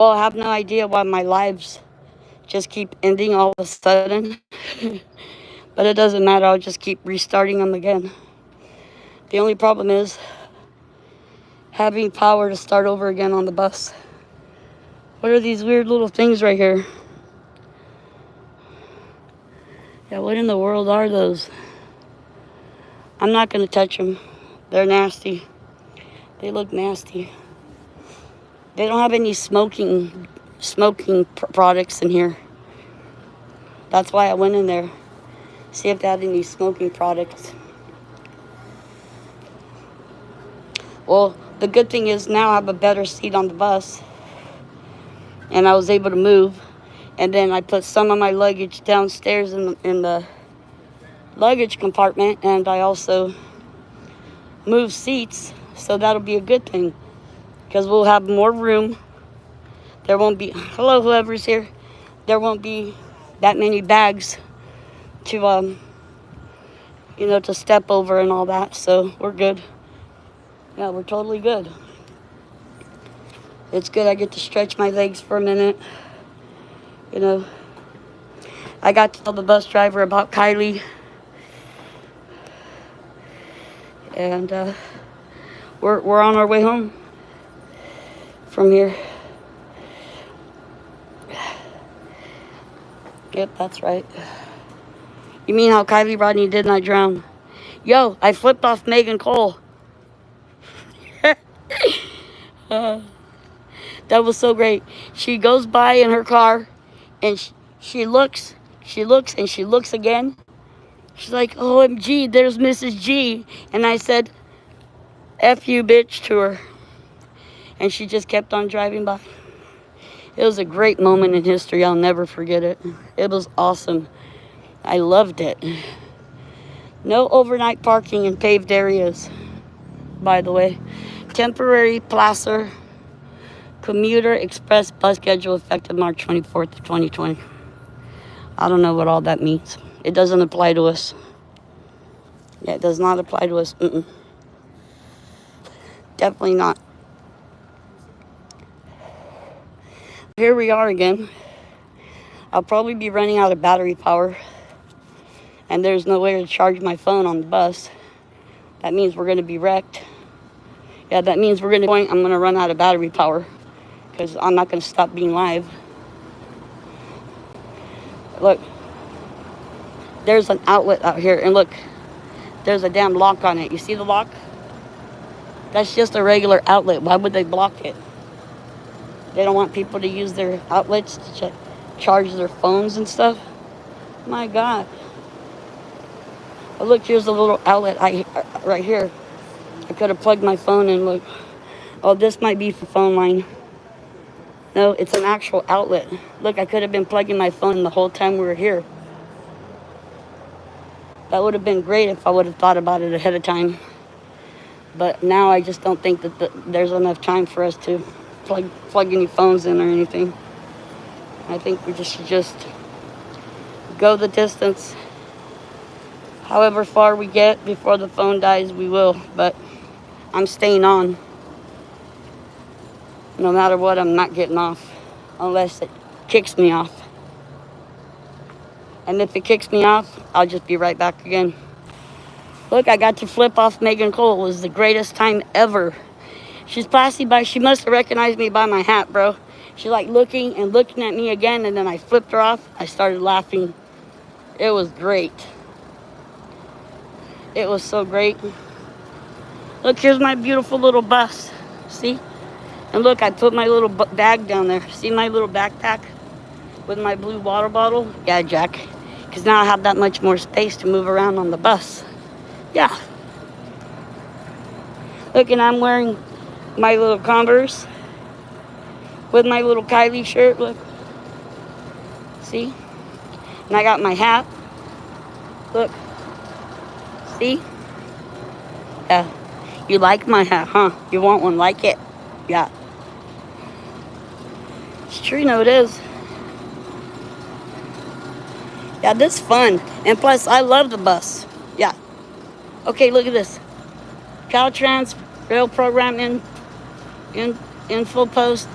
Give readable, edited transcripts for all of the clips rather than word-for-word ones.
Well, I have no idea why my lives just keep ending all of a sudden. But it doesn't matter. I'll just keep restarting them again. The only problem is having power to start over again on the bus. What are these weird little things right here? Yeah, what in the world are those? I'm not going to touch them. They're nasty. They look nasty. They don't have any smoking products in here. That's why I went in there. See if they had any smoking products. Well, the good thing is now I have a better seat on the bus. And I was able to move. And then I put some of my luggage downstairs in the luggage compartment. And I also moved seats. So that'll be a good thing. Because we'll have more room. There won't be, hello, whoever's here. There won't be that many bags to, to step over and all that. So we're good. Yeah, we're totally good. It's good I get to stretch my legs for a minute. I got to tell the bus driver about Kylie. And we're on our way home from here. Yep, that's right. You mean how Kylie Rodney did not drown? Yo, I flipped off Megan Cole. That was so great. She goes by in her car, and she looks, and she looks again. She's like, OMG, there's Mrs. G. And I said, F you, bitch, to her. And she just kept on driving by. It was a great moment in history. I'll never forget it. It was awesome. I loved it. No overnight parking in paved areas, by the way. Temporary placer commuter express bus schedule effective March 24th, 2020. I don't know what all that means. It doesn't apply to us. Yeah, it does not apply to us. Definitely not. Here we are again. I'll probably be running out of battery power. And there's no way to charge my phone on the bus. That means we're going to be wrecked. Yeah, that means we're going to I'm going to run out of battery power. Because I'm not going to stop being live. Look. There's an outlet out here. And look. There's a damn lock on it. You see the lock? That's just a regular outlet. Why would they block it? They don't want people to use their outlets to charge their phones and stuff. My God. Oh, look, here's a little outlet right here. I could have plugged my phone in. Look. Oh, this might be for phone line. No, it's an actual outlet. Look, I could have been plugging my phone in the whole time we were here. That would have been great if I would have thought about it ahead of time. But now I just don't think that there's enough time for us to plug any phones in or anything. I think we should just go the distance. However far we get before the phone dies, we will. But I'm staying on. No matter what, I'm not getting off. Unless it kicks me off. And if it kicks me off, I'll just be right back again. Look, I got to flip off Megan Cole. It was the greatest time ever. She's passing by. She must have recognized me by my hat, bro. She's like looking and looking at me again, and then I flipped her off. I started laughing. It was great. It was so great. Look, here's my beautiful little bus. See? And look, I put my little bag down there. See my little backpack with my blue water bottle? Yeah, Jack. Because now I have that much more space to move around on the bus. Yeah. Look, and I'm wearing my little Converse with my little Kylie shirt. Look. See? And I got my hat. Look. See? Yeah. You like my hat, huh? You want one like it? Yeah. It's true, no, it is. Yeah, this is fun. And plus, I love the bus. Yeah. Okay, look at this. Caltrans rail program in full post.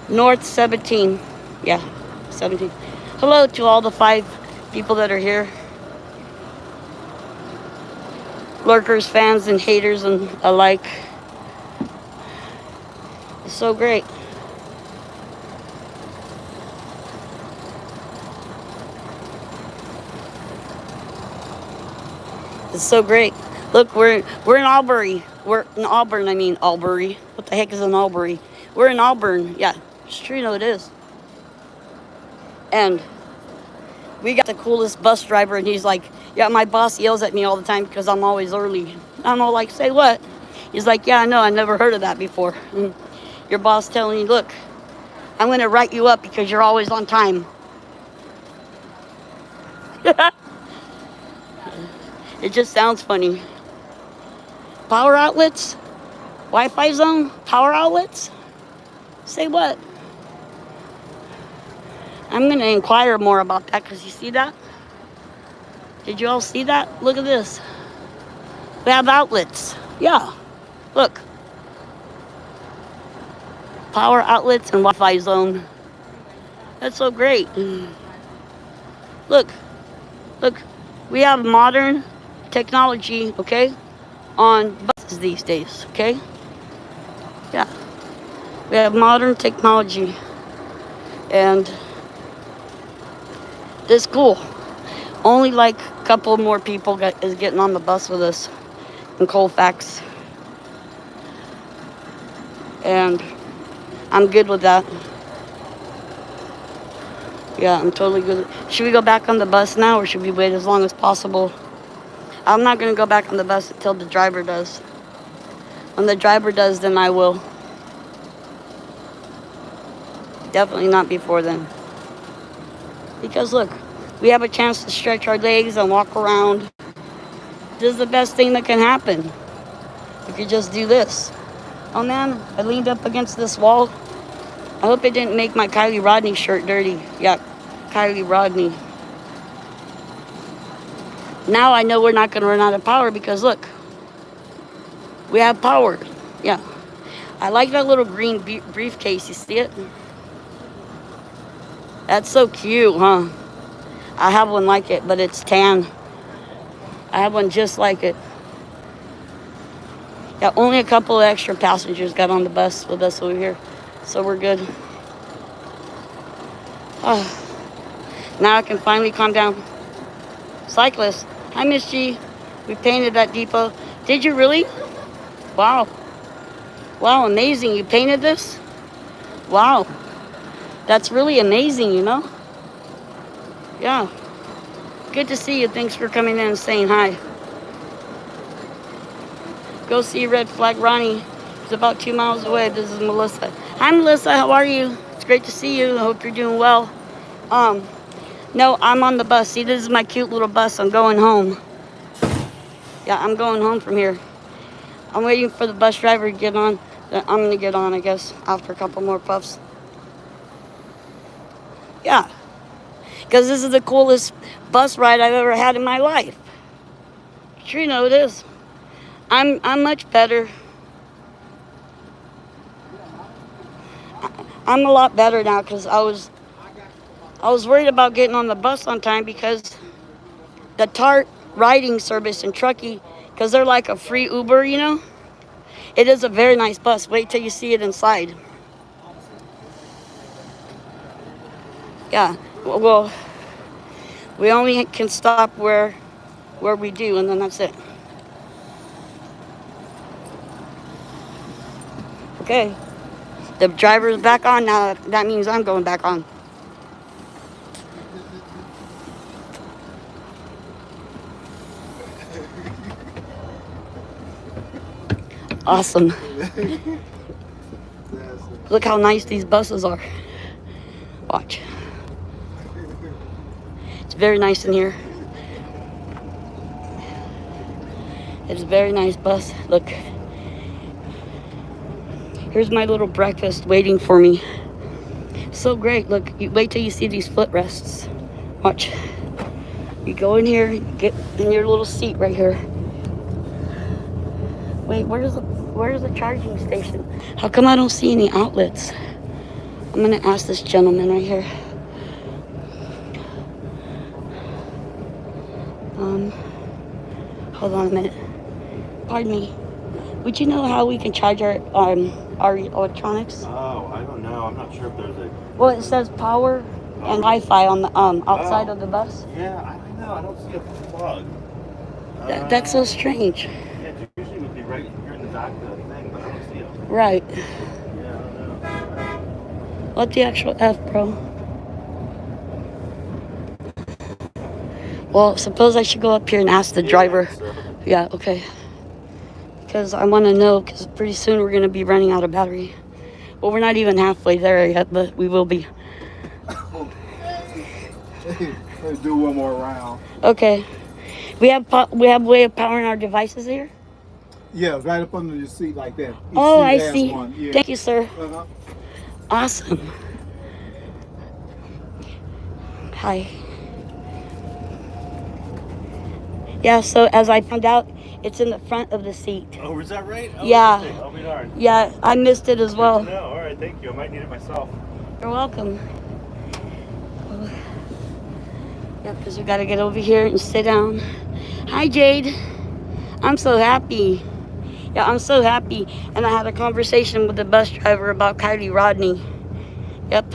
North 17. Yeah, 17. Hello to all the 5 people that are here. Lurkers, fans, and haters and alike. It's so great. It's so great. Look, we're in Albury. We're in Auburn. I mean Albury. What the heck is an Albury? We're in Auburn. Yeah, it's true. No, it is. And we got the coolest bus driver, and he's like, yeah, my boss yells at me all the time because I'm always early. I'm all like, say what? He's like, yeah, I know. I never heard of that before. Your boss telling you, look, I'm going to write you up because you're always on time. It just sounds funny. Power outlets? Wi-Fi zone? Power outlets? Say what? I'm going to inquire more about that because you see that? Did you all see that? Look at this. We have outlets. Yeah. Look. Power outlets and Wi-Fi zone. That's so great. Look. Look. We have modern technology, okay, on buses these days, okay? Yeah. We have modern technology. And it's cool. Only like a couple more people is getting on the bus with us in Colfax. And I'm good with that. Yeah, I'm totally good. Should we go back on the bus now or should we wait as long as possible? I'm not going to go back on the bus until the driver does. When the driver does, then I will. Definitely not before then. Because look, we have a chance to stretch our legs and walk around. This is the best thing that can happen. We could just do this. Oh man, I leaned up against this wall. I hope it didn't make my Kylie Rodney shirt dirty. Yeah, Kylie Rodney. Now I know we're not going to run out of power because look, we have power. Yeah. I like that little green briefcase. You see it? That's so cute, huh? I have one like it, but it's tan. I have one just like it. Yeah, only a couple of extra passengers got on the bus with us over here. So we're good. Oh, now I can finally calm down. Cyclist. Hi, Miss G. We painted that depot. Did you really? Wow. Wow, amazing. You painted this? Wow. That's really amazing, you know? Yeah. Good to see you. Thanks for coming in and saying hi. Go see Red Flag Ronnie. It's about 2 miles away. This is Melissa. Hi, Melissa. How are you? It's great to see you. I hope you're doing well. No, I'm on the bus. See, this is my cute little bus. I'm going home. Yeah, I'm going home from here. I'm waiting for the bus driver to get on. I'm going to get on, I guess, after a couple more puffs. Yeah. Because this is the coolest bus ride I've ever had in my life. Sure, you know it is. I'm much better. I'm a lot better now because I was worried about getting on the bus on time because the TART riding service in Truckee, because they're like a free Uber, you know? It is a very nice bus. Wait till you see it inside. Yeah, well, we only can stop where we do, and then that's it. Okay, the driver's back on now. That means I'm going back on. Awesome. Look how nice these buses are. Watch. It's very nice in here. It's a very nice bus. Look. Here's my little breakfast waiting for me. So great. Look, you wait till you see these footrests. Watch. You go in here, get in your little seat right here. Wait, where's the charging station? How come I don't see any outlets? I'm gonna ask this gentleman right here. Hold on a minute. Pardon me. Would you know how we can charge our electronics? Oh, I don't know. I'm not sure if there's a... Well, it says power and Wi-Fi on the outside of the bus. Yeah, I don't know. I don't see a plug. That's so strange. Yeah, it usually would be right here in the back of the thing, but I don't see it. Right. Yeah, I don't know. What the actual F, bro? Well, suppose I should go up here and ask the driver. Yeah, okay. Because I want to know, because pretty soon we're going to be running out of battery. Well, we're not even halfway there yet, but we will be. Let's do one more round. Okay. We have way of powering our devices here? Yeah, right up under your seat like that. Oh, I see. Yeah. Thank you, sir. Uh-huh. Awesome. Hi. Yeah, so as I found out, it's in the front of the seat. Oh, is that right? Oh, yeah. I'll be darned. Yeah, I missed it as well. No, all right, thank you. I might need it myself. You're welcome. Yeah, because we got to get over here and sit down. Hi, Jade. I'm so happy. Yeah, I'm so happy. And I had a conversation with the bus driver about Kylie Rodney. Yep.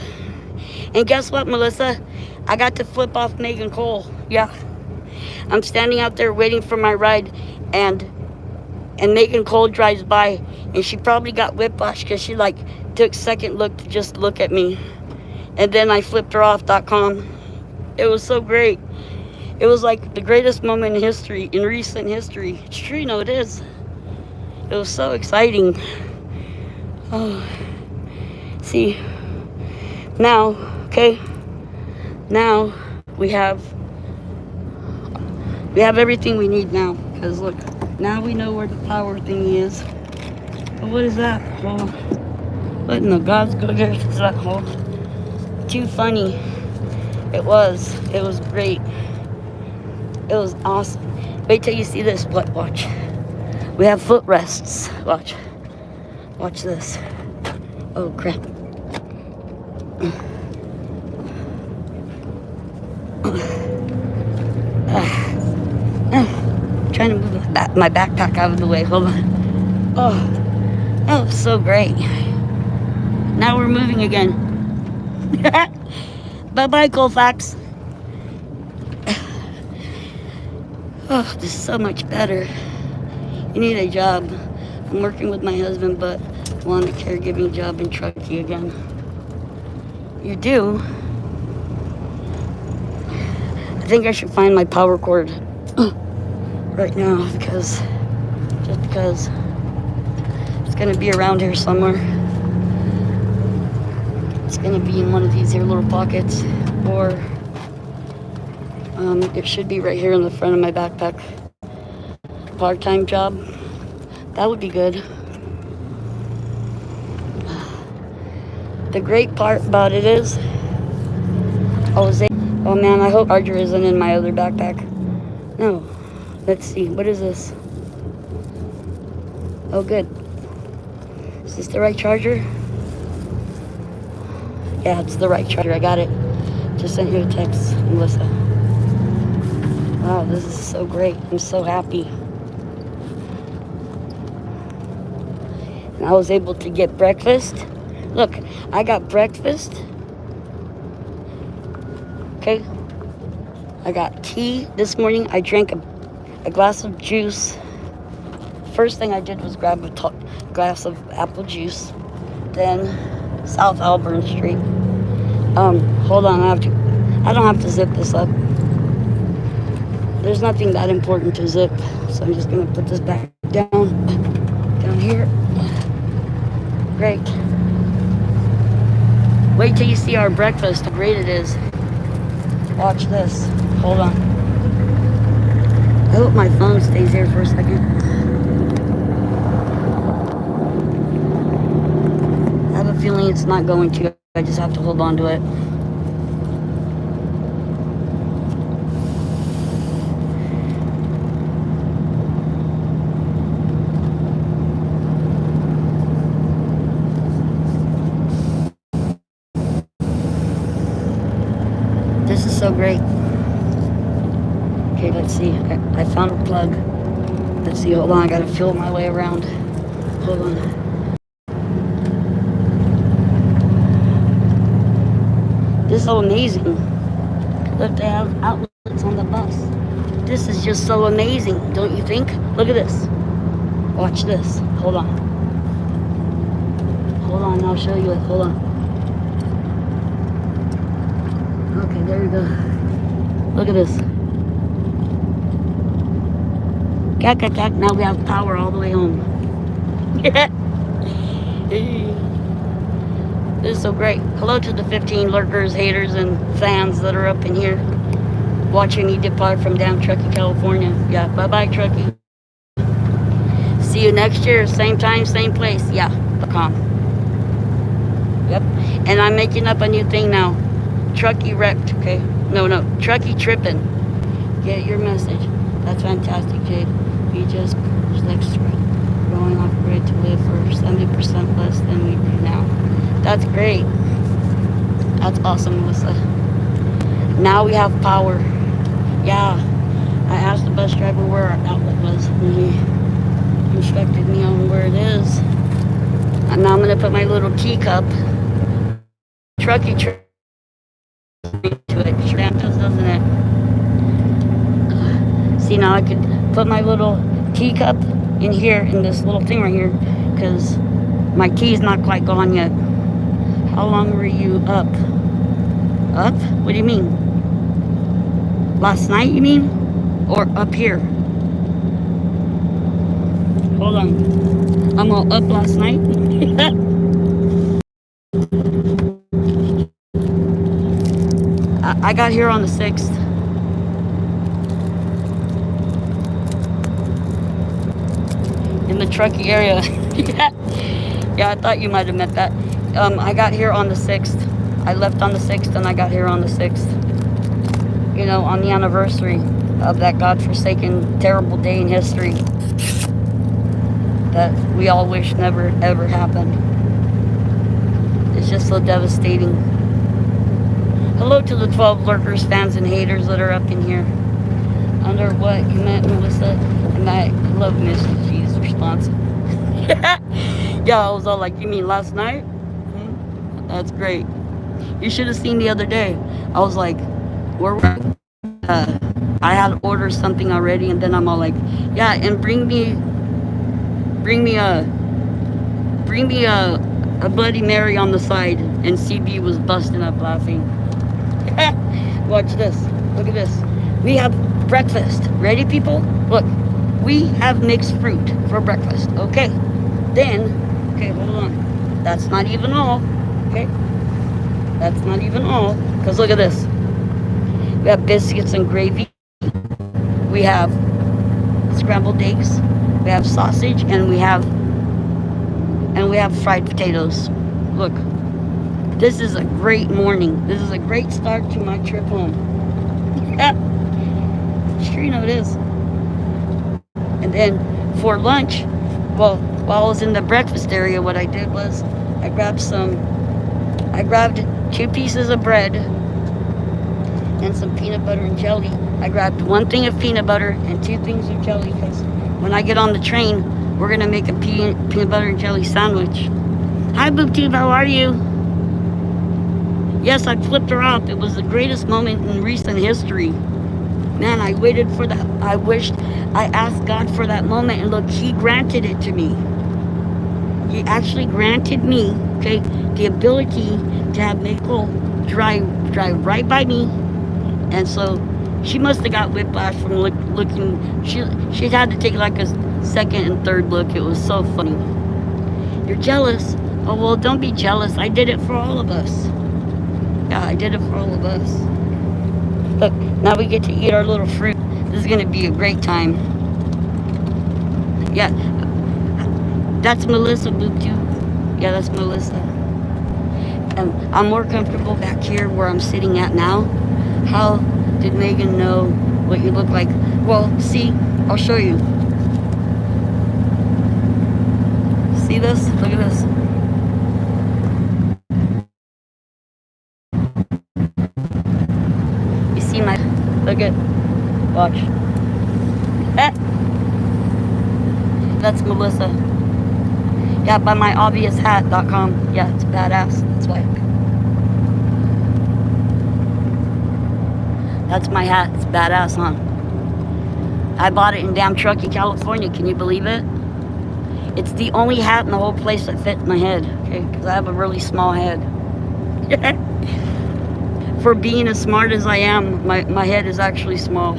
And guess what, Melissa? I got to flip off Megan Cole. Yeah. I'm standing out there waiting for my ride, and Megan Cole drives by, and she probably got whiplash because she like took second look to just look at me. And then I flipped her off.com. It was so great. It was like the greatest moment in history, in recent history. It's true, no, it is. It was so exciting. Oh, see, now, okay, now we have everything we need now. Because look, now we know where the power thingy is. But what is that? Oh, what in the God's goodness is that? Oh, too funny. It was great. It was awesome. Wait till you see this. Watch. We have footrests. Watch this. Oh crap. Trying to move my backpack out of the way. Hold on. Oh, so great. Now we're moving again. Bye-bye, Colfax. Oh, this is so much better. You need a job. I'm working with my husband, but want a caregiving job in Truckee again. You do? I think I should find my power cord right now because it's gonna be around here somewhere. It's gonna be in one of these here little pockets, or it should be right here in the front of my backpack. Part-time job. That would be good. The great part about it is oh man, I hope charger isn't in my other backpack. No. Let's see. What is this? Oh, good. Is this the right charger? Yeah, it's the right charger. I got it. Just sent you a text, Melissa. Wow, this is so great. I'm so happy. And I was able to get breakfast. Look, I got breakfast. Okay. I got tea this morning. I drank a glass of juice. First thing I did was grab a glass of apple juice. Then South Auburn Street. Hold on, I don't have to zip this up. There's nothing that important to zip, so I'm just gonna put this back down here. Great. Wait till you see our breakfast, how great it is. Watch this. Hold on. I hope my phone stays here for a second. I have a feeling it's not going to. I just have to hold on to it. so great. Okay, let's see. I found a plug. Let's see. Hold on. I gotta feel my way around. Hold on. This is so amazing. Look, they have outlets on the bus. This is just so amazing, don't you think? Look at this. Watch this. Hold on. Hold on, I'll show you it. Hold on. Okay, there we go. Look at this. Now we have power all the way home. This is so great. Hello to the 15 lurkers, haters, and fans that are up in here watching me depart from down Truckee, California. Yeah, bye-bye, Truckee. See you next year, same time, same place. Yeah, .com. Yep. And I'm making up a new thing now. Truckee wrecked, okay? No, Truckee tripping. Get your message. That's fantastic, Jade. We just like going off grid to live for 70% less than we do now. That's great. That's awesome, Melissa. Now we have power. Yeah. I asked the bus driver where our outlet was, and he instructed me on where it is. And now I'm gonna put my little teacup Truckee to it. Sure does, doesn't it? See, now I could put my little teacup in here, in this little thing right here, because my key's not quite gone yet. How long were you up? Up? What do you mean? Last night, you mean? Or up here? Hold on. I'm all up last night. I got here on the 6th. In the Truckee area. Yeah, I thought you might have meant that. I got here on the 6th. I left on the 6th and I got here on the 6th. You know, on the anniversary of that godforsaken, terrible day in history that we all wish never, ever happened. It's just so devastating. Hello to the 12 lurkers, fans, and haters that are up in here. Under what you meant, Melissa? And I love Mrs. G's response. Yeah, I was all like, you mean last night? That's great. You should have seen the other day. I was like, where were we? I had ordered something already, and then I'm all like, yeah, and bring me a Bloody Mary on the side. And CB was busting up laughing. Watch this. Look at this. We have breakfast. Ready, people? Look, we have mixed fruit for breakfast. Okay. Then, okay, hold on. That's not even all. Okay. That's not even all. Because look at this. We have biscuits and gravy. We have scrambled eggs. We have sausage, and we have fried potatoes. Look, this is a great morning. This is a great start to my trip home. Sure, you know it is. And then for lunch, well, while I was in the breakfast area, what I did was I grabbed 2 pieces of bread and some peanut butter and jelly. I grabbed 1 thing of peanut butter and 2 things of jelly, because when I get on the train, we're gonna make a peanut butter and jelly sandwich. Hi, BoobTube, how are you? Yes, I flipped her off. It was the greatest moment in recent history. Man, I waited for that. I asked God for that moment, and look, He granted it to me. He actually granted me, okay, the ability to have Maple drive right by me. And so she must have got whiplash from looking. She had to take like a second and third look. It was so funny. You're jealous? Oh, well, don't be jealous. I did it for all of us. Yeah, I did it for all of us. Look, now we get to eat our little fruit. This is going to be a great time. Yeah, that's Melissa, BoobTube. Yeah, that's Melissa. And I'm more comfortable back here where I'm sitting at now. How did Megan know what you look like? Well, see, I'll show you. See this? Look at this. You see my, look at, watch. Eh. That's Melissa. Yeah, by myobvioushat.com. Yeah, it's badass. That's why. That's my hat. It's badass, huh? I bought it in damn Truckee, California. Can you believe it? It's the only hat in the whole place that fits my head. Okay, because I have a really small head. For being as smart as I am, my head is actually small.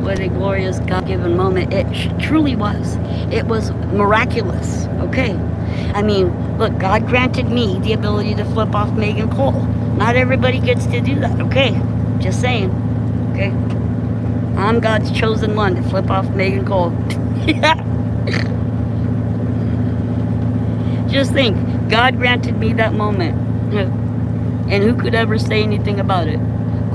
What a glorious God-given moment. It truly was. It was miraculous. Okay. I mean, look, God granted me the ability to flip off Megan Cole. Not everybody gets to do that. Okay. Just saying. Okay. I'm God's chosen one to flip off Megan Cole. Just think, God granted me that moment. And who could ever say anything about it?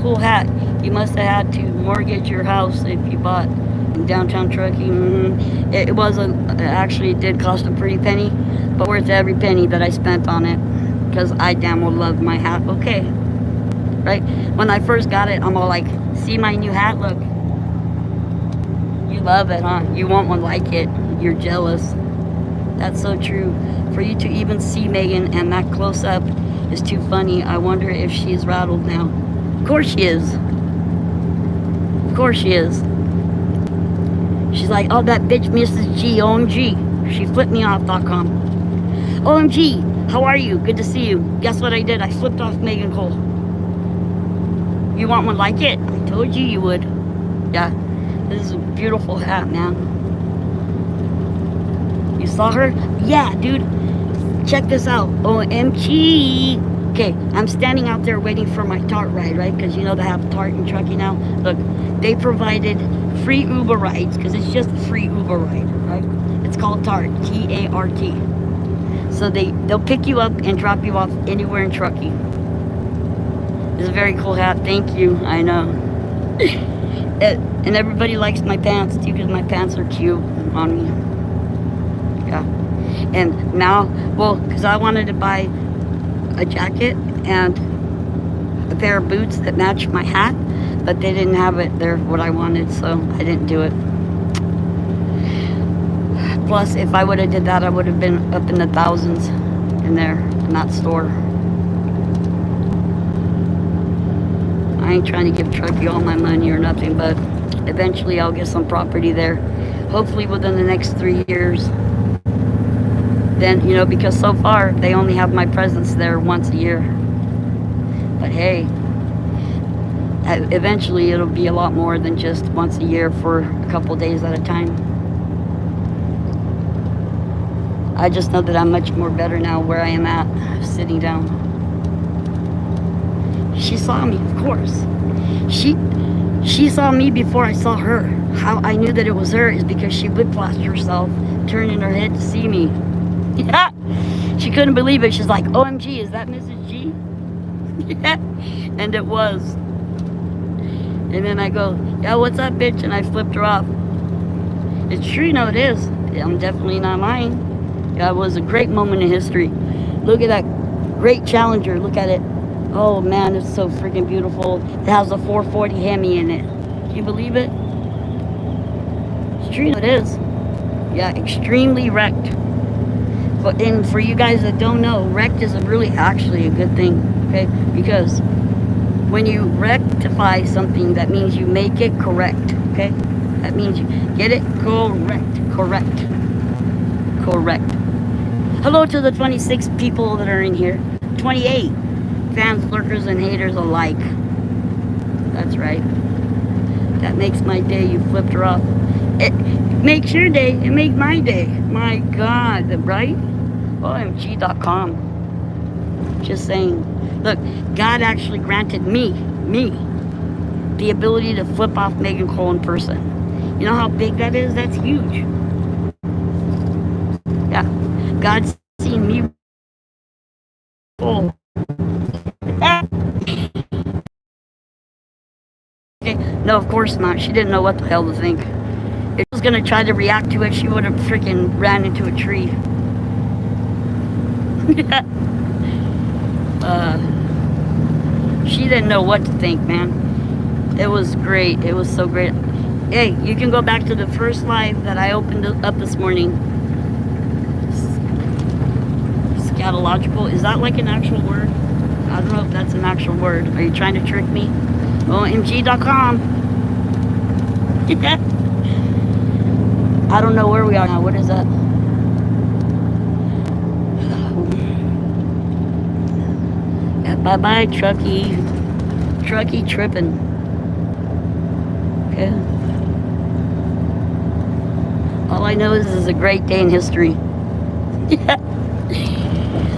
Cool hat. You must have had to mortgage your house if you bought in downtown Truckee. It actually did cost a pretty penny, but worth every penny that I spent on it, because I damn well love my hat. Okay. Right? When I first got it, I'm all like, see my new hat? Look. You love it, huh? You want one like it. You're jealous. That's so true. For you to even see Megan and that close up is too funny. I wonder if she's rattled now. Of course she is. Of course she is. She's like, oh, that bitch Mrs. G, OMG. She flipped me off.com. OMG, how are you? Good to see you. Guess what I did? I flipped off Megan Cole. You want one like it? I told you you would. Yeah. This is a beautiful hat, man. You saw her? Yeah, dude. Check this out. OMG. Okay, I'm standing out there waiting for my TART ride, right? Because you know they have TART in Truckee now. Look, they provided free Uber rides, because it's just a free Uber ride, right? It's called TART, T-A-R-T. So they'll pick you up and drop you off anywhere in Truckee. It's a very cool hat. Thank you. I know. And everybody likes my pants too, because my pants are cute on me. Yeah. And now, well, because I wanted to buy a jacket and a pair of boots that match my hat, but they didn't have it there what I wanted, so I didn't do it. Plus, if I would have did that, I would have been up in the thousands in there in that store. I ain't trying to give Truckee all my money or nothing, but eventually I'll get some property there. Hopefully within the next 3 years. Then, you know, because so far they only have my presence there once a year. But hey, eventually it'll be a lot more than just once a year for a couple days at a time. I just know that I'm much more better now where I am at, sitting down. She saw me, of course. She saw me before I saw her. How I knew that it was her is because she whiplashed herself, turning her head to see me. Yeah. She couldn't believe it. She's like, OMG, is that Mrs. G? Yeah. And it was. And then I go, yeah, what's up, bitch? And I flipped her off. It's true, you know it is. I'm definitely not lying. Yeah, it was a great moment in history. Look at that great Challenger. Look at it. Oh man, it's so freaking beautiful. It has a 440 Hemi in it. Can you believe it? It's true, it is. Yeah, extremely wrecked. But and for you guys that don't know, wrecked is really actually a good thing, okay? Because when you rectify something, that means you make it correct, okay? That means you get it correct. Hello to the 26 people that are in here. 28. Fans, lurkers, and haters alike. That's right. That makes my day. You flipped her off. It makes your day. It makes my day. My God, right? OMG.com. Just saying. Look, God actually granted me, the ability to flip off Megan Cole in person. You know how big that is? That's huge. Yeah. God's seen me. Oh. No, of course not. She didn't know what the hell to think. If she was going to try to react to it, she would have freaking ran into a tree. She didn't know what to think, man. It was great. It was so great. Hey, you can go back to the first live that I opened up this morning. Scatological. Is that like an actual word? I don't know if that's an actual word. Are you trying to trick me? OMG.com. I don't know where we are now. What is that? Yeah, bye-bye, Truckee. Truckee tripping. Okay. All I know is this is a great day in history.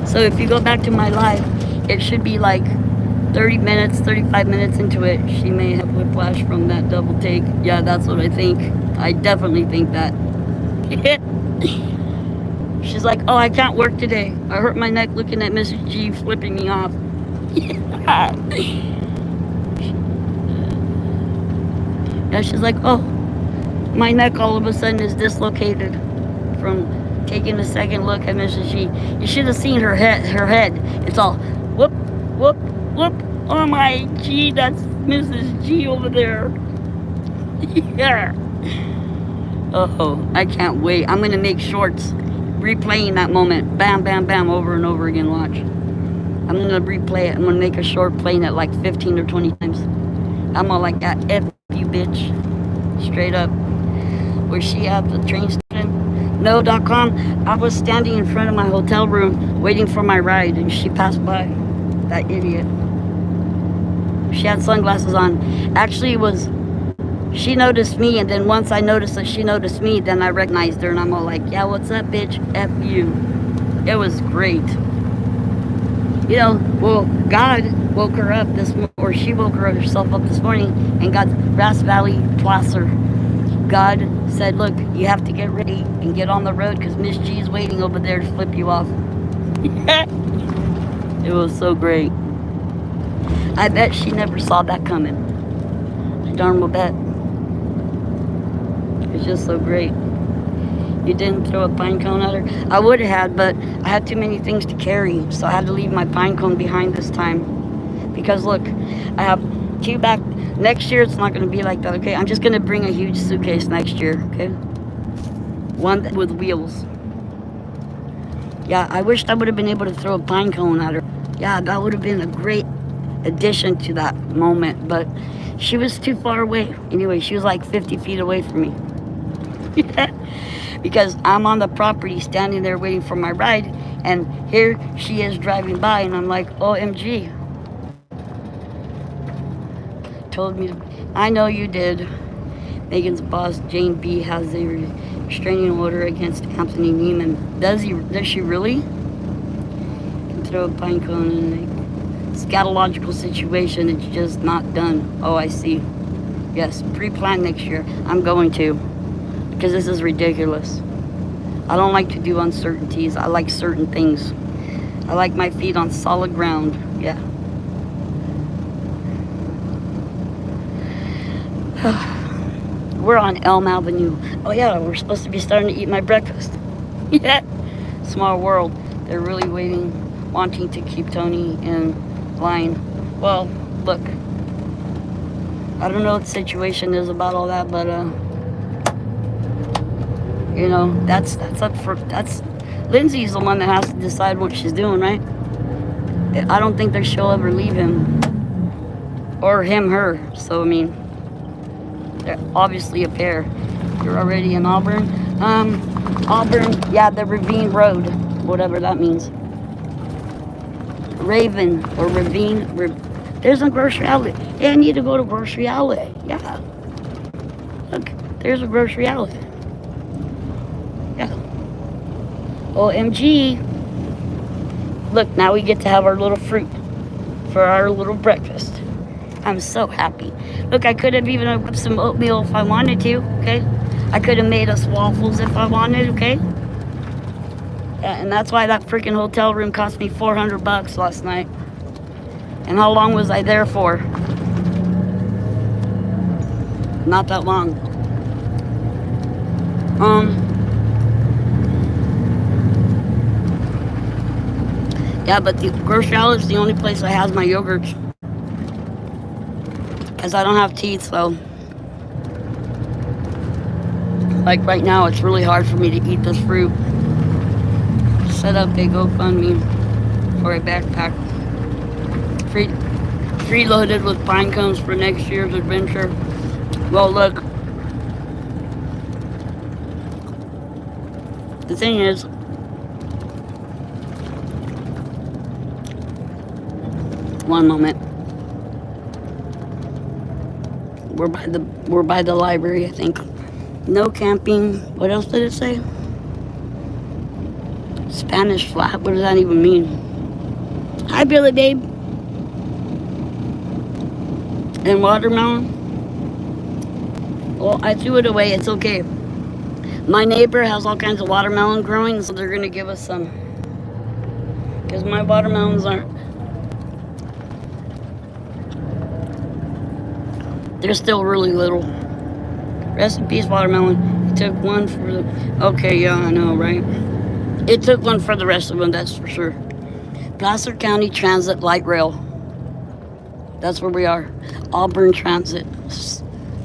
So if you go back to my live, it should be like 30 minutes, 35 minutes into it. She may have whiplash from that double take. Yeah, that's what I think. I definitely think that. She's like, oh, I can't work today. I hurt my neck looking at Mrs. G flipping me off. Yeah, she's like, oh, my neck all of a sudden is dislocated from taking a second look at Mrs. G. You should have seen her head. Her head. It's all whoop, whoop, whoop. Oh my G, that's Mrs. G over there. Yeah. Oh, I can't wait. I'm gonna make shorts replaying that moment. Bam, bam, bam, over and over again. Watch. I'm gonna replay it. I'm gonna make a short playing it like 15 or 20 times. I'm all like that. F you, bitch. Straight up. Was she at the train station? No.com. I was standing in front of my hotel room waiting for my ride, and she passed by. That idiot. She had sunglasses on. Actually, it was. She noticed me, and then once I noticed that she noticed me, then I recognized her, and I'm all like, yeah, what's up, bitch? F you. It was great. You know, well, God woke her up or she woke herself up this morning and got Grass Valley Placer. God said, look, you have to get ready and get on the road because Miss G's waiting over there to flip you off. It was so great. I bet she never saw that coming. I darn well bet. It's just so great. You didn't throw a pine cone at her? I would have had, but I had too many things to carry, so I had to leave my pine cone behind this time. Because look, I have two back. Next year it's not going to be like that, okay? I'm just going to bring a huge suitcase next year, okay? One with wheels. Yeah, I wished I would have been able to throw a pine cone at her. Yeah, that would have been a great addition to that moment, but she was too far away. Anyway, she was like 50 feet away from me. Because I'm on the property standing there waiting for my ride, and here she is driving by, and I'm like, OMG. Told me to, I know you did. Megan's boss, Jane B, has a restraining order against Anthony Neiman. Does she really? Can throw a pine cone in a scatological situation. It's just not done. Oh, I see. Yes, pre-planned next year. I'm going to. Because this is ridiculous. I don't like to do uncertainties. I like certain things. I like my feet on solid ground. Yeah. We're on Elm Avenue. Oh yeah, we're supposed to be starting to eat my breakfast. Yeah. Small world. They're really waiting, wanting to keep Tony in line. Well, look. I don't know what the situation is about all that, but you know, that's Lindsay's the one that has to decide what she's doing, right? I don't think that she'll ever leave him. Or him, her. So, I mean, they're obviously a pair. You're already in Auburn? Auburn, yeah, the Ravine Road. Whatever that means. Raven or Ravine. There's a grocery outlet. Yeah, I need to go to grocery outlet. Yeah. Look, there's a grocery outlet. Yeah. OMG. Look, now we get to have our little fruit for our little breakfast. I'm so happy. Look, I could have even whipped some oatmeal if I wanted to, okay? I could have made us waffles if I wanted, okay? Yeah, and that's why that freaking hotel room cost me $400 last night. And how long was I there for? Not that long. Yeah, but the grocery outlet is the only place that has my yogurt. Because I don't have teeth, so. Like right now, it's really hard for me to eat this fruit. Set up a GoFundMe for a backpack. Preloaded with pine cones for next year's adventure. Well, look. The thing is, one moment. We're by the library, I think. No camping. What else did it say? Spanish flat. What does that even mean? Hi, Billy, babe. And watermelon. Well, I threw it away. It's okay. My neighbor has all kinds of watermelon growing, so they're gonna give us some. Because my watermelons aren't. They're still really little. Rest in peace, watermelon. It took one for the. Okay, yeah, I know, right? It took one for the rest of them, that's for sure. Placer County Transit Light Rail. That's where we are. Auburn Transit.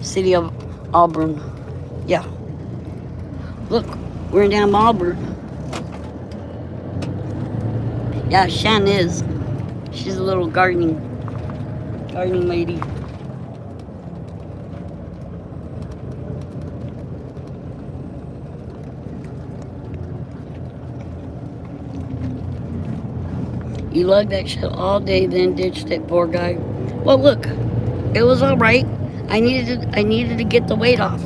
City of Auburn. Yeah. Look, we're in damn Auburn. Yeah, Shan is. She's a little gardening lady. You lugged that shit all day, then ditched it, poor guy. Well, look, it was all right. I needed to get the weight off.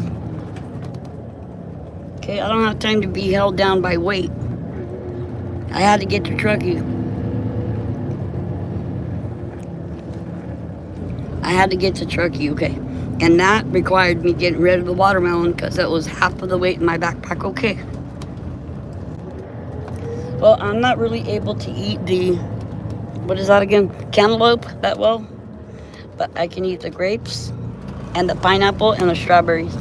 Okay, I don't have time to be held down by weight. I had to get to Truckee. Okay? And that required me getting rid of the watermelon because it was half of the weight in my backpack, okay? Well, I'm not really able to eat the, what is that again? Cantaloupe that well. But I can eat the grapes and the pineapple and the strawberries.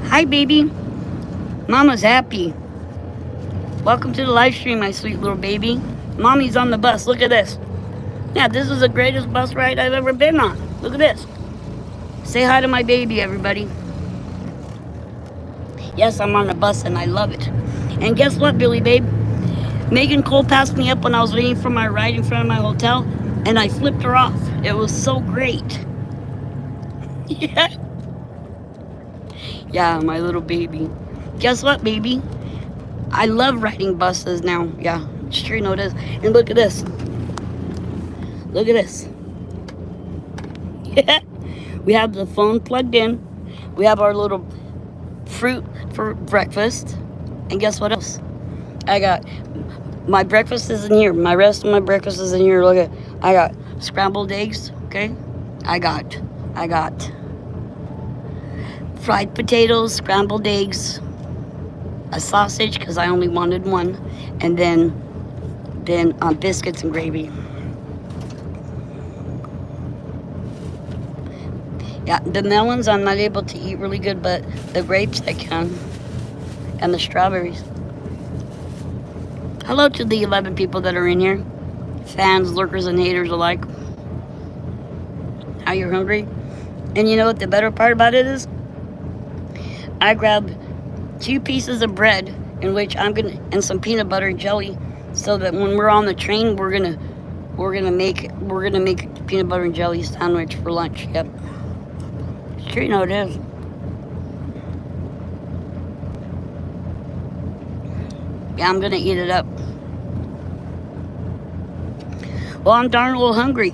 Hi, baby. Mama's happy. Welcome to the live stream, my sweet little baby. Mommy's on the bus. Look at this. Yeah, this is the greatest bus ride I've ever been on. Look at this. Say hi to my baby, everybody. Yes, I'm on the bus and I love it. And guess what, Billy, babe? Megan Cole passed me up when I was waiting for my ride in front of my hotel, and I flipped her off. It was so great. Yeah. Yeah, my little baby. Guess what, baby? I love riding buses now. Yeah, sure you know it is. And look at this. Look at this. Yeah. We have the phone plugged in. We have our little fruit for breakfast. And guess what else? I got my breakfast is in here. My rest of my breakfast is in here. Look at, I got scrambled eggs, okay? I got fried potatoes, scrambled eggs, a sausage because I only wanted one, and then biscuits and gravy. Yeah, the melons I'm not able to eat really good, but the grapes I can, and the strawberries. Hello to the 11 people that are in here, fans, lurkers, and haters alike. How you're hungry? And you know what the better part about it is? I grabbed 2 pieces of bread and some peanut butter and jelly, so that when we're on the train, we're gonna make peanut butter and jelly sandwich for lunch. Yep. Sure, you know it is. Yeah, I'm gonna eat it up. Well, I'm darn a little hungry.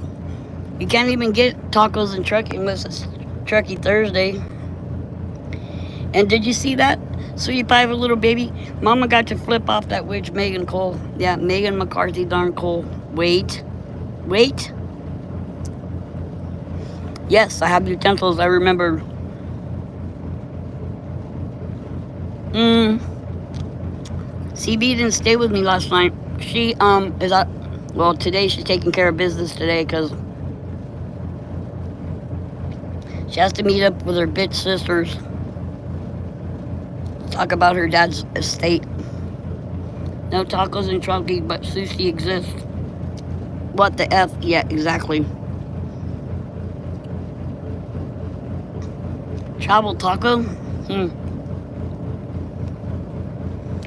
You can't even get tacos in Truckee unless it's Truckee Thursday. And did you see that? Sweetie pie of a little baby. Mama got to flip off that witch Megan Cole. Yeah, Megan McCarthy darn Cole. Wait. Yes, I have utensils. I remember. CB didn't stay with me last night. She is at, well, today she's taking care of business today because she has to meet up with her bitch sisters. Talk about her dad's estate. No tacos in Truckee, but sushi exists. What the F? Yeah, exactly. Travel taco?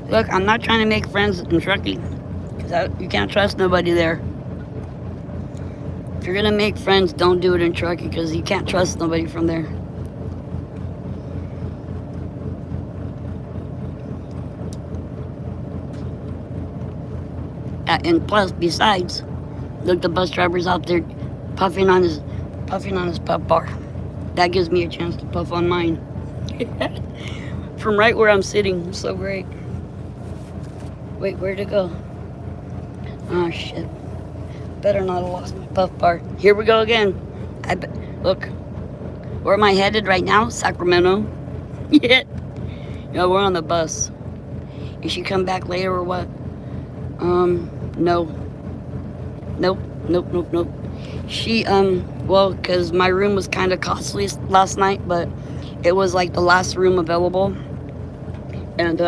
Look, I'm not trying to make friends in Truckee. Because you can't trust nobody there. If you're going to make friends, don't do it in Truckee because you can't trust nobody from there. And plus, besides, look, the bus driver's out there puffing on his puff bar. That gives me a chance to puff on mine. From right where I'm sitting. So great. Wait, where'd it go? Oh shit. Better not have lost my puff bar. Here we go again. Look. Where am I headed right now? Sacramento. Yeah. We're on the bus. Is she come back later or what? No. Nope. She, well, because my room was kind of costly last night, but it was like the last room available. And,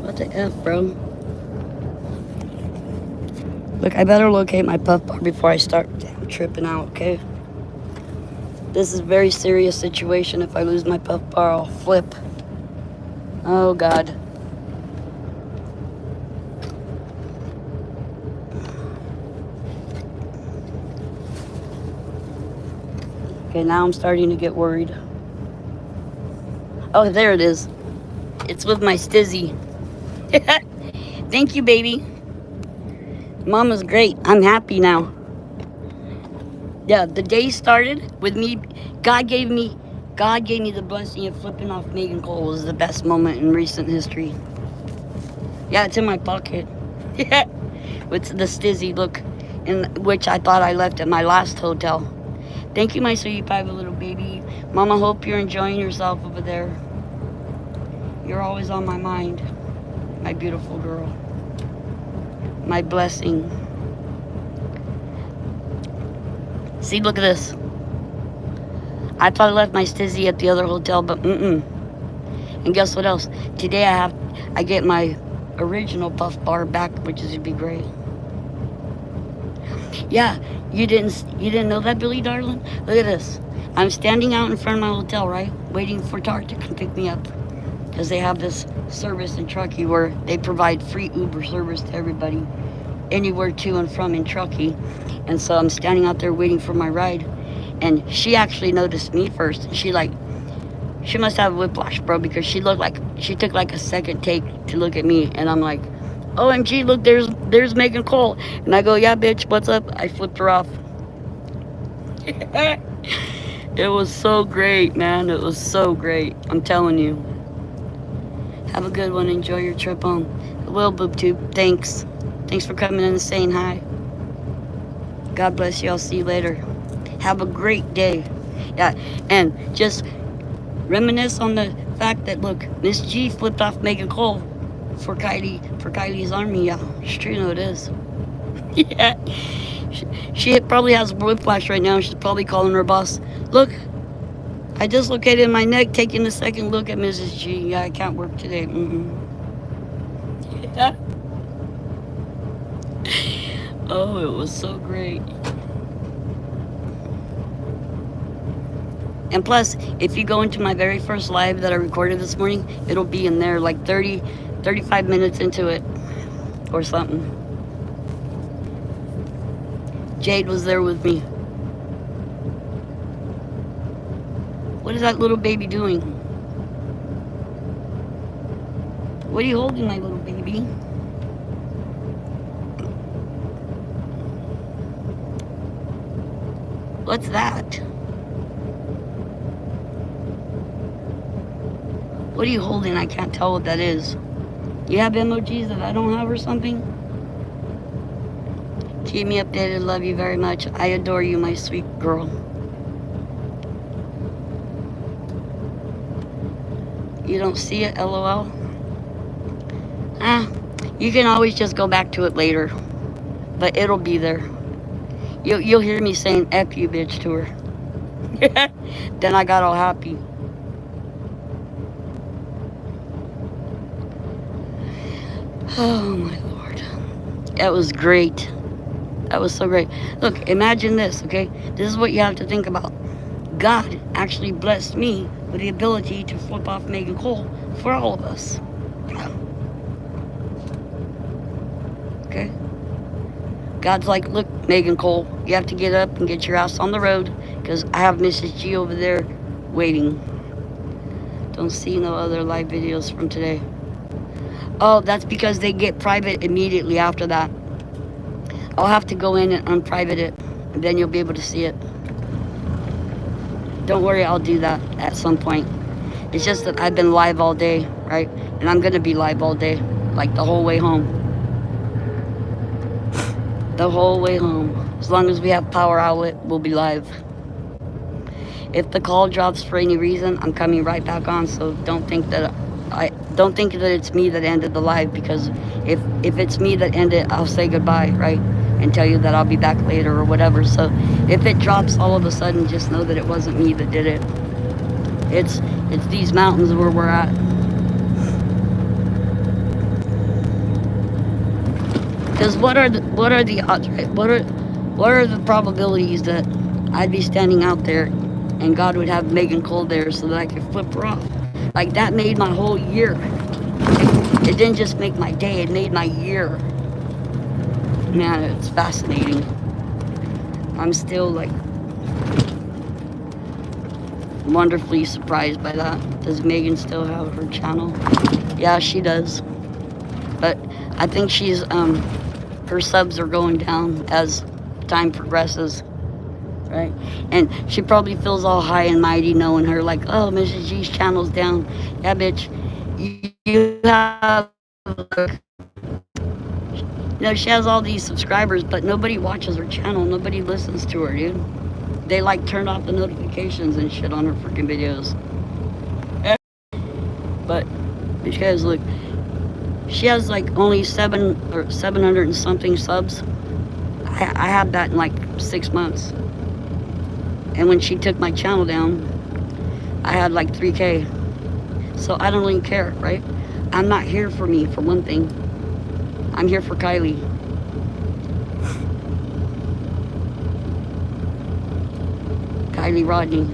what the F, bro? Look, I better locate my puff bar before I start tripping out, okay? This is a very serious situation. If I lose my puff bar, I'll flip. Oh, God. Okay, now I'm starting to get worried. Oh, there it is. It's with my stizzy. Thank you, baby. Mama's great. I'm happy now. Yeah, the day started with me. God gave me the blessing of flipping off Megan Cole. Was the best moment in recent history. Yeah, it's in my pocket. Yeah, with the stizzy look, in which I thought I left at my last hotel. Thank you, my sweetie pie, little baby. Mama, hope you're enjoying yourself over there. You're always on my mind, my beautiful girl. My blessing. See, look at this. I thought I left my stizzy at the other hotel, but And guess what else? Today I get my original puff bar back, which is gonna be great. Yeah, you didn't know that, Billy darling? Look at this. I'm standing out in front of my hotel, right? Waiting for Tart to come pick me up. Because they have this service in Truckee where they provide free Uber service to everybody. Anywhere to and from in Truckee. And so I'm standing out there waiting for my ride. And she actually noticed me first. And she must have whiplash, bro, because she took like a second take to look at me. And I'm like, OMG, look, there's Megan Cole. And I go, yeah, bitch, what's up? I flipped her off. It was so great, man. It was so great. I'm telling you. Have a good one. Enjoy your trip home. Well, BoobTube, thanks. Thanks for coming in and saying hi. God bless you. I'll see you later. Have a great day. Yeah, and just reminisce on the fact that, look, Miss G flipped off Megan Cole for Kylie's army. Yeah, it's true, no, it is. Yeah. She probably has whiplash right now. She's probably calling her boss. Look, I dislocated my neck taking a second look at Mrs. G. Yeah, I can't work today. Yeah. Oh, it was so great. And plus, if you go into my very first live that I recorded this morning, it'll be in there like 35 minutes into it or something. Jade was there with me. What is that little baby doing? What are you holding, my little baby? What's that? What are you holding? I can't tell what that is. You have emojis that I don't have or something? Keep me updated. Love you very much. I adore you, my sweet girl. You don't see it, LOL? You can always just go back to it later. But it'll be there. You'll hear me saying F you bitch to her. Then I got all happy. Oh my Lord. That was great. That was so great. Look, imagine this, okay? This is what you have to think about. God actually blessed me with the ability to flip off Megan Cole for all of us. Yeah. Okay? God's like, look, Megan Cole, you have to get up and get your ass on the road because I have Mrs. G over there waiting. Don't see no other live videos from today. Oh, that's because they get private immediately after that. I'll have to go in and unprivate it, and then you'll be able to see it. Don't worry, I'll do that at some point. It's just that I've been live all day, right? And I'm going to be live all day, like the whole way home. The whole way home. As long as we have power outlet, we'll be live. If the call drops for any reason, I'm coming right back on, so don't think that it's me that ended the live, because if it's me that ended, I'll say goodbye, right? And tell you that I'll be back later or whatever. So if it drops all of a sudden, just know that it wasn't me that did it. It's these mountains where we're at. Because what are the odds, right? What are the probabilities that I'd be standing out there and God would have Megan Cole there so that I could flip her off? Like, that made my whole year. It didn't just make my day, it made my year. Man, it's fascinating. I'm still like wonderfully surprised by that. Does Megan still have her channel? Yeah, she does. But I think she's her subs are going down as time progresses, right? And she probably feels all high and mighty knowing her, like, oh, Mrs. G's channel's down. Yeah, bitch, you have, you know, she has all these subscribers, but nobody watches her channel. Nobody listens to her, dude. They like turn off the notifications and shit on her freaking videos. But because look, she has like only 700 and something subs. I had that in like 6 months. And when she took my channel down, I had like 3K. So I don't really care, right? I'm not here for me, for one thing. I'm here for Kylie. Kylie Rodney.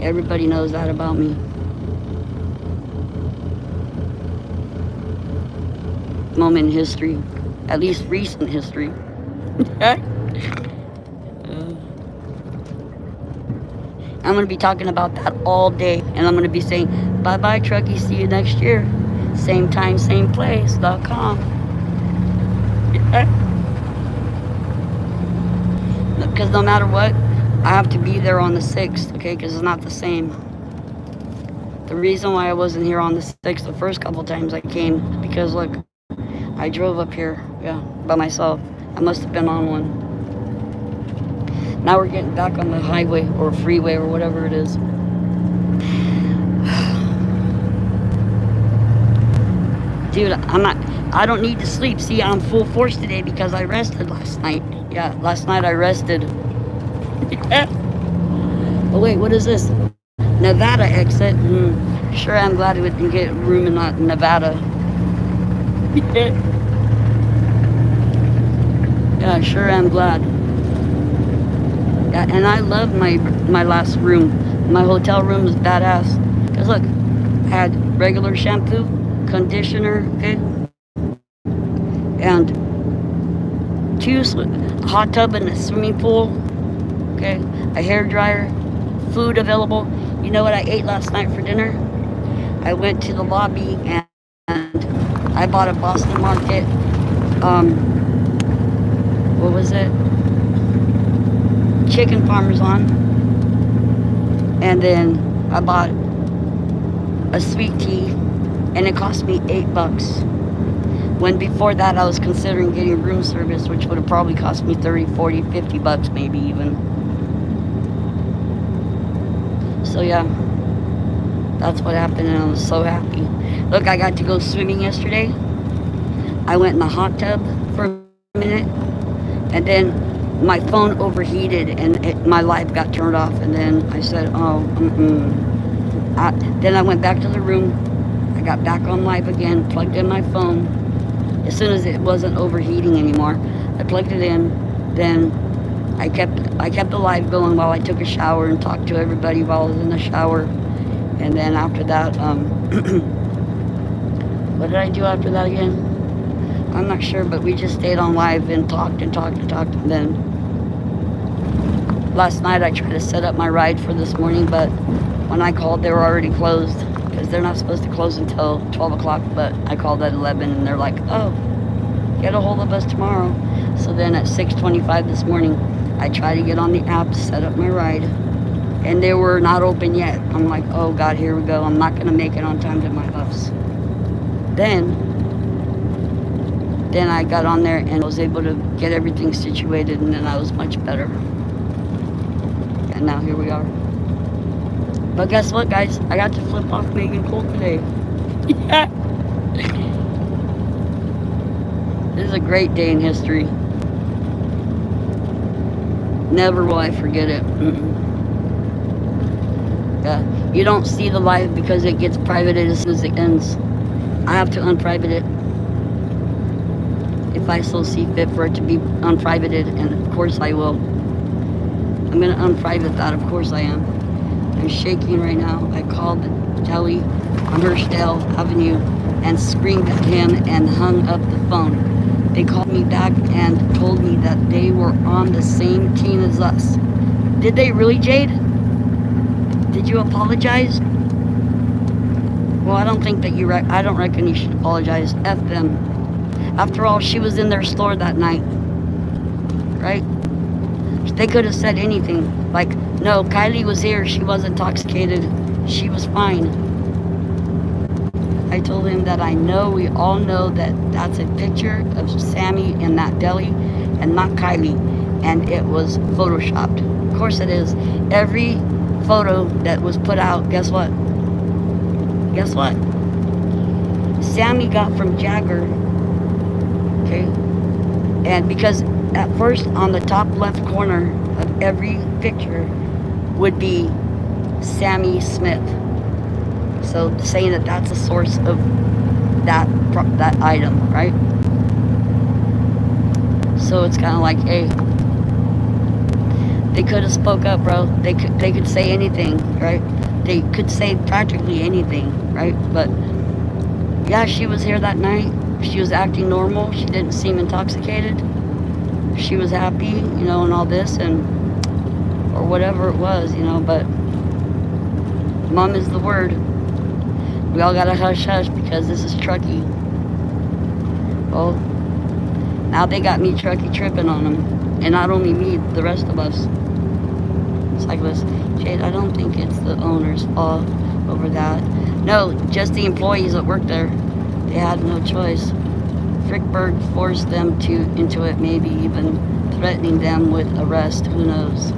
Everybody knows that about me. Moment in history. At least recent history. I'm going to be talking about that all day. And I'm going to be saying, bye-bye, Truckee. See you next year. Same time, same place.com. Because no matter what, I have to be there on the 6th, okay? Because it's not the same. The reason why I wasn't here on the 6th the first couple times I came, because look, I drove up here, yeah, by myself. I must have been on one. Now we're getting back on the highway or freeway or whatever it is. Dude, I don't need to sleep. See, I'm full force today because I rested last night. Yeah, last night I rested. Oh wait, what is this? Nevada exit. Sure, I'm glad we didn't get room in Nevada. Yeah, sure am glad. Yeah, and I love my last room. My hotel room is badass. Cause look, I had regular shampoo, conditioner, okay, and a hot tub and a swimming pool, okay, a hair dryer, food available. You know what I ate last night for dinner? I went to the lobby and I bought a Boston Market, what was it? Chicken Parmesan. And then I bought a sweet tea and it cost me $8. When before that I was considering getting room service, which would have probably cost me 30, 40, 50 bucks maybe even. So yeah, that's what happened and I was so happy. Look, I got to go swimming yesterday. I went in the hot tub for a minute and then my phone overheated and my light got turned off and then I said, oh, then I went back to the room. I got back on live again, plugged in my phone. As soon as it wasn't overheating anymore, I plugged it in. Then I kept the live going while I took a shower and talked to everybody while I was in the shower. And then after that, what did I do after that again? I'm not sure, but we just stayed on live and talked and talked and talked. And then last night I tried to set up my ride for this morning, but when I called, they were already closed because they're not supposed to close until 12 o'clock. But I called at 11 and they're like, oh, get a hold of us tomorrow. So then at 6:25 this morning, I tried to get on the app to set up my ride, and they were not open yet. I'm like, oh God, here we go. I'm not gonna make it on time to my bus. Then I got on there and was able to get everything situated, and then I was much better. And now here we are. But guess what, guys? I got to flip off Megan Cole today. Yeah. This is a great day in history. Never will I forget it. Yeah. You don't see the live because it gets privated as soon as it ends. I have to unprivate it if I so see fit for it to be unprivated, and of course I will. I'm gonna unprivate that, of course I am. I'm shaking right now. I called Kelly on Hurstdale Avenue and screamed at him and hung up the phone. They called me back and told me that they were on the same team as us. Did they really, Jade? Did you apologize? Well, I don't think that I don't reckon you should apologize. F them. After all, she was in their store that night, right? They could have said anything. Like, no, Kylie was here. She was intoxicated. She was fine. I told him that I know, we all know that that's a picture of Sammy in that deli and not Kylie. And it was photoshopped. Of course it is. Every photo that was put out, guess what? Guess what? Sammy got from Jagger. Okay? And because at first on the top left corner of every picture would be Sammy Smith. So saying that that's a source of that item, right? So it's kind of like, hey, they could have spoke up, bro. They could say anything, right? They could say practically anything, right? But yeah, she was here that night. She was acting normal. She didn't seem intoxicated. She was happy, you know, and all this, and or whatever it was, you know. But mom is the word. We all gotta hush hush because this is Truckee. Well, now they got me Truckee tripping on them, and not only me, the rest of us. Cyclists. Jade, I don't think it's the owner's fault over that. No, just the employees that work there. They had no choice. Frickberg forced them into it, maybe even threatening them with arrest. Who knows?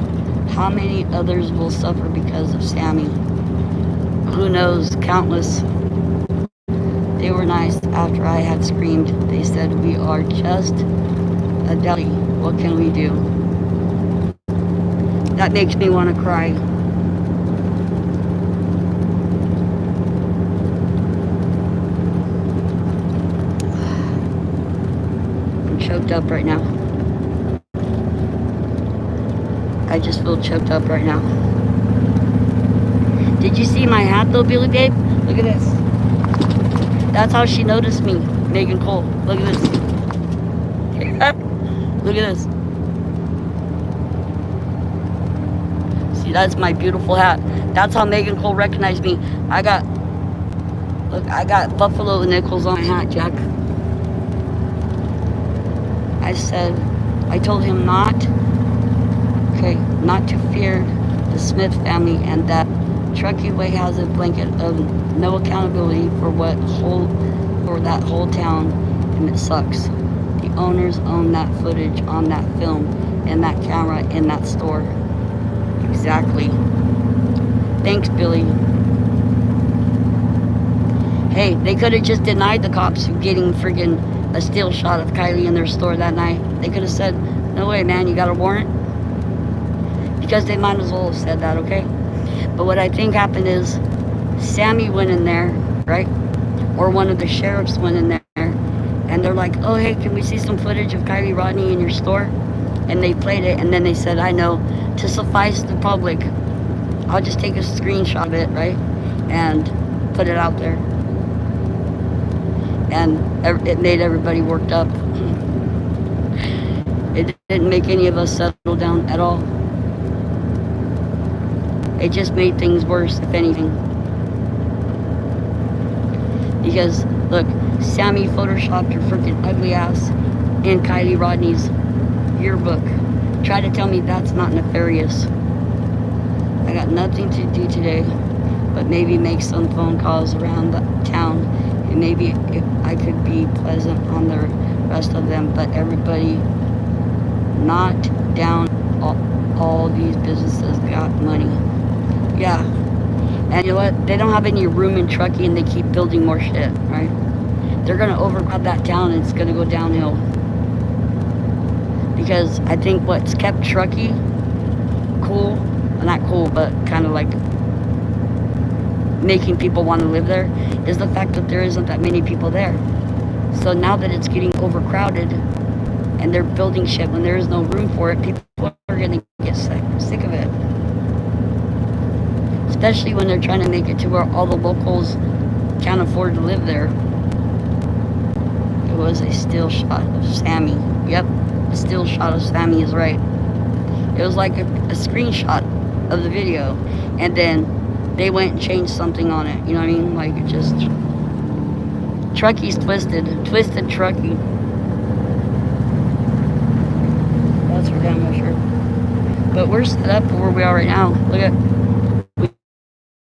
How many others will suffer because of Sammy? Who knows? Countless. They were nice after I had screamed. They said, we are just a deli. What can we do? That makes me want to cry. I'm choked up right now. I just feel choked up right now. Did you see my hat though, Billy Babe? Look at this. That's how she noticed me, Megan Cole. Look at this. Look at this. See, that's my beautiful hat. That's how Megan Cole recognized me. I got buffalo nickels on my hat, Jack. I told him not to fear the Smith family, and that Truckee Way has a blanket of no accountability for that whole town, and it sucks. The owners own that footage on that film and that camera in that store. Exactly. Thanks, Billy. Hey, they could have just denied the cops getting friggin' a still shot of Kylie in their store that night. They could have said, no way, man, you got a warrant? Because they might as well have said that, okay? But what I think happened is Sammy went in there, right? Or one of the sheriffs went in there, and they're like, oh, hey, can we see some footage of Kylie Rodney in your store? and they played it, and then they said, I know, to suffice the public, I'll just take a screenshot of it, right, and put it out there. And it made everybody worked up. It didn't make any of us settle down at all. It just made things worse, if anything. Because, look, Sammy photoshopped her freaking ugly ass in Kylie Rodney's yearbook. Try to tell me that's not nefarious. I got nothing to do today but maybe make some phone calls around the town, and maybe if I could be pleasant on the rest of them, but everybody knocked down. All these businesses got money. Yeah. And you know what? They don't have any room in Truckee, and they keep building more shit, right? They're going to overcrowd that town, and it's going to go downhill. Because I think what's kept Truckee cool, not cool, but kind of like making people want to live there, is the fact that there isn't that many people there. So now that it's getting overcrowded and they're building shit when there is no room for it, people are going to get sick of it. Especially when they're trying to make it to where all the locals can't afford to live there. It was a still shot of Sammy. Yep, a still shot of Sammy is right. It was like a screenshot of the video, and then they went and changed something on it. You know what I mean? Like, it just... Truckee's twisted. Twisted Truckee. That's for damn sure. But we're set up for where we are right now. Look at...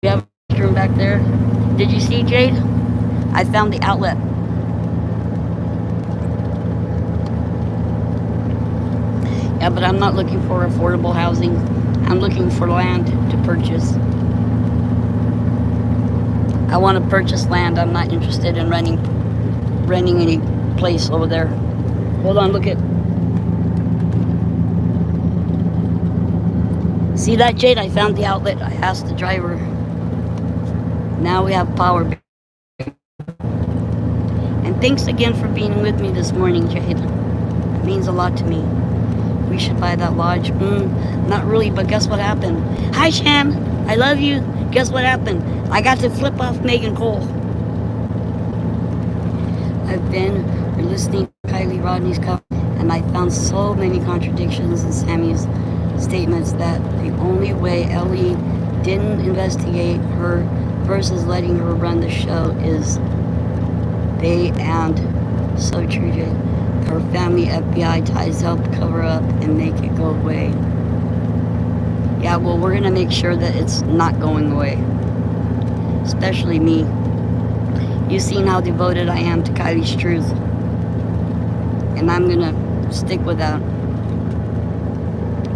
We have a room back there. Did you see, Jade? I found the outlet. Yeah, but I'm not looking for affordable housing. I'm looking for land to purchase. I want to purchase land. I'm not interested in renting any place over there. Hold on, look at... See that, Jade? I found the outlet. I asked the driver. Now we have power. And thanks again for being with me this morning, Jade. It means a lot to me. We should buy that lodge. Not really, but guess what happened? Hi, Shan. I love you. Guess what happened? I got to flip off Megan Cole. I've been listening to Kylie Rodney's cover, and I found so many contradictions in Sammy's statements that the only way Ellie didn't investigate her versus letting her run the show is so true, Jay. Her family FBI ties help cover up and make it go away. Yeah, well, we're gonna make sure that it's not going away. Especially me. You've seen how devoted I am to Kylie's truth. And I'm gonna stick with that.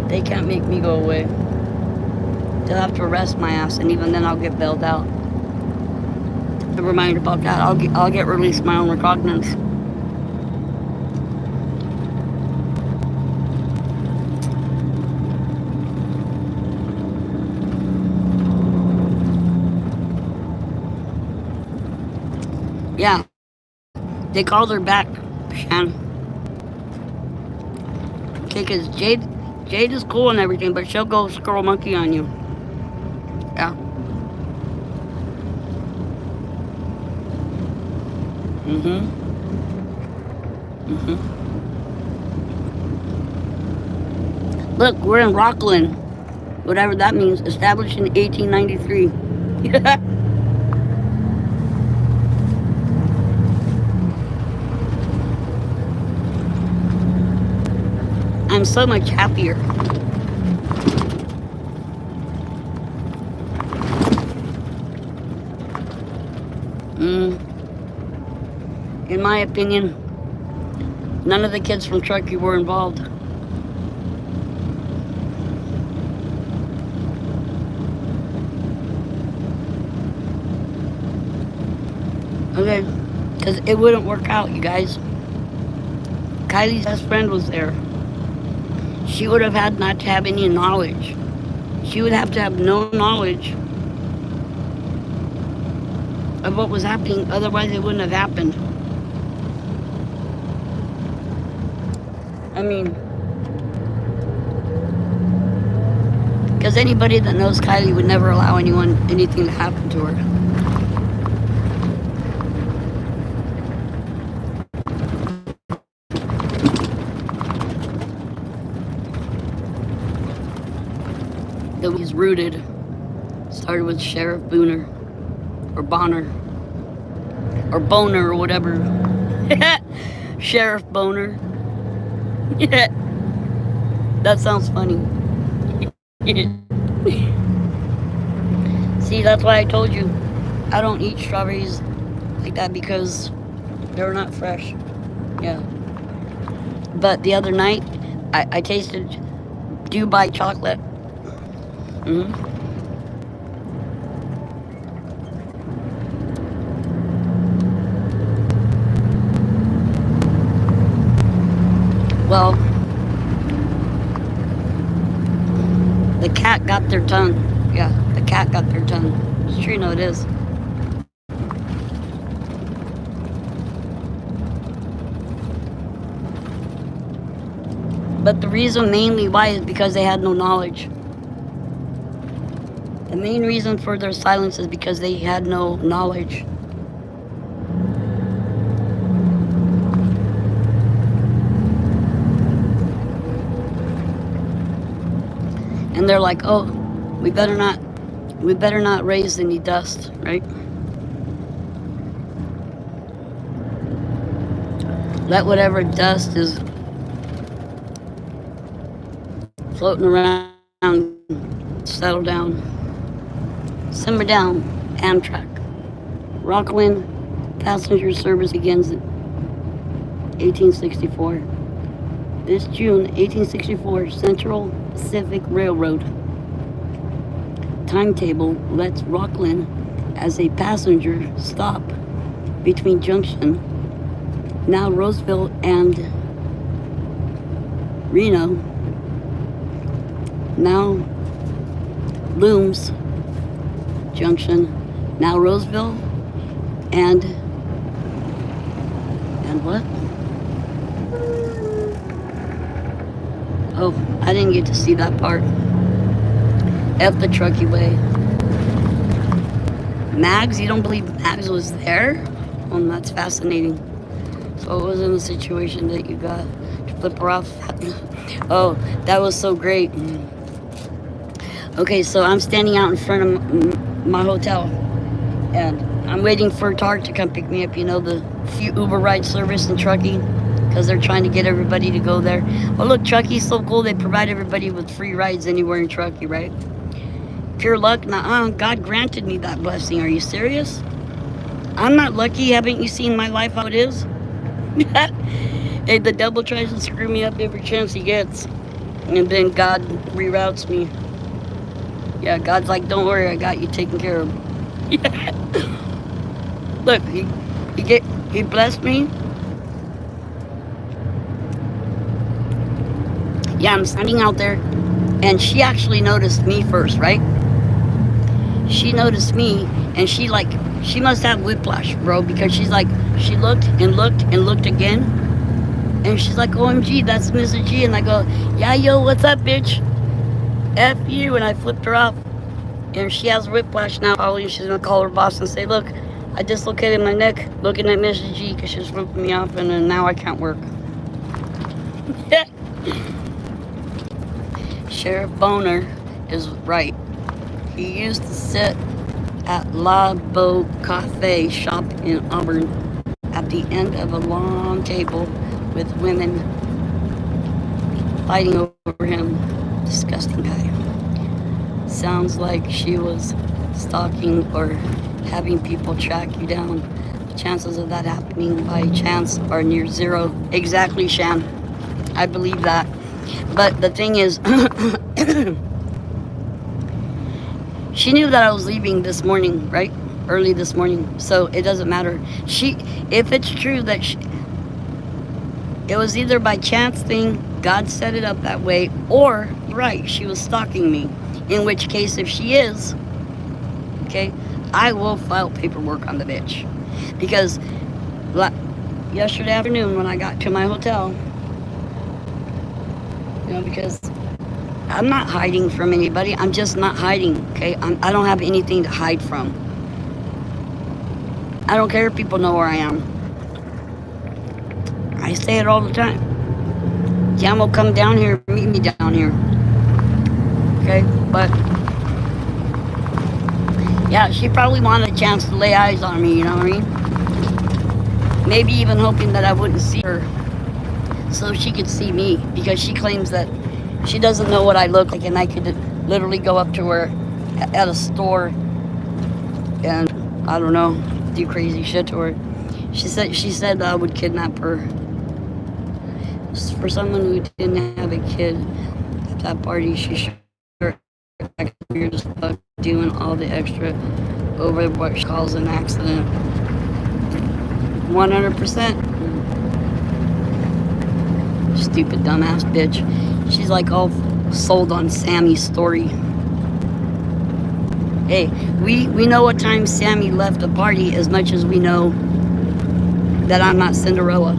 They can't make me go away. They'll have to arrest my ass, and even then I'll get bailed out. Never mind about that. I'll get released my own recognizance. Yeah, they called her back, Shan. Okay, because Jade is cool and everything, but she'll go squirrel monkey on you. Yeah. Look, we're in Rockland. Whatever that means. Established in 1893. I'm so much happier. In my opinion, none of the kids from Truckee were involved. Okay, because it wouldn't work out, you guys. Kylie's best friend was there. She would have had not to have any knowledge. She would have to have no knowledge of what was happening, otherwise it wouldn't have happened. I mean, Because anybody that knows Kylie would never allow anything to happen to her. He's rooted. Started with Sheriff Booner. Or Bonner. Or Boner or whatever. Sheriff Boner. Yeah. That sounds funny. See, that's why I told you I don't eat strawberries like that because they're not fresh. Yeah. But the other night, I tasted Dubai chocolate. Well, the cat got their tongue. Yeah, the cat got their tongue. It's true, no, it is. But the reason mainly why is because they had no knowledge. The main reason for their silence is because they had no knowledge. And they're like, oh, we better not raise any dust, right? Let whatever dust is floating around settle down. Simmer down. Amtrak. Rockland passenger service begins in 1864. This June 1864, Central Pacific Railroad timetable lets Rockland as a passenger stop between Junction, now Roseville, and Reno, now Looms Junction, now Roseville, and what? Oh, I didn't get to see that part. F the Truckee way. Mags, you don't believe Mags was there? Oh, that's fascinating. So it wasn't a situation that you got to flip her off. Oh, that was so great. Okay, so I'm standing out in front of my hotel, and I'm waiting for Target to come pick me up. You know, the few Uber ride service in Truckee, because they're trying to get everybody to go there. Oh, look, Truckee's so cool. They provide everybody with free rides anywhere in Truckee, right? Pure luck? Nuh-uh. God granted me that blessing. Are you serious? I'm not lucky. Haven't you seen my life how it is? Hey, the devil tries to screw me up every chance he gets. And then God reroutes me. Yeah, God's like, don't worry, I got you taken care of. Look, he blessed me. Yeah, I'm standing out there, and she actually noticed me first, right? She noticed me, and she must have whiplash, bro, because she looked and looked and looked again, and she's like, OMG, that's Mrs. G, and I go, yeah, yo, what's up, bitch? F you, and I flipped her off, and she has whiplash now, probably. She's gonna call her boss and say, look, I dislocated my neck looking at Mrs. G because she's flipping me off, and then now I can't work. Sheriff Boner is right. He used to sit at La Beau Cafe shop in Auburn at the end of a long table with women fighting over him. Disgusting guy. Sounds like she was stalking or having people track you down. The chances of that happening by chance are near zero. Exactly, Shan. I believe that. But the thing is, she knew that I was leaving this morning, right? Early this morning. So it doesn't matter. If it's true that it was either by chance thing, God set it up that way, or, right, she was stalking me. In which case, if she is, okay, I will file paperwork on the bitch. Because yesterday afternoon when I got to my hotel, you know, because I'm not hiding from anybody. I'm just not hiding, okay? I don't have anything to hide from. I don't care if people know where I am. I say it all the time. Jam will come down here, meet me down here. Okay? But, yeah, she probably wanted a chance to lay eyes on me, you know what I mean? Maybe even hoping that I wouldn't see her so she could see me, because she claims that she doesn't know what I look like, and I could literally go up to her at a store and, I don't know, do crazy shit to her. She said I would kidnap her. For someone who didn't have a kid at that party, she sure acted weird as fuck, doing all the extra over what she calls an accident. 100%. Stupid dumbass bitch. She's like all sold on Sammy's story. Hey, we know what time Sammy left the party as much as we know that I'm not Cinderella.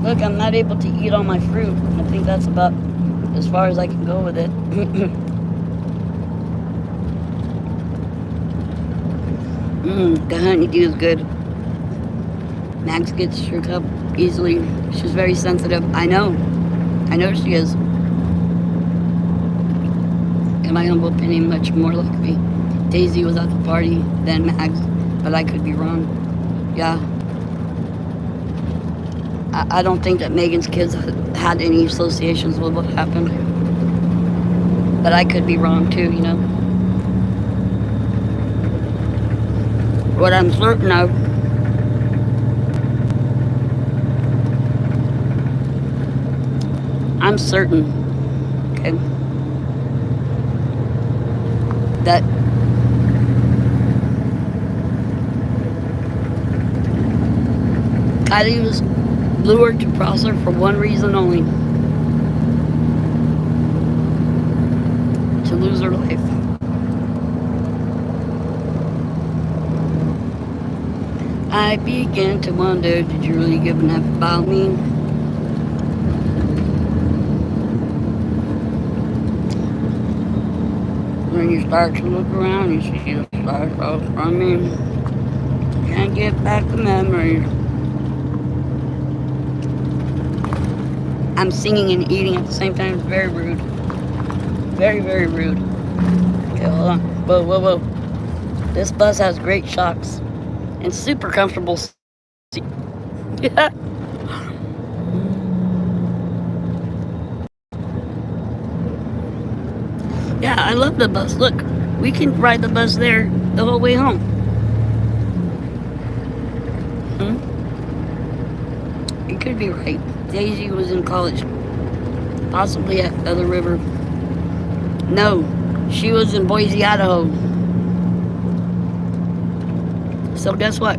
Look, I'm not able to eat all my fruit. I think that's about as far as I can go with it. The honeydew is good. Max gets shook up easily. She's very sensitive. I know she is. In my humble opinion, much more like me. Daisy was at the party than Max, but I could be wrong. Yeah. I don't think that Megan's kids had any associations with what happened. But I could be wrong too, you know. What I'm certain of, I'm certain, okay, that Kylie was lured to Prosser for one reason only: to lose her life. I began to wonder, did you really give an F about me? When you start to look around, you see the stars fall from me. Can't get back the memories. I'm singing and eating at the same time. It's very rude. Very, very rude. Okay, hold on. Whoa, whoa, whoa. This bus has great shocks and super comfortable seats. Yeah. Yeah, I love the bus. Look, we can ride the bus there the whole way home. You could be right. Daisy was in college, possibly at Feather River. No, she was in Boise, Idaho. So guess what?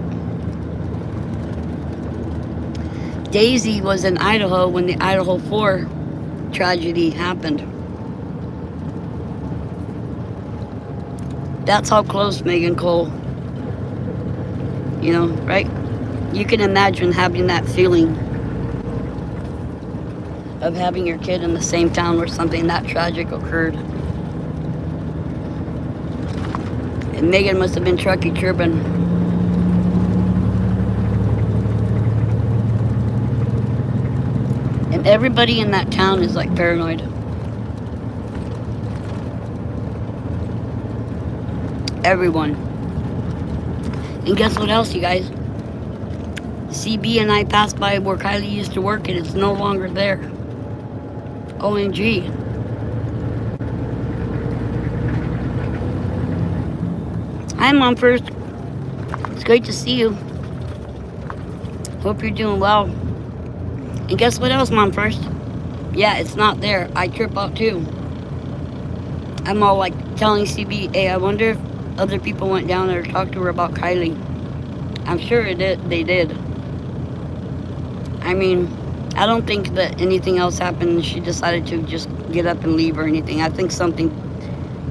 Daisy was in Idaho when the Idaho 4 tragedy happened. That's how close Megan Cole, you know, right? You can imagine having that feeling of having your kid in the same town where something that tragic occurred. And Megan must have been Truckee chirping. And everybody in that town is like paranoid. Everyone. And guess what else, you guys? CB and I passed by where Kylie used to work, and it's no longer there. OMG. Hi, Mom First. It's great to see you. Hope you're doing well. And guess what else, Mom First? Yeah, it's not there. I trip out too. I'm all like telling CB, hey, I wonder if other people went down there to talk to her about Kylie. I'm sure they did. I mean, I don't think that anything else happened. She decided to just get up and leave or anything. I think something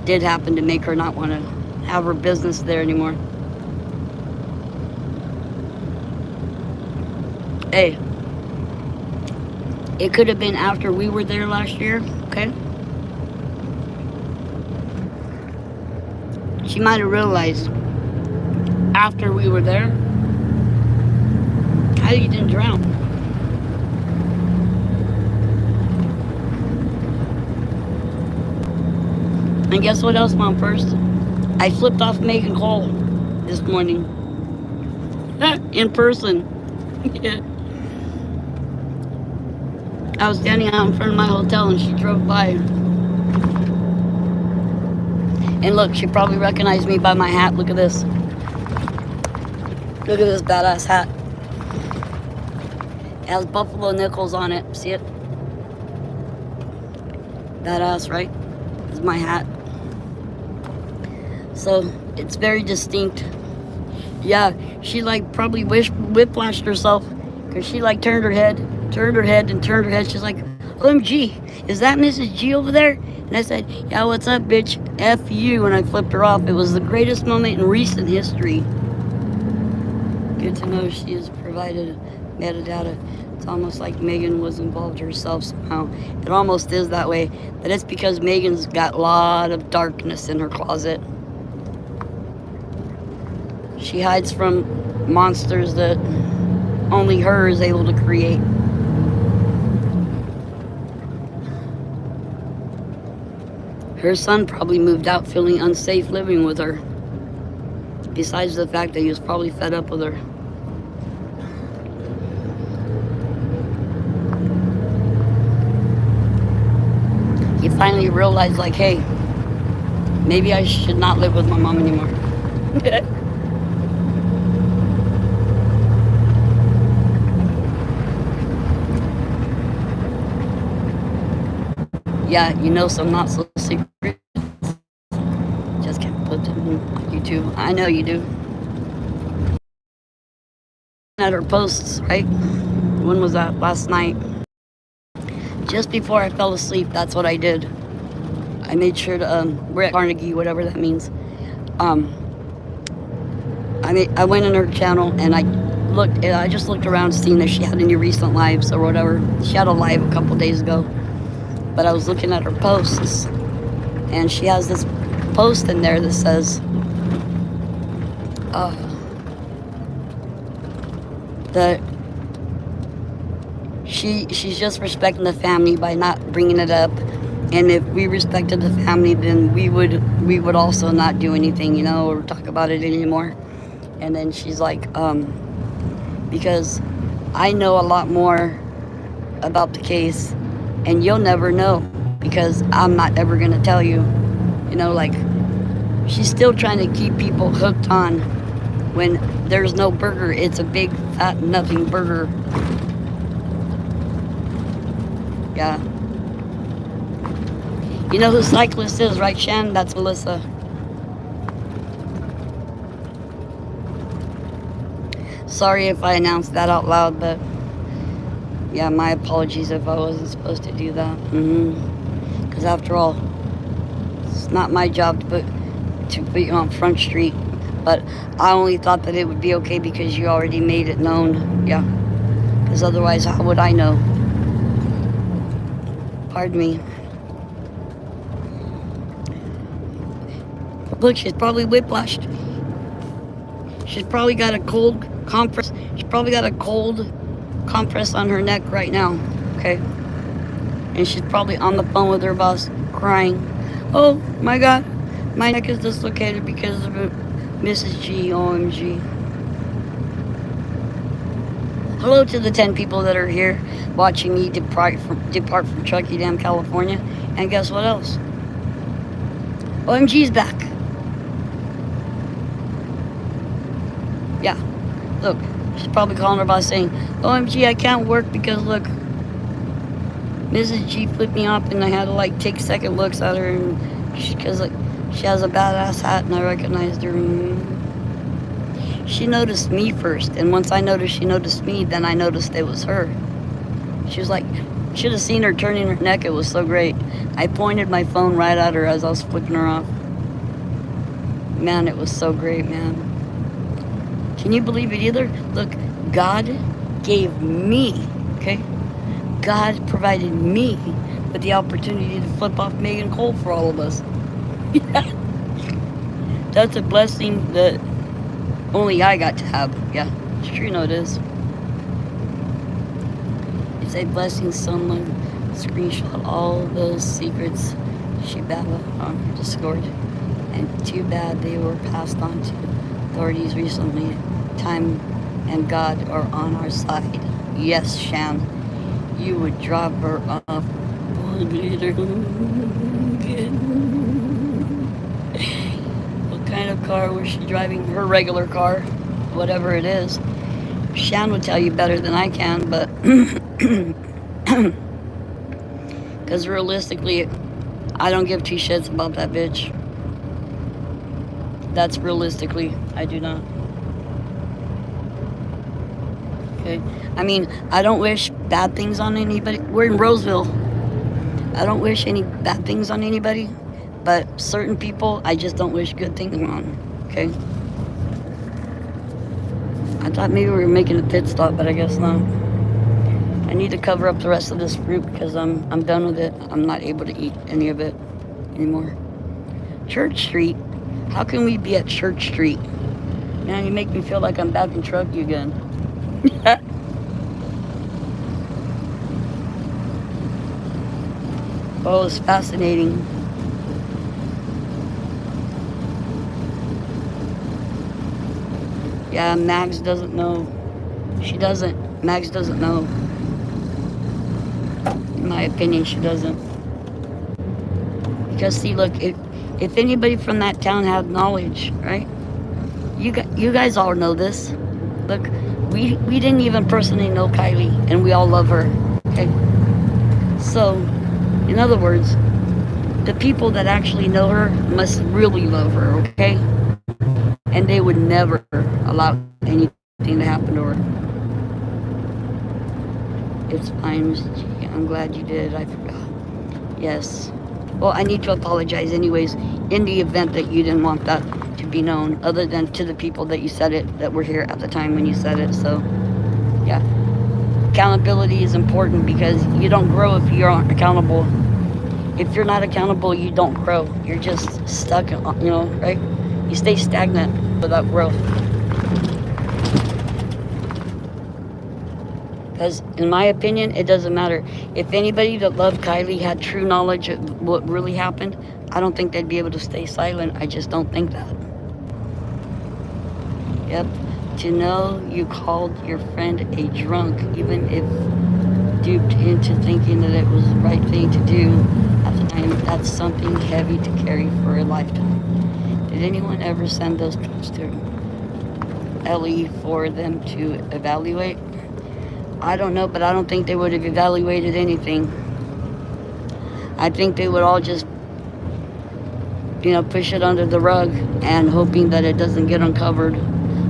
did happen to make her not want to have her business there anymore. Hey, It could have been after we were there last year, okay? She might have realized after we were there how you didn't drown. And guess what else, Mom? First, I flipped off Megan Cole this morning. In person. Yeah. I was standing out in front of my hotel and she drove by. And look, she probably recognized me by my hat. Look at this. Look at this badass hat. It has buffalo nickels on it. See it? Badass, right? This is my hat. So it's very distinct. Yeah, she like probably whiplashed herself because she like turned her head. She's like, OMG, is that Mrs. G over there? And I said, yeah, what's up, bitch? F you. And I flipped her off. It was the greatest moment in recent history. Good to know she has provided metadata. It's almost like Megan was involved herself somehow. It almost is that way. But it's because Megan's got a lot of darkness in her closet. She hides from monsters that only her is able to create. Her son probably moved out feeling unsafe living with her. Besides the fact that he was probably fed up with her. He finally realized, like, hey, maybe I should not live with my mom anymore. Yeah, you know some not so secrets. Just can't put them on YouTube. I know you do. At her posts, right? When was that? Last night. Just before I fell asleep, that's what I did. I made sure to, we're at Carnegie, whatever that means. I went in her channel and I just looked around seeing if she had any recent lives or whatever. She had a live a couple days ago. But I was looking at her posts, and she has this post in there that says, that she's just respecting the family by not bringing it up, and if we respected the family, then we would also not do anything, you know, or talk about it anymore. And then she's like, because I know a lot more about the case. And you'll never know because I'm not ever going to tell you. You know, like, she's still trying to keep people hooked on when there's no burger. It's a big, fat, nothing burger. Yeah. You know who Cyclist is, right, Shan? That's Melissa. Sorry if I announced that out loud, but... yeah, my apologies if I wasn't supposed to do that. Because after all, it's not my job to put you on Front Street. But I only thought that it would be okay because you already made it known. Yeah. Because otherwise, how would I know? Pardon me. Look, she's probably whiplashed. She's probably got a cold compress. She's probably got a cold compress on her neck right now, okay? And she's probably on the phone with her boss crying. Oh my God, my neck is dislocated because of Mrs. G, OMG. Hello to the 10 people that are here watching me depart from Truckee, damn California. And guess what else? OMG's back. Yeah, look. She's probably calling her boss saying, OMG, I can't work because, look, Mrs. G flipped me off and I had to, like, take second looks at her because, like, she has a badass hat and I recognized her. She noticed me first, and once I noticed she noticed me, then I noticed it was her. She was like, should have seen her turning her neck. It was so great. I pointed my phone right at her as I was flipping her off. Man, it was so great, man. Can you believe it either? Look, God gave me, okay, God provided me with the opportunity to flip off Megan Cole for all of us. That's a blessing that only I got to have. Yeah, it's true, no, it is. It's a blessing someone screenshot all those secrets she battled on her Discord. And too bad they were passed on to authorities recently. Time and God are on our side. Yes, Shan, you would drop her off. What kind of car was she driving? Her regular car, whatever it is. Shan would tell you better than I can, but because realistically, I don't give two shits about that bitch. That's realistically, I do not. Okay. I mean, I don't wish bad things on anybody. We're in Roseville. I don't wish any bad things on anybody, but certain people, I just don't wish good things on. Okay. I thought maybe we were making a pit stop, but I guess not. I need to cover up the rest of this fruit because I'm done with it. I'm not able to eat any of it anymore. Church Street. How can we be at Church Street? Man, you make me feel like I'm back in Truckee again. Oh, it's fascinating. Yeah, Mags doesn't know. She doesn't. Mags doesn't know. In my opinion, she doesn't. Because see, look, if anybody from that town had knowledge, right? You guys all know this. Look, we didn't even personally know Kylie, and we all love her. Okay. So, in other words, the people that actually know her must really love her. Okay. And they would never allow anything to happen to her. It's fine, Mrs. G. I'm glad you did. I forgot. Yes. Well, I need to apologize anyways in the event that you didn't want that to be known, other than to the people that you said it, that were here at the time when you said it. So, yeah. Accountability is important because you don't grow if you aren't accountable. If you're not accountable, you don't grow. You're just stuck, right? You stay stagnant without growth. Because in my opinion, it doesn't matter. If anybody that loved Kylie had true knowledge of what really happened, I don't think they'd be able to stay silent. I just don't think that. Yep. To know you called your friend a drunk, even if duped into thinking that it was the right thing to do at the time, that's something heavy to carry for a lifetime. Did anyone ever send those clips to Ellie for them to evaluate? I don't know, but I don't think they would have evaluated anything. I think they would all just, push it under the rug and hoping that it doesn't get uncovered.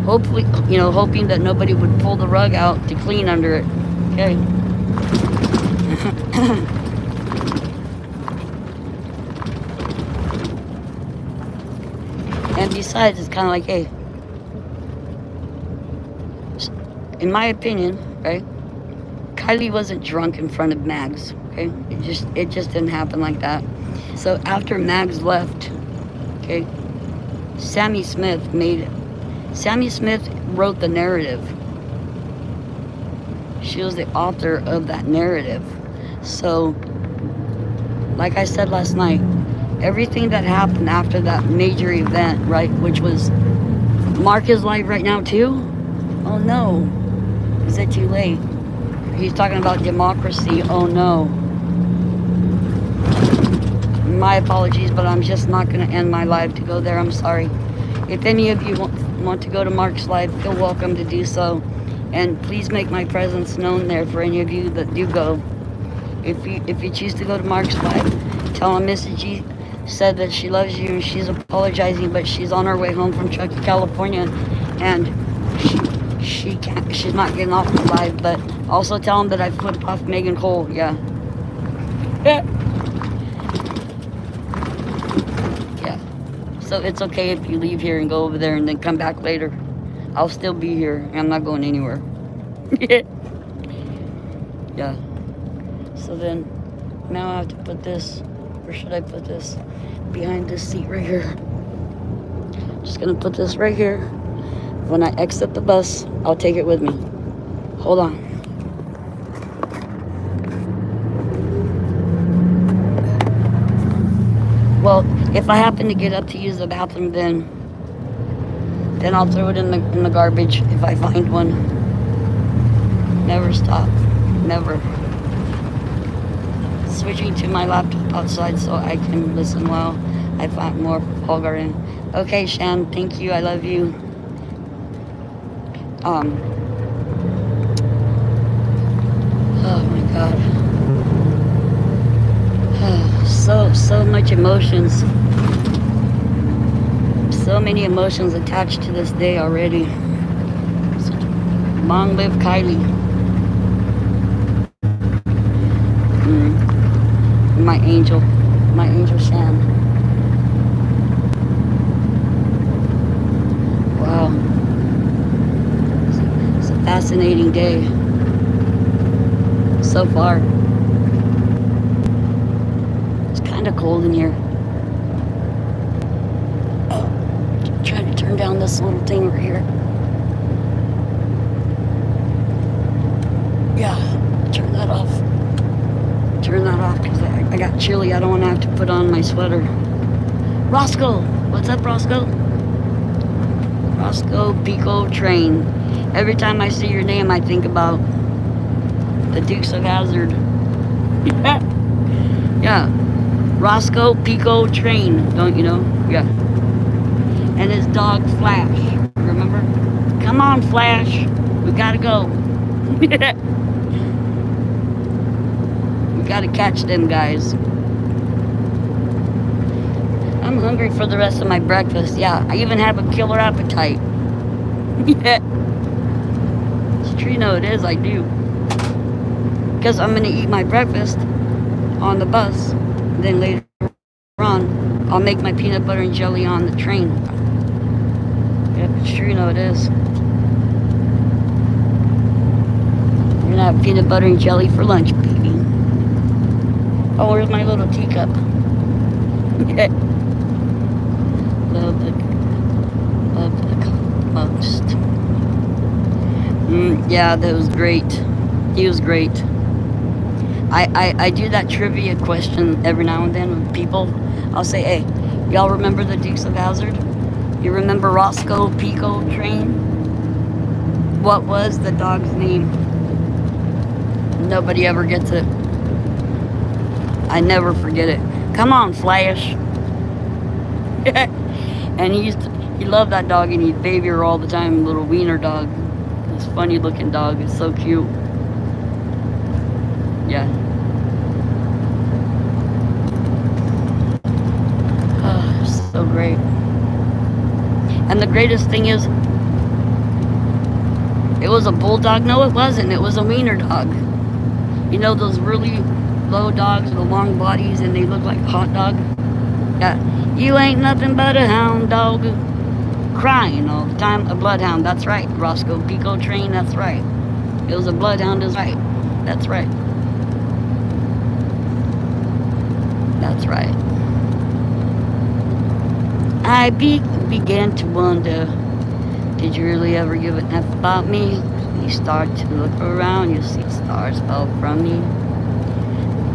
Hopefully, hoping that nobody would pull the rug out to clean under it. Okay. And besides, it's kind of like, hey, in my opinion, right? Kylie wasn't drunk in front of Mags, okay? It just didn't happen like that. So after Mags left, okay, Sammy Smith wrote the narrative. She was the author of that narrative. So, like I said last night, everything that happened after that major event, right, which was, Mark is live right now too? Oh no, is it too late? He's talking about democracy. Oh no. My apologies, but I'm just not going to end my live to go there. I'm sorry. If any of you want to go to Mark's live, feel welcome to do so. And please make my presence known there for any of you that do go. If you choose to go to Mark's live, tell him Mrs. G said that she loves you and she's apologizing, but she's on her way home from Truckee, California, and she's not getting off the live. But also tell him that I flipped off Megan Cole. Yeah. Yeah. So it's okay if you leave here and go over there and then come back later. I'll still be here. I'm not going anywhere. Yeah. So then now I have to put this, where should I put this? Behind this seat right here. Just gonna put this right here. When I exit the bus, I'll take it with me. Hold on. Well, if I happen to get up to use the bathroom, then I'll throw it in the garbage if I find one. Never stop. Never. Switching to my laptop outside so I can listen while I find more Paul Garden. Okay, Shan, thank you. I love you. Oh my God. So much emotions. So many emotions attached to this day already. Long live Kylie. My angel Shan. Wow. It's a fascinating day. So far. It's kind of cold in here. Oh, trying to turn down this little thing right here. Yeah, turn that off. Turn that off because I got chilly. I don't want to have to put on my sweater. Roscoe! What's up, Roscoe? Roscoe Pico Train. Every time I see your name, I think about the Dukes of Hazzard. Yeah. Roscoe Pico Train. Don't you know? Yeah. And his dog, Flash. Remember? Come on, Flash. We gotta go. We gotta catch them guys. I'm hungry for the rest of my breakfast. Yeah, I even have a killer appetite. Yeah. It's true, no, it is, I do. Because I'm gonna eat my breakfast on the bus. Then later on, I'll make my peanut butter and jelly on the train. Yep, it's true, no, it is. We're gonna have peanut butter and jelly for lunch, baby. Oh, where's my little teacup? Love the most. Yeah, that was great. He was great. I do that trivia question every now and then with people. I'll say, hey, y'all remember the Dukes of Hazzard? You remember Roscoe Pico Train? What was the dog's name? Nobody ever gets it. I never forget it. Come on, Flash. And he loved that dog, and he'd baby her all the time. Little wiener dog. This funny looking dog. It's so cute. Yeah. Oh, so great. And the greatest thing is, it was a bulldog. No, it wasn't. It was a wiener dog. You know those really low dogs with the long bodies and they look like a hot dog? Yeah. You ain't nothing but a hound dog. Crying all the time. A bloodhound. That's right. Roscoe Pico Train. That's right. It was a bloodhound. That's right. That's right. That's right. I began to wonder, did you really ever give a F about me? You start to look around, you see stars fell from me.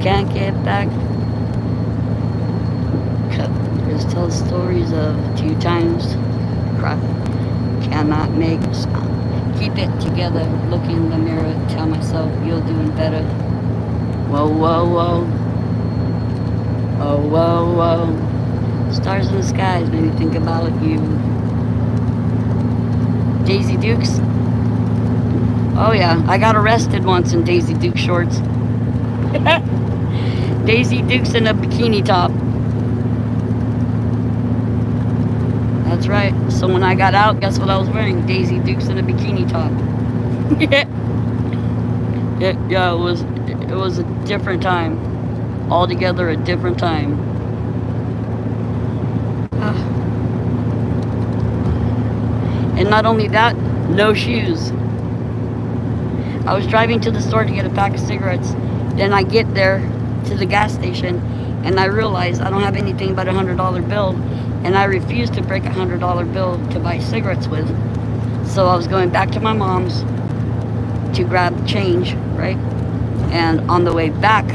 Can't get back. Just tell stories of 2 times. Cry. Cannot make a sound. Keep it together. Look in the mirror. Tell myself you're doing better. Whoa, whoa, whoa. Oh, whoa, whoa. Stars in the skies made me think about you. Daisy Dukes. Oh yeah, I got arrested once in Daisy Duke shorts. Daisy Dukes in a bikini top. That's right. So when I got out, guess what I was wearing? Daisy Dukes in a bikini top. Yeah, it was a different time. Altogether a different time. And not only that, no shoes. I was driving to the store to get a pack of cigarettes, Then I get there to the gas station, and I realize I don't have anything but $100 bill, and I refuse to break $100 bill to buy cigarettes with. So I was going back to my mom's to grab change, right? And on the way back,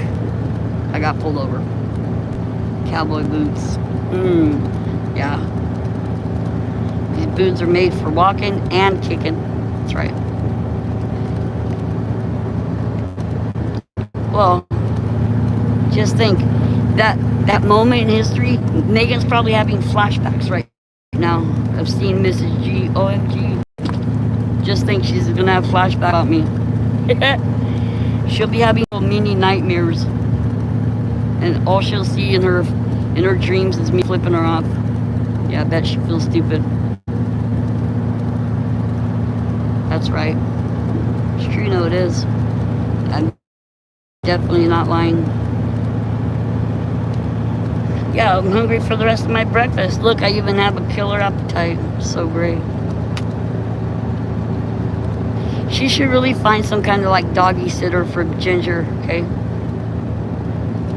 I got pulled over. Cowboy boots. Yeah. These boots are made for walking and kicking. That's right. Well, just think that moment in history, Megan's probably having flashbacks right now of seeing Mrs. G. OMG. Just think she's gonna have flashbacks about me. She'll be having little mini nightmares, and all she'll see in her dreams is me flipping her off. Yeah, I bet she feels stupid. That's right. It's true, no, it is. I'm definitely not lying. Yeah, I'm hungry for the rest of my breakfast. Look, I even have a killer appetite. So great. She should really find some kind of like doggy sitter for Ginger, okay?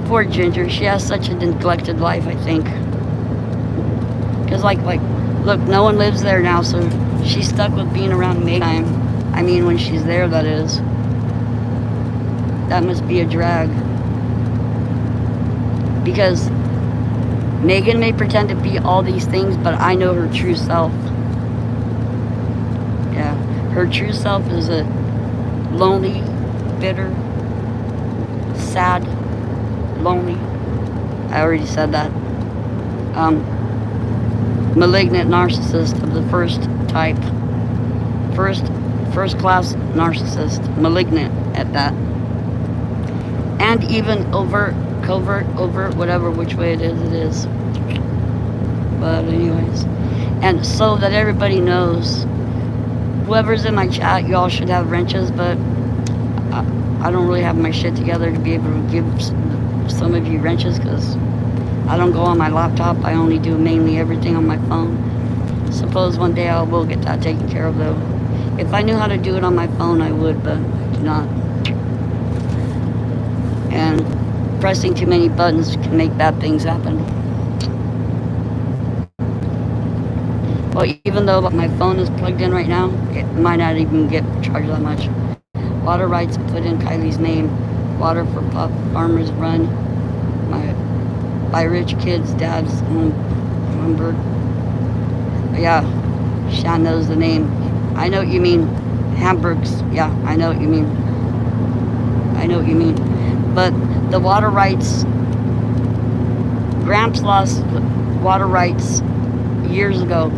Poor Ginger. She has such a neglected life, I think. Because look, no one lives there now, so she's stuck with being around Megan. I mean, when she's there, that is. That must be a drag. Because Megan may pretend to be all these things, but I know her true self. Yeah, her true self is a lonely, bitter, sad, lonely. I already said that. Malignant narcissist of the first type. First class narcissist. Malignant at that. And even overt, covert, overt, whatever, which way it is. But anyways. And so that everybody knows, whoever's in my chat, y'all should have wrenches, but I don't really have my shit together to be able to give some of you wrenches, because I don't go on my laptop. I only do mainly everything on my phone. Suppose one day I will get that taken care of, though. If I knew how to do it on my phone, I would, but I do not. And pressing too many buttons can make bad things happen. Well, even though my phone is plugged in right now, it might not even get charged that much. Water rights put in Kylie's name. Water for Pup Farmers Run. By rich kids' dad's Hamburg. Yeah, Shan knows the name. I know what you mean. Hamburgs. Yeah, I know what you mean. I know what you mean. But the water rights, Gramps lost water rights years ago.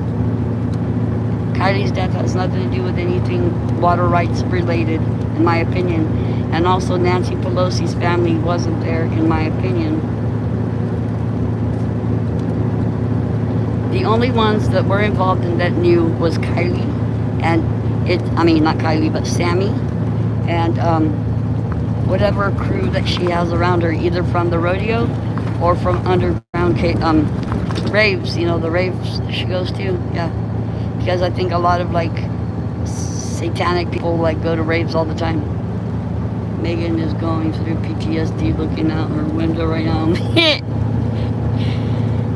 Kylie's death has nothing to do with anything water rights related, in my opinion. And also Nancy Pelosi's family wasn't there, in my opinion. The only ones that were involved in that knew was Kylie, and not Kylie, but Sammy, and whatever crew that she has around her, either from the rodeo or from underground raves, the raves she goes to, yeah. Because I think a lot of satanic people go to raves all the time. Megan is going through PTSD looking out her window right now.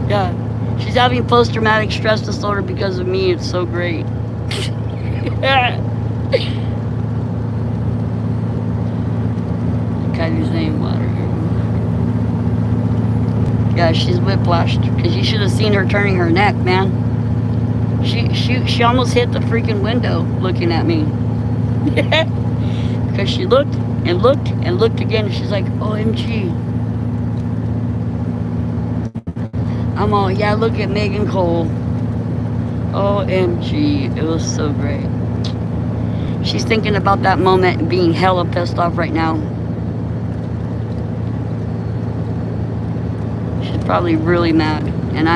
Yeah. She's having post-traumatic stress disorder because of me. It's so great. Kylie's name, water. Yeah, she's whiplashed. Because you should have seen her turning her neck, man. She almost hit the freaking window looking at me. Because she looked and looked and looked again. And she's like, OMG. I'm all, yeah, look at Megan Cole. OMG. It was so great. She's thinking about that moment and being hella pissed off right now. She's probably really mad. And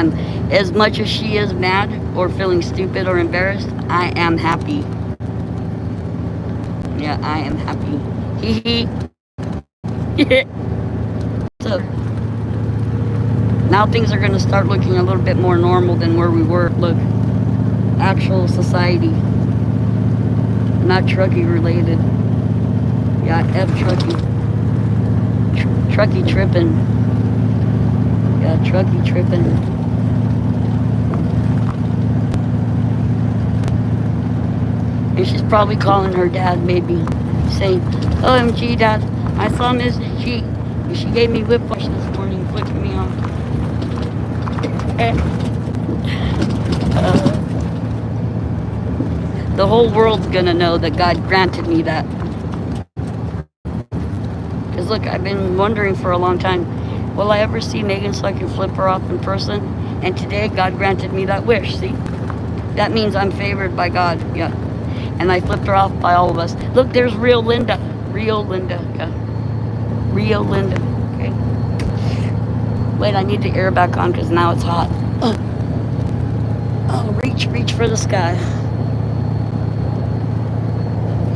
as much as she is mad or feeling stupid or embarrassed, I am happy. Yeah, I am happy. Hee hee. So, now things are going to start looking a little bit more normal than where we were. Look, actual society. Not Truckee related. Yeah, F Truckee. Truckee tripping. Yeah, Truckee tripping. And she's probably calling her dad, maybe, saying, OMG, Dad, I saw Mrs. G. And she gave me whiplash this morning, flicking me off. The whole world's gonna know that God granted me that. Because look, I've been wondering for a long time, will I ever see Megan so I can flip her off in person? And today, God granted me that wish, see? That means I'm favored by God, yeah. And I flipped her off by all of us. Look, there's real Linda. Real Linda, yeah. Real Linda, okay. Wait, I need the air back on because now it's hot. Oh, reach for the sky.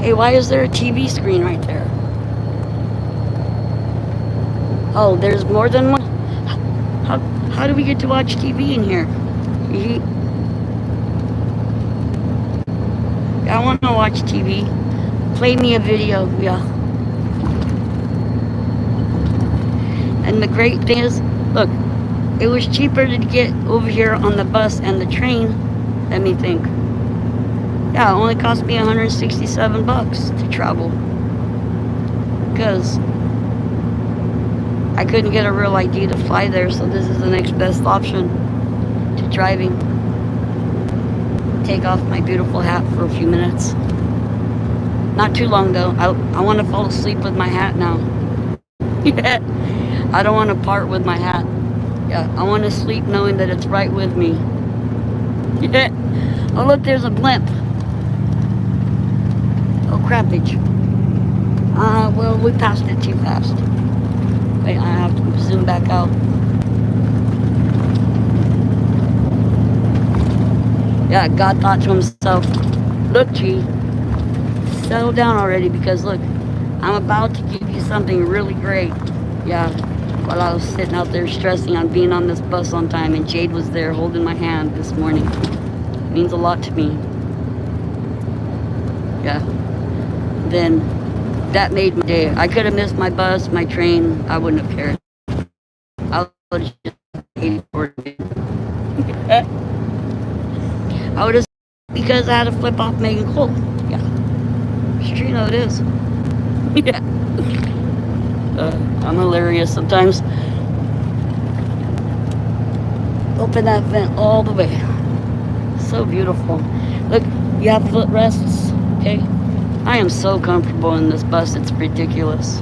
Hey, why is there a TV screen right there? Oh, there's more than one? How do we get to watch TV in here? I want to watch TV. Play me a video, yeah. And the great thing is, look, it was cheaper to get over here on the bus and the train. Let me think. Yeah, it only cost me $167 to travel. Because I couldn't get a real ID to fly there, so this is the next best option to driving. Take off my beautiful hat for a few minutes. Not too long though. I want to fall asleep with my hat now. Yeah. I don't want to part with my hat. Yeah, I want to sleep knowing that it's right with me. Yeah. Oh look, there's a blimp. Oh crappage. Well, we passed it too fast. Wait, I have to zoom back out. Yeah, God thought to himself, look, G, settle down already because look, I'm about to give you something really great. Yeah, while I was sitting out there stressing on being on this bus on time and Jade was there holding my hand this morning. It means a lot to me. Yeah. Then that made my day. I could have missed my bus, my train. I wouldn't have cared. I would have just hated for it. I would have, because I had to flip off Megan Cole. Yeah. Sure, you know it is. Yeah. I'm hilarious sometimes. Open that vent all the way. So beautiful. Look, you have footrests, okay? I am so comfortable in this bus, it's ridiculous.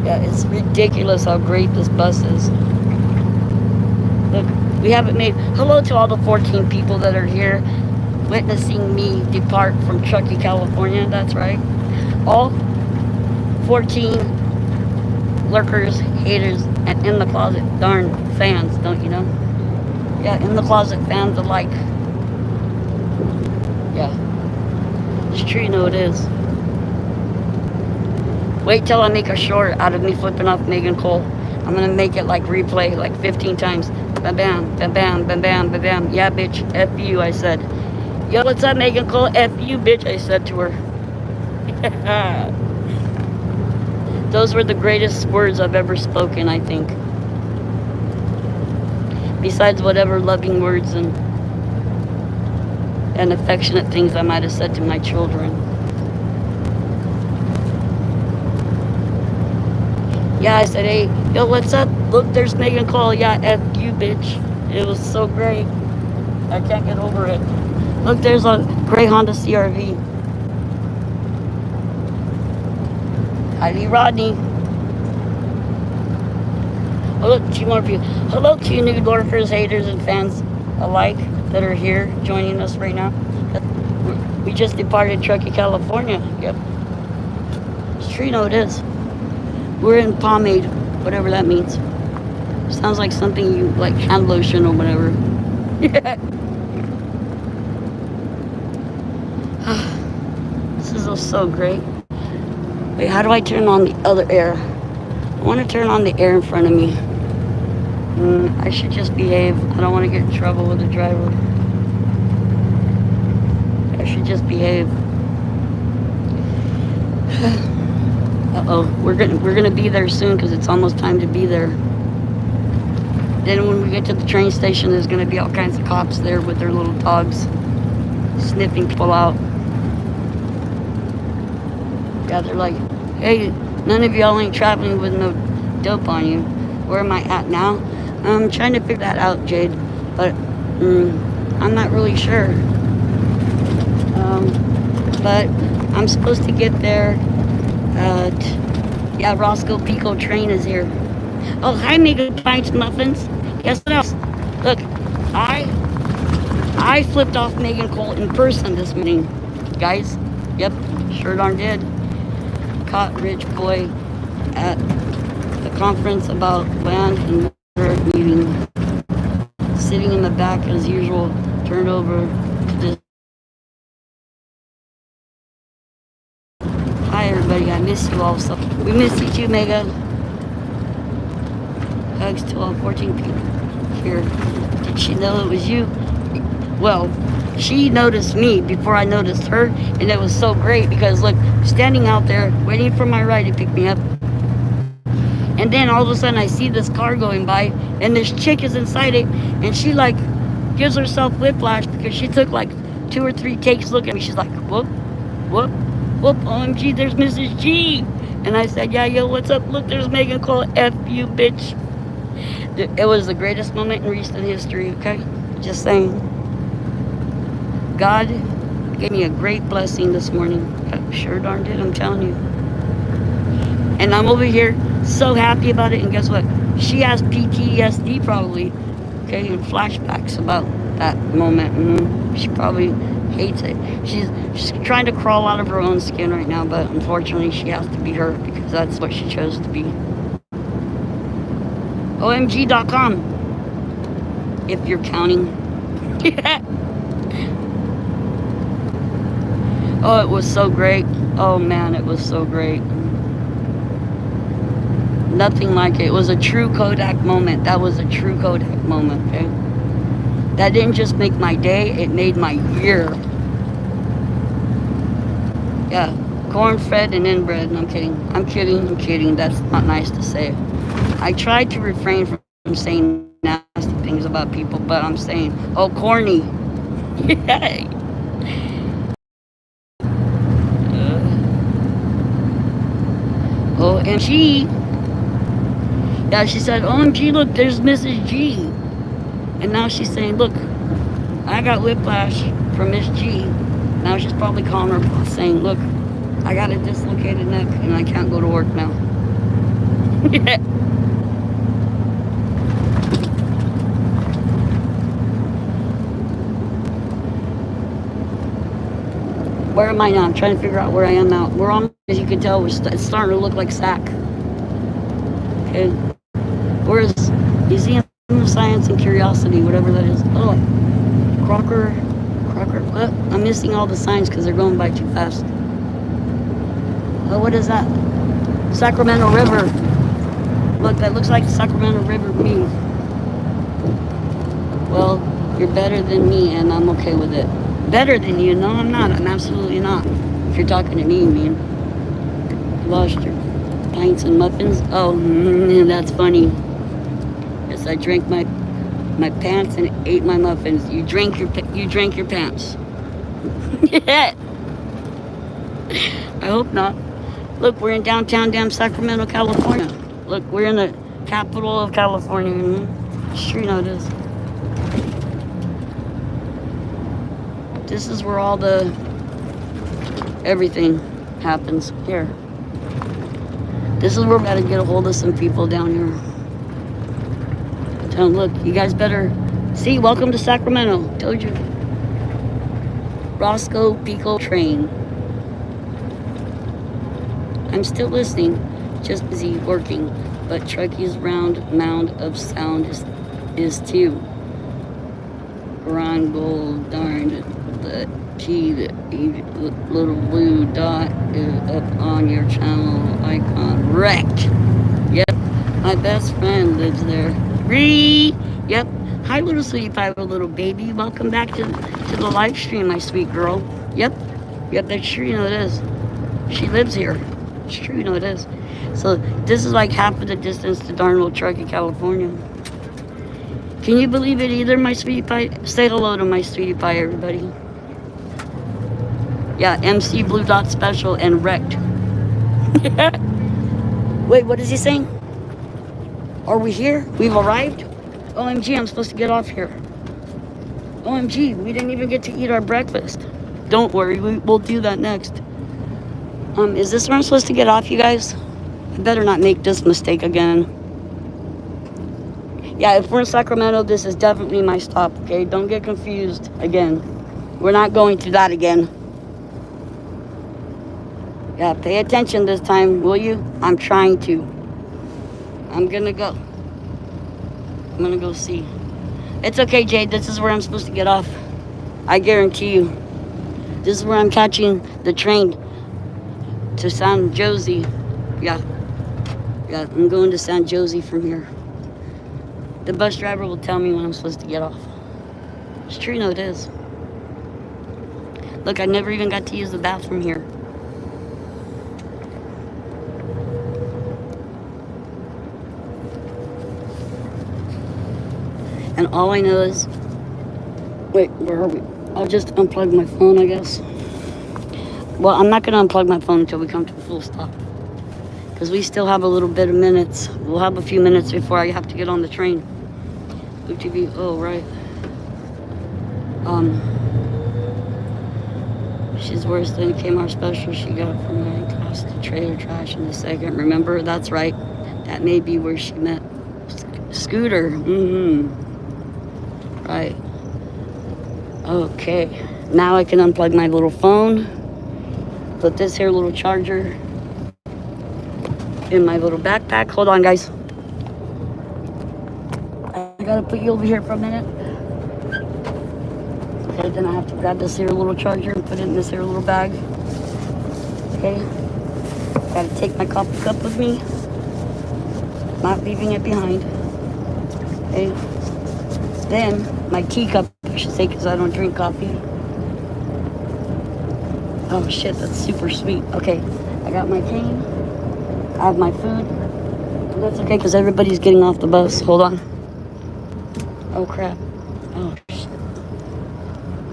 Yeah, it's ridiculous how great this bus is. Look, we haven't made... Hello to all the 14 people that are here witnessing me depart from Truckee, California. That's right. All 14 lurkers, haters, and in the closet darn fans, don't you know? Yeah, in the closet fans alike. Yeah. It's true, you know it is. Wait till I make a short out of me flipping off Megan Cole. I'm gonna make it like replay like 15 times. Bam bam, bam bam, bam bam, bam bam. Yeah, bitch, F you, I said. Yo, what's up, Megan Cole? F you, bitch, I said to her. Those were the greatest words I've ever spoken, I think. Besides whatever loving words and affectionate things I might have said to my children. Yeah, I said, hey, yo, what's up? Look, there's Megan Cole. Yeah, F you, bitch. It was so great. I can't get over it. Look, there's a gray Honda CRV. Hi, Rodney. Oh, look, 2 more people. Hello to you new lurkers, haters, and fans alike that are here joining us right now. We just departed Truckee, California. Yep. It's true, you know it is. We're in pomade, whatever that means. Sounds like something you, like hand lotion or whatever. Yeah. This is so great. Wait, how do I turn on the other air? I want to turn on the air in front of me. I should just behave. I don't want to get in trouble with the driver. I should just behave. Uh-oh, we're gonna be there soon because it's almost time to be there. Then when we get to the train station, there's gonna be all kinds of cops there with their little dogs, sniffing people out. Yeah, they're like, hey, none of y'all ain't traveling with no dope on you. Where am I at now? I'm trying to figure that out, Jade, but I'm not really sure. But I'm supposed to get there. Yeah, Roscoe Pico train is here. Oh, hi, Mega Pints Muffins. Guess what else? Look, I flipped off Megan Cole in person this morning, guys. Yep, sure darn did. Caught Rich Boy at the conference about land and meeting, sitting in the back as usual, turned over to this. Hi everybody, I miss you all. So we miss you too, Mega. Hugs to all 14 people here. Did she know it was you? Well, she noticed me before I noticed her, and it was so great because look, standing out there waiting for my ride to pick me up, and then all of a sudden I see this car going by, and this chick is inside it, and she like gives herself whiplash because she took like 2 or 3 takes looking at me. She's like, whoop, whoop, whoop, OMG, there's Mrs. G. And I said, yeah, yo, what's up? Look, there's Megan Cole, F you, bitch. It was the greatest moment in recent history, okay? Just saying. God gave me a great blessing this morning. I sure darn did, I'm telling you. And I'm over here so happy about it, and guess what? She has PTSD probably, okay, and flashbacks about that moment. She probably hates it. She's trying to crawl out of her own skin right now, but unfortunately she has to be her because that's what she chose to be. OMG.com, if you're counting. Oh, it was so great. Oh man, it was so great. Nothing like it. It was a true Kodak moment. That was a true Kodak moment, okay? That didn't just make my day, it made my year. Yeah, corn-fed and inbred. I'm kidding. That's not nice to say. I tried to refrain from saying nasty things about people, but I'm saying, oh, corny. Yeah. OMG. Yeah, she said, OMG, look, there's Mrs. G. And now she's saying, look, I got whiplash from Miss G. Now she's probably calling her boss saying, look, I got a dislocated neck and I can't go to work now. Where am I now? I'm trying to figure out where I am now. We're on, as you can tell, it's starting to look like Sac. Okay. Where's Museum of Science and Curiosity, whatever that is. Oh, Crocker. What? I'm missing all the signs because they're going by too fast. Oh, what is that? Sacramento River. Look, that looks like the Sacramento River to me. Well, you're better than me, and I'm okay with it. Better than you? No, I'm not. I'm absolutely not. If you're talking to me, man. You lost your pints and muffins? Oh, that's funny. Yes, I drank my pants and ate my muffins. You drank your pants. Yeah. I hope not. Look, we're in downtown Sacramento, California. Look, we're in the capital of California. Sure you know this. This is where all the everything happens here. This is where we gotta get a hold of some people down here. Tell them, look, you guys better see. Welcome to Sacramento. Told you. Roscoe Pico train. I'm still listening, just busy working, but Truckee's round mound of sound is too. Grand gold darned the G, the little blue dot is up on your channel icon. Wrecked. Yep, my best friend lives there. Yep. Hi, little sweetie pie, little baby. Welcome back to the live stream, my sweet girl. Yep, that's sure you know it is. She lives here. It's true, you know it is. So this is like half of the distance to Darnville, Truckee, California. Can you believe it either, my sweetie pie? Say hello to my sweetie pie, everybody. Yeah, MC Blue Dot Special and Wrecked. Wait, what is he saying? Are we here? We've arrived? OMG, I'm supposed to get off here. OMG, we didn't even get to eat our breakfast. Don't worry, we'll do that next. Is this where I'm supposed to get off, you guys? I better not make this mistake again. Yeah, if we're in Sacramento, this is definitely my stop, okay? Don't get confused again. We're not going through that again. Yeah, pay attention this time, will you? I'm trying to. I'm gonna go. I'm gonna go see. It's okay, Jade. This is where I'm supposed to get off. I guarantee you. This is where I'm catching the train to San Jose. Yeah, I'm going to San Jose from here. The bus driver will tell me when I'm supposed to get off. It's true, no, it is. Look, I never even got to use the bathroom here. And all I know is, wait, where are we? I'll just unplug my phone, I guess. Well, I'm not gonna unplug my phone until we come to a full stop. Because we still have a little bit of minutes. We'll have a few minutes before I have to get on the train. Blue TV, oh, right. She's worse than Kmart special. She got it from my class to trailer trash in a second. Remember, that's right. That may be where she met Scooter. Right. Okay. Now I can unplug my little phone. Put this here little charger in my little backpack. Hold on, guys. I gotta put you over here for a minute. Okay, then I have to grab this here little charger and put it in this here little bag. Okay. Gotta take my coffee cup with me. Not leaving it behind. Okay. Then my teacup, I should say, because I don't drink coffee. Oh shit, that's super sweet. Okay, I got my cane. I have my food. That's okay, because everybody's getting off the bus. Hold on. Oh crap. Oh shit.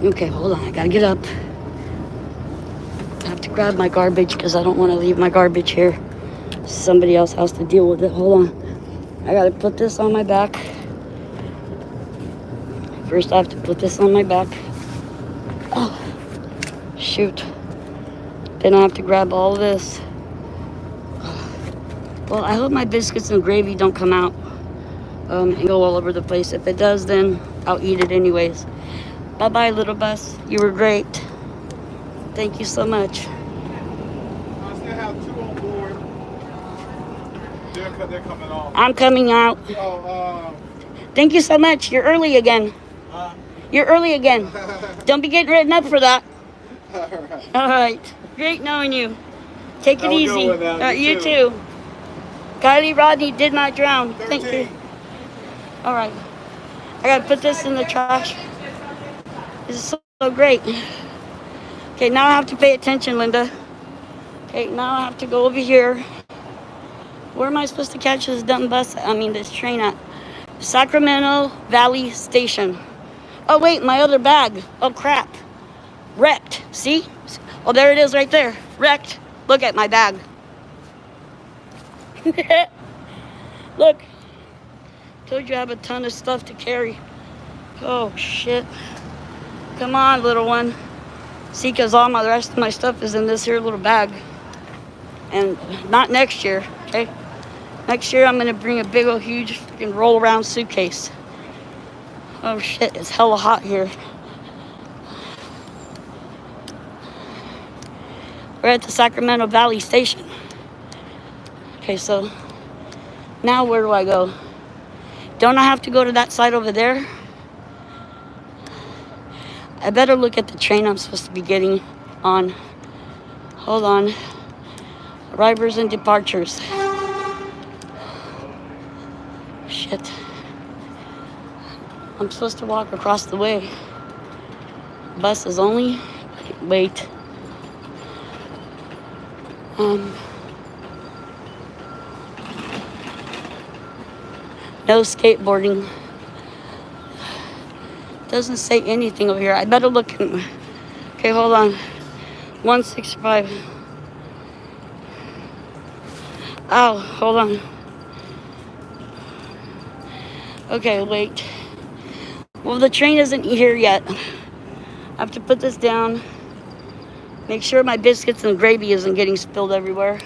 Okay, hold on. I gotta get up. I have to grab my garbage because I don't want to leave my garbage here. Somebody else has to deal with it. Hold on. I gotta put this on my back. First, I have to put this on my back. Oh, shoot. Then I have to grab all this. Well, I hope my biscuits and gravy don't come out and go all over the place. If it does, then I'll eat it anyways. Bye-bye, little bus. You were great. Thank you so much. I still have 2 on board. They're coming off. I'm coming out. Oh, Thank you so much. You're early again. You're early again. Don't be getting written up for that. all right. All right. Great knowing you. Take it Have a good easy. one now. You You too. too. Kylie Rodney did not drown. Thank 13. you. All right. I gotta put this in the trash. This is so great. Okay, now I have to pay attention, Linda. Okay, now I have to go over here. Where am I supposed to catch this dumb bus? This train at? Sacramento Valley Station. Oh wait, my other bag. Oh crap. Wrecked. See? Oh, there it is right there. Wrecked. Look at my bag. Look. Told you I have a ton of stuff to carry. Oh shit. Come on, little one. See, because all the rest of my stuff is in this here little bag. And not next year, okay? Next year I'm gonna bring a big old huge freaking roll around suitcase. Oh shit, it's hella hot here. We're at the Sacramento Valley Station. Okay, so now where do I go? Don't I have to go to that side over there? I better look at the train I'm supposed to be getting on. Hold on. Arrivals and departures. Shit. I'm supposed to walk across the way. Bus is only... Wait. No skateboarding. Doesn't say anything over here. I better look. Okay, hold on. 165. Ow, hold on. Okay, wait. Well, the train isn't here yet. I have to put this down. Make sure my biscuits and gravy isn't getting spilled everywhere.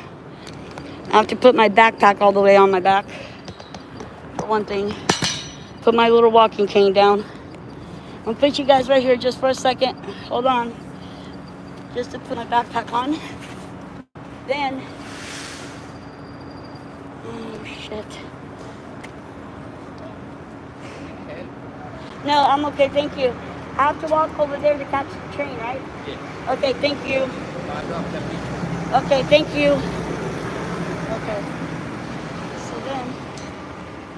I have to put my backpack all the way on my back. For one thing. Put my little walking cane down. I'll put you guys right here just for a second. Hold on. Just to put my backpack on. Then. Oh, shit. No, I'm okay, thank you. I have to walk over there to catch the train, right? Yeah. Okay, thank you. Okay, thank you. Okay. So then,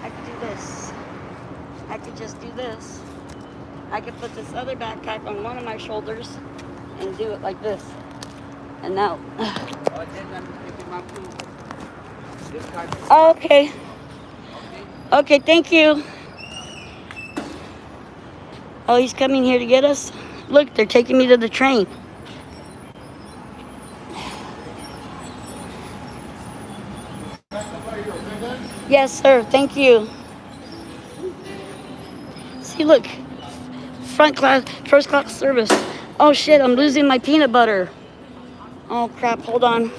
I could do this. I could just do this. I could put this other backpack on one of my shoulders and do it like this. And now. Oh, okay. Okay, thank you. Oh, he's coming here to get us? Look, they're taking me to the train. Yes, sir. Thank you. See, look. First class service. Oh, shit, I'm losing my peanut butter. Oh, crap. Hold on.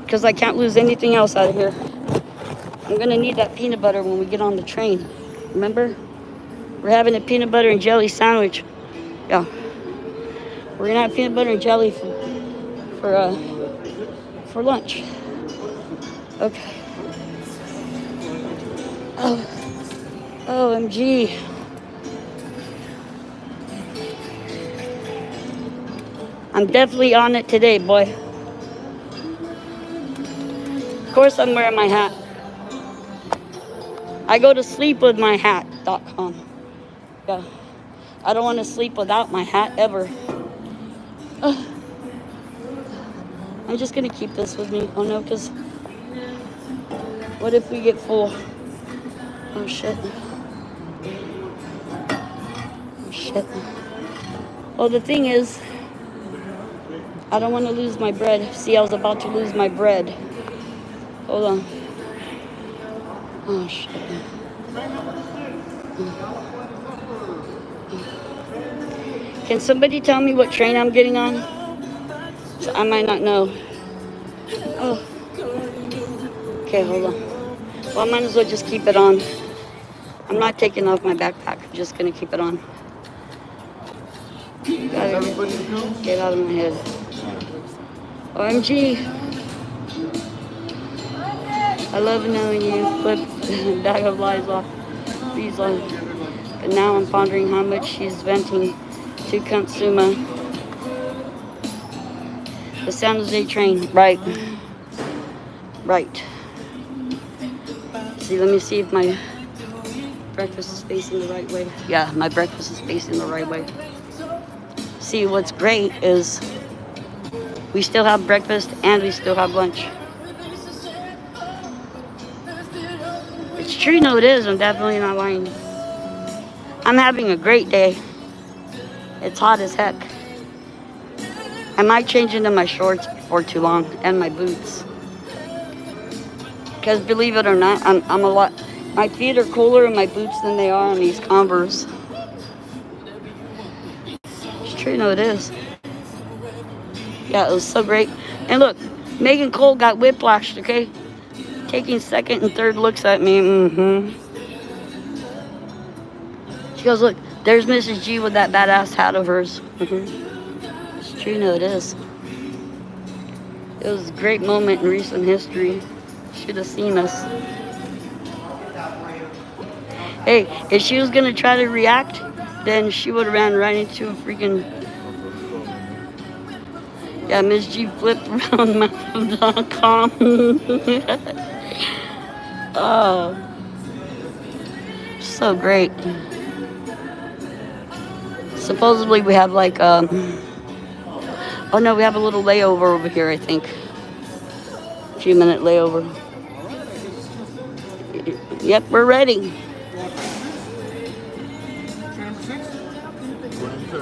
Because I can't lose anything else out of here. I'm going to need that peanut butter when we get on the train. Remember? We're having a peanut butter and jelly sandwich. Yeah. We're going to have peanut butter and jelly for lunch. Okay. Oh, OMG. I'm definitely on it today, boy. Of course I'm wearing my hat. I go to sleep with my hat.com. Yeah. I don't want to sleep without my hat ever. I'm just going to keep this with me. Oh no, because what if we get full? Oh shit. Oh shit. Well, the thing is, I don't want to lose my bread. See, I was about to lose my bread. Hold on. Oh shit. Can somebody tell me what train I'm getting on? So I might not know. Oh. Okay, hold on. Well, I might as well just keep it on. I'm not taking off my backpack. I'm just gonna keep it on. Gotta get out of my head. OMG. I love knowing you flip a bag of lies off these lies. But now I'm pondering how much she's venting to consume the San Jose train. Right. Right. See, let me see if my breakfast is facing the right way. Yeah, my breakfast is facing the right way. See, what's great is we still have breakfast and we still have lunch. It's true, no it is. I'm definitely not lying. I'm having a great day. It's hot as heck. I might change into my shorts before too long and my boots. Because believe it or not, I'm a lot. My feet are cooler in my boots than they are on these Converse. It's true, no it is. Yeah, it was so great. And look, Megan Cole got whiplashed, okay? Taking second and third looks at me. She goes, look, there's Mrs. G with that badass hat of hers. It's true, no it is. It was a great moment in recent history. Should have seen us. Hey, if she was gonna try to react, then she would have ran right into a freaking... Yeah, Miss G flipped around mouth.com. Oh, so great. Supposedly we have like, oh no, we have a little layover over here, I think. few minute layover. Yep, we're ready. Train number 6? Going to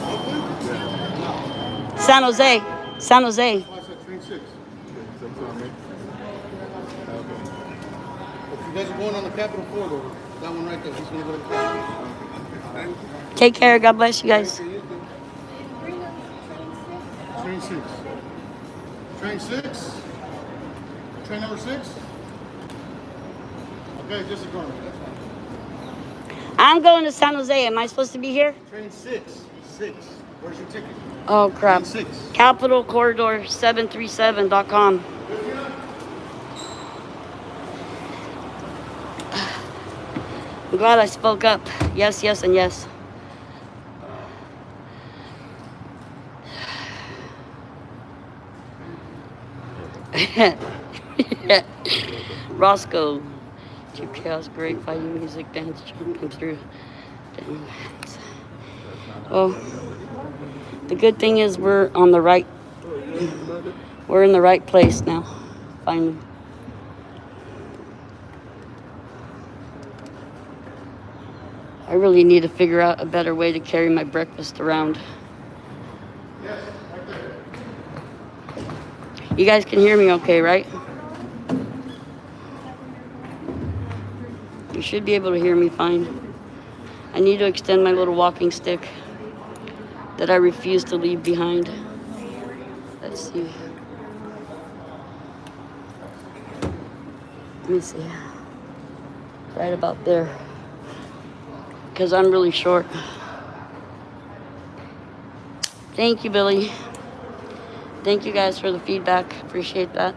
Oakland. San Jose. San Jose. Oh, I said train 6. Six on me. Okay. If you guys are going on the Capitol Corridor, that one right there, he's going to go to the Capitol. Take care. God bless you guys. Train 6. Train 6? Train number 6? Okay, disregard it. That's fine. I'm going to San Jose. Am I supposed to be here? Train 6. 6. Where's your ticket? Oh, crap. Train 6. Capital Corridor 737.com. I'm glad I spoke up. Yes, yes, and yes. Roscoe. Cheap chaos, great fighting music, dance, jumping through. Oh, the good thing is we're in the right place now. Finally. I really need to figure out a better way to carry my breakfast around. You guys can hear me okay, right? You should be able to hear me fine. I need to extend my little walking stick that I refuse to leave behind. Let's see. Let me see. Right about there. Because I'm really short. Thank you, Billy. Thank you guys for the feedback. Appreciate that.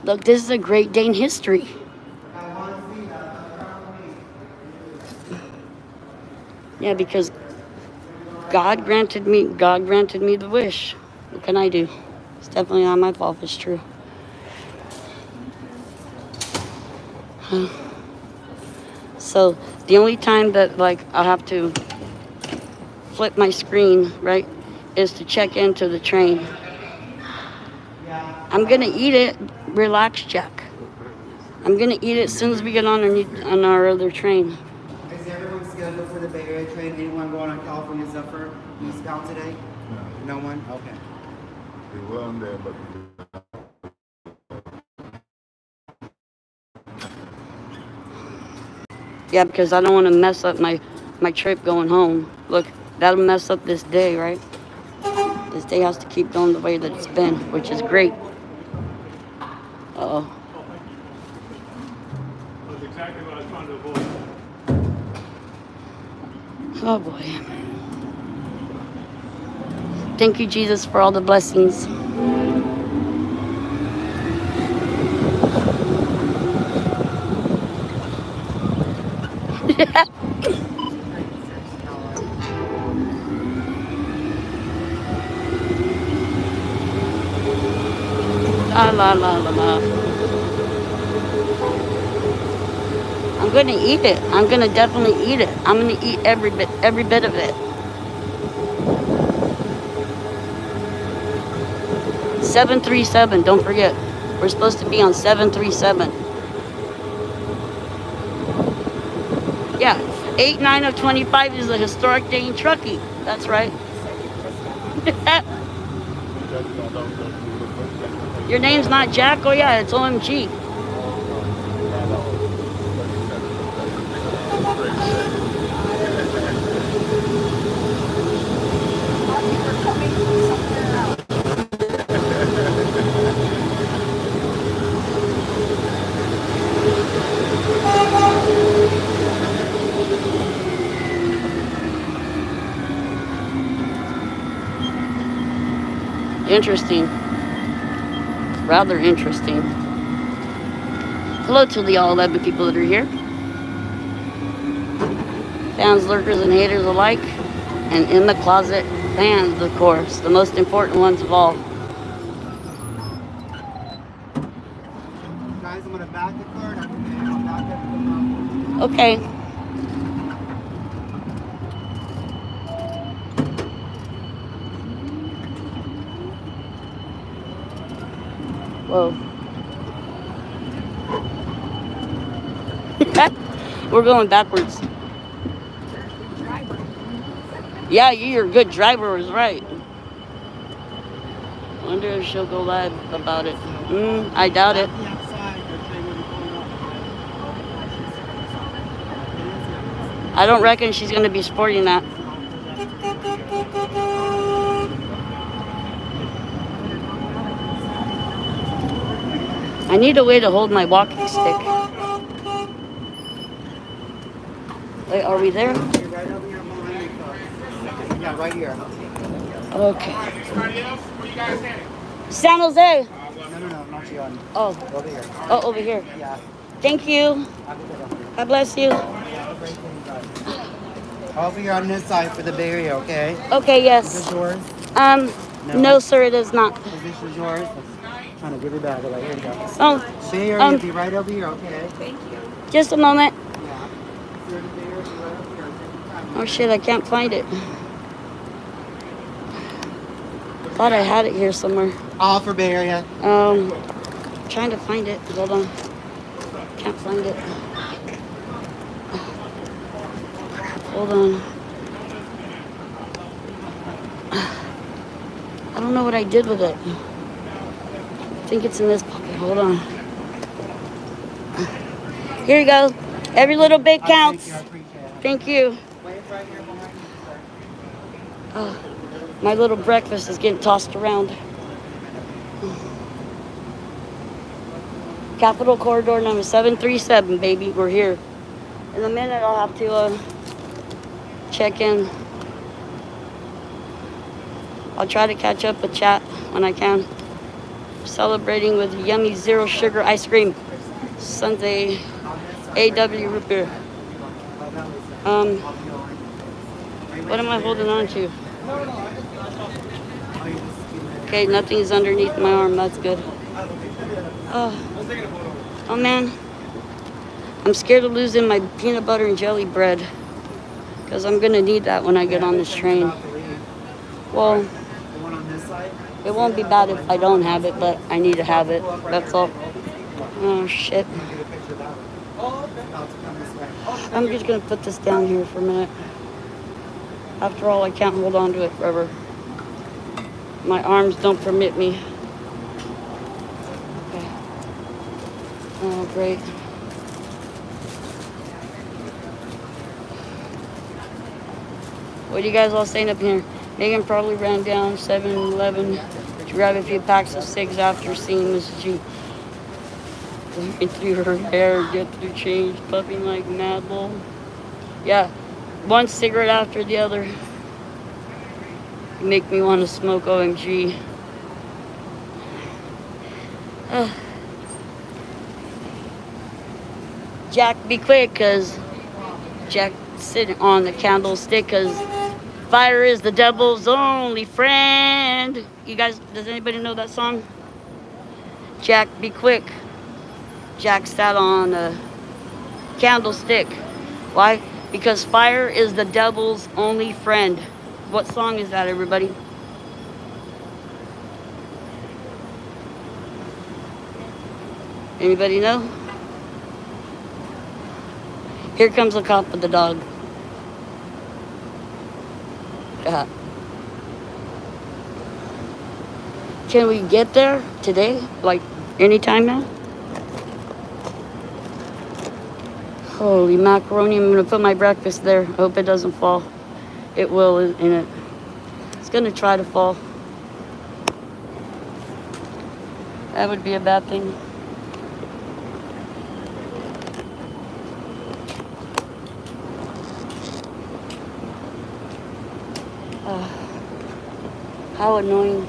Look, this is a great day in history. Yeah, because God granted me the wish. What can I do? It's definitely not my fault if it's true. So the only time that I have to flip my screen, right, is to check into the train. I'm gonna eat it. Relax, Jack. I'm gonna eat it as soon as we get on our other train. Is everyone scheduled for the Bay Area train? Anyone going on California Zephyr eastbound today? No one? Okay. We were on there, but Yeah, because I don't want to mess up my trip going home. Look, that'll mess up this day, right? This day has to keep going the way that it's been, which is great. Uh-oh. That's exactly what I was trying to avoid. Oh, boy. Thank you, Jesus, for all the blessings. La la la la la. I'm gonna eat it. I'm gonna definitely eat it. I'm gonna eat every bit of it. 737. Don't forget, we're supposed to be on 737. Yeah, 8/9 of 25 is a historic day in Truckee. That's right. Your name's not Jack? Oh yeah, it's OMG. Interesting. Rather interesting. Hello to the all 11 people that are here. Fans, lurkers, and haters alike. And in the closet fans, of course. The most important ones of all. Guys, I'm going to back the card. I'll back up the Okay. Whoa. We're going backwards. Yeah, you're a good driver, is right. Wonder if she'll go live about it. I doubt it. I don't reckon she's gonna be sporting that. I need a way to hold my walking stick. Wait, are we there? Yeah, right here. Okay. San Jose. No, not you. Oh, Over here. oh, over here. Yeah. Thank you. God bless you. Over here on this side for the Bay Area, okay? Okay, Is yes. this yours? No, sir, it is not. Is this yours? I'm trying to give you back. Like, here you go. Oh, Bay Area, be right over here, okay? just a moment. Yeah. Here, the Bay Area, be right over here. Take your time. Oh shit, I can't find it. Thought I had it here somewhere. All for Bay Area. Trying to find it. Hold on. Can't find it. Hold on. I don't know what I did with it. I think it's in this pocket. Hold on. Here you go. Every little bit counts. Thank you, I appreciate it. Thank you. Wait right here behind you, sir. Oh, my little breakfast is getting tossed around. Capitol Corridor number 737, baby. We're here. In a minute, I'll have to check in. I'll try to catch up with chat when I can. Celebrating with yummy zero sugar ice cream. Sunday AW root beer. What am I holding on to? Okay, nothing's underneath my arm. That's good. Oh man, I'm scared of losing my peanut butter and jelly bread because I'm gonna need that when I get on this train. Well, it won't be bad if I don't have it, but I need to have it. That's all. Oh shit. I'm just gonna put this down here for a minute. After all, I can't hold on to it forever. My arms don't permit me. Okay. Oh, great. What are you guys all saying up here? Megan probably ran down 7-Eleven to grab a few packs of cigs after seeing Mrs. G. Looking through her hair, get through change, puffing like mad bull. Yeah, one cigarette after the other. You make me want to smoke, OMG. Jack, be quick, because Jack sitting on the candlestick, because fire is the devil's only friend. You guys, does anybody know that song? Jack, be quick. Jack sat on a candlestick. Why? Because fire is the devil's only friend. What song is that, everybody? Anybody know? Here comes a cop with the dog. Can we get there today? Like anytime now? Holy macaroni, I'm gonna put my breakfast there. I hope it doesn't fall. It will, in it. It's gonna try to fall. That would be a bad thing. How annoying.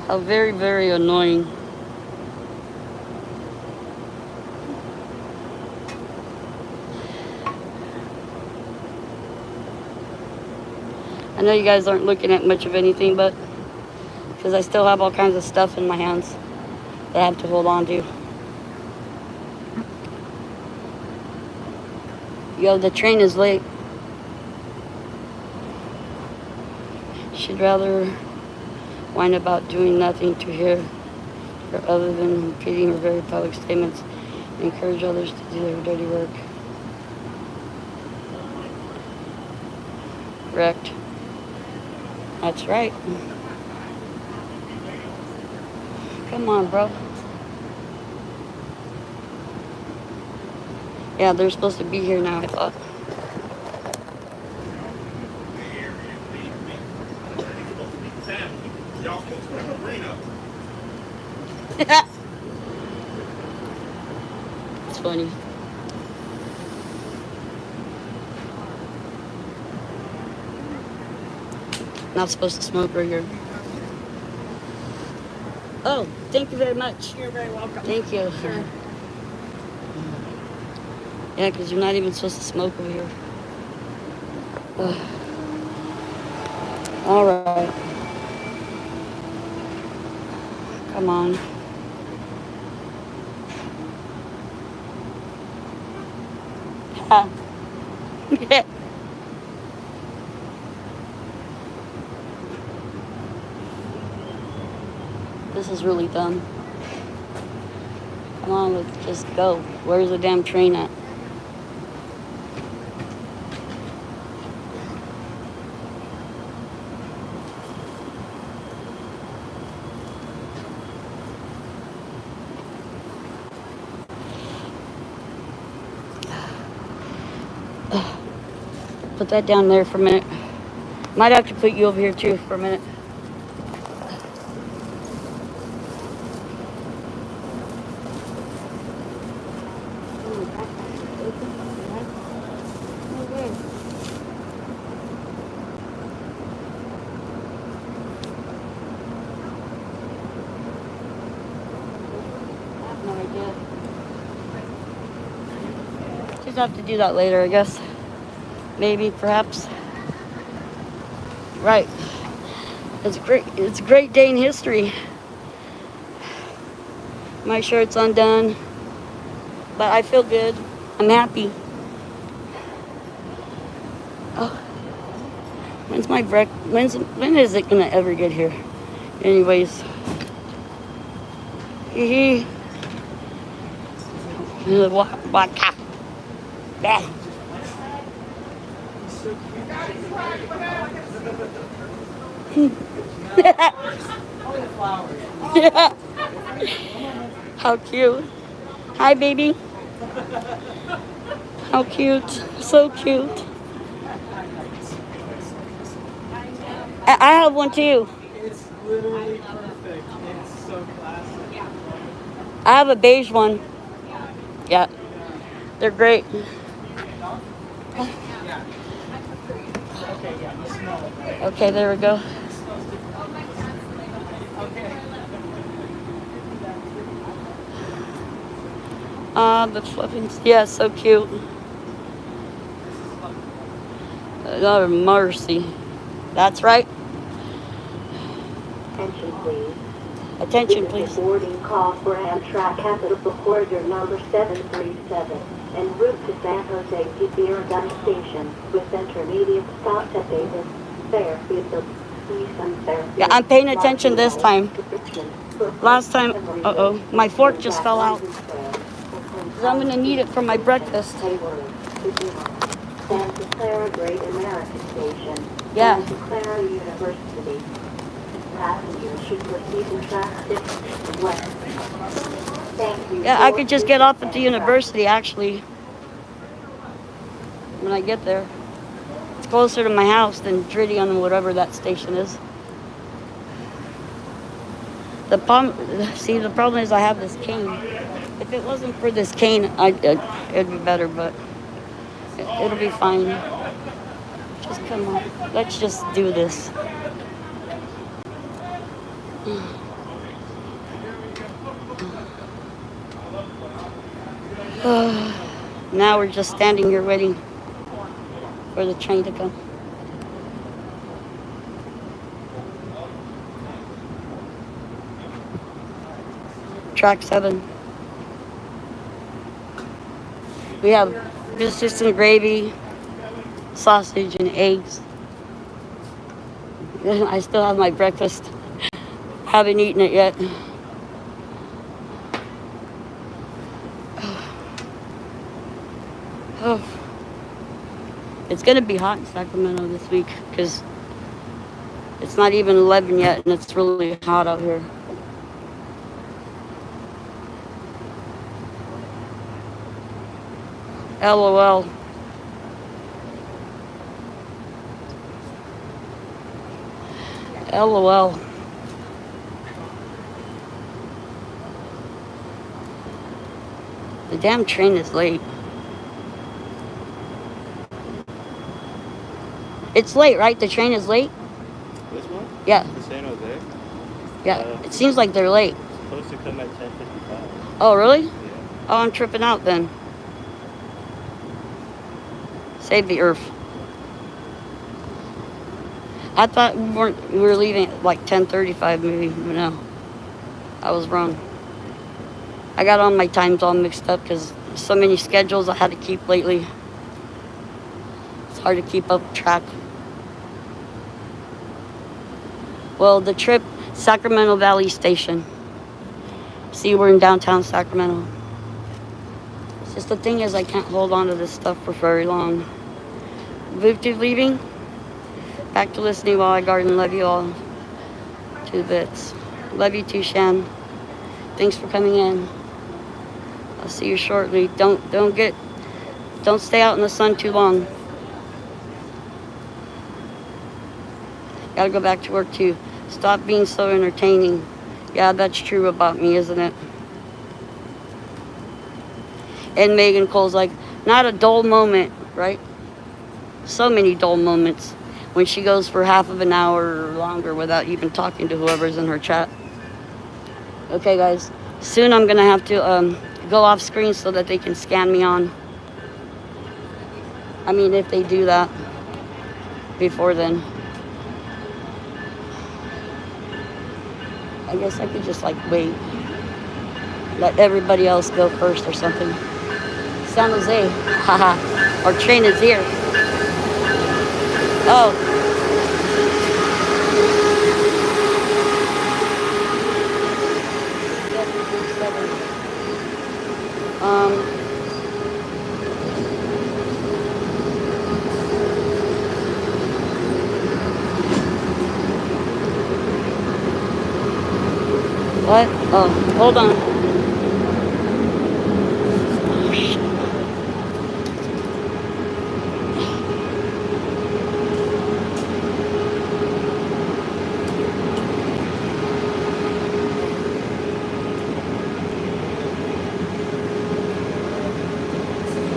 How very, very annoying. I know you guys aren't looking at much of anything, but because I still have all kinds of stuff in my hands that I have to hold on to. Yo, the train is late. She'd rather whine about doing nothing to her other than repeating her very public statements and encourage others to do their dirty work. Correct. That's right. Come on, bro. Yeah, they're supposed to be here now, I thought. It's funny. Not supposed to smoke right here. Oh, thank you very much. You're very welcome. Thank you. Sure. Yeah, because you're not even supposed to smoke over here. All right. Come on. Ha. This is really dumb. Come on, let's just go. Where's the damn train at? Put that down there for a minute. Might have to put you over here too for a minute. No idea. Just have to do that later, I guess. Maybe, perhaps. Right. It's great. It's a great day in history. My shirt's undone, but I feel good. I'm happy. Oh, when's my when is it gonna ever get here? Anyways, hee. Vodka. Yeah. Yeah. How cute. Hi, baby. How cute. So cute. I have one too. It's literally perfect. It's so classic. I have a beige one. Yeah. They're great. Okay, yeah, you smell it, right? Okay, there we go. The flippings. Yeah, so cute. Oh, mercy. That's right. Attention, please. Attention, This is please. a boarding call for Amtrak Capital Corridor number 737, en route to San Jose Disembarking Station, with intermediate stops at Davis, Fairfield, Easton, Fairfield. Yeah, I'm paying attention this time. Last time, my fork just fell out. 'Cause I'm gonna need it for my breakfast. Santa Clara Great American Station. Yeah. Santa Clara University. Passengers should proceed in track 6 west. Thank you. Yeah, I could just get off at the university, actually, when I get there. It's closer to my house than Tritium or whatever that station is. The problem is I have this cane. If it wasn't for this cane, it'd be better, but it'll be fine. Just come on. Let's just do this. Now we're just standing here waiting for the train to come. Track 7. We have biscuits and gravy, sausage and eggs. I still have my breakfast. Haven't eaten it yet. Oh. It's gonna be hot in Sacramento this week because it's not even 11 yet and it's really hot out here. LOL. LOL. The damn train is late. It's late, right? The train is late? This one? Yeah. The San Jose? Yeah. It seems like they're late. It's supposed to come at 10:55. Oh, really? Yeah. Oh, I'm tripping out then. Save the earth. I thought we were leaving at like 10:35 maybe, but no. I was wrong. I got all my times all mixed up because so many schedules I had to keep lately. It's hard to keep up track. Well, the trip, Sacramento Valley Station. See, we're in downtown Sacramento. It's just the thing is I can't hold on to this stuff for very long. Voodoo leaving. Back to listening while I garden. Love you all to bits. Love you too, Shan. Thanks for coming in. I'll see you shortly. Don't stay out in the sun too long. Gotta go back to work too. Stop being so entertaining. Yeah, that's true about me, isn't it? And Megan Cole's like, not a dull moment, right? So many dull moments when she goes for half of an hour or longer without even talking to whoever's in her chat. Okay, guys. Soon I'm gonna have to go off screen so that they can scan me on. I mean, if they do that before then. I guess I could just like wait. Let everybody else go first or something. San Jose. Haha. Our train is here. Oh. What? Oh, hold on.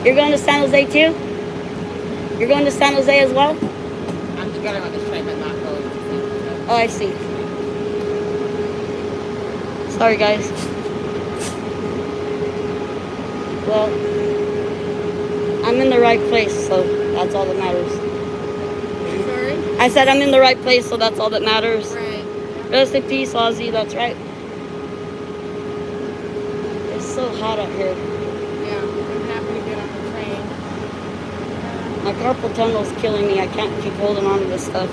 You're going to San Jose too? You're going to San Jose as well? I'm together on this train, but not going to San Jose. Oh, I see. Sorry, guys. Well, I'm in the right place, so that's all that matters. Sorry? I said I'm in the right place, so that's all that matters. Right. Rest in peace, Ozzy, that's right. It's so hot out here. Yeah, I'm happy to get on the train. My carpal tunnel's killing me. I can't keep holding on to this stuff.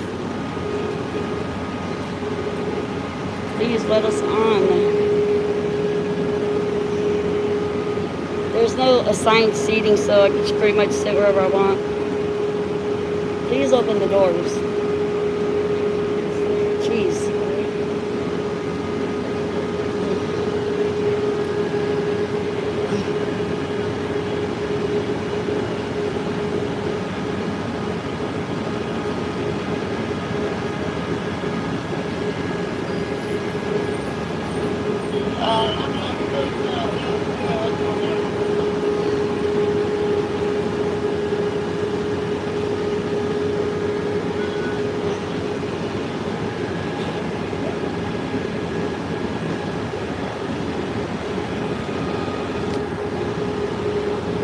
Please let us on. There's no assigned seating, so I can just pretty much sit wherever I want. Please open the doors. Jeez.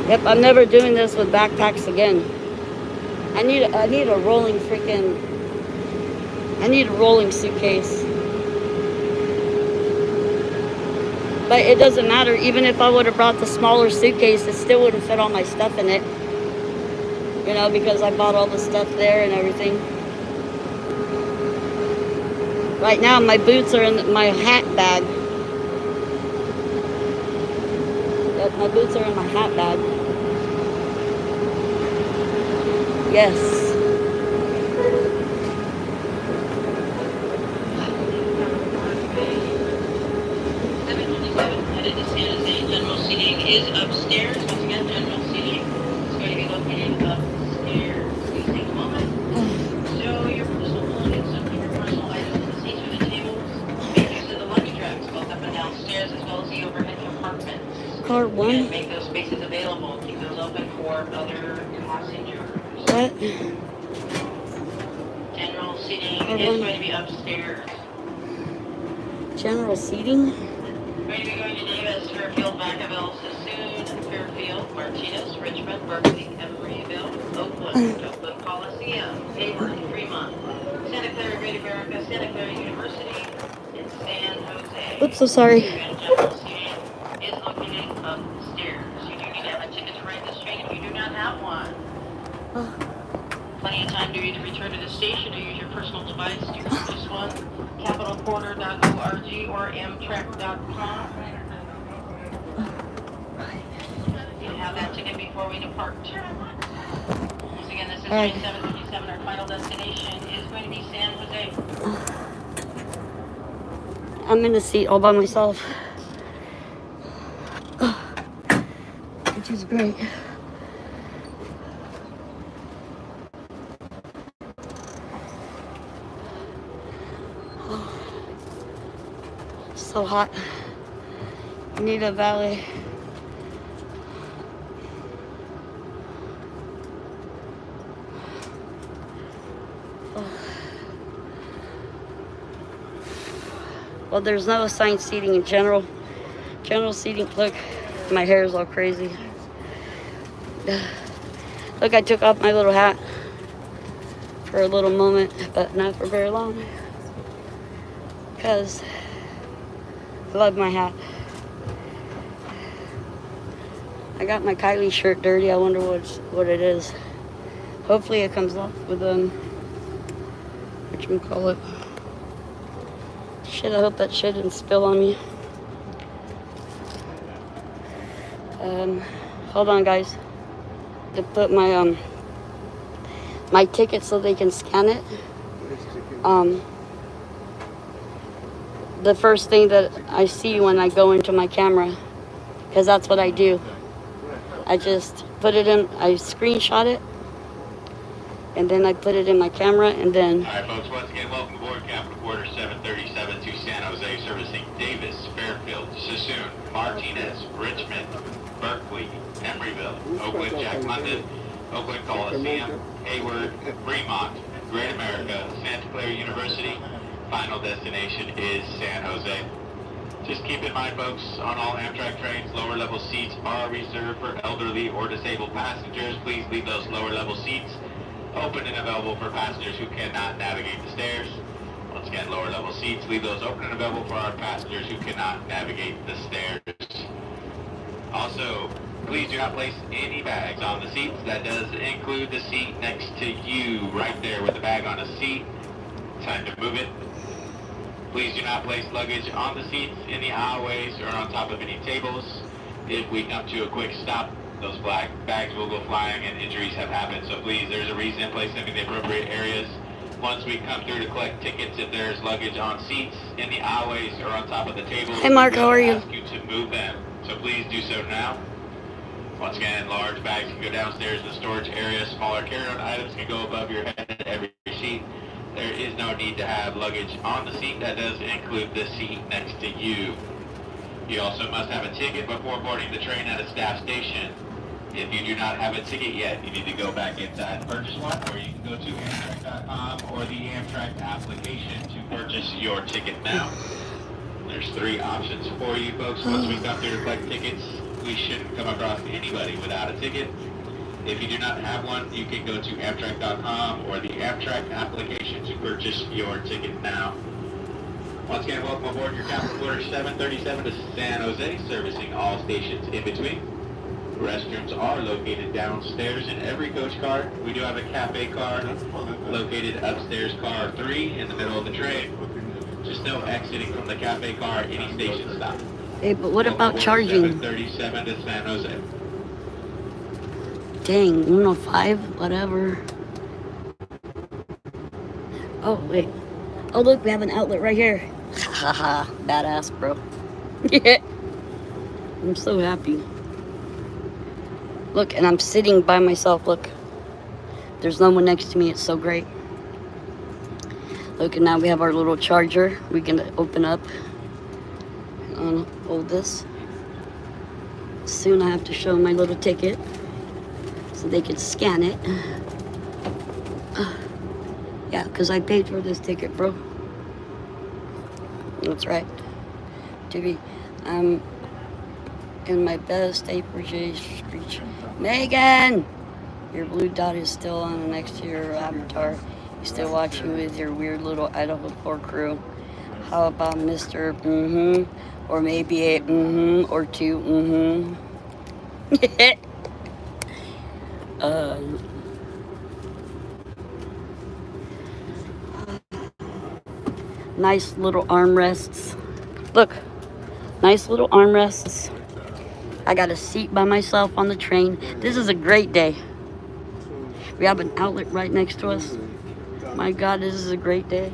Yep, I'm never doing this with backpacks again. I need a rolling suitcase. But it doesn't matter. Even if I would have brought the smaller suitcase, it still wouldn't fit all my stuff in it. You know, because I bought all the stuff there and everything. Right now, my boots are in my hat bag. Yep, my boots are in my hat bag. Yes. Headed to San Jose. General seating is upstairs. Once again, general seating is going to be located upstairs. Please take a moment. Show your personal belongings, some of your personal items in the seats or the tables. Make use of the luggage racks, both up and downstairs, as well as the overhead compartments. Car one. And make those spaces available. Keep those open for other passengers. What? General seating Car is one. going to be upstairs. General seating? Going to be going to Davis, Fairfield, Vacaville, Sassoon, Fairfield, Martinez, Richmond, Berkeley, Emeryville, Oakland, Oakland Coliseum, Hayward, Fremont, Santa Clara, Great America, Santa Clara University, and San Jose. Oops, so sorry. General seating is located upstairs. You do need to have a ticket to ride this train if you do not have one. Plenty of time to either return to the station or use your personal device to purchase one. CapitalPorter.org or Amtrak.com. You have that ticket before we depart. Once again, this is All right. 2757. Our final destination is going to be San Jose. I'm in the seat all by myself. Which is great. So hot. I need a valet. Well, there's no assigned seating in general. General seating, look, my hair is all crazy. Look, I took off my little hat for a little moment, but not for very long. Because I love my hat. I got my Kylie shirt dirty. I wonder what it is. Hopefully it comes off with whatchamacallit. Shit, I hope that shit didn't spill on me. Hold on, guys. To put my my ticket so they can scan it. The first thing that I see when I go into my camera, because that's what I do. I just put it in, I screenshot it, and then I put it in my camera, and then... All right, folks, once again, welcome aboard Capital Porter 737 to San Jose, servicing Davis, Fairfield, Sassoon, Martinez, Richmond, Berkeley, Emeryville, Oakland, Jack London, Oakland Coliseum, Hayward, Fremont, Great America, Santa Clara University. Final destination is San Jose. Just keep in mind, folks, on all Amtrak trains, lower level seats are reserved for elderly or disabled passengers. Please leave those lower level seats open and available for passengers who cannot navigate the stairs. Once again, lower level seats, leave those open and available for our passengers who cannot navigate the stairs. Also, please do not place any bags on the seats. That does include the seat next to you, right there with the bag on the seat. Time to move it. Please do not place luggage on the seats, in the aisleways, or on top of any tables. If we come to a quick stop, those black bags will go flying and injuries have happened. So please, there's a reason, place them in the appropriate areas. Once we come through to collect tickets, if there's luggage on seats, in the aisleways, or on top of the tables, Hey Mark, how are you? ask you to move them. So please do so now. Once again, large bags can go downstairs in the storage area. Smaller carry-on items can go above your head at every seat. There is no need to have luggage on the seat. That does include the seat next to you. You also must have a ticket before boarding the train at a staff station. If you do not have a ticket yet, you need to go back inside and purchase one, or you can go to Amtrak.com or the Amtrak application to purchase your ticket now. There's three options for you folks. Once we come through to collect tickets, we shouldn't come across anybody without a ticket. If you do not have one, you can go to Amtrak.com or the Amtrak application to purchase your ticket now. Once again, welcome aboard your Capital Porter 737 to San Jose, servicing all stations in between. Restrooms are located downstairs in every coach car. We do have a cafe car located upstairs, car 3, in the middle of the train. Just no exiting from the cafe car at any station stop. Hey, but what about Local charging? 737 to San Jose. Dang, 105, whatever. Oh, wait. Oh, look, we have an outlet right here. Haha, badass, bro. Yeah. I'm so happy. Look, and I'm sitting by myself, look. There's no one next to me, it's so great. Look, and now we have our little charger. We can open up. Hold this. Soon I have to show my little ticket so they can scan it. Yeah, because I paid for this ticket, bro. That's right. I'm in my best April J screech. Megan! Your blue dot is still on next to your avatar. You still watching with your weird little Idaho 4 crew. How about Mr. Mm-hmm? Or maybe a mm-hmm or two mm-hmm. Nice little armrests. Look, nice little armrests. I got a seat by myself on the train. This is a great day. We have an outlet right next to us. My God, this is a great day.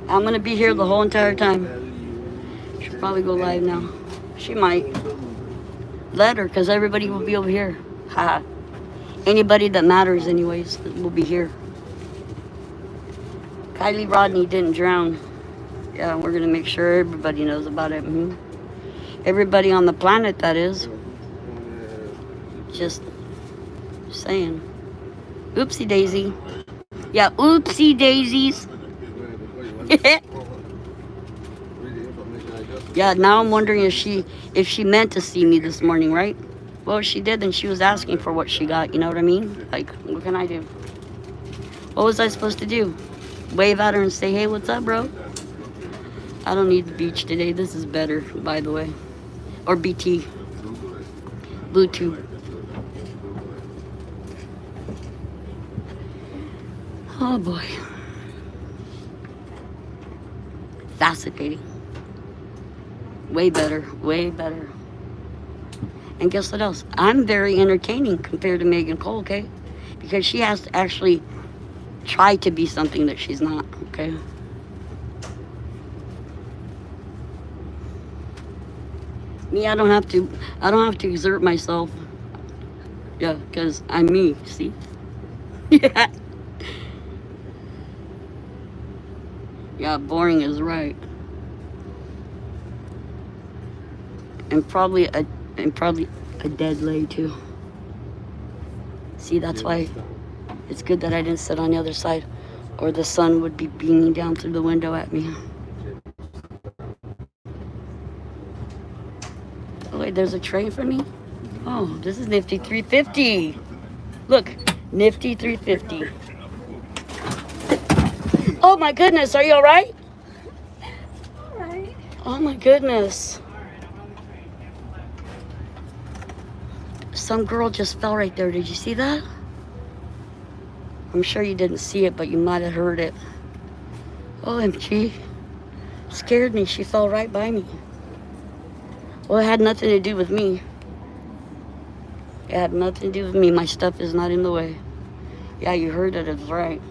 I'm gonna be here the whole entire time. She'll probably go live now. She might. Let her, because everybody will be over here. Haha. Anybody that matters anyways will be here. Kylie Rodney didn't drown. Yeah, we're gonna make sure everybody knows about it. Everybody on the planet, that is. Just saying. Oopsie daisy. Yeah, oopsie daisies. Yeah, now I'm wondering if she meant to see me this morning, right? Well, if she did, then she was asking for what she got, you know what I mean? Like, what can I do? What was I supposed to do? Wave at her and say, hey, what's up, bro? I don't need the beach today. This is better, by the way. Or BT. Bluetooth. Oh, boy. Fascinating. Way better. Way better. And guess what else? I'm very entertaining compared to Megan Cole, okay? Because she has to actually try to be something that she's not, okay? Me, I don't have to exert myself. Yeah, because I'm me, see? Yeah. Yeah, boring is right. And probably a dead lay too. See, that's why it's good that I didn't sit on the other side, or the sun would be beaming down through the window at me. Oh wait, there's a train for me? Oh, this is nifty 350. Look, nifty 350. Oh my goodness, are you all right? All right. Oh my goodness. Some girl just fell right there. Did you see that? I'm sure you didn't see it, but you might have heard it. OMG. Scared me. She fell right by me. Well, it had nothing to do with me. It had nothing to do with me. My stuff is not in the way. Yeah, you heard it. It's right.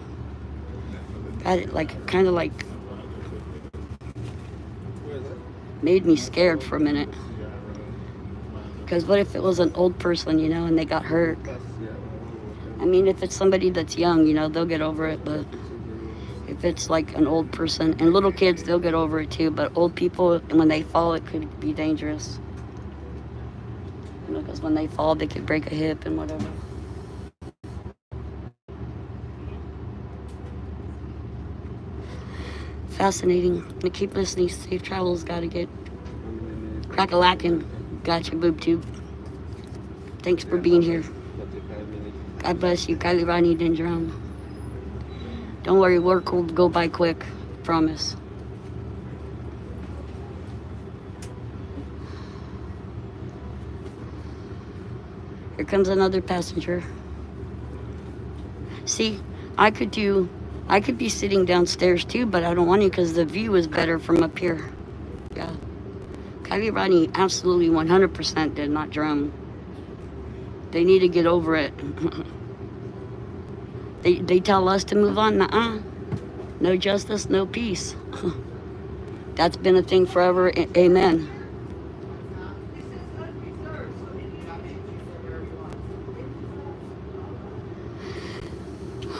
Got it, like, kind of like made me scared for a minute. Because what if it was an old person, you know, and they got hurt? I mean, if it's somebody that's young, you know, they'll get over it. But if it's like an old person, and little kids, they'll get over it too. But old people, when they fall, it could be dangerous. You know, because when they fall, they could break a hip and whatever. Fascinating. I'm gonna keep listening. Safe travels. Gotta get crack-a-lackin'. Got your boob tube. Thanks for being here. God bless you. Kylie Rodney didn't drown. Don't worry, work will go by quick. Promise. Here comes another passenger. See, I could do I could be sitting downstairs too, but I don't want to because the view is better from up here. Yeah. Kylie Rodney absolutely 100% did not drown. They need to get over it. They tell us to move on. Nuh-uh. No justice, no peace. That's been a thing forever. Amen.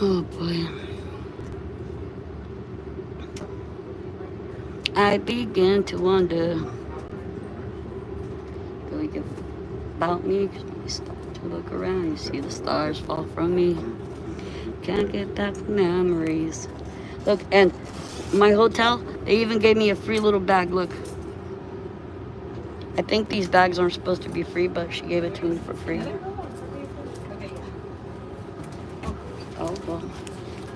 Oh boy. I begin to wonder about me. When you start to look around, you see the stars fall from me. Can't get back the memories. Look, and my hotel, they even gave me a free little bag. Look. I think these bags aren't supposed to be free, but she gave it to me for free. Oh, well.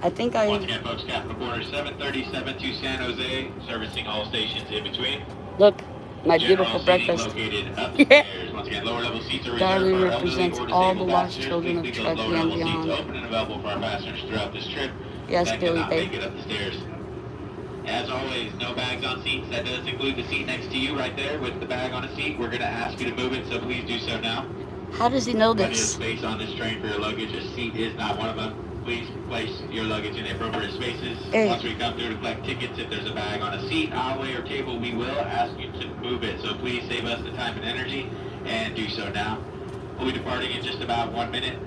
I think I... Once again, folks, Capital Quarter 737 to San Jose, servicing all stations in between. Look, my General beautiful seating breakfast. Located upstairs. Once again, lower level seats are reserved Darling for represents elderly or all the disabled lost passengers. children of Please leave Truckee those lower and level seats beyond. open and available for our passengers throughout this trip. Yes, that Billy cannot Babe. make it up the stairs. As always, no bags on seats. That does include the seat next to you right there with the bag on a seat. We're going to ask you to move it, so please do so now. How does he know Plenty of this? space on this train for your luggage. A seat is not one of them. Please place your luggage in the appropriate spaces. Hey. Once we come through to collect tickets, if there's a bag on a seat, aisleway, or table, we will ask you to move it. So please save us the time and energy and do so now. We'll be departing in just about 1 minute.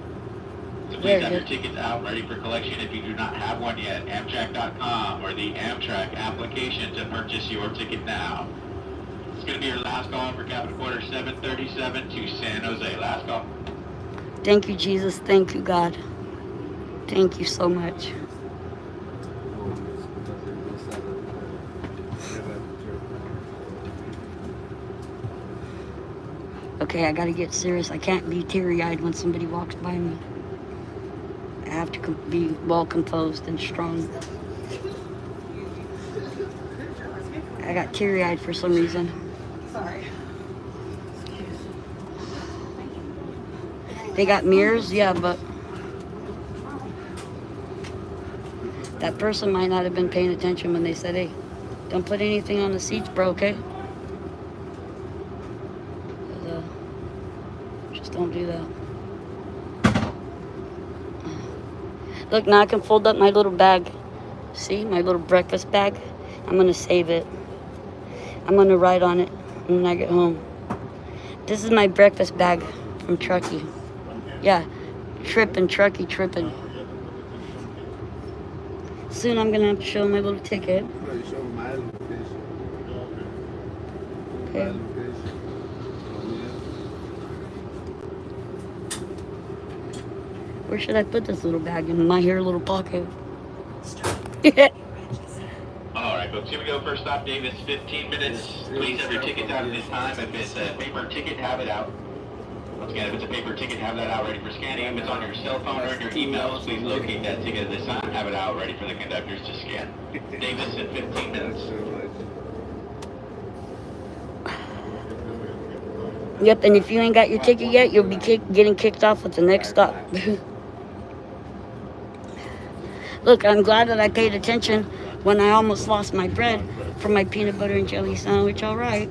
So please have your tickets out ready for collection if you do not have one yet. Amtrak.com or the Amtrak application to purchase your ticket now. It's going to be your last call for Capital Quarter 737 to San Jose. Last call. Thank you, Jesus. Thank you, God. Thank you so much. Okay, I gotta get serious. I can't be teary-eyed when somebody walks by me. I have to be well composed and strong. I got teary-eyed for some reason. Sorry. They got mirrors, yeah, but that person might not have been paying attention when they said, hey, don't put anything on the seats, bro, okay? Just don't do that. Look, now I can fold up my little bag. See, my little breakfast bag? I'm gonna save it. I'm gonna write on it when I get home. This is my breakfast bag from Truckee. Yeah, tripping. Soon I'm gonna have to show my little ticket. Okay. Where should I put this little bag? In my hair little pocket. All right, folks, here we go. First stop, Davis, 15 minutes. Please have your tickets out at this time. If it's a paper ticket, have it out. Once again, if it's a paper ticket, have that out ready for scanning. If it's on your cell phone or in your emails, please locate that ticket at this time. Have it out ready for the conductors to scan. Davis in 15 minutes. Yep, and if you ain't got your ticket yet, you'll be getting kicked off at the next stop. Look, I'm glad that I paid attention when I almost lost my bread for my peanut butter and jelly sandwich, all right.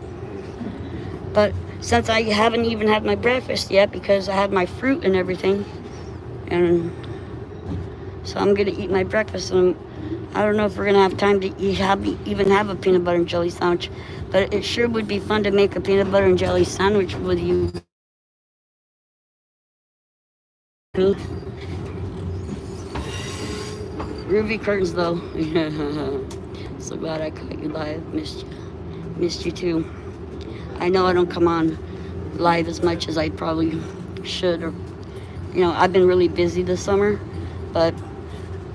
But since I haven't even had my breakfast yet because I had my fruit and everything, and so I'm gonna eat my breakfast, and I don't know if we're gonna have time to even have a peanut butter and jelly sandwich, but it sure would be fun to make a peanut butter and jelly sandwich with you. Groovy curtains though. So glad I caught you live. Missed you too. I know I don't come on live as much as I probably should, or I've been really busy this summer, but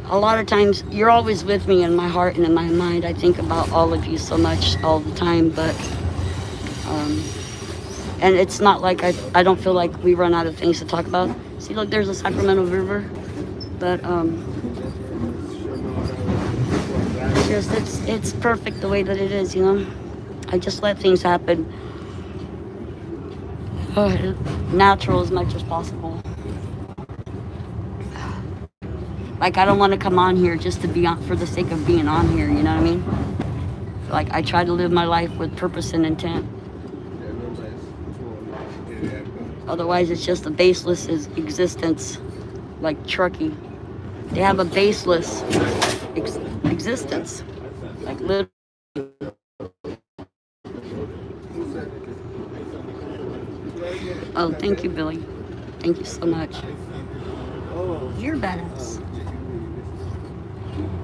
a lot of times you're always with me in my heart and in my mind. I think about all of you so much all the time, but and it's not like I don't feel like we run out of things to talk about. See, look, there's a Sacramento River, but it's perfect the way that it is, I just let things happen natural as much as possible. Like, I don't want to come on here just to be on for the sake of being on here, you know what I mean? Like, I try to live my life with purpose and intent. Otherwise, it's just a baseless existence, like Truckee. They have a baseless existence, like literally. Oh, thank you, Billy. Thank you so much. You're badass.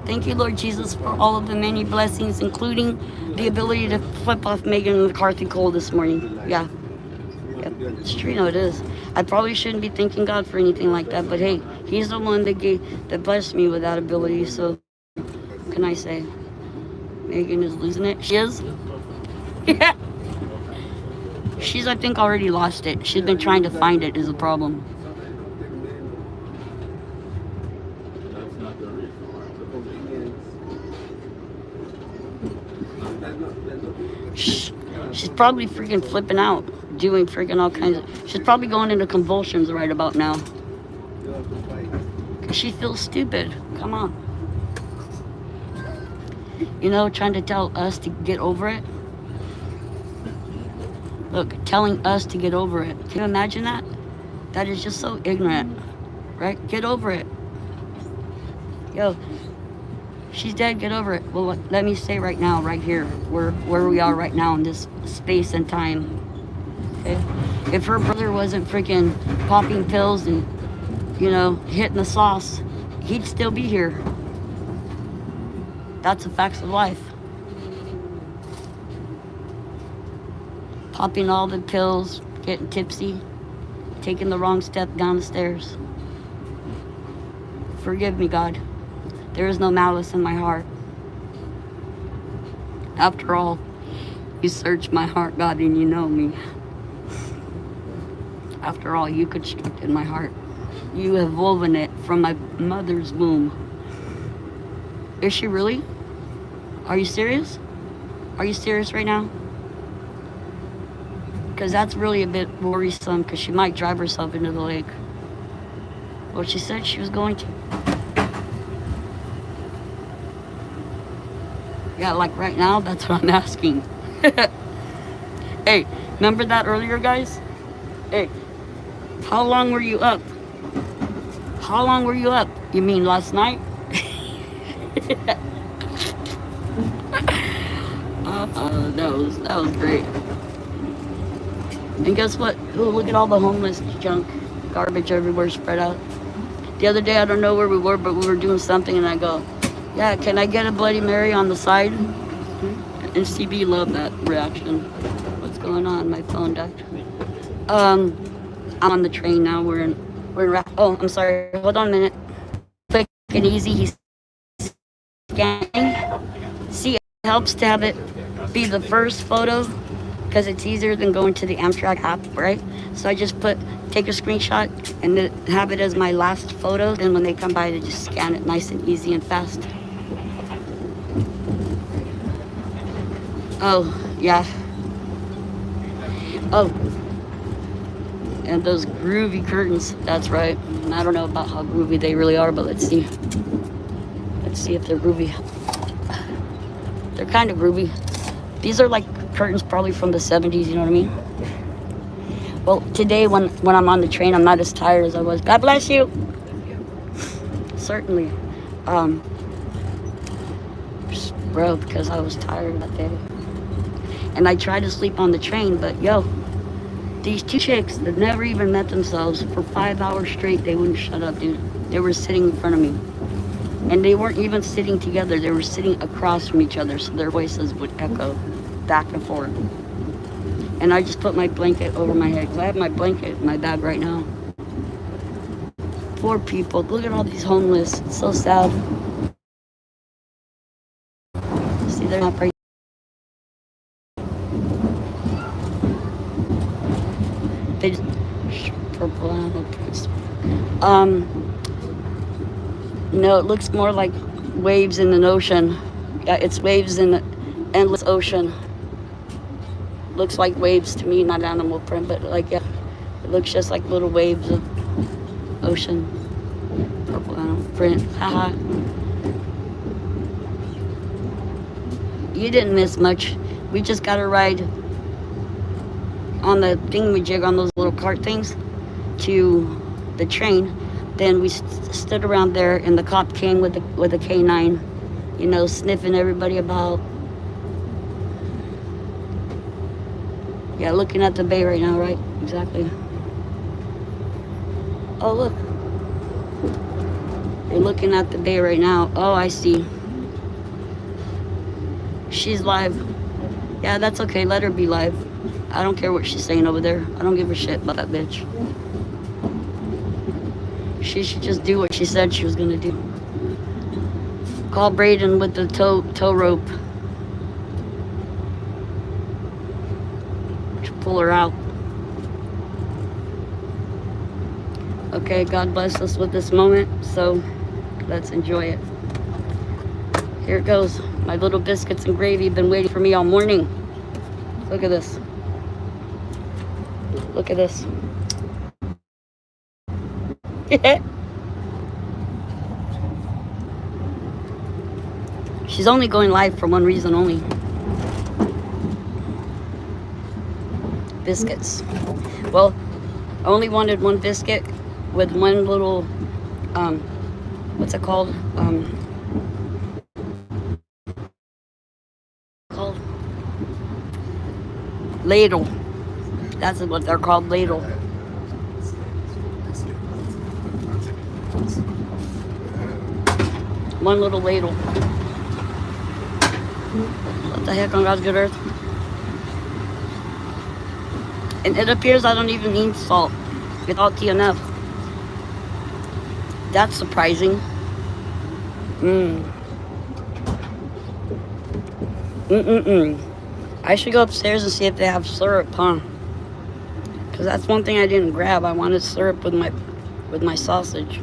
Thank you, Lord Jesus, for all of the many blessings, including the ability to flip off Megan McCarthy Cole this morning. Yeah. Yep. It's true, no, it is. I probably shouldn't be thanking God for anything like that, but hey, He's the one that blessed me with that ability, so what can I say? Megan is losing it. She is? Yeah. She's, I think, already lost it. She's been trying to find it is the problem. She's probably freaking flipping out, doing freaking all kinds of... She's probably going into convulsions right about now. She feels stupid. Come on. You know, trying to tell us to get over it. Look, telling us to get over it. Can you imagine that? That is just so ignorant, right? Get over it. Yo, she's dead, get over it. Well, let me say right now, right here, where we are right now in this space and time. Okay? If her brother wasn't freaking popping pills and, you know, hitting the sauce, he'd still be here. That's the facts of life. Popping all the pills, getting tipsy, taking the wrong step down the stairs. Forgive me, God. There is no malice in my heart. After all, you search my heart, God, and you know me. After all, you constructed my heart. You have woven it from my mother's womb. Is she really? Are you serious? Are you serious right now? Because that's really a bit worrisome, because she might drive herself into the lake. Well, she said she was going to. Yeah, like right now, that's what I'm asking. Hey, remember that earlier, guys? Hey, how long were you up? How long were you up? You mean last night? That was great. And guess what? Ooh, look at all the homeless junk, garbage everywhere spread out. The other day, I don't know where we were, but we were doing something, and I go, yeah, can I get a Bloody Mary on the side? And CB loved that reaction. What's going on? My phone died. I'm on the train now. We're oh, I'm sorry. Hold on a minute. Quick and easy. He's scanning. See, it helps to have it be the first photo because it's easier than going to the Amtrak app, right? So I just take a screenshot and then have it as my last photo. Then when they come by, they just scan it nice and easy and fast. Oh, yeah. Oh. And those groovy curtains, that's right. I don't know about how groovy they really are, but let's see. Let's see if they're groovy. They're kind of groovy. These are like curtains probably from the 70s, you know what I mean? Well, today when I'm on the train, I'm not as tired as I was. God bless you. Certainly. Bro, because I was tired that day. And I tried to sleep on the train, but yo, these two chicks that never even met themselves for 5 hours straight, they wouldn't shut up, dude. They were sitting in front of me. And they weren't even sitting together. They were sitting across from each other, so their voices would echo back and forth. And I just put my blanket over my head, because I have my blanket in my bag right now. Poor people. Look at all these homeless. It's so sad. See, they're not right. They just purple animals. No, it looks more like waves in an ocean. Yeah, it's waves in an endless ocean. Looks like waves to me, not animal print, but like, yeah, it looks just like little waves of ocean. Print. Haha. You didn't miss much. We just got a ride on the thingamajig, on those little cart things, to the train. Then we stood around there, and the cop came with a K9, you know, sniffing everybody about. Yeah, looking at the bay right now, right? Exactly. Oh, look. You're looking at the bay right now. Oh, I see. She's live. Yeah, that's okay. Let her be live. I don't care what she's saying over there. I don't give a shit about that bitch. She should just do what she said she was gonna do. Call Braden with the tow rope to pull her out. Okay, God bless us with this moment, so let's enjoy it. Here it goes. My little biscuits and gravy have been waiting for me all morning. Look at this. Look at this. She's only going live for one reason only. Biscuits. Well, I only wanted one biscuit with one little, what's it called? Called ladle. That's what they're called, ladle. One little ladle. What the heck on God's good earth? And it appears I don't even need salt. It's salty enough. That's surprising. I should go upstairs and see if they have syrup, huh? Because that's one thing I didn't grab. I wanted syrup with my sausage.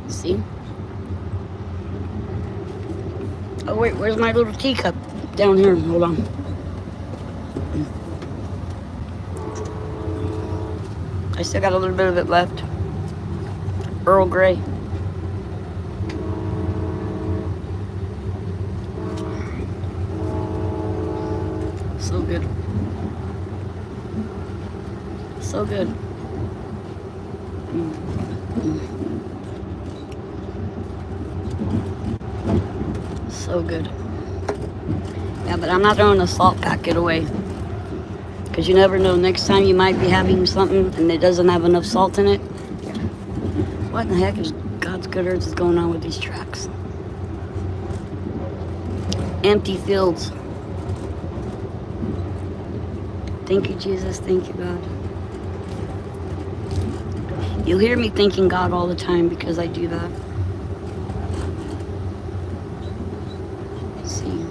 See? Oh wait, where's my little teacup? Down here. Hold on. I still got a little bit of it left. Earl Grey. So good. So good. So good. Yeah, but I'm not throwing a salt packet away. Because you never know, next time you might be having something and it doesn't have enough salt in it. What in the heck is God's good earth is going on with these tracks? Empty fields. Thank you, Jesus. Thank you, God. You'll hear me thanking God all the time because I do that. Let's see.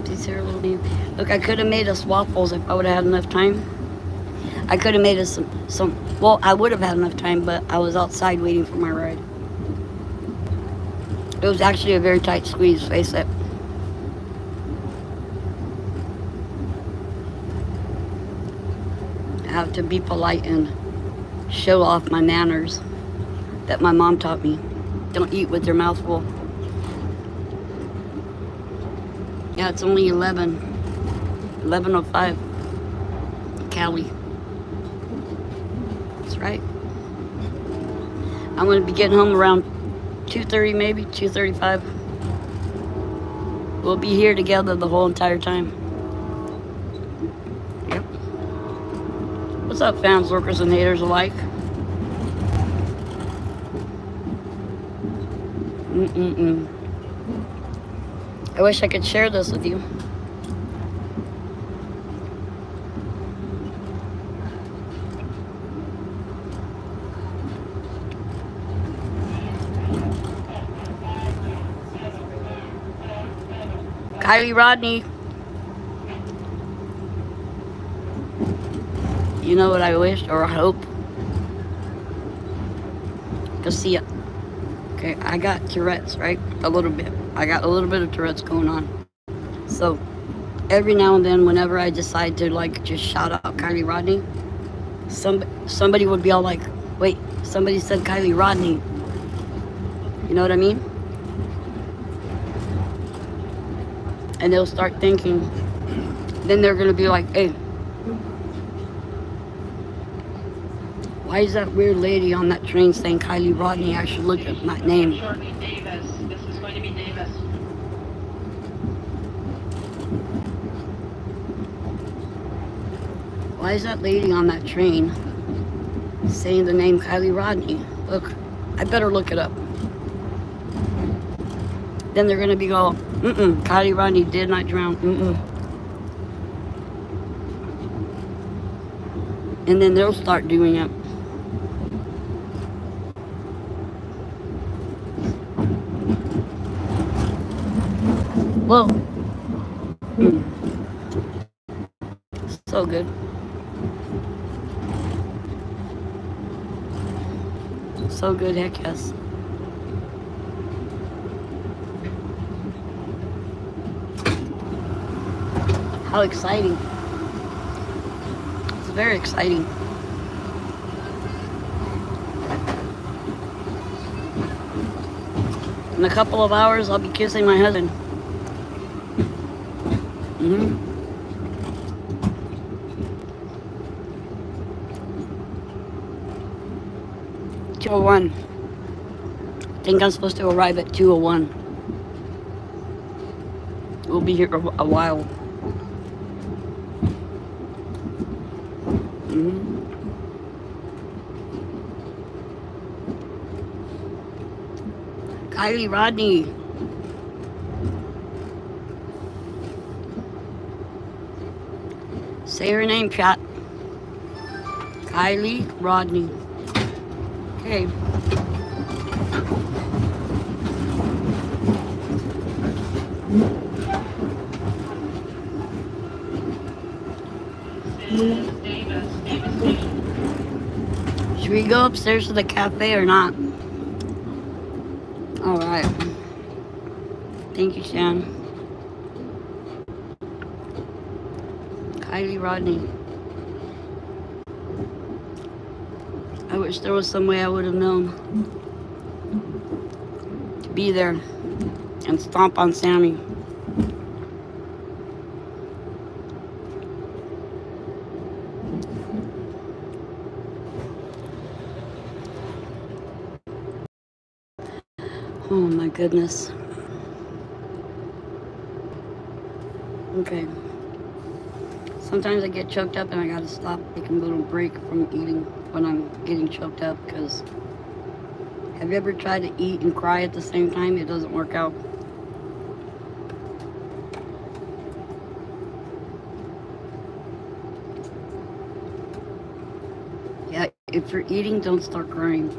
These here little beans. Look, I could have made us waffles if I would have had enough time. I could have made us some. Well, I would have had enough time, but I was outside waiting for my ride. It was actually a very tight squeeze, face it. I have to be polite and show off my manners that my mom taught me. Don't eat with your mouth full. Yeah, it's only 11:05. Cali. That's right. I'm going to be getting home around 2:30, maybe 2:35. We'll be here together the whole entire time. Yep. What's up, fans, workers, and haters alike? I wish I could share this with you. Kylie Rodney. You know what I wish or hope? To see it. Okay, I got Tourette's, right? A little bit. I got a little bit of Tourette's going on. So, every now and then, whenever I decide to, like, just shout out Kylie Rodney, somebody would be all like, Wait, somebody said Kylie Rodney. You know what I mean? And they'll start thinking, then they're gonna be like, hey, why is that weird lady on that train saying Kylie Rodney? I should look at my name. Shortly, Davis. This is going to be Davis. Why is that lady on that train saying the name Kylie Rodney? Look, I better look it up. Then they're gonna be going, Kylie Rodney did not drown, And then they'll start doing it. Whoa. So good. So good, heck yes. How exciting. It's very exciting. In a couple of hours, I'll be kissing my husband. 2:01. I think I'm supposed to arrive at 2:01. We'll be here a while. Kylie Rodney. Say her name, chat. Kylie Rodney. Okay. Should we go upstairs to the cafe or not? All right. Thank you, Shan. Kylie Rodney. I wish there was some way I would have known to be there and stomp on Sammy. Oh my goodness. Okay. Sometimes I get choked up and I gotta stop, take a little break from eating when I'm getting choked up, because have you ever tried to eat and cry at the same time? It doesn't work out. Yeah, if you're eating, don't start crying.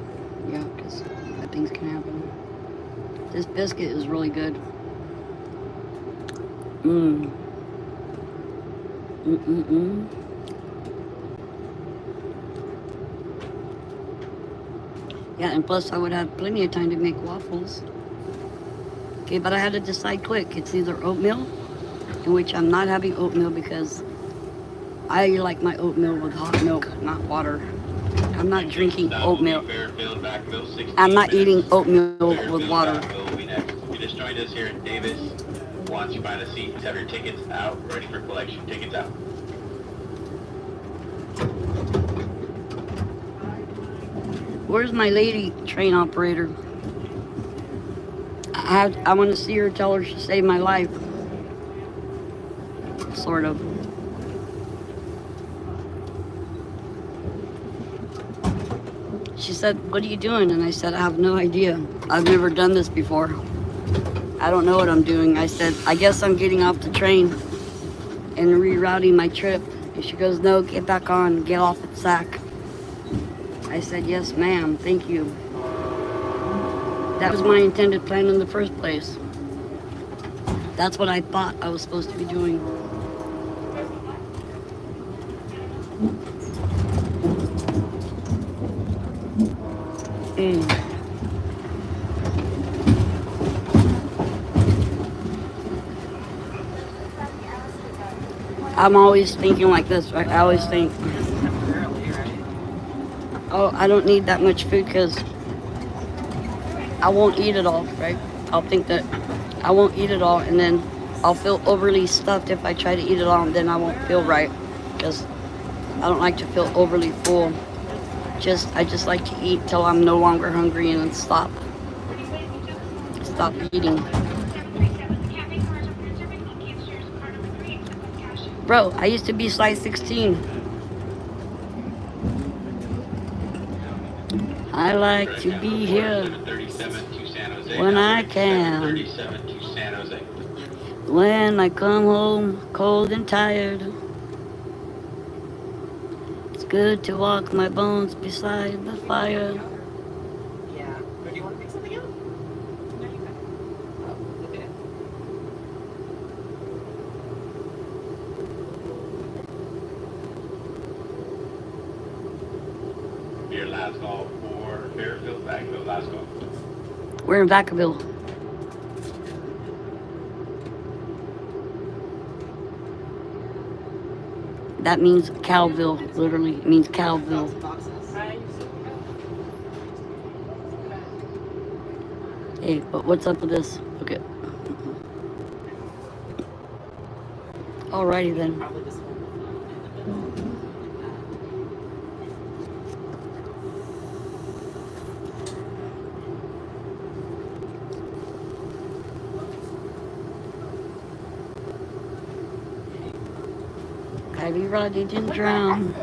Yeah, because bad things can happen. This biscuit is really good. Yeah, and plus I would have plenty of time to make waffles. Okay, but I had to decide quick. It's either oatmeal, in which I'm not having oatmeal because I like my oatmeal with hot milk, not water. I'm not drinking oatmeal. I'm not eating oatmeal with water. You just joined us here in Davis. Once you find a seat, have your tickets out, ready for collection. Tickets out. Where's my lady train operator? I want to see her, tell her she saved my life. Sort of. She said, what are you doing? And I said, I have no idea. I've never done this before. I don't know what I'm doing. I said, I guess I'm getting off the train and rerouting my trip. And she goes, no, get back on, get off at Sac. I said, yes, ma'am, thank you. That was my intended plan in the first place. That's what I thought I was supposed to be doing. I'm always thinking like this, right? I always think, oh, I don't need that much food because I won't eat it all, right? I'll think that I won't eat it all, and then I'll feel overly stuffed if I try to eat it all, and then I won't feel right because I don't like to feel overly full. I just like to eat till I'm no longer hungry and then stop eating. Bro, I used to be size 16. I like to be here when I can. When I come home cold and tired, it's good to walk my bones beside the fire. Yeah. Or do you want to pick something up? No, you can. Oh, okay. Your last call for Fairfield, Vacaville, last call. We're in Vacaville. That means Calville, literally. It means Calville. Hey, but what's up with this? Okay. Alrighty then. Probably this one. Ivy Roddy didn't drown.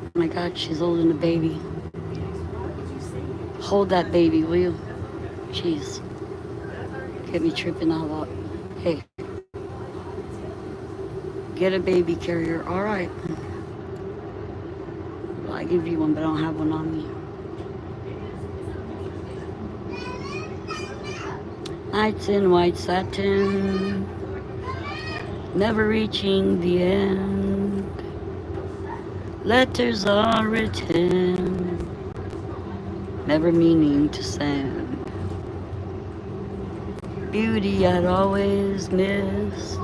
Oh my God, she's holding a baby. Hold that baby, will you? Jeez. Get me tripping out loud. Hey. Get a baby carrier. All right. Well, I give you one, but I don't have one on me. Nights in white satin, never reaching the end. Letters are written, never meaning to send. Beauty I'd always missed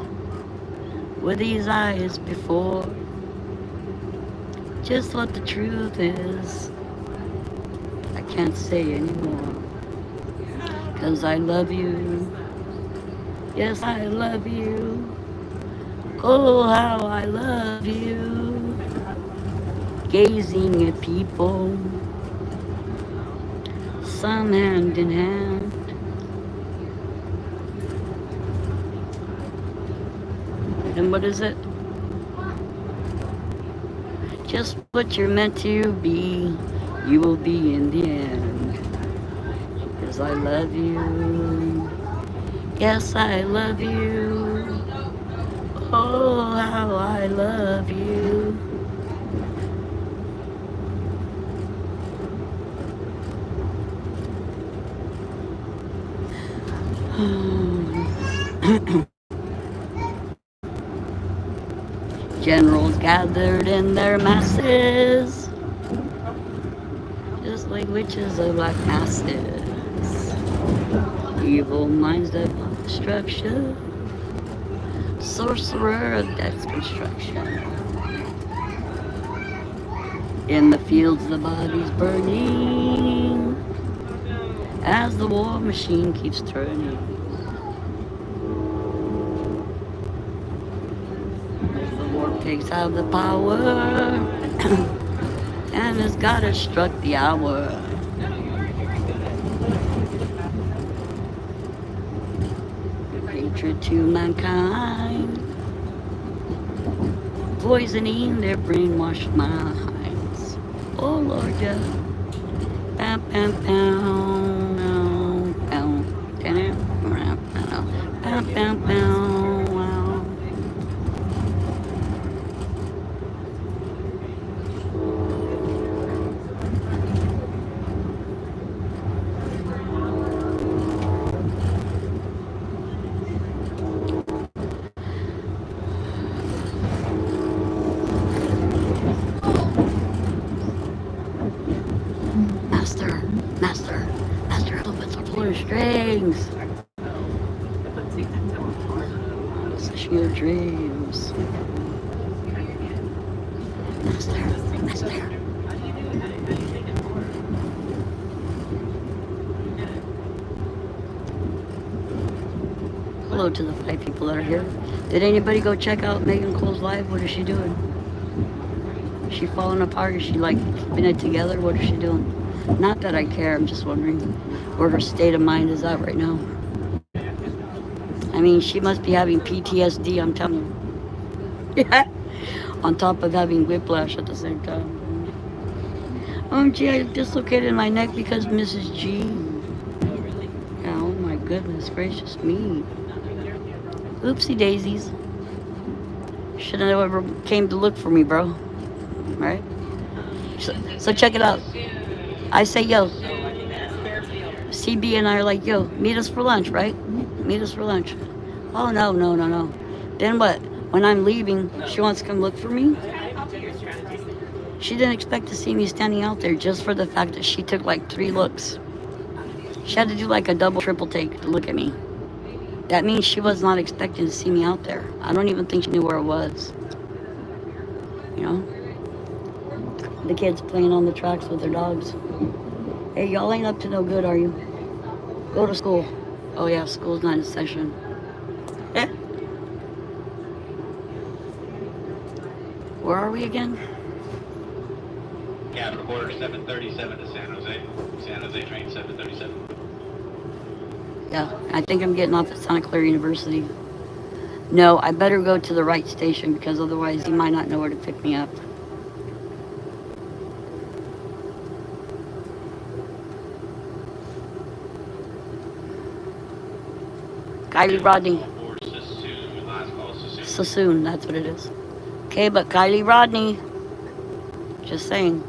with these eyes before. Just what the truth is, I can't say anymore. 'Cause I love you, yes I love you, oh how I love you. Gazing at people, some hand in hand. And what is it? Just what you're meant to be, you will be in the end. 'Cause I love you, yes I love you, oh how I love you. Generals gathered in their masses, just like witches of black masses. Evil minds of destruction, sorcerer of death's construction. In the fields the bodies burning, as the war machine keeps turning. As the war pigs have the power, and as God has struck the hour. Hatred to mankind, poisoning their brainwashed minds. Oh Lord, yeah. Bam, bam, bam, bam, bam, bam, bam, wow. Master, help us pull our strings. crushing your dreams. That's there. That's there. Hello to the 5 people that are here. Did anybody go check out Megan Cole's live? What is she doing? Is she falling apart? Is she like keeping it together? What is she doing? Not that I care, I'm just wondering where her state of mind is at right now. I mean, she must be having PTSD, I'm telling you. Yeah. On top of having whiplash at the same time. Gee, I dislocated my neck because Mrs. G. Yeah, oh my goodness gracious me. Oopsie daisies. Should have ever came to look for me, bro. Right? So check it out. I say, yo. CB and I are like, yo, meet us for lunch, right? Meet us for lunch. Oh, no. Then what? When I'm leaving, she wants to come look for me? She didn't expect to see me standing out there just for the fact that she took like 3 looks. She had to do like a double, triple take to look at me. That means she was not expecting to see me out there. I don't even think she knew where it was. You know? The kids playing on the tracks with their dogs. Hey, y'all ain't up to no good, are you? Go to school. Oh yeah, school's not in session. Where are we again? Capital Quarter 737 to San Jose. San Jose train 737. Yeah, I think I'm getting off at Santa Clara University. No, I better go to the right station because otherwise he might not know where to pick me up. Kylie Rodney. Sassoon, that's what it is. Okay, but Kylie Rodney. Just saying.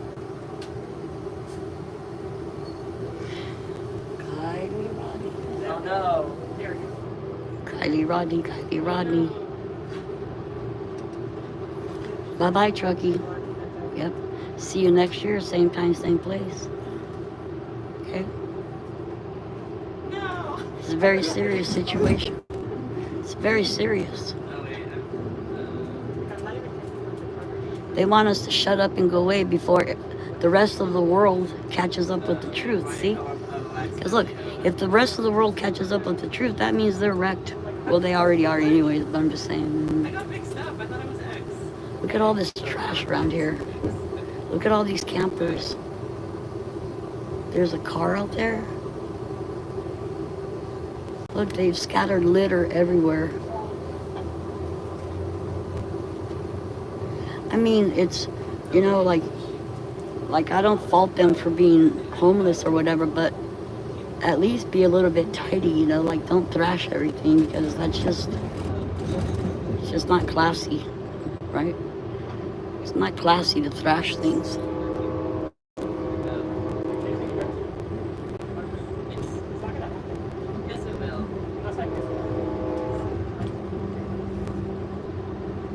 Kylie Rodney. Oh no. Kylie Rodney. Bye-bye, Truckee. Yep. See you next year, same time, same place. Okay? No. It's a very serious situation. It's very serious. They want us to shut up and go away before the rest of the world catches up with the truth, see? Because look, if the rest of the world catches up with the truth, that means they're wrecked. Well, they already are anyways, but I'm just saying. I got mixed up. I thought it was X. Look at all this trash around here. Look at all these campers. There's a car out there. Look, they've scattered litter everywhere. I mean, it's, you know, like I don't fault them for being homeless or whatever, but at least be a little bit tidy, you know, like don't thrash everything because that's just, it's just not classy, right? It's not classy to thrash things.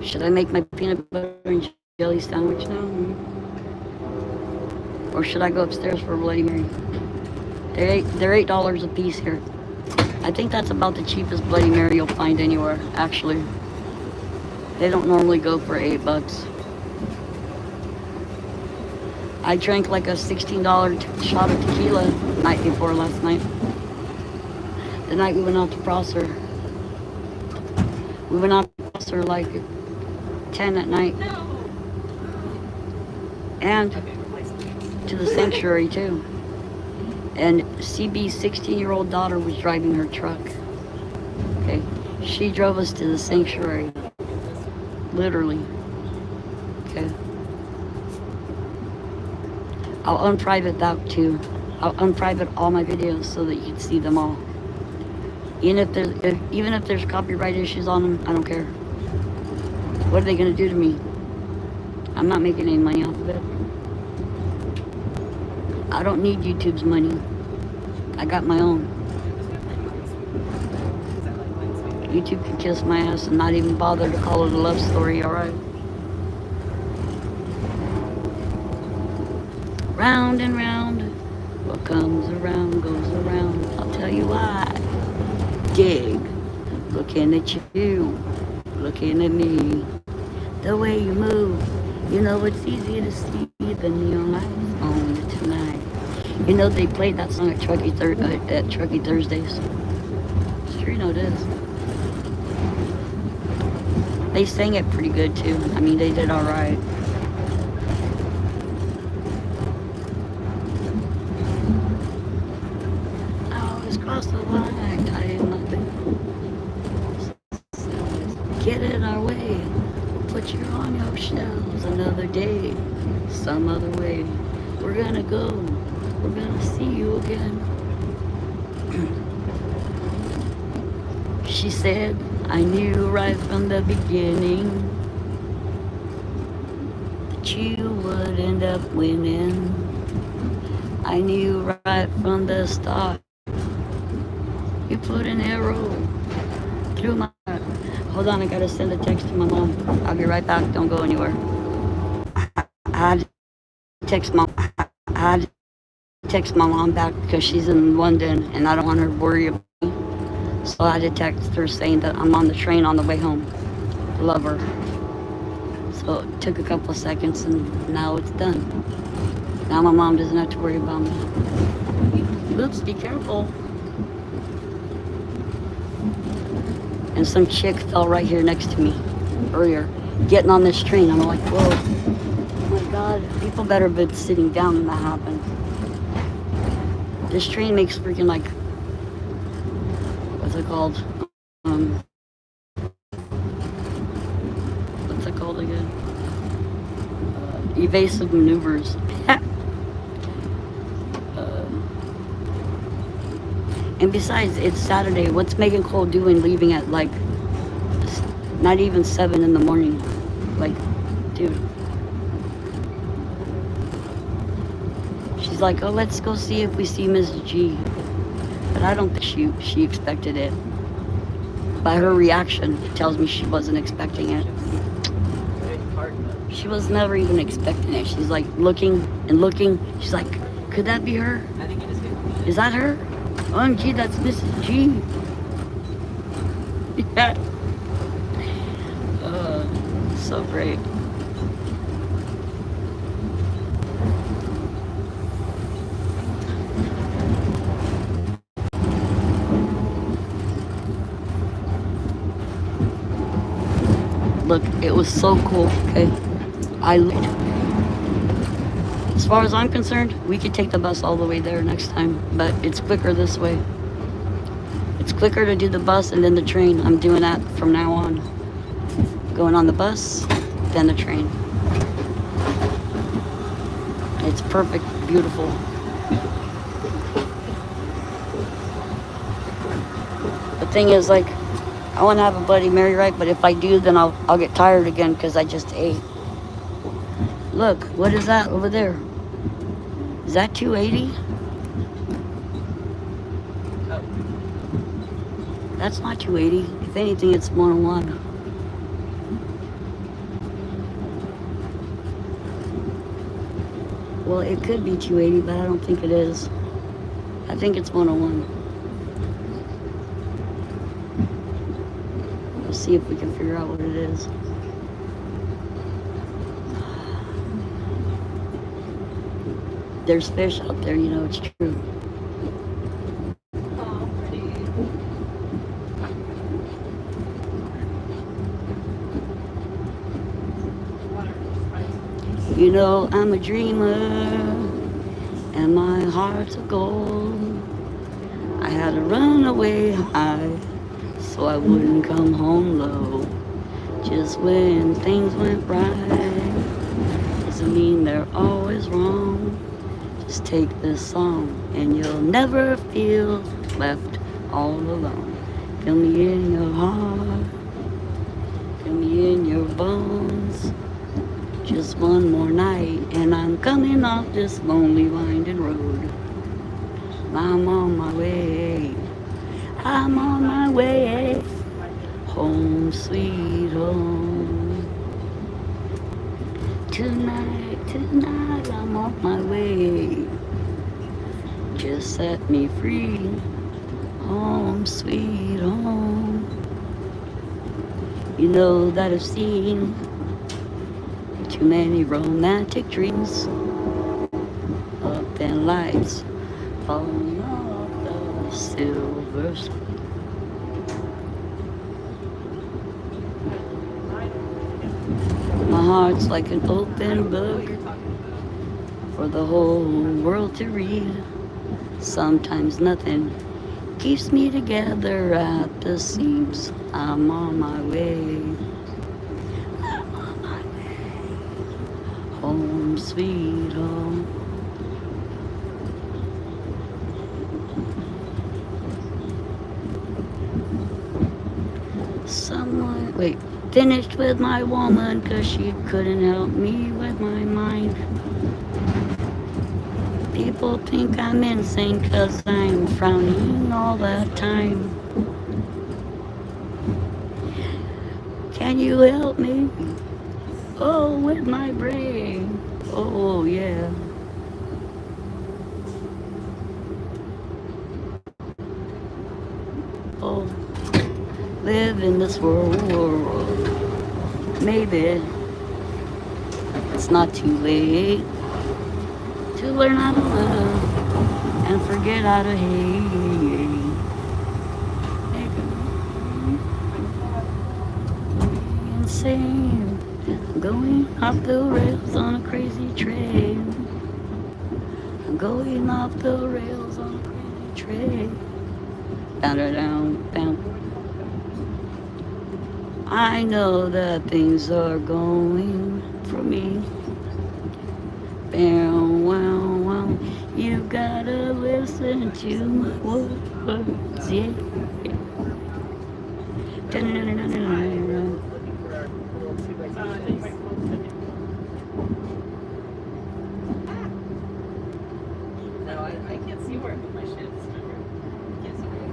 Should I make my peanut butter and jelly sandwich now? Or should I go upstairs for a Bloody Mary? They're $8 a piece here. I think that's about the cheapest Bloody Mary you'll find anywhere, actually. They don't normally go for $8. I drank like a $16 shot of tequila the night before last night. The night we went out to Prosser. We went out to Prosser like 10 at night. And to the sanctuary too. And CB's 16-year-old daughter was driving her truck. Okay, she drove us to the sanctuary. Literally. Okay. I'll unprivate that too. I'll unprivate all my videos so that you can see them all. Even if there's copyright issues on them, I don't care. What are they gonna do to me? I'm not making any money off of it. I don't need YouTube's money. I got my own. YouTube can kiss my ass and not even bother to call it a love story, alright? Round and round, what comes around goes around. I'll tell you why. Dig, looking at you. looking at me. The way you move, you know it's easy to see the neon lights on you tonight. You know they played that song at Truckee Thursdays. Sure you know it is. They sang it pretty good too. I mean, they did all right. I always cross the line, I ain't nothing. Get in our way. Put you on your shelves another day. Some other way. We're gonna go. We're gonna see you again. She said, I knew right from the beginning that you would end up winning. I knew right from the start. You put an arrow through my heart. Hold on, I gotta send a text to my mom. I'll be right back. Don't go anywhere. I had to text mom. I had to text my mom back because she's in London and I don't want her to worry about me. So I had to text her saying that I'm on the train on the way home. Love her. So it took a couple of seconds and now it's done. Now my mom doesn't have to worry about me. Oops, be careful. And some chick fell right here next to me earlier, getting on this train. I'm like, whoa, oh my God, people better have been sitting down when that happened. This train makes freaking like, what's it called? What's it called again? Evasive maneuvers. And besides, it's Saturday. What's Megan Cole doing leaving at like, not even 7 in the morning? Like, dude. She's like, oh, let's go see if we see Mrs. G. But I don't think she expected it. By her reaction, it tells me she wasn't expecting it. She was never even expecting it. She's like looking and looking. She's like, could that be her? Is that her? OMG, that's Mrs. G. Yeah. So great. Look, it was so cool, okay? As far as I'm concerned, we could take the bus all the way there next time, but it's quicker this way. It's quicker to do the bus and then the train. I'm doing that from now on. Going on the bus, then the train. It's perfect, beautiful. The thing is, like, I want to have a Bloody Mary, right? But if I do, then I'll get tired again because I just ate. Look, what is that over there? Is that 280? That's not 280. If anything, it's 101. Well, it could be 280, but I don't think it is. I think it's 101. We'll see if we can figure out what it is. There's fish out there, you know, it's true. Oh, pretty. You know, I'm a dreamer, and my heart's of gold. I had to run away high, so I wouldn't come home low. Just when things went right, doesn't mean they're always wrong. Just take this song, and you'll never feel left all alone. Feel me in your heart, feel me in your bones. Just one more night, and I'm coming off this lonely, winding road. I'm on my way, I'm on my way, home sweet home. Tonight, I'm on my way. Just set me free, home sweet home. You know that I've seen too many romantic dreams up and lights falling off the silver screen. My heart's like an open book for the whole world to read. Sometimes nothing keeps me together at the seams. I'm on my way. I'm on my way. Home sweet home. Someone, wait, finished with my woman 'cause she couldn't help me with my mind. People think I'm insane 'cause I'm frowning all the time. Can you help me? Oh, with my brain. Oh, yeah. Oh, live in this world. Maybe it's not too late to learn how to love and forget how to hate. Insane, going off the rails on a crazy train. I'm going off the rails on a crazy train. Down, down, down. I know that things are going for me. Bam, wow, wow. You gotta listen to my words, yeah. No, I can't see where I put my shit. Can't see where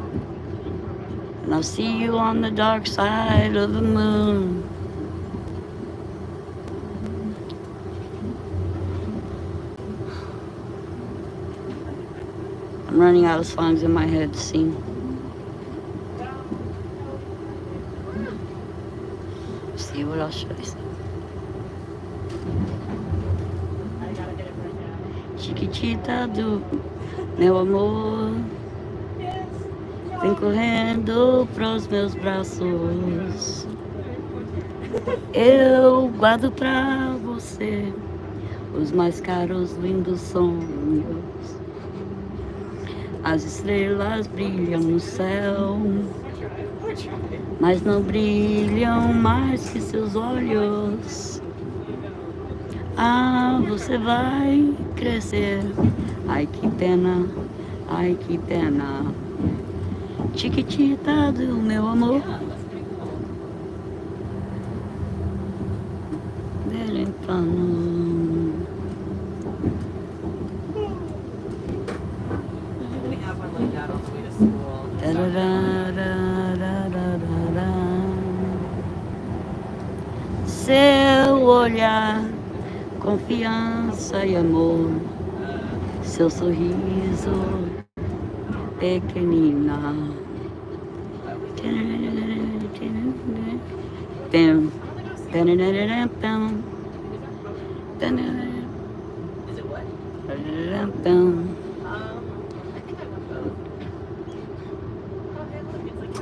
And I'll see you on the dark side of the moon. I'm running out of songs in my head to sing. Let's see, what else should I sing? Chiquitita do meu amor, vem correndo pros meus braços. Eu guardo pra você os mais caros, lindos sonhos. As estrelas brilham no céu, mas não brilham mais que seus olhos. Ah, você vai crescer. Ai, que pena, ai, que pena. Chiquitita do meu amor. we have one like that on the way to school. Seu olhar, confiança e amor. Seu sorriso, pequenina. Bam, bam, bam, bam. Is it what? Bam. I think I went both. Okay, look, it's like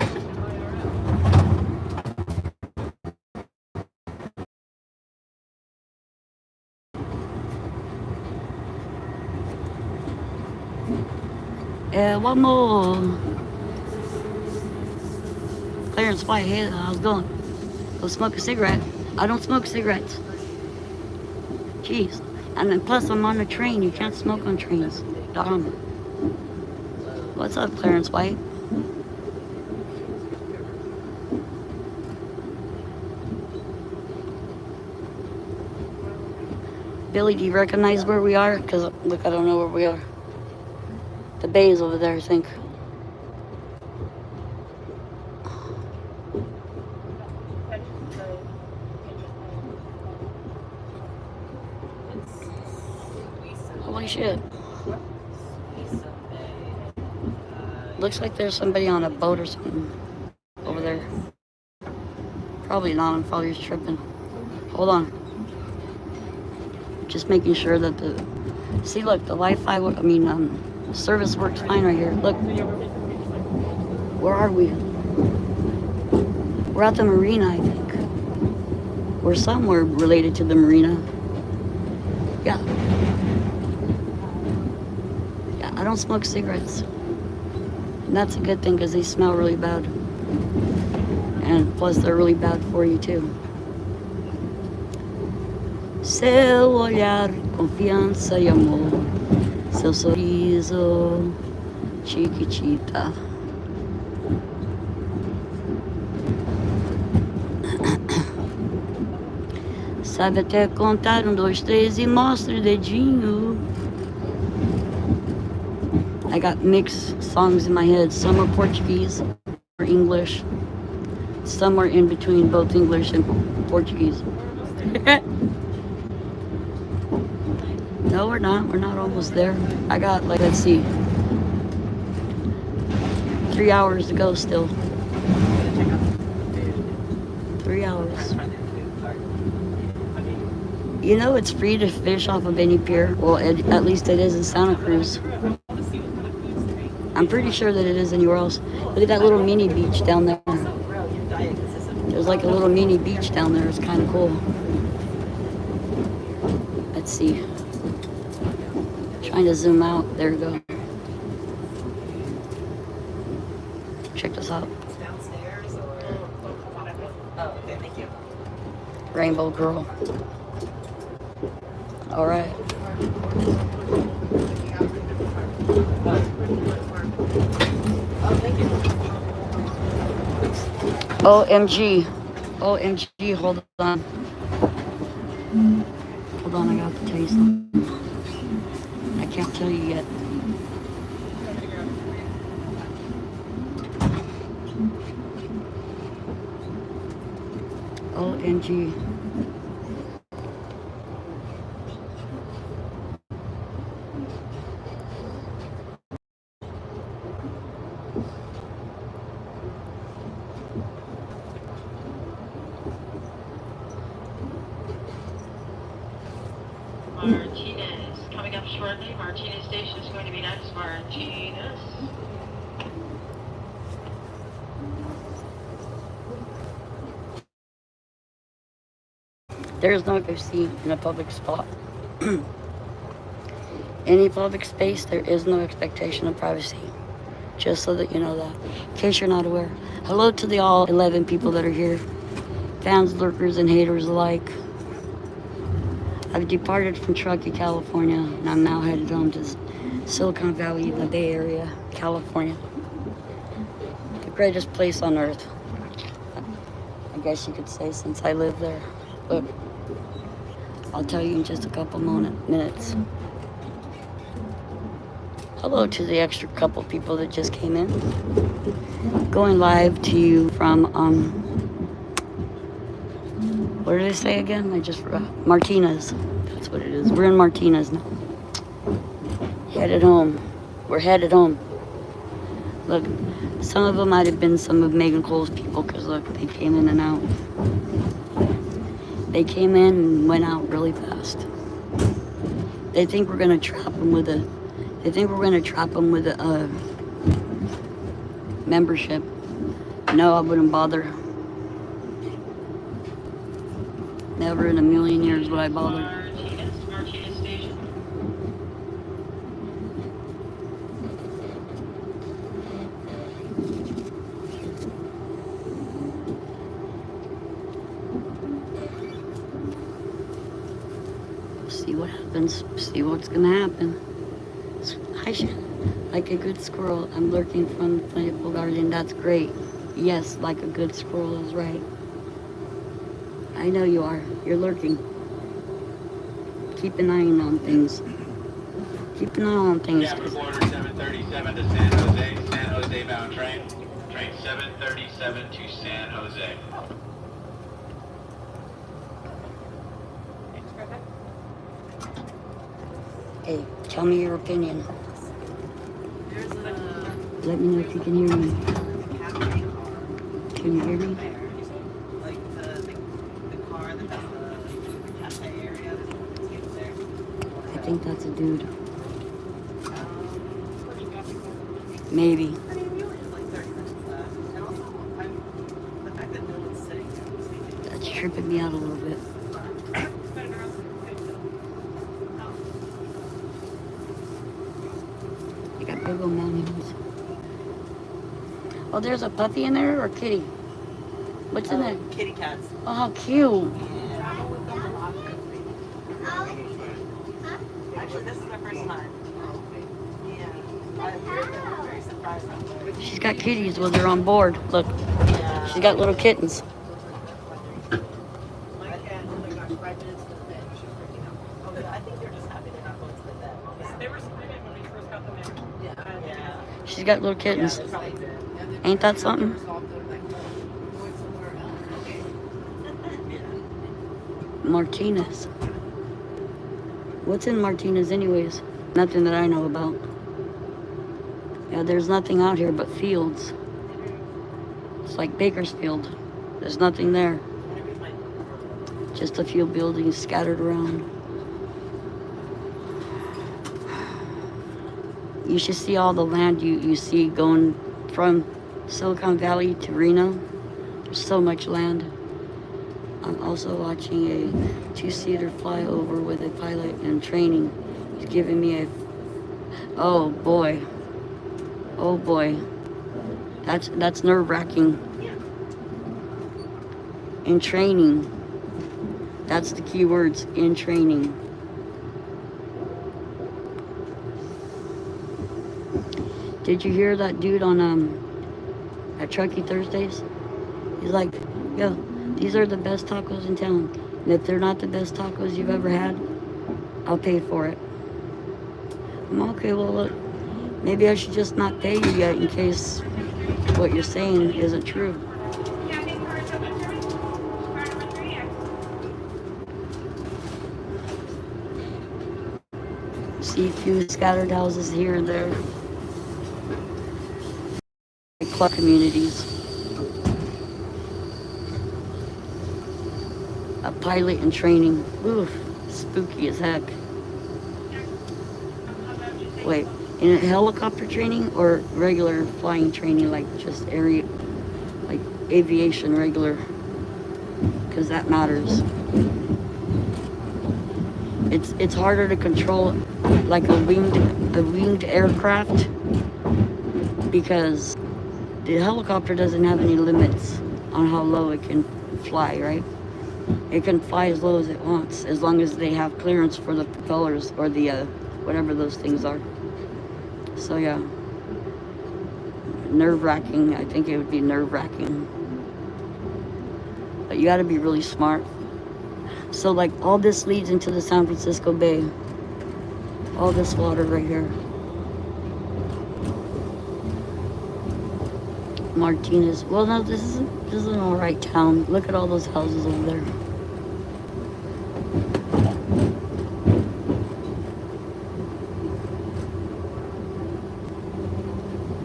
É o amor. Clarence White, hey, how's it going? Go smoke a cigarette. I don't smoke cigarettes. Jeez. And then plus I'm on a train. You can't smoke on trains. Darn. What's up, Clarence White? Billy, do you recognize where we are? Because, look, I don't know where we are. The bay is over there, I think. Holy shit. Looks like there's somebody on a boat or something over there. Probably not. I'm probably just tripping. Hold on. Just making sure that the... See, look, the Wi-Fi, service works fine right here. Look. Where are we? We're at the marina, I think. We're somewhere related to the marina. Yeah. Yeah, I don't smoke cigarettes. And that's a good thing because they smell really bad. And plus they're really bad for you too. Seu olhar, confiança e amor. Seu sorriso, chiquitita. Sabe até contar 1, 2, 3 e mostra o dedinho. I got mixed songs in my head. Some are Portuguese or English. Some are in between both English and Portuguese. No, we're not. We're not almost there. I got, like, let's see, 3 hours to go still. 3 hours. You know it's free to fish off of any pier. Well, at least it is in Santa Cruz. I'm pretty sure that it is anywhere else. Look at that little mini beach down there. There's like a little mini beach down there. It's kind of cool. Let's see. Trying to zoom out. There we go. Check this out. Downstairs or oh, okay, thank you. Rainbow Girl. All right. Oh, thank you. OMG. OMG, hold on. Hold on, I got to tell you something. I can't tell you yet. OMG. Martinez, coming up shortly. Martinez Station is going to be next. Martinez. There is no privacy in a public spot. Any public space, there is no expectation of privacy. Just so that you know that, in case you're not aware. Hello to the all 11 people that are here. Fans, lurkers, and haters alike. I've departed from Truckee, California, and I'm now headed home to Silicon Valley in the Bay Area, California. The greatest place on earth. I guess you could say, since I live there. But I'll tell you in just a couple minutes. Hello to the extra couple people that just came in. Going live to you from, what did I say again? I just forgot. Martinez. That's what it is. We're in Martinez now. Headed home. We're headed home. Look, some of them might have been some of Megan Cole's people, because look, they came in and out. They came in and went out really fast. They think we're gonna trap them with a. They think we're gonna trap them with a membership. No, I wouldn't bother. Never in a million years would I bother. Martinez Station. See what happens. See what's gonna happen. I should, like a good squirrel, I'm lurking from the playful garden. That's great. Yes, like a good squirrel is right. I know you are. You're lurking. Keep an eye on things. Keep an eye on things. Capital Order 737 to San Jose. San Jose bound train. Train 737 to San Jose. Hey, tell me your opinion. Let me know if you can hear me. Can you hear me? Like the that's a dude. Maybe. I mean, we only have like 30 minutes left. And also, the fact that no one's sitting there. That's tripping me out a little bit. You got big old mountains. Oh, there's a puppy in there or a kitty? What's in there? Kitty cats. Oh, how cute. Actually, this is my first time. Yeah. I'm very surprised. She's got kitties when they're on board. Look, Yeah. she's got little kittens. My cat only got 5 minutes to the bed. She was freaking out. Oh, yeah. I think they're just happy they're not going to the bed. They were screaming when we first got them in. Yeah. She's got little kittens. Yeah, probably did. Ain't that something? Martinez. What's in Martinez anyways? Nothing that I know about. Yeah, there's nothing out here but fields. It's like Bakersfield. There's nothing there. Just a few buildings scattered around. You should see all the land you see going from Silicon Valley to Reno. There's so much land. I'm also watching a 2-seater flyover with a pilot in training. He's giving me a... Oh boy. Oh boy. That's nerve-wracking. In training. That's the key words, in training. Did you hear that dude on at Truckee Thursdays? He's like, yo, these are the best tacos in town. And if they're not the best tacos you've ever had, I'll pay for it. I'm okay, well look, maybe I should just not pay you yet in case what you're saying isn't true. See a few scattered houses here and there. Club communities. A pilot in training. Oof, spooky as heck. Wait, in a helicopter training or regular flying training, like just area, like aviation regular? Because that matters. It's harder to control like a winged aircraft because the helicopter doesn't have any limits on how low it can fly, right? It can fly as low as it wants, as long as they have clearance for the propellers or the, whatever those things are. So yeah, nerve-wracking. I think it would be nerve-wracking. But you gotta be really smart. So like all this leads into the San Francisco Bay. All this water right here. Martinez. Well, no, this is an all right town. Look at all those houses over there.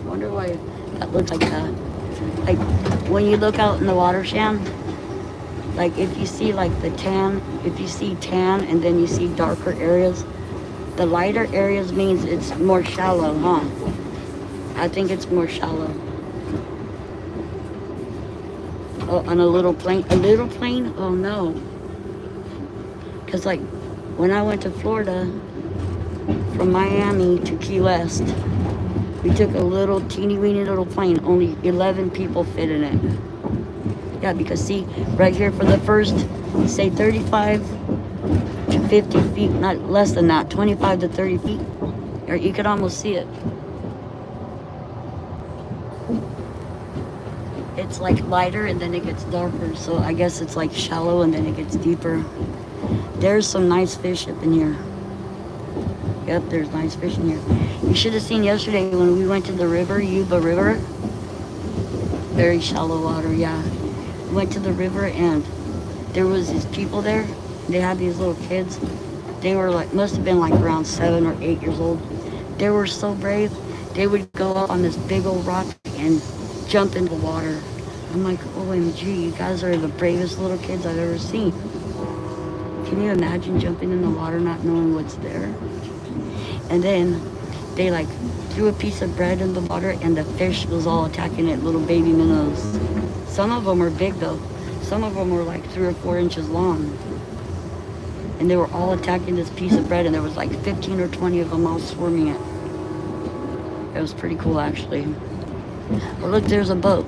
Wonder why that looks like that. Like when you look out in the watershed, like if you see like the tan, if you see tan and then you see darker areas, the lighter areas means it's more shallow, huh? I think it's more shallow. Oh, on a little plane? A little plane? Oh no. Because like when I went to Florida from Miami to Key West, we took a little teeny weeny little plane. Only 11 people fit in it. Yeah, because see, right here for the first, say 35 to 50 feet, not less than that, 25 to 30 feet, or you could almost see it. It's like lighter and then it gets darker, so I guess it's like shallow and then it gets deeper. There's some nice fish up in here. Yep, there's nice fish in here. You should have seen yesterday when we went to the river, Yuba River. Very shallow water, yeah. We went to the river and there was these people there. They had these little kids. They were like, must have been like around 7 or 8 years old. They were so brave. They would go up on this big old rock and jump into the water. I'm like, OMG, you guys are the bravest little kids I've ever seen. Can you imagine jumping in the water not knowing what's there? And then they like threw a piece of bread in the water, and the fish was all attacking it, little baby minnows. Some of them were big though. Some of them were like 3 or 4 inches long. And they were all attacking this piece of bread, and there was like 15 or 20 of them all swarming it. It was pretty cool, actually. Oh, look, there's a boat.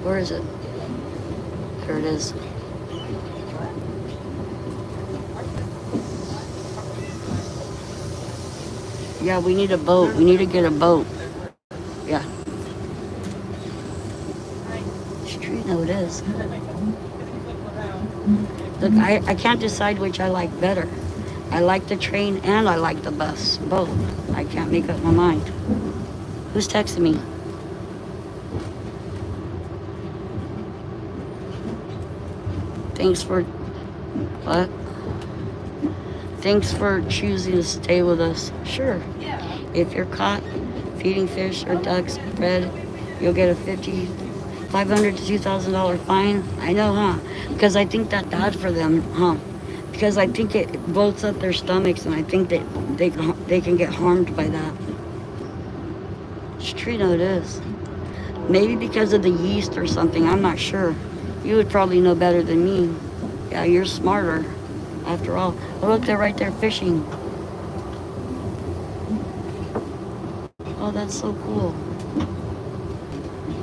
Where is it? There it is. Yeah, we need a boat. We need to get a boat. Yeah. Street, no, it is. Look, I can't decide which I like better. I like the train and I like the bus. Both. I can't make up my mind. Who's texting me? Thanks for... What? Thanks for choosing to stay with us. Sure. If you're caught feeding fish or ducks bread, you'll get a $500 to $2,000 fine. I know, huh? Because I think that's bad for them, huh? Because I think it bloats up their stomachs, and I think that they can get harmed by that. It's true, no, it is. Maybe because of the yeast or something. I'm not sure. You would probably know better than me. Yeah, you're smarter. After all, oh, look, they're right there fishing. Oh, that's so cool.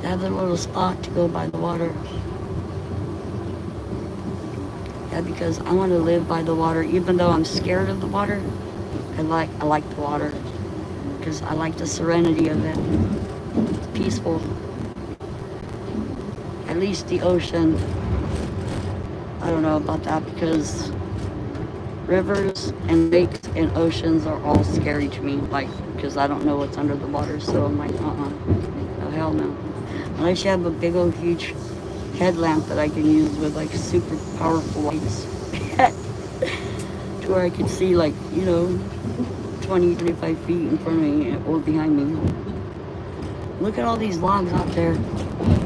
They have their little spot to go by the water. Yeah, because I want to live by the water, even though I'm scared of the water. I like the water because I like the serenity of it. It's peaceful. At least the ocean. I don't know about that because rivers and lakes and oceans are all scary to me, like, because I don't know what's under the water, so I'm like, no, hell no. Unless you have a big old huge headlamp that I can use with like super powerful lights to where I can see, like, 20, 25 feet in front of me or behind me. Look at all these logs out there.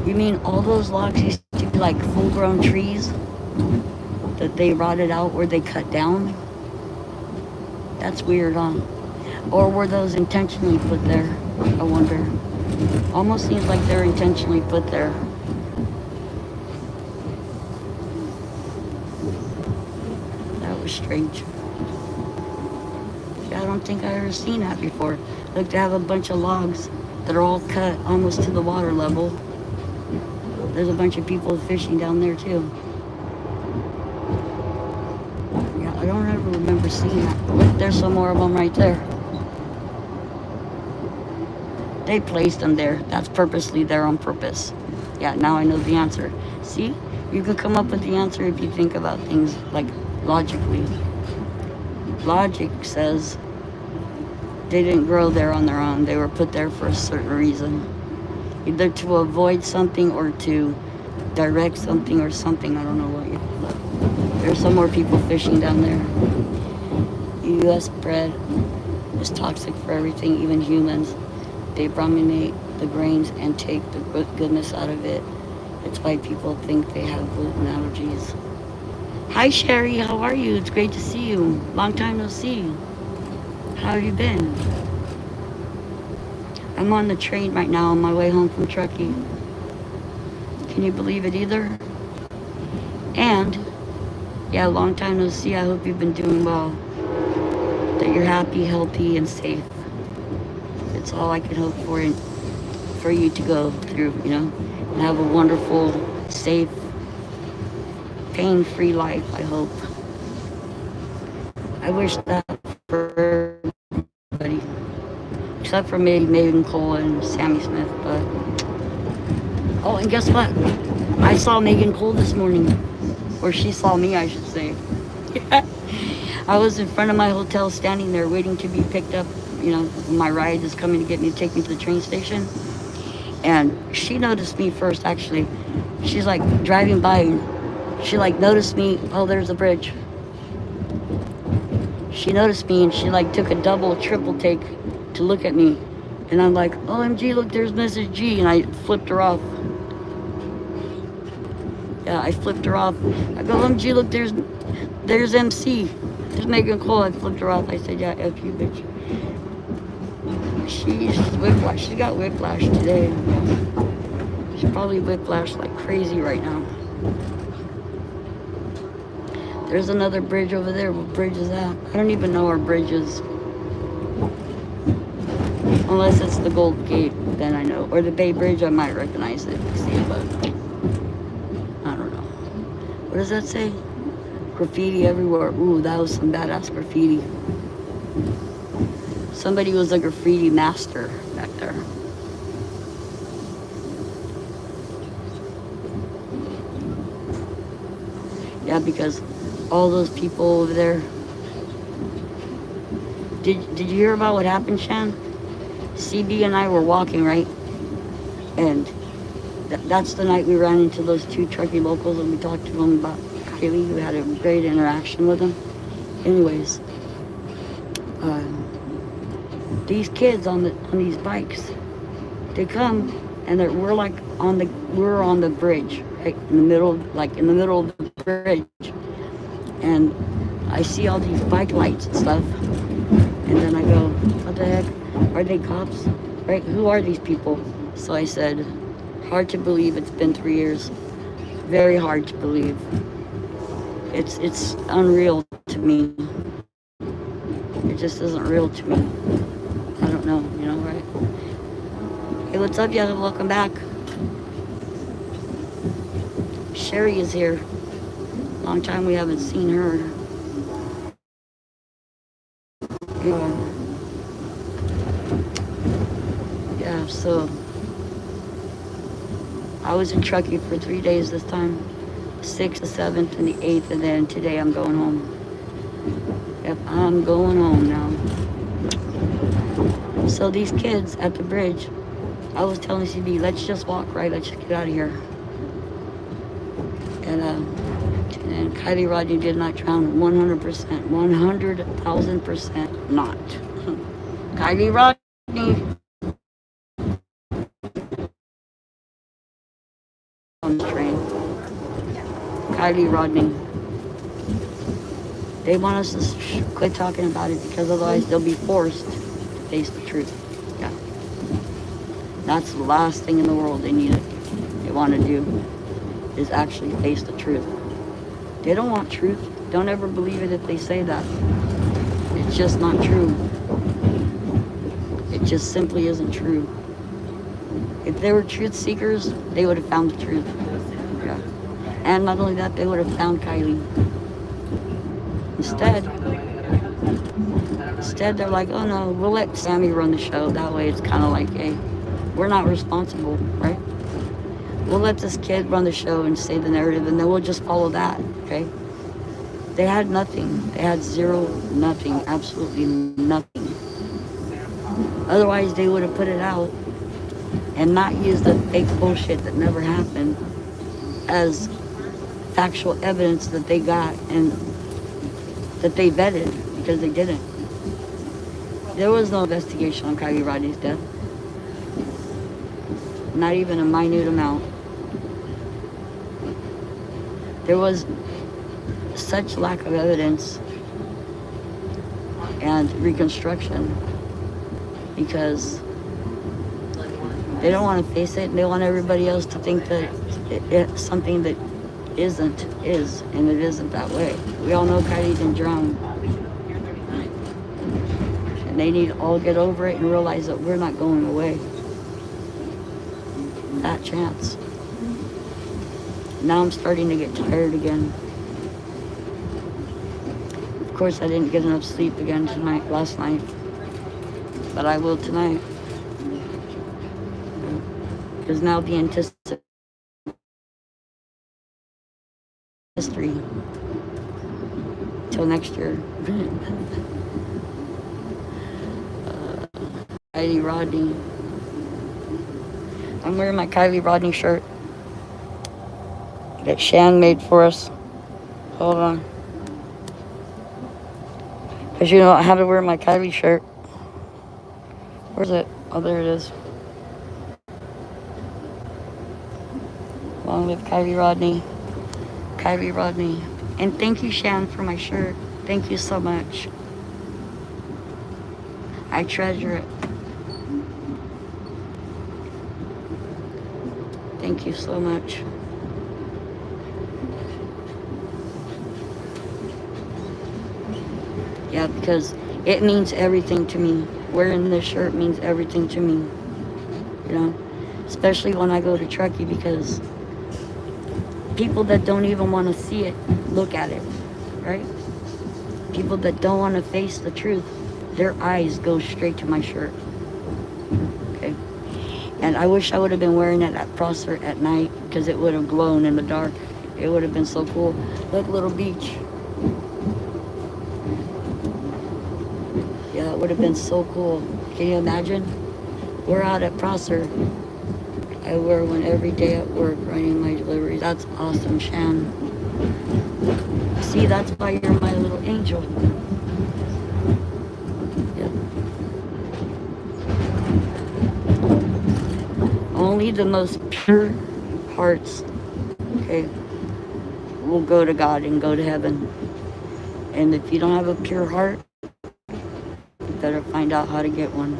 You mean all those logs used to be like full-grown trees that they rotted out where they cut down? That's weird, huh? Or were those intentionally put there? I wonder. Almost seems like they're intentionally put there. That was strange. I don't think I ever seen that before. Look, they have a bunch of logs that are all cut almost to the water level. There's a bunch of people fishing down there too. Yeah, I don't ever remember seeing that. Look, there's some more of them right there. They placed them there. That's purposely there on purpose. Yeah, now I know the answer. See? You can come up with the answer if you think about things like logically. Logic says they didn't grow there on their own. They were put there for a certain reason. Either to avoid something or to direct something or something. I don't know what yet. There's some more people fishing down there. U.S. bread is toxic for everything, even humans. They brominate the grains and take the goodness out of it. It's why people think they have gluten allergies. Hi, Sherry. How are you? It's great to see you. Long time no see. How have you been? I'm on the train right now on my way home from Truckee. Can you believe it either? And, yeah, long time no see. I hope you've been doing well. That you're happy, healthy, and safe. It's all I can hope for you to go through, and have a wonderful, safe, pain-free life, I hope. I wish that for everybody, except for maybe Megan Cole and Sammy Smith, but... Oh, and guess what? I saw Megan Cole this morning, or she saw me, I should say. I was in front of my hotel standing there waiting to be picked up. My ride is coming to get me, take me to the train station. And she noticed me first, actually. She's like driving by and she like noticed me. Oh, there's a bridge. She noticed me and she like took a double, triple take to look at me. And I'm like, OMG, look, there's Mrs. G. And I flipped her off. Yeah, I flipped her off. I go, OMG, look, there's MC. Is Megan cool? I flipped her off. I said, yeah, F you, bitch. She's whiplash. She got whiplash today. She's probably whiplashed like crazy right now. There's another bridge over there. What bridge is that? I don't even know where bridge is. Unless it's the Gold Gate, then I know. Or the Bay Bridge, I might recognize it. See it, but I don't know. What does that say? Graffiti everywhere. Ooh, that was some badass graffiti. Somebody was a graffiti master back there. Yeah, because all those people over there. Did you hear about what happened, Shan? CB and I were walking, right? And that's the night we ran into those two Truckee locals and we talked to them about Kylie. We had a great interaction with them. Anyways, these kids on these bikes, they come and we're on the bridge, right in the middle, in the middle of the bridge, and I see all these bike lights and stuff, and then I go, what the heck? Are they cops? Right? Who are these people? So I said, hard to believe it's been 3 years. Very hard to believe. It's unreal to me. It just isn't real to me. I don't know, right? Hey, what's up, y'all? Welcome back. Sherry is here. Long time we haven't seen her. Yeah, so I was in Truckee for 3 days this time. 6th, the 7th, and the 8th, and then today I'm going home. Yep, I'm going home now. So these kids at the bridge, I was telling CB, let's just walk, right? Let's just get out of here. And Kylie Rodney did not drown 100%, 100,000% not. Kylie Rodney. On the train. Kylie Rodney. They want us to quit talking about it because otherwise they'll be forced to face the truth. Yeah. That's the last thing in the world they want to do is actually face the truth. They don't want truth. Don't ever believe it if they say that. It's just not true. It just simply isn't true. If they were truth seekers, they would have found the truth. Yeah. And not only that, they would have found Kylie. Instead, they're like, oh no, we'll let Sammy run the show. That way it's kind of like, hey, we're not responsible, right? We'll let this kid run the show and say the narrative, and then we'll just follow that, okay? They had nothing. They had zero, nothing, absolutely nothing. Otherwise, they would have put it out and not use the fake bullshit that never happened as factual evidence that they got and that they vetted, because they didn't. There was no investigation on Kylie Rodney's death. Not even a minute amount. There was such lack of evidence and reconstruction because they don't want to face it, and they want everybody else to think that it's something that isn't is, and it isn't that way. We all know Kylie didn't drown. And they need to all get over it and realize that we're not going away. That chance. Now I'm starting to get tired again. Of course, I didn't get enough sleep again last night. But I will tonight. Because now the anticipation history till next year. Kylie Rodney. I'm wearing my Kylie Rodney shirt that Shan made for us. Hold on. Because I had to wear my Kylie shirt. Where's it? Oh, there it is. Long live Kylie Rodney. Kylie Rodney. And thank you, Shan, for my shirt. Thank you so much. I treasure it. Thank you so much. Yeah, because it means everything to me. Wearing this shirt means everything to me. You know, especially when I go to Truckee, because people that don't even want to see it look at it, right? People that don't want to face the truth, their eyes go straight to my shirt. Okay. And I wish I would have been wearing it at Prosser at night, because it would have glown in the dark. It would have been so cool. Look, little beach. Yeah, it would have been so cool. Can you imagine? We're out at Prosser. I wear one every day at work running my deliveries. That's awesome, Shan. See, that's why you're my little angel. Yeah. Only the most pure hearts, okay, will go to God and go to heaven. And if you don't have a pure heart, you better find out how to get one.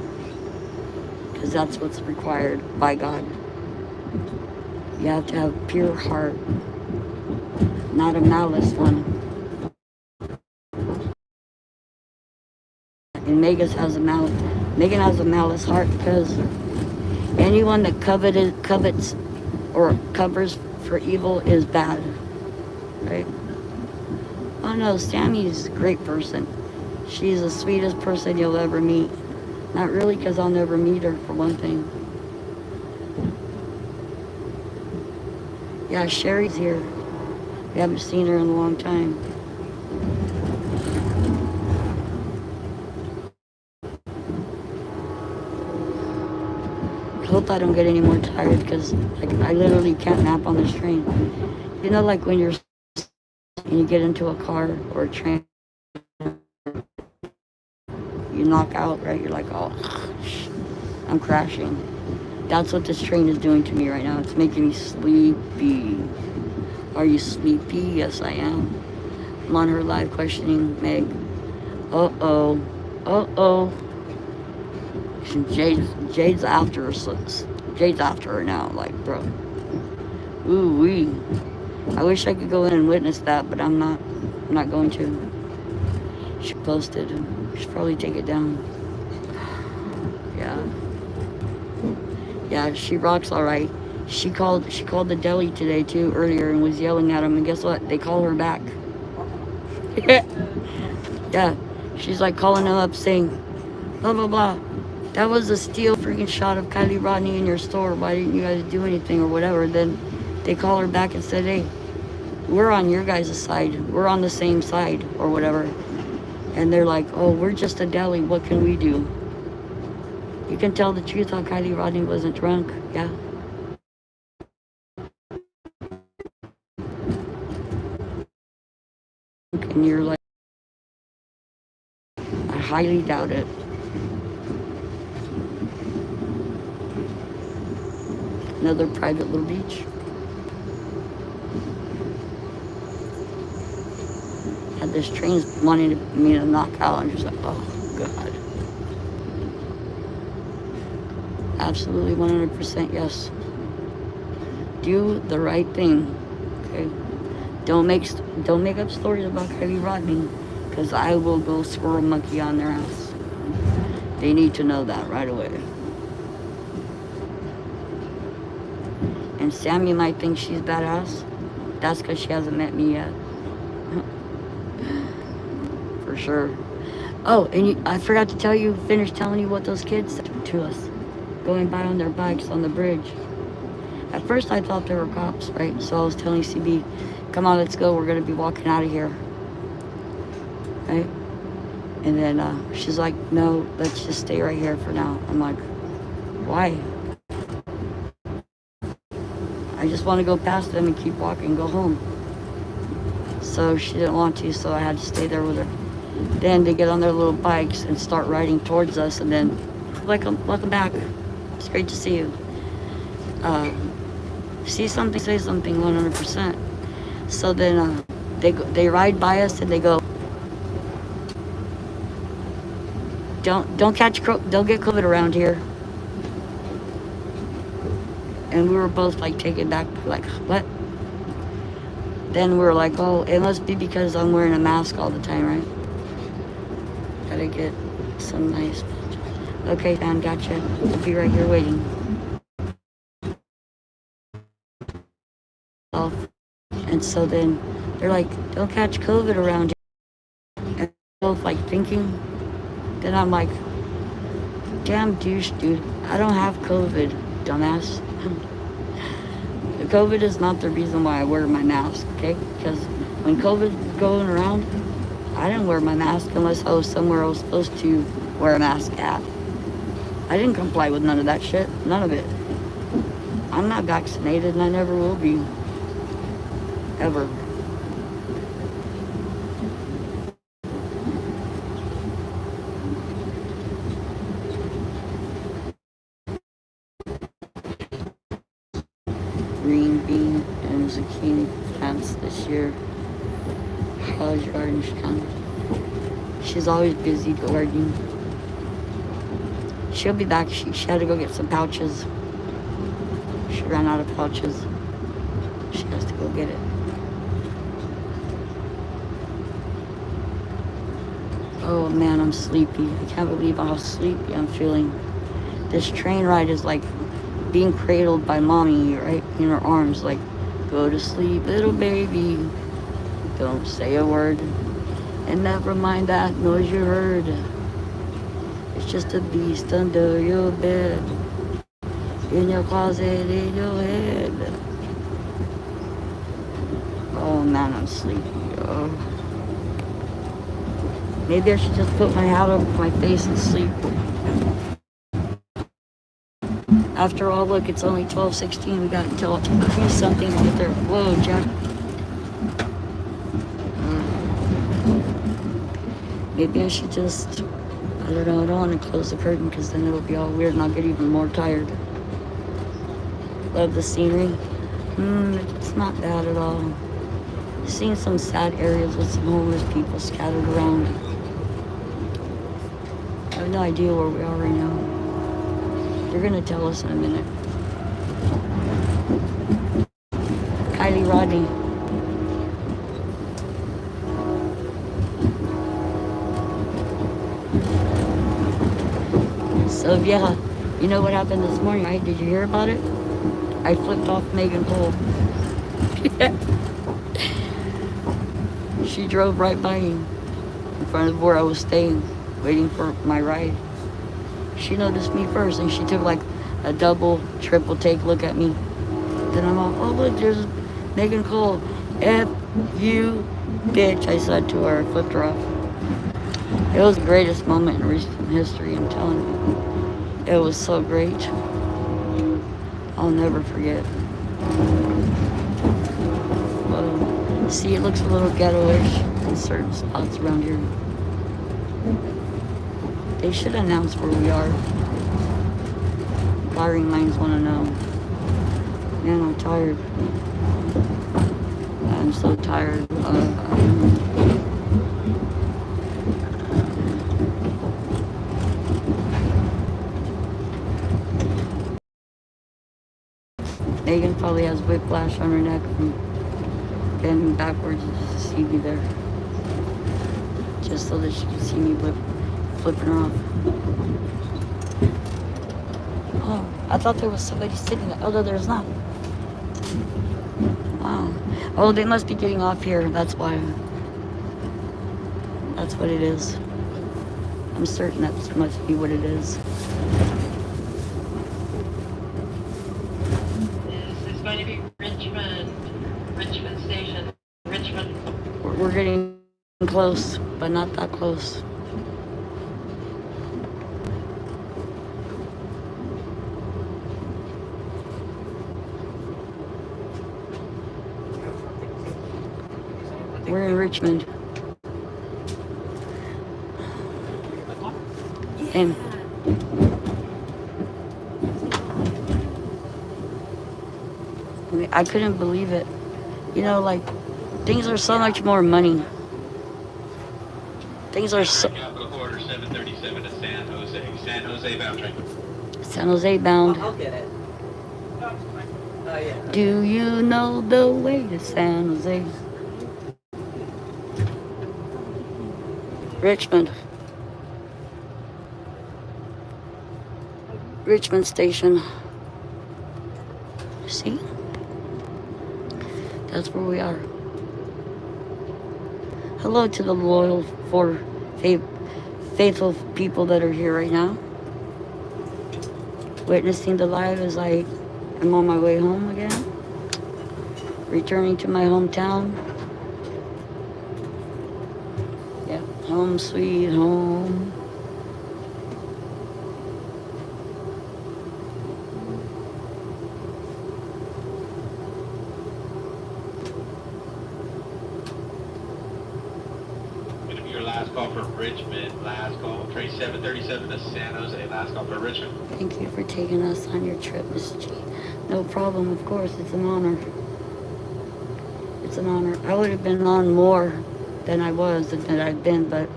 Because that's what's required by God. You have to have a pure heart, not a malice one. And Megan has a malice heart, because anyone that covets or covers for evil is bad, right? Oh no, Sammy's a great person. She's the sweetest person you'll ever meet. Not really, because I'll never meet her, for one thing. Yeah, Sherry's here. We haven't seen her in a long time. I hope I don't get any more tired, because I literally can't nap on this train. You know, like when and you get into a car or a train, you knock out, right? You're like, oh, I'm crashing. That's what this train is doing to me right now. It's making me sleepy. Are you sleepy? Yes, I am. I'm on her live questioning Meg. Uh-oh. Uh-oh. Jade's after her. Jade's after her now. Like, bro. Ooh-wee. I wish I could go in and witness that, but I'm not going to. She posted. Should probably take it down. Yeah. Yeah, she rocks all right. She called the deli today too earlier and was yelling at him, and guess what? They call her back. Yeah. She's like calling him up saying, blah blah blah. That was a steal freaking shot of Kylie Rodney in your store. Why didn't you guys do anything or whatever? Then they call her back and said, hey, we're on your guys' side. We're on the same side or whatever. And they're like, oh, we're just a deli. What can we do? You can tell the truth how Kylie Rodney wasn't drunk. Yeah. And you're like, I highly doubt it. Another private little beach. Had this train wanting me to knock out. I'm just like, oh, God. Absolutely 100% yes. Do the right thing, okay? Don't make up stories about Kylie Rodney, because I will go squirrel monkey on their ass. They need to know that right away. And Sammy might think she's badass. That's because she hasn't met me yet. For sure. Oh, and I forgot to finish telling you what those kids said to us, going by on their bikes on the bridge. At first I thought they were cops, right? So I was telling CB, come on, let's go. We're going to be walking out of here. Right? And then she's like, no, let's just stay right here for now. I'm like, why? I just want to go past them and keep walking, go home. So she didn't want to, so I had to stay there with her. Then they get on their little bikes and start riding towards us, and then, welcome back. It's great to see you. See something, say something, 100%. So then they ride by us and they go, don't get COVID around here. And we were both like taken back, like, what? Then we were like, oh, it must be because I'm wearing a mask all the time, right? Gotta get some nice pictures. Okay, Dan, gotcha. I'll be right here waiting. And so then they're like, don't catch COVID around here. And both like thinking. Then I'm like, damn douche, dude. I don't have COVID, dumbass. COVID is not the reason why I wear my mask, okay? Because when COVID was going around, I didn't wear my mask unless I was somewhere I was supposed to wear a mask at. I didn't comply with none of that shit. None of it. I'm not vaccinated and I never will be. Ever. Green bean and zucchini plants this year. How's your garden, Sean? She's always busy gardening. She'll be back. She had to go get some pouches. She ran out of pouches. She has to go get it. Oh man, I'm sleepy. I can't believe how sleepy I'm feeling. This train ride is like being cradled by mommy, right in her arms, like, go to sleep, little baby. Don't say a word. And never mind that noise you heard. It's just a beast under your bed, in your closet, in your head. Oh man, I'm sleepy. Oh. Maybe I should just put my hat over my face and sleep. After all, look, it's only 12:16. We got until 3-something to get there. Whoa, Jack. Maybe I should just, I don't know, I don't want to close the curtain because then it'll be all weird and I'll get even more tired. Love the scenery. It's not bad at all. Seeing some sad areas with some homeless people scattered around. I have no idea where we are right now. They're gonna tell us in a minute. Kylie Rodney. So yeah, you know what happened this morning, right? Did you hear about it? I flipped off Megan Cole. She drove right by me in front of where I was staying, waiting for my ride. She noticed me first and she took like a double, triple take look at me. Then I'm all, oh look, there's Megan Cole. F you, bitch, I said to her. I flipped her off. It was the greatest moment in recent history, I'm telling you. It was so great. I'll never forget. Well, see, it looks a little ghetto-ish in certain spots around here. They should announce where we are. Firing lines want to know. Man, I'm tired. I'm so tired. Megan probably has whiplash on her neck from bending backwards just to see me there. Just so that she can see me flipping her off. Oh, I thought there was somebody sitting there. Although there's not. Wow. Oh, they must be getting off here. That's why. That's what it is. I'm certain that must be what it is. This is going to be Richmond Station. Richmond. We're getting close, but not that close. We're in Richmond. And I couldn't believe it. You know, like, things are so much more money. Things are so... Capital Quarter 737 to San Jose. San Jose bound train. San Jose bound. I'll get it. Oh, yeah. Do you know the way to San Jose? Richmond. Richmond Station. See? That's where we are. Hello to the loyal, faithful people that are here right now. Witnessing the live as I am on my way home again. Returning to my hometown. Yeah, home sweet home. Gonna be your last call for Richmond. Last call. Train 737 to San Jose. Last call for Richmond. Thank you for taking us on your trip, Miss G. No problem, of course. It's an honor. It's an honor. I would have been on more than I was, than I've been, but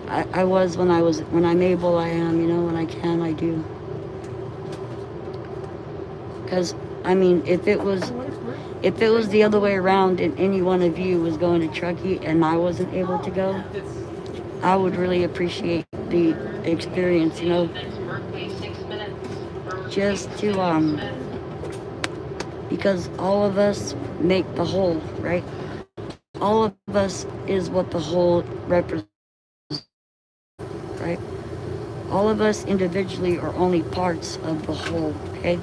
I was when I'm able, I am, you know, when I can, I do. Because, I mean, if it was the other way around and any one of you was going to Truckee and I wasn't able to go, I would really appreciate the experience, you know, just to, because all of us make the whole, right? All of us is what the whole represents, right? All of us individually are only parts of the whole, okay?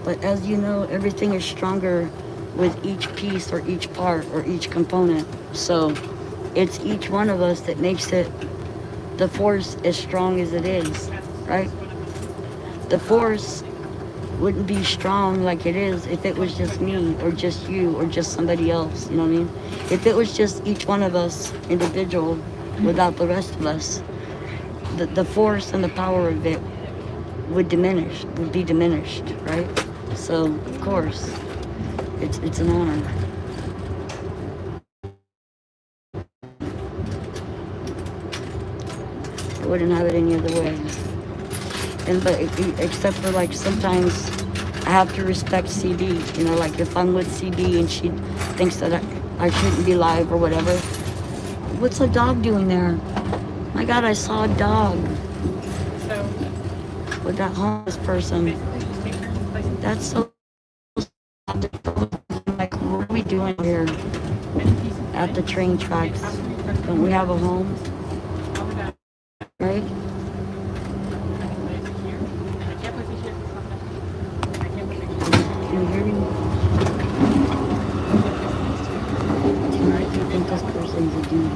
But as you know, everything is stronger with each piece or each part or each component. So it's each one of us that makes it, the force as strong as it is, right? The force wouldn't be strong like it is if it was just me or just you or just somebody else, you know what I mean? If it was just each one of us individual without the rest of us, the force and the power of it would be diminished, right? So, of course, it's an honor. I wouldn't have it any other way. But except for like sometimes I have to respect CB, you know, like if I'm with CB and she thinks that I shouldn't be live or whatever. What's a dog doing there? My God, I saw a dog with that homeless person. That's so like, what are we doing here at the train tracks? Don't we have a home? Right? Can you hear me? Tonight, you think this person's a dude?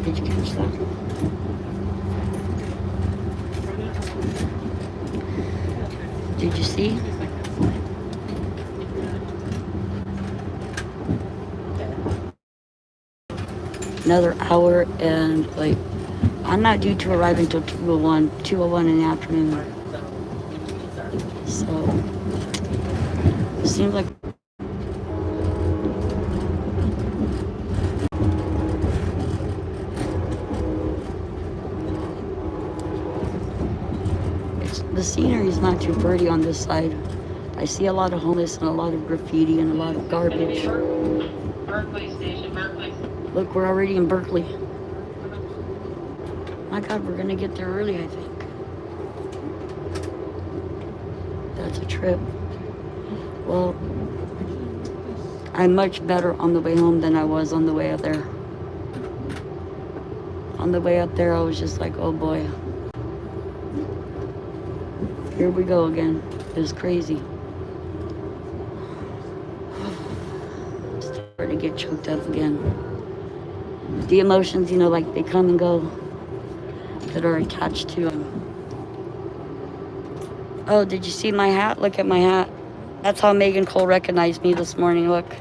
Did you catch that? Did you see? Another hour and like I'm not due to arrive until 2:01 in the afternoon. So it seems like the scenery is not too pretty on this side. I see a lot of homeless and a lot of graffiti and a lot of garbage. Berkeley Station, Berkeley. Look, we're already in Berkeley. My God, we're gonna get there early, I think. That's a trip. Well, I'm much better on the way home than I was on the way out there. On the way out there, I was just like, oh boy. Here we go again. It was crazy. Starting to get choked up again. The emotions, you know, like they come and go that are attached to them. Oh, did you see my hat? Look at my hat. That's how Megan Cole recognized me this morning. Look.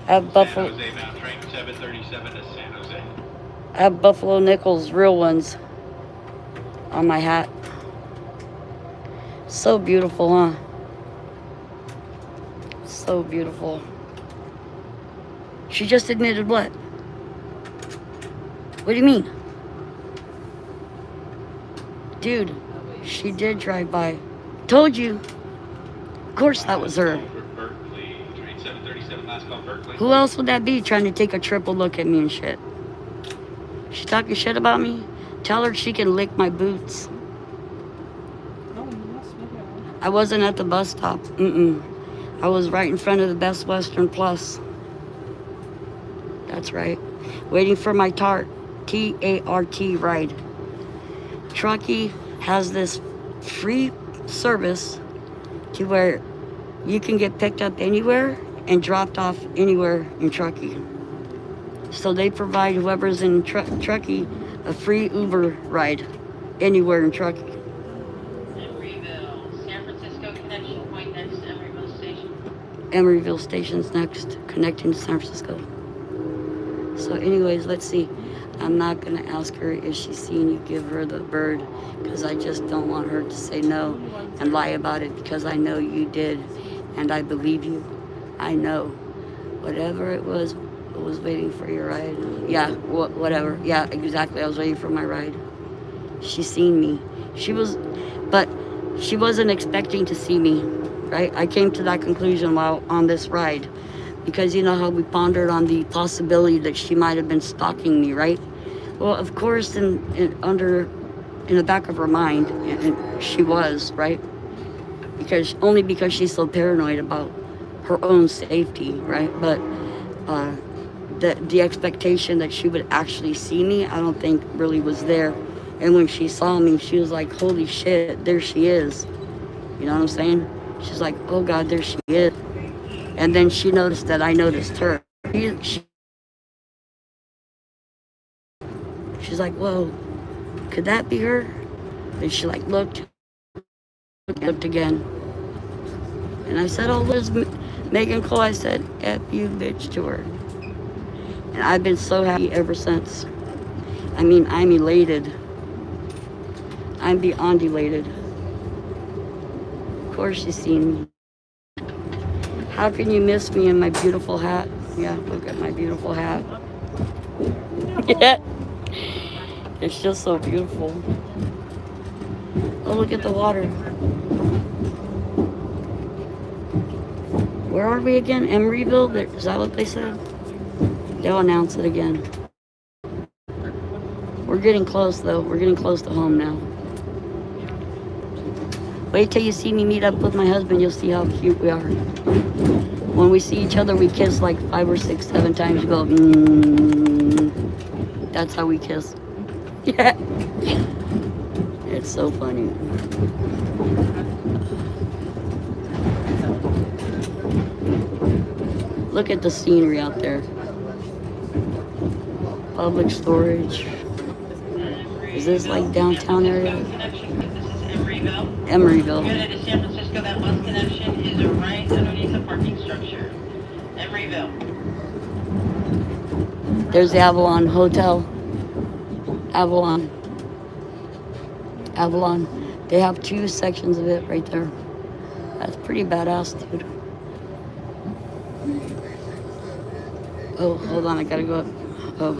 I have Buffalo. San Jose bound train 737 to San Jose. I have Buffalo Nickels, real ones, on my hat. So beautiful, huh? So beautiful. She just admitted what? What do you mean? Dude, she did drive by. Told you. Of course that was her. Berkeley, train 737, last call Berkeley. Who else would that be trying to take a triple look at me and shit? She talking shit about me? Tell her she can lick my boots. I wasn't at the bus stop. I was right in front of the Best Western Plus. That's right. Waiting for my TART. T-A-R-T ride. Truckee has this free service to where you can get picked up anywhere and dropped off anywhere in Truckee. So they provide whoever's in Truckee a free Uber ride anywhere in Truckee. Emeryville, San Francisco connection point next to Emeryville Station. Emeryville Station's next, connecting to San Francisco. So anyways, let's see. I'm not going to ask her if she's seen you give her the bird, because I just don't want her to say no and lie about it, because I know you did, and I believe you. I know. Whatever it was waiting for your ride. Yeah, whatever. Yeah, exactly. I was waiting for my ride. She seen me. But she wasn't expecting to see me, right? I came to that conclusion while on this ride. Because you know how we pondered on the possibility that she might have been stalking me, right? Well, of course, in the back of her mind, and she was, right? Only because she's so paranoid about her own safety, right? But the expectation that she would actually see me, I don't think really was there. And when she saw me, she was like, "Holy shit, there she is." You know what I'm saying? She's like, "Oh God, there she is." And then she noticed that I noticed her. She's like, "Whoa, could that be her?" And she like looked again. And I said, "Oh, Liz, Megan Cole." I said, "F you, bitch," to her. And I've been so happy ever since. I mean, I'm elated. I'm beyond elated. Of course she's seen me. How can you miss me in my beautiful hat? Yeah, look at my beautiful hat. Yeah. It's just so beautiful. Oh, look at the water. Where are we again? Emeryville? Is that what they said? They'll announce it again. We're getting close, though. We're getting close to home now. Wait till you see me meet up with my husband. You'll see how cute we are. When we see each other, we kiss like 5 or 6, 7 times. You go, That's how we kiss. Yeah. It's so funny. Look at the scenery out there. Public storage. Is this like downtown area? Emeryville. Headed to San Francisco, that bus connection is right underneath the parking structure. Emeryville. There's the Avalon Hotel. Avalon. They have 2 sections of it right there. That's pretty badass, dude. Oh, hold on, I gotta go up. Oh.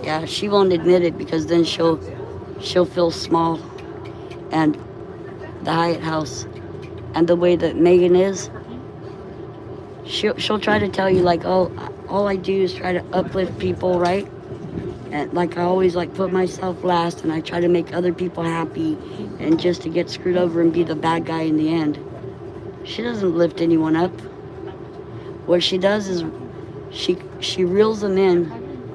Yeah, she won't admit it because then she'll feel small. And the Hyatt House and the way that Megan is, she'll try to tell you like, "Oh, all I do is try to uplift people, right? And like I always like put myself last and I try to make other people happy and just to get screwed over and be the bad guy in the end." She doesn't lift anyone up. What she does is she reels them in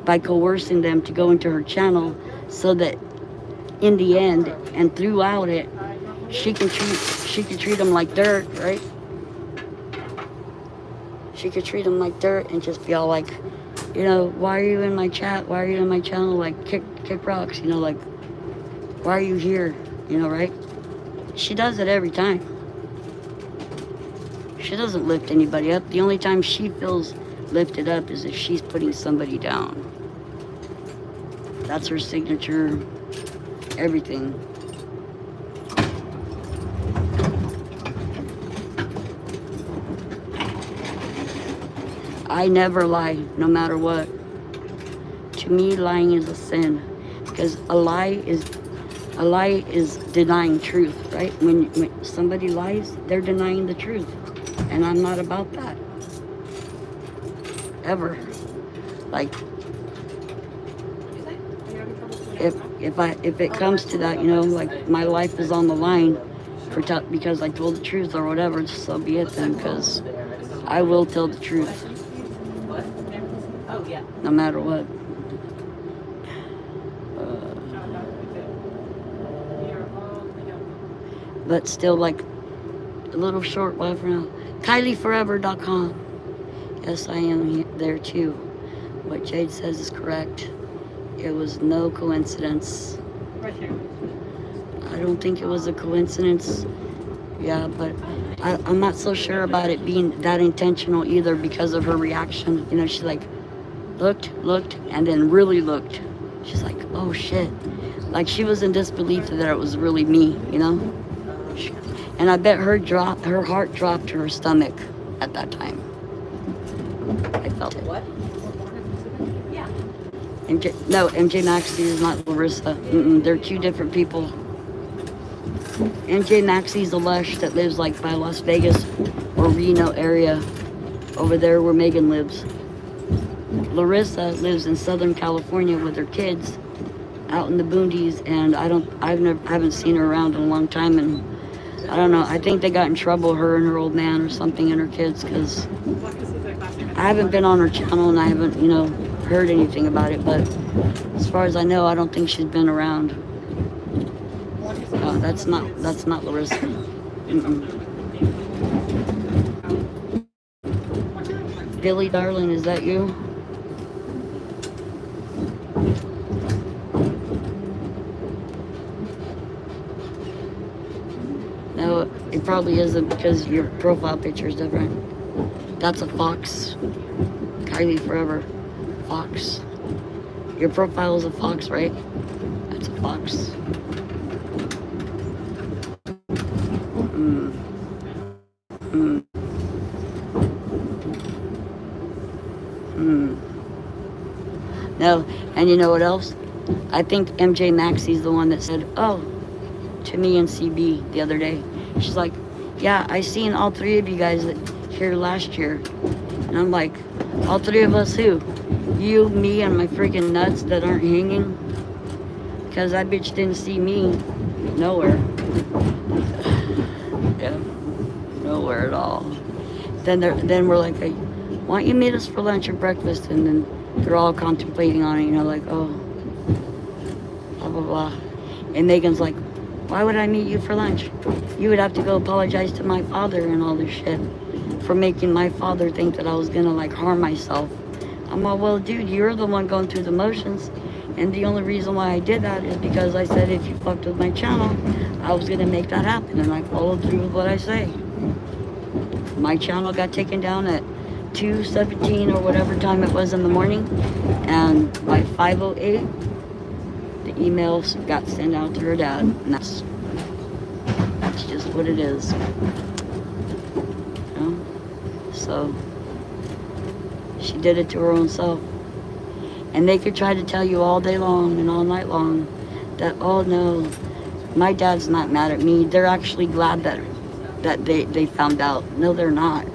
by coercing them to go into her channel so that in the end and throughout it, she can treat them like dirt, right? She could treat them like dirt and just be all like, you know, "Why are you in my chat? Why are you in my channel?" Like kick rocks, you know, like, "Why are you here?" You know, right? She does it every time. She doesn't lift anybody up. The only time she feels lifted up as if she's putting somebody down. That's her signature, everything. I never lie, no matter what. To me, lying is a sin, because a lie is denying truth, right? When somebody lies, they're denying the truth, and I'm not about that, ever. Like, if it comes to that, you know, like my life is on the line because I told the truth or whatever, so be it then, because I will tell the truth, no matter what. But still, like, a little short while from now. KylieForever.com. Yes, I am there too. What Jade says is correct. It was no coincidence. Right here. I don't think it was a coincidence. Yeah, but I'm not so sure about it being that intentional either, because of her reaction. You know, she like looked, and then really looked. She's like, oh shit. Like she was in disbelief that it was really me, you know? And I bet her heart dropped to her stomach at that time. I felt it. What? Yeah. MJ Maxey is not Larissa. They're two different people. MJ Maxey's a lush that lives like by Las Vegas or Reno area, over there where Megan lives. Larissa lives in Southern California with her kids, out in the boonies, and I haven't seen her around in a long time, and I don't know. I think they got in trouble, her and her old man or something, and her kids, because I haven't been on her channel and I haven't, you know, heard anything about it. But as far as I know, I don't think she's been around. That's not Larissa. Billy, darling, is that you? No, it probably isn't, because your profile picture is different. That's a fox. Kylie Forever. Fox. Your profile is a fox, right? That's a fox. No, and you know what else? I think MJ Maxey's the one that said, oh, to me and CB the other day. She's like, yeah, I seen all three of you guys here last year. And I'm like, all three of us who? You, me, and my freaking nuts that aren't hanging? Because that bitch didn't see me nowhere. Yeah, nowhere at all. Then we're like, hey, why don't you meet us for lunch or breakfast? And then they're all contemplating on it, you know, like, oh, blah, blah, blah. And Megan's like, why would I meet you for lunch? You would have to go apologize to my father and all this shit for making my father think that I was gonna like harm myself. I'm all, well, dude, you're the one going through the motions. And the only reason why I did that is because I said if you fucked with my channel, I was gonna make that happen. And I followed through with what I say. My channel got taken down at 2:17 or whatever time it was in the morning. And by 5:08, the emails got sent out to her dad, and that's just what it is. You know? So she did it to her own self. And they could try to tell you all day long and all night long that, oh no, my dad's not mad at me. They're actually glad that they found out. No, they're not.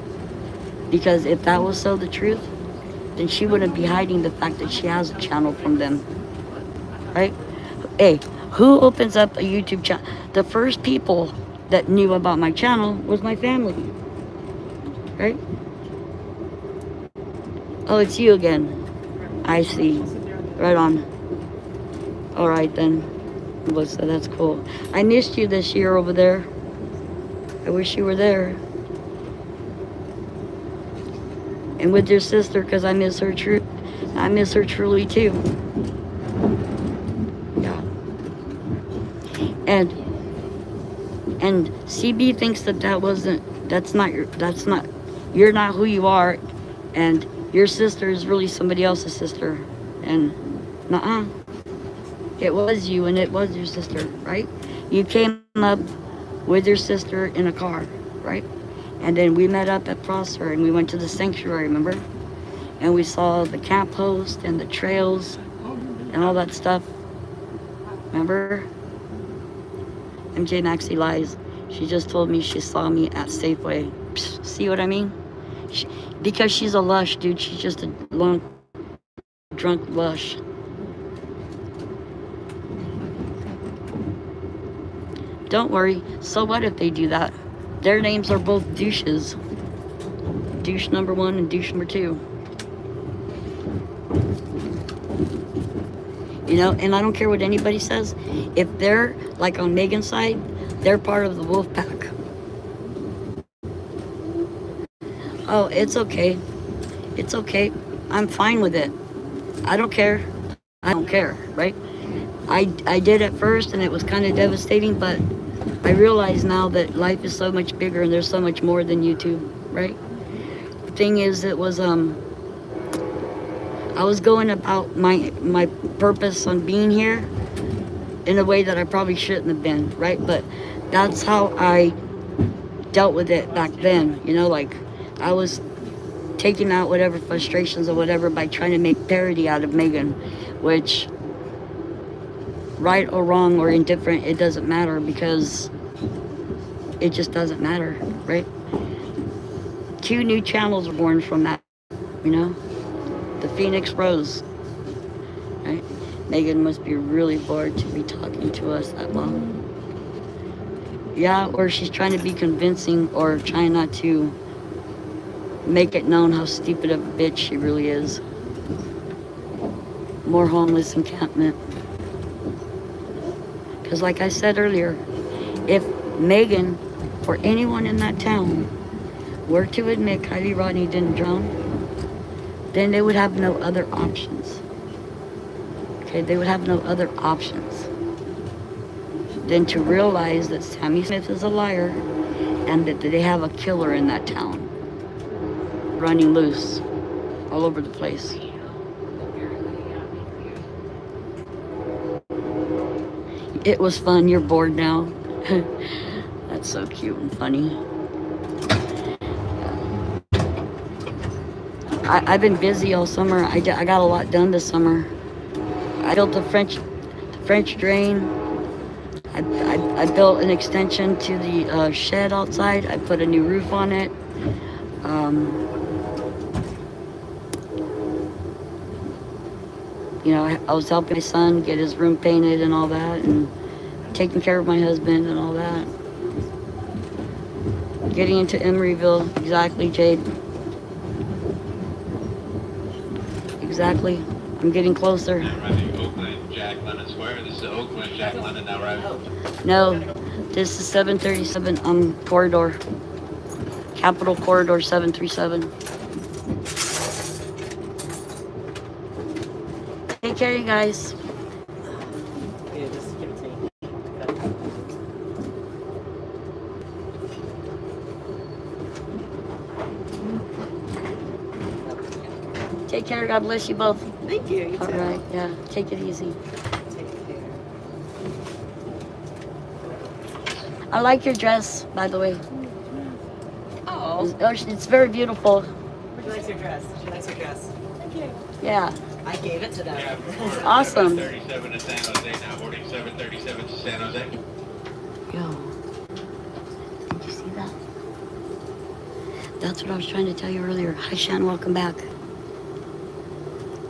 Because if that was so the truth, then she wouldn't be hiding the fact that she has a channel from them. Right? Hey, who opens up a YouTube channel? The first people that knew about my channel was my family. Right? Oh, it's you again. I see. Right on. All right then. That's cool. I missed you this year over there. I wish you were there. And with your sister, because I miss her truly too. Yeah. And CB thinks you're not who you are, and your sister is really somebody else's sister. And nuh-uh. It was you and it was your sister, right? You came up with your sister in a car, right? And then we met up at Prosser and we went to the sanctuary, remember? And we saw the camp host and the trails and all that stuff. Remember? MJ Maxie lies. She just told me she saw me at Safeway. Psst, see what I mean? Because she's a lush, dude. She's just a long, drunk lush. Don't worry. So what if they do that? Their names are both douches. Douche number 1 and douche number 2. You know, and I don't care what anybody says. If they're, like on Megan's side, they're part of the wolf pack. Oh, it's okay. It's okay. I'm fine with it. I don't care. I don't care, right? I did at first and it was kind of devastating, but I realize now that life is so much bigger and there's so much more than YouTube, right? The thing is, it was, I was going about my purpose on being here in a way that I probably shouldn't have been, right? But that's how I dealt with it back then, you know, like I was taking out whatever frustrations or whatever by trying to make parody out of Megan, which, right or wrong or indifferent, it doesn't matter because it just doesn't matter, right? 2 new channels were born from that, you know? The Phoenix Rose, right? Megan must be really bored to be talking to us that long. Yeah, or she's trying to be convincing or trying not to make it known how stupid of a bitch she really is. More homeless encampment. Because like I said earlier, if Megan or anyone in that town were to admit Kylie Rodney didn't drown, then they would have no other options. Okay, they would have no other options than to realize that Sammy Smith is a liar and that they have a killer in that town running loose all over the place. It was fun. You're bored now. That's so cute and funny. I've been busy all summer. I got a lot done this summer. I built the French drain. I built an extension to the shed outside. I put a new roof on it. You know, I was helping my son get his room painted and all that, and taking care of my husband and all that. Getting into Emeryville, exactly, Jade. Exactly. I'm getting closer. Now running Oakland, Jack London Square. This is Oakland, Jack London now right. No, this is 737 corridor. Capital Corridor 737. Take care, you guys. Yeah, just give it to me. Take care. God bless you both. Thank you. You All too. right. Yeah. Take it easy. Take care. I like your dress, by the way. Oh. It's very beautiful. She likes your dress. She likes your dress. Thank you. Yeah. I gave it to them. Yeah, Awesome. 37 to San Jose now. Boarding 737 to San Jose. Yo. Did you see that? That's what I was trying to tell you earlier. Hi, Shan. Welcome back.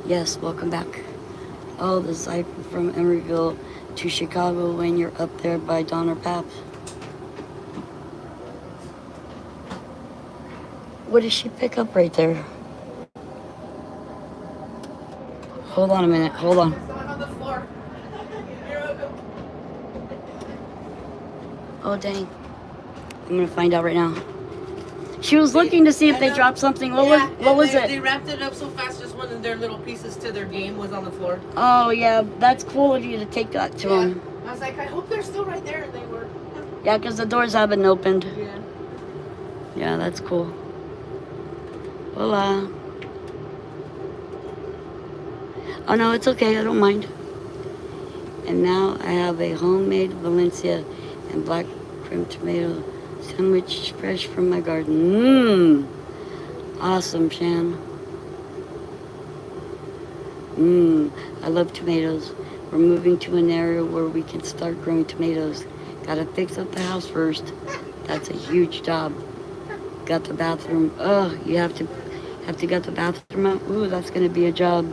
Yes, welcome back. Oh, the cipher from Emeryville to Chicago when you're up there by Donner Pap. What did she pick up right there? Hold on a minute. Hold on. On the floor. Oh, dang. I'm going to find out right now. She was looking to see if they dropped something. What was They it? wrapped it up so fast, just one of their little pieces to their game was on the floor. Oh, yeah. That's cool of you to take that to them. I was like, I hope they're still right there, and they were. Yeah, because the doors haven't opened. Yeah. Yeah, that's cool. Hola. Oh no, it's okay. I don't mind. And now I have a homemade Valencia and black cream tomato sandwich fresh from my garden. Mmm. Awesome, Shan. Mmm. I love tomatoes. We're moving to an area where we can start growing tomatoes. Gotta fix up the house first. That's a huge job. Got the bathroom. Oh, you have to get the bathroom out. Ooh, that's gonna be a job.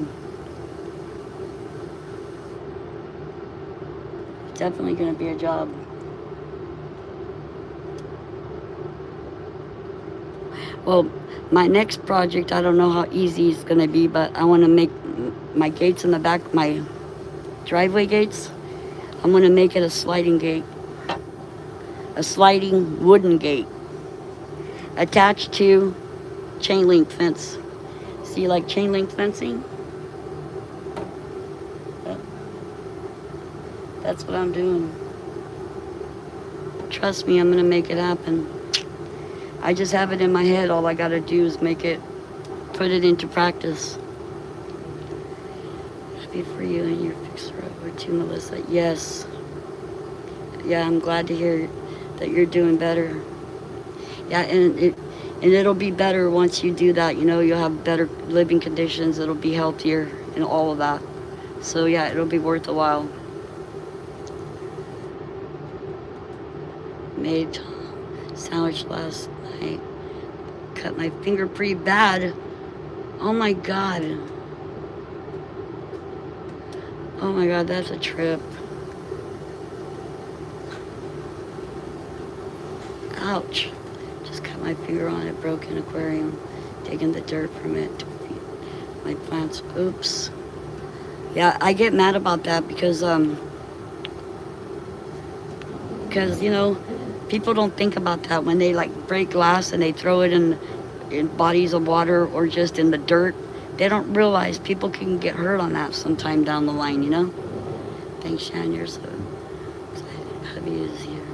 Definitely gonna be a job. Well, my next project, I don't know how easy it's gonna be, but I want to make my gates in the back, my driveway gates. I'm gonna make it a sliding gate, a sliding wooden gate attached to chain link fence. See, like chain link fencing? That's what I'm doing. Trust me, I'm gonna make it happen. I just have it in my head. All I gotta do is put it into practice. Happy for you and your fixer-upper too, Melissa. Yes. Yeah, I'm glad to hear that you're doing better. Yeah, and it'll be better once you do that. You know, you'll have better living conditions. It'll be healthier and all of that. So yeah, it'll be worth a while. Made sandwich last night. Cut my finger pretty bad. Oh my god. Oh my god, that's a trip. Ouch. Just cut my finger on a broken aquarium. Taking the dirt from it to feed my plants. Oops. Yeah, I get mad about that because you know, people don't think about that when they like break glass and they throw it in bodies of water or just in the dirt. They don't realize people can get hurt on that sometime down the line, you know? Thanks, Shan, you're so excited. Hubby is here.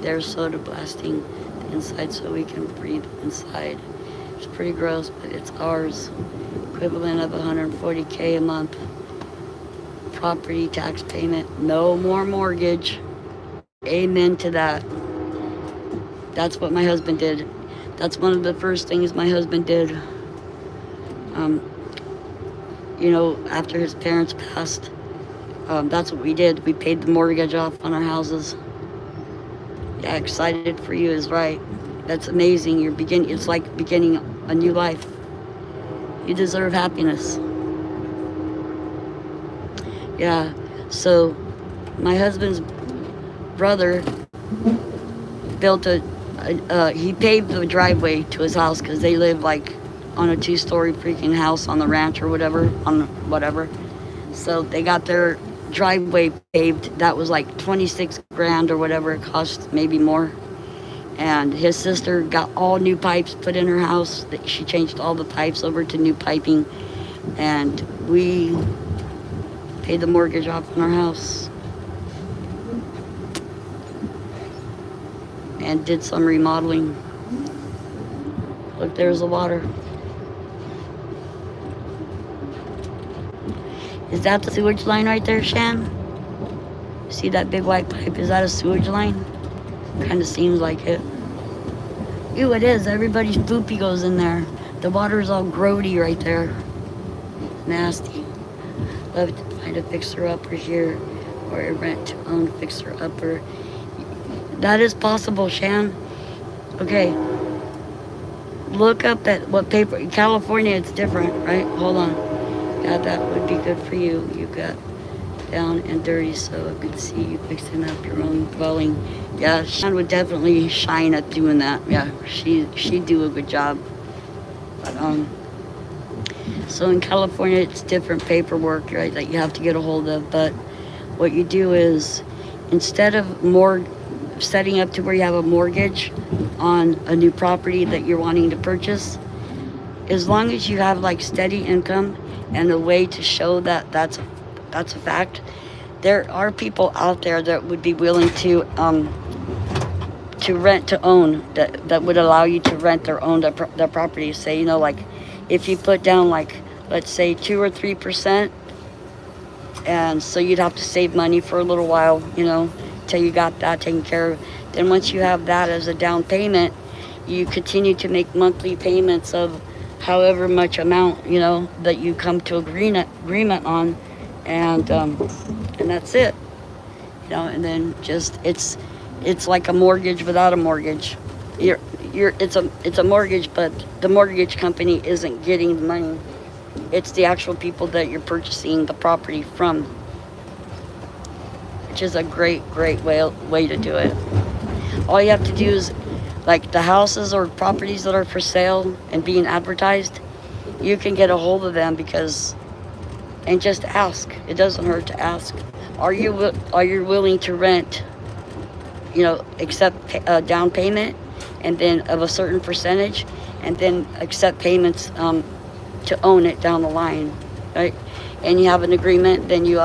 They're soda blasting the inside so we can breathe inside. It's pretty gross, but it's ours. Equivalent of $140K a month. Property tax payment. No more mortgage. Amen to that. That's what my husband did. That's one of the first things my husband did. You know, after his parents passed, that's what we did. We paid the mortgage off on our houses. Yeah, excited for you is right. That's amazing. It's like beginning a new life. You deserve happiness. Yeah, so my husband's brother built he paved the driveway to his house because they live like on a 2-story freaking house on the ranch or whatever. So they got their driveway paved. That was like 26 grand or whatever it cost, maybe more. And his sister got all new pipes put in her house. She changed all the pipes over to new piping. And we paid the mortgage off on our house. And did some remodeling. Look, there's the water. Is that the sewage line right there, Shan? See that big white pipe? Is that a sewage line? Kind of seems like it. Ew, it is. Everybody's poopy goes in there. The water's all grody right there. Nasty. Love to find a fixer-upper here or a rent-to-own fixer-upper. That is possible, Shan. Okay. Look up at what paper. In California, it's different, right? Hold on. Yeah, that would be good for you. You got down and dirty, so I could see you fixing up your own dwelling. Yeah, Shan would definitely shine at doing that. Yeah, she'd do a good job. But so in California, it's different paperwork, right, that you have to get a hold of. But what you do is, instead of setting up to where you have a mortgage on a new property that you're wanting to purchase, as long as you have like steady income and a way to show that that's a fact, there are people out there that would be willing to rent to own, that would allow you to rent their property. Say, you know, like if you put down like, let's say 2 or 3%, And so you'd have to save money for a little while, you know, till you got that taken care of. Then once you have that as a down payment, you continue to make monthly payments of however much amount, you know, that you come to agreement on, and that's it, you know. And then just it's like a mortgage without a mortgage. It's a mortgage, but the mortgage company isn't getting the money. It's the actual people that you're purchasing the property from, which is a great way to do it. All you have to do is, like the houses or properties that are for sale and being advertised, you can get a hold of them and just ask. It doesn't hurt to ask. Are you willing to rent, you know, accept a down payment and then of a certain percentage, and then accept payments to own it down the line, right? And you have an agreement, then you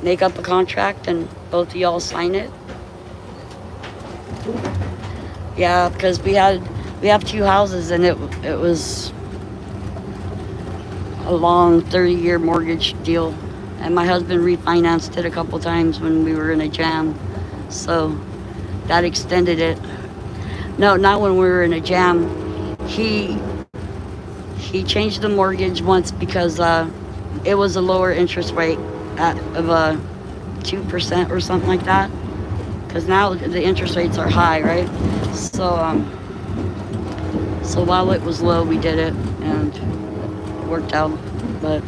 make up a contract and both of y'all sign it. Yeah, because we have 2 houses, and it was a long 30-year mortgage deal, and my husband refinanced it a couple times when we were in a jam, so that extended it. No, not when we were in a jam. He changed the mortgage once because it was a lower interest rate of 2% or something like that. Because now the interest rates are high, right? So while it was low, we did it, and it worked out. But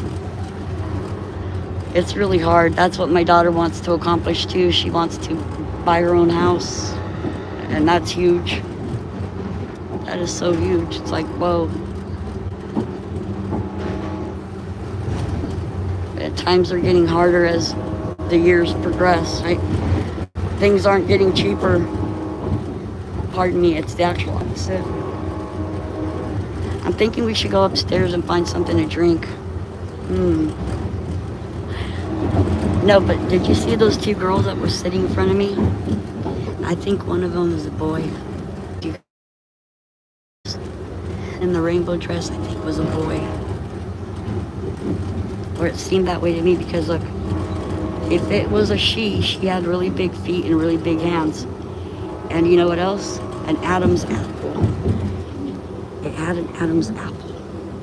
it's really hard. That's what my daughter wants to accomplish too. She wants to buy her own house, and that's huge. That is so huge. It's like, whoa. Times are getting harder as the years progress, right? Things aren't getting cheaper. Pardon me, it's the actual opposite. I'm thinking we should go upstairs and find something to drink. No, but did you see those 2 girls that were sitting in front of me? I think one of them is a boy. In the rainbow dress, I think was a boy. Or it seemed that way to me, because look, if it was a she had really big feet and really big hands. And you know what else? An Adam's apple. It had an Adam's apple.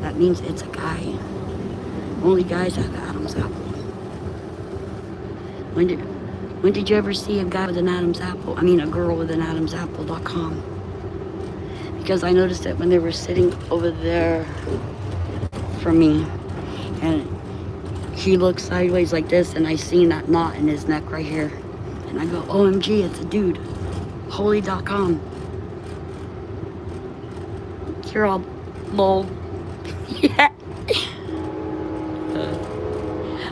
That means it's a guy. Only guys have Adam's apple. When did you ever see a guy with an Adam's apple? I mean, a girl with an Adam's apple.com. Because I noticed it when they were sitting over there from me. And he looked sideways like this, and I seen that knot in his neck right here. And I go, OMG, it's a dude. Holy.com. You're all lol. Yeah.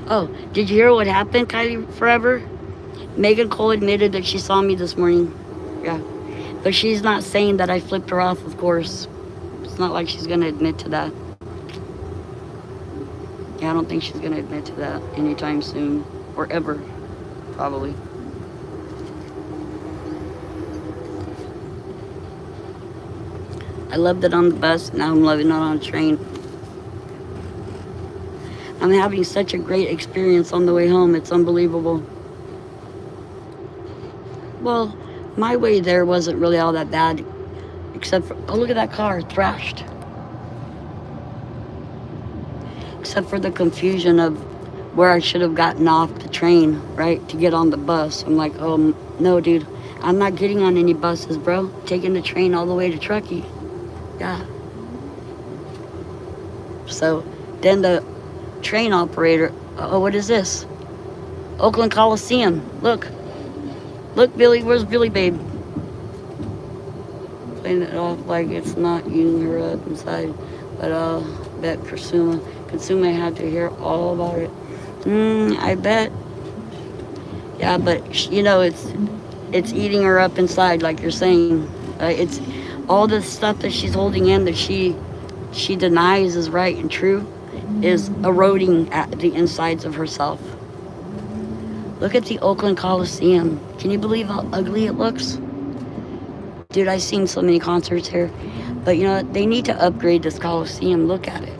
Oh, did you hear what happened, Kylie Forever? Megan Cole admitted that she saw me this morning. Yeah. But she's not saying that I flipped her off, of course. It's not like she's going to admit to that. Yeah, I don't think she's going to admit to that anytime soon. Or ever, probably. I loved it on the bus, now I'm loving it on a train. I'm having such a great experience on the way home, it's unbelievable. Well, my way there wasn't really all that bad, except for, oh, look at that car, thrashed. Except for the confusion of where I should have gotten off the train, right, to get on the bus. I'm like, oh, no, dude, I'm not getting on any buses, bro. Taking the train all the way to Truckee. Yeah. So then the train operator, oh, what is this? Oakland Coliseum. Look, Billy, where's Billy, babe? Playing it off like it's not eating her up inside, but I'll bet Consumer had to hear all about it. I bet. Yeah, but you know, it's eating her up inside, like you're saying. It's all the stuff that she's holding in that she denies is right and true, is eroding at the insides of herself. Look at the Oakland Coliseum. Can you believe how ugly it looks? Dude, I've seen so many concerts here. But you know what? They need to upgrade this Coliseum. Look at it.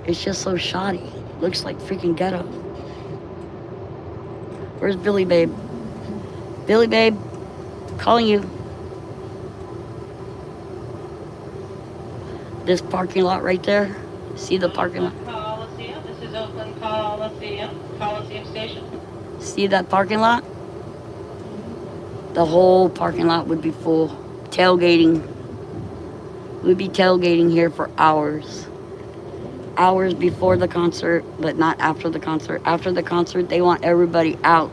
It's just so shoddy. Looks like freaking ghetto. Where's Billy Babe? Billy Babe, calling you. This parking lot right there. See the parking lot? Coliseum. This is Oakland Coliseum Station. See that parking lot? The whole parking lot would be full. Tailgating. We'd be tailgating here for hours. Hours before the concert, but not after the concert. After the concert, they want everybody out.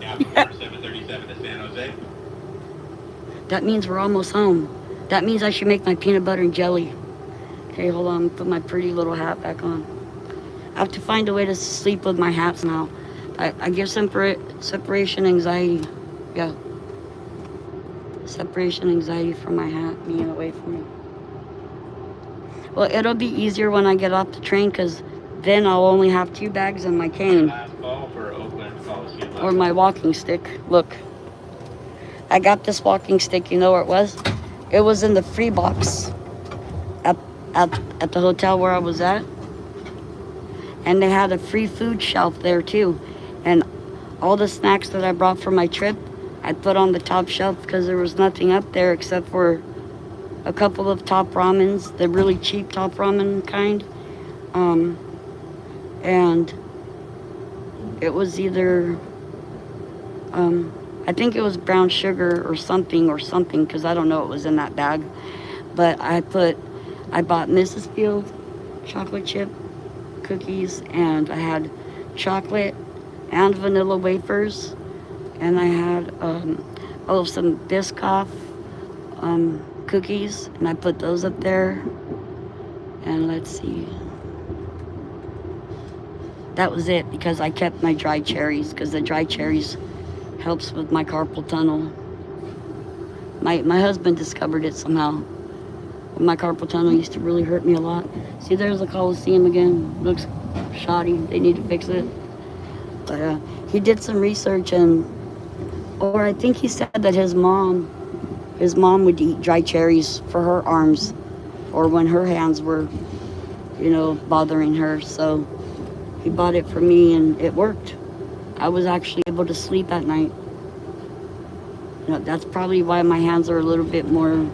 Captain Quarter 737 to San Jose. That means we're almost home. That means I should make my peanut butter and jelly. Okay, hold on. Put my pretty little hat back on. I have to find a way to sleep with my hats now. I get separation anxiety. Yeah. Separation anxiety from my hat being away from me. Well, it'll be easier when I get off the train because then I'll only have 2 bags and my cane. Last call for Oakland Coliseum. Or my walking stick. Look. I got this walking stick. You know where it was? It was in the free box at the hotel where I was at. And they had a free food shelf there too. And all the snacks that I brought for my trip, I put on the top shelf because there was nothing up there except for a couple of top ramens, the really cheap top ramen kind. And it was either, I think it was brown sugar or something because I don't know what was in that bag. But I bought Mrs. Field chocolate chip cookies, and I had chocolate and vanilla wafers, and I had some Biscoff cookies, and I put those up there. And let's see, that was it because I kept my dried cherries because the dried cherries helps with my carpal tunnel. My husband discovered it somehow. My carpal tunnel used to really hurt me a lot. See, there's the Coliseum again. Looks shoddy. They need to fix it. But he did some research, or I think he said that his mom would eat dry cherries for her arms, or when her hands were, bothering her. So he bought it for me, and it worked. I was actually able to sleep at night. That's probably why my hands are a little bit more.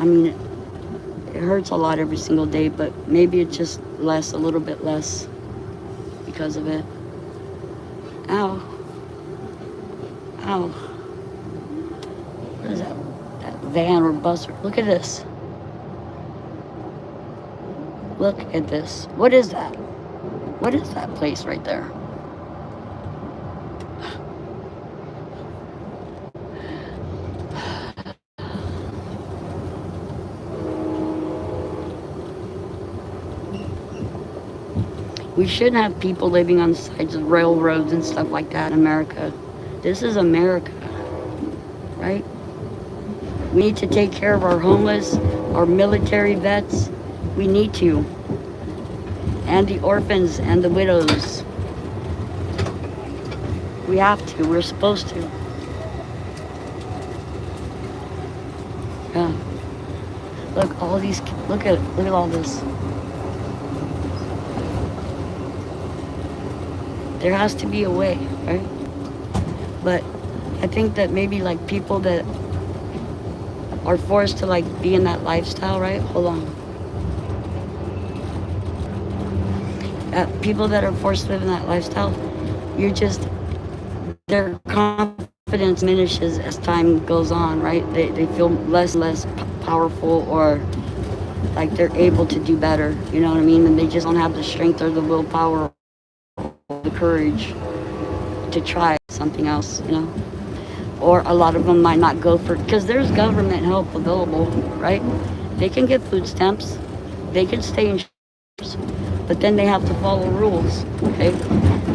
It hurts a lot every single day, but maybe it's just a little bit less because of it. Ow. Ow. What is that? That van or bus? Look at this. Look at this. What is that? What is that place right there? We shouldn't have people living on the sides of railroads and stuff like that in America. This is America, right? We need to take care of our homeless, our military vets. We need to. And the orphans and the widows. We have to. We're supposed to. Yeah. Look, all these. Look at all this. There has to be a way, right? But I think that maybe like people that are forced to like be in that lifestyle, right? Hold on. People that are forced to live in that lifestyle, their confidence diminishes as time goes on, right? They feel less and less powerful, or like they're able to do better, you know what I mean? And they just don't have the strength or the willpower, the courage to try something else, or a lot of them might not go for, because there's government help available, right? They can get food stamps, they can stay in shelters, but then they have to follow rules, okay?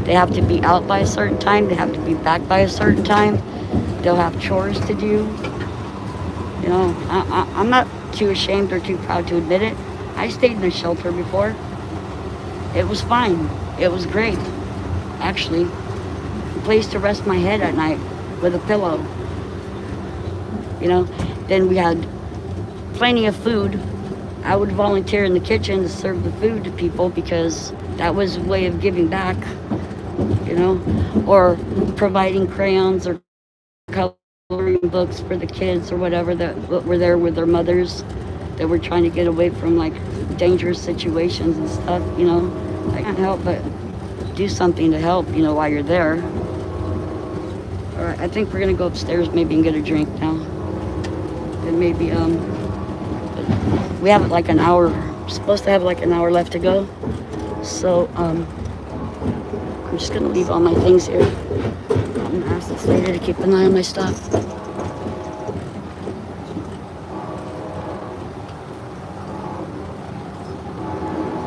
They have to be out by a certain time, they have to be back by a certain time, they'll have chores to do. I'm not too ashamed or too proud to admit it. I stayed in a shelter before. It was fine. It was great. Actually, a place to rest my head at night with a pillow. Then we had plenty of food. I would volunteer in the kitchen to serve the food to people because that was a way of giving back. you know, or providing crayons or coloring books for the kids or whatever that were there with their mothers that were trying to get away from like dangerous situations and stuff, you know. I can't help but do something to help, you know, while you're there. All right, I think we're gonna go upstairs maybe and get a drink now. And maybe we have like an hour, we're supposed to have like an hour left to go. So I'm just gonna leave all my things here. I'm gonna ask this lady to keep an eye on my stuff.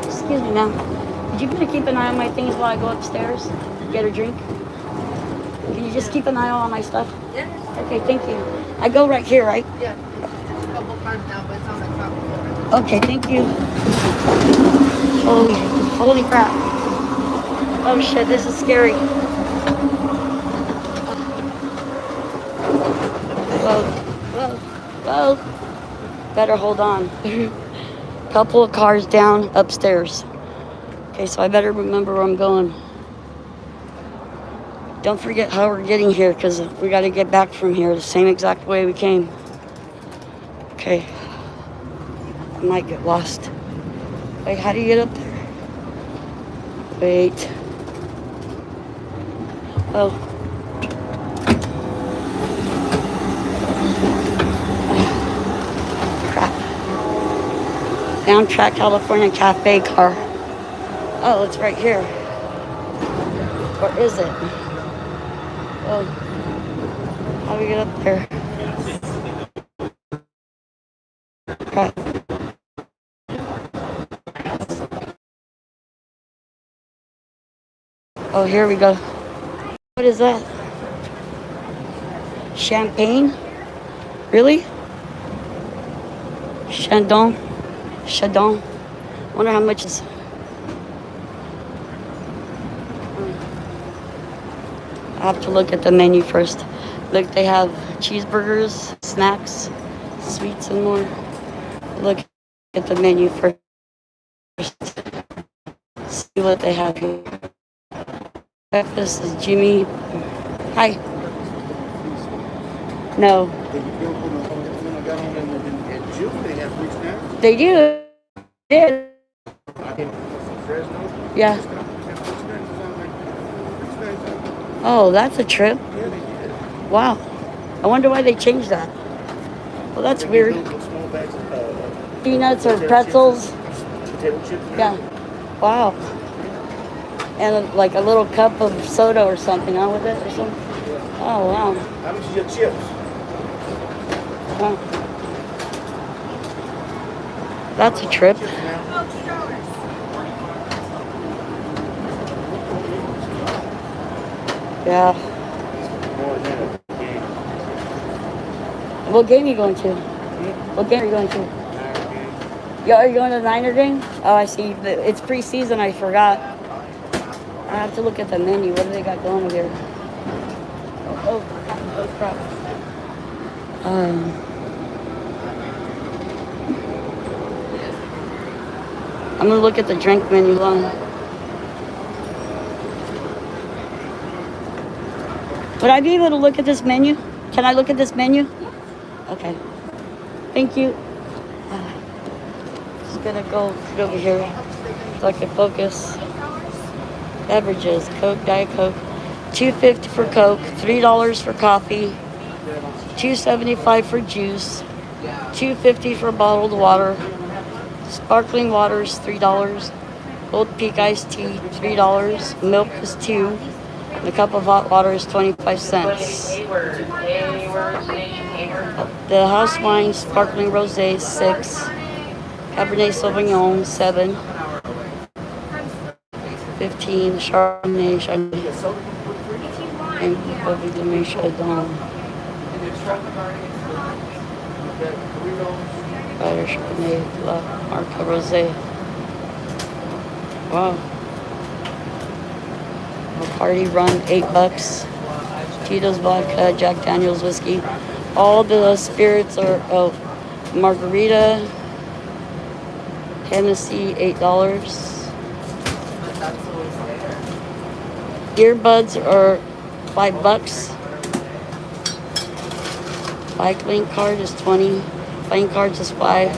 Excuse me, ma'am. Would you gonna keep an eye on my things while I go upstairs? Get a drink? Can you just keep an eye on all my stuff? Yeah. Okay, thank you. I go right here, right? Yeah. It's a couple times now, but it's on the top floor. Okay, thank you. Holy crap. Oh shit, this is scary. Whoa. Better hold on. Couple of cars down upstairs. Okay, so I better remember where I'm going. Don't forget how we're getting here, because we got to get back from here the same exact way we came. Okay. I might get lost. Wait, how do you get up there? Wait. Oh. Crap. Amtrak California Cafe car. Oh, it's right here. Or is it? Oh. How do we get up there? Crap. Oh, here we go. What is that? Champagne? Really? Chandon? Wonder how much is. I have to look at the menu first. Look, they have cheeseburgers, snacks, sweets, and more. Look at the menu first. See what they have here. Breakfast is Jimmy. Hi. No. They do. Did. Yeah. Oh, that's a trip. Wow. I wonder why they changed that. Well, that's weird. Peanuts or pretzels. Yeah. Wow. And like a little cup of soda or something on with it or something. Oh, wow. How much is your chips? Wow. That's a trip. Yeah. What game are you going to? What game are you going to? Yeah, are you going to the Niner game? Oh, I see. It's preseason. I forgot. I have to look at the menu. What do they got going over here? Oh crap. I'm gonna look at the drink menu on. Would I be able to look at this menu? Can I look at this menu? Okay. Thank you. Just gonna go over here so I can focus. Beverages, Coke, Diet Coke, $2.50 for Coke, $3 for coffee, $2.75 for juice, $2.50 for bottled water, sparkling water is $3, Gold Peak iced tea $3, milk is $2, and a cup of hot water is 25 cents. The house wine sparkling rosé is $6, Cabernet Sauvignon $7. 15 Chardonnay, and Chardonnay Chardonnay. Chardonnay, La Marca Rosé. Wow. Party Run, $8. Tito's vodka, Jack Daniel's whiskey. All the spirits are margarita, Hennessy, $8. Earbuds are $5. Bike link card is 20. Playing cards is 5.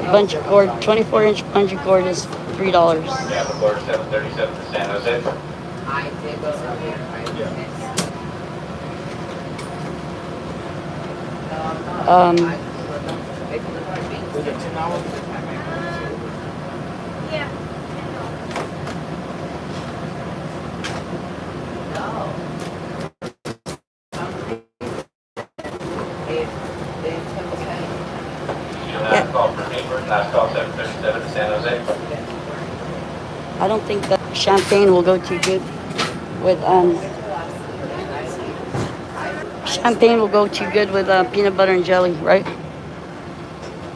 A bunch of cord, 24-inch bungee cord is $3. Capital Quarter 737 to San Jose. Last call for neighbor, last call 737 to San Jose. I don't think that champagne will go too good with champagne will go too good with peanut butter and jelly, right?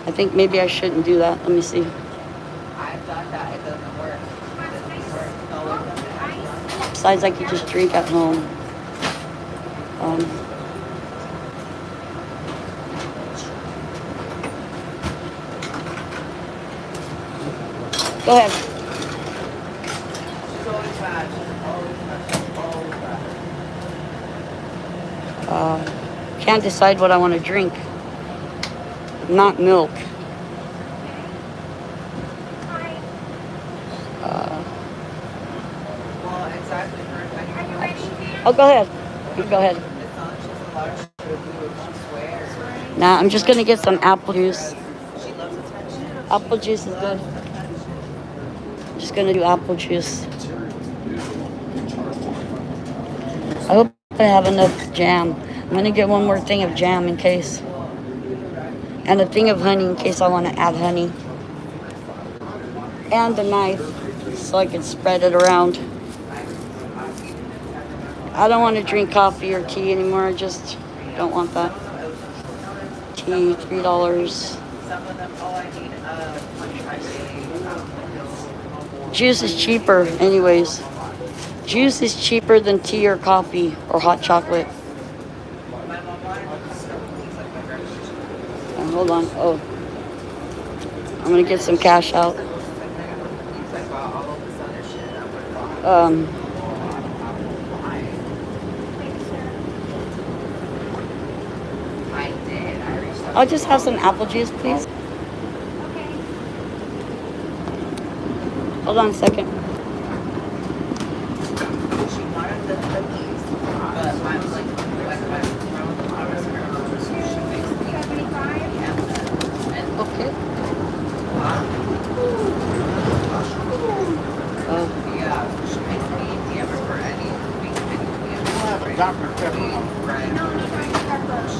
I think maybe I shouldn't do that. Let me see. Besides, I could just drink at home. Go ahead. Can't decide what I want to drink. Not milk. Oh, go ahead. You go ahead. Nah, I'm just gonna get some apple juice. Apple juice is good. Just gonna do apple juice. I hope I have enough jam. I'm gonna get one more thing of jam in case. And a thing of honey in case I want to add honey. And a knife so I can spread it around. I don't want to drink coffee or tea anymore. I just don't want that. Tea, $3. Juice is cheaper anyways. Juice is cheaper than tea or coffee or hot chocolate. Hold on. Oh. I'm going to get some cash out. I'll just have some apple juice, please. Hold on a second. Okay.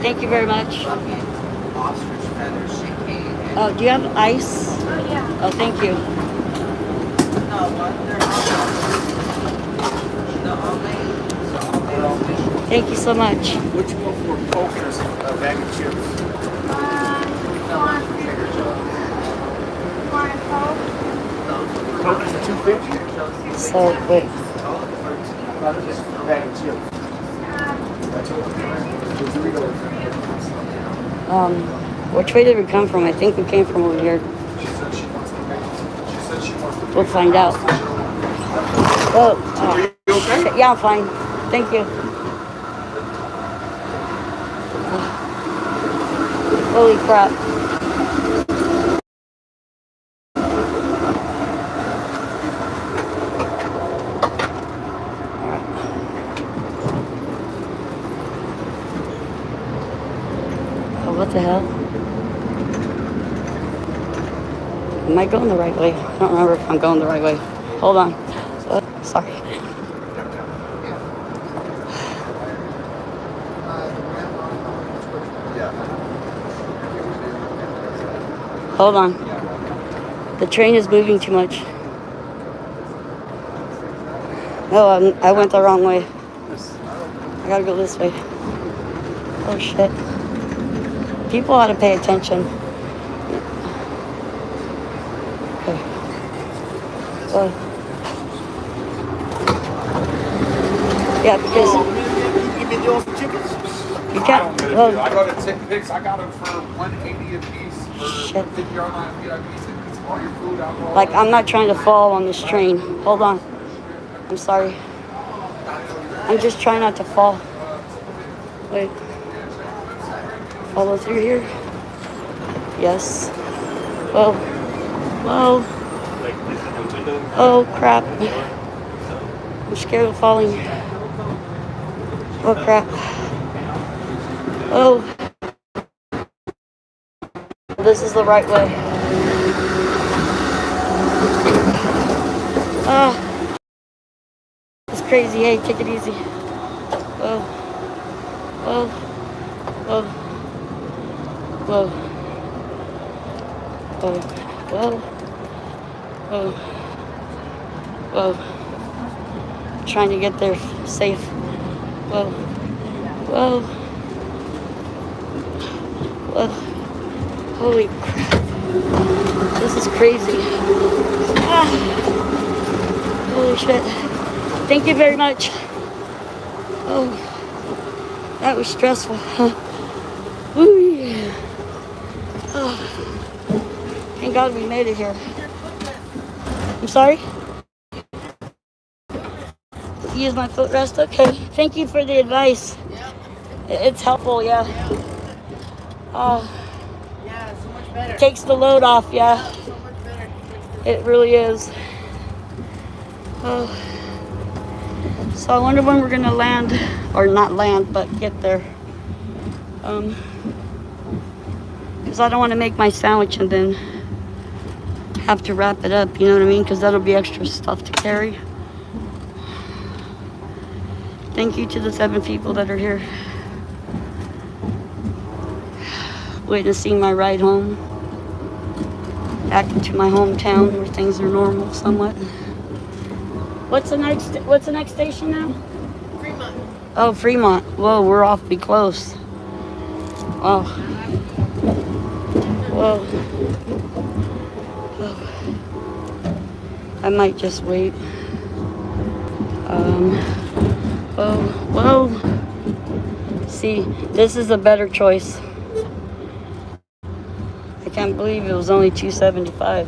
Thank you very much. Oh, do you have ice? Oh, yeah. Oh, thank you. Thank you so much. What'd you go for? Coke or a bag of chips? Coke is $2.50. So, wait. Bag of chips. Which way did we come from? I think we came from over here. We'll find out. Oh, Are you okay? yeah, I'm fine. Thank you. Holy crap. Oh, what the hell? Am I going the right way? I don't remember if I'm going the right way. Hold on. Sorry. Hold on. The train is moving too much. No, I went the wrong way. I gotta go this way. Oh shit. People ought to pay attention. Okay. Yeah, because You been doing some chickens? you can't. Well, I got a tick picks. I got them for $1.80 a piece for shit. 50 online VIP tickets. All your food, alcohol. Like, I'm not trying to fall on this train. Hold on. I'm sorry. I I'm just trying not to fall. Wait. Follow through here? Yes. Whoa. Whoa. Oh, crap. I'm scared of falling. Oh, crap. Oh. This is the right way. Ah. It's crazy. Hey, take it easy. Whoa. Whoa. Whoa. Whoa. Whoa. Whoa. Whoa. Whoa. Trying to get there safe. Whoa. Whoa. Whoa. Holy crap. This is crazy. Ah. Holy shit. Thank you very much. Oh. That was stressful. Woo. Oh. Thank God we made it here. I'm sorry? Use my footrest? Okay. Thank you for the advice. It's helpful, yeah. Yeah, so much better. Takes the load off, yeah. So much better. It really is. Oh. So I wonder when we're gonna land, or not land, but get there. Because I don't want to make my sandwich and then have to wrap it up, you know what I mean? Because that'll be extra stuff to carry. Thank you to the 7 people that are here witnessing my ride home back into my hometown where things are normal somewhat. What's the next station now? Fremont. Oh, Fremont. Whoa, we're awfully close. Oh. Whoa. Whoa. I might just wait. Whoa, whoa. See, this is a better choice. I can't believe it was only $2.75.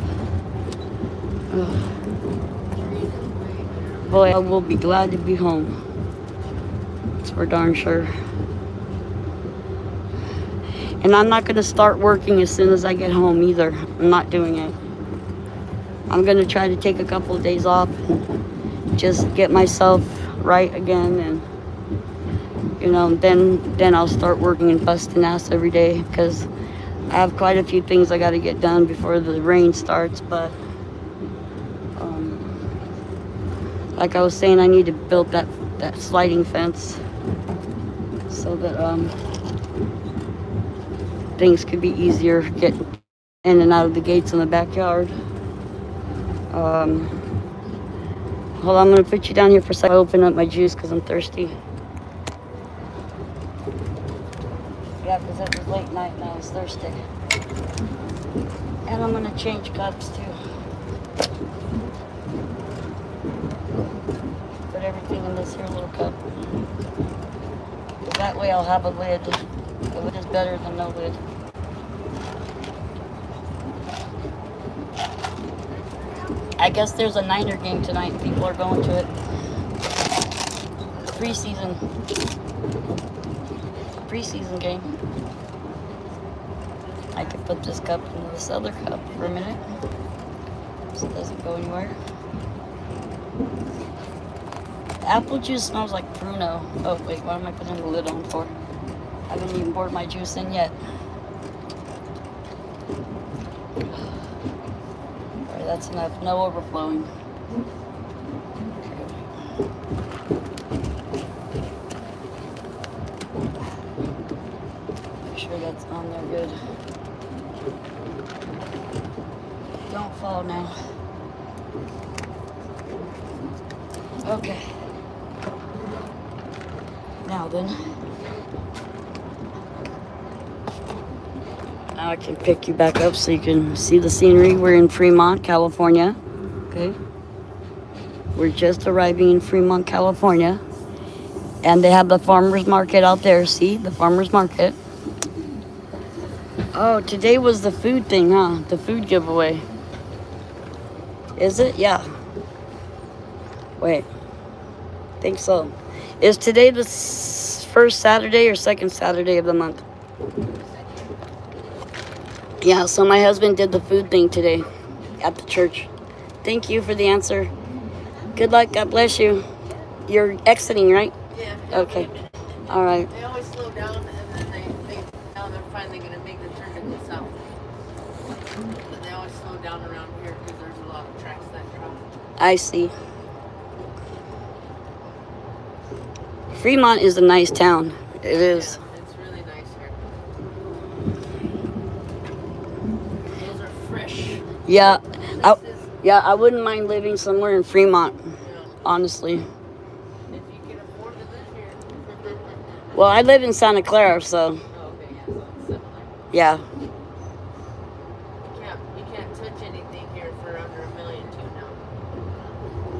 Boy, I will be glad to be home. That's for darn sure. And I'm not going to start working as soon as I get home either. I'm not doing it. I'm going to try to take a couple of days off and just get myself right again, and you know, then I'll start working and busting ass every day, because I have quite a few things I got to get done before the rain starts. But like I was saying, I need to build that sliding fence so that things could be easier getting in and out of the gates in the backyard. Hold on, I'm gonna put you down here for a second. I'll open up my juice because I'm thirsty. Yeah, because it was late night and I was thirsty. And I'm gonna change cups too. Put everything in this here little cup. That way I'll have a lid. A lid is better than no lid. I guess there's a Niner game tonight and people are going to it. Preseason game. I could put this cup into this other cup for a minute so it doesn't go anywhere. The apple juice smells like Bruno. Oh wait, what am I putting the lid on for? I haven't even poured my juice in yet. Alright, that's enough. No overflowing. Make sure that's on there good. Don't fall now. Okay. Now then. Now I can pick you back up so you can see the scenery. We're in Fremont, California. Okay. We're just arriving in Fremont, California. And they have the farmer's market out there. See? The farmer's market. Oh, today was the food thing, huh? The food giveaway. Is it? Yeah. Wait. Think so. Is today the first Saturday or second Saturday of the month? Yeah, so my husband did the food thing today at the church. Thank you for the answer. Good luck. God bless you. You're exiting, right? Yeah. Okay. All right. They always slow down and then now they're finally going to make the turn to go south. But they always slow down around here because there's a lot of tracks that drop. I see. Fremont is a nice town. It is. Yeah, it's really nice here. Those are fresh. Yeah. Businesses. I wouldn't mind living somewhere in Fremont, honestly. If you can afford to live here. Well, I live in Santa Clara, so Oh, okay, yeah, so it's similar. yeah. You can't touch anything here for under $1 million too now.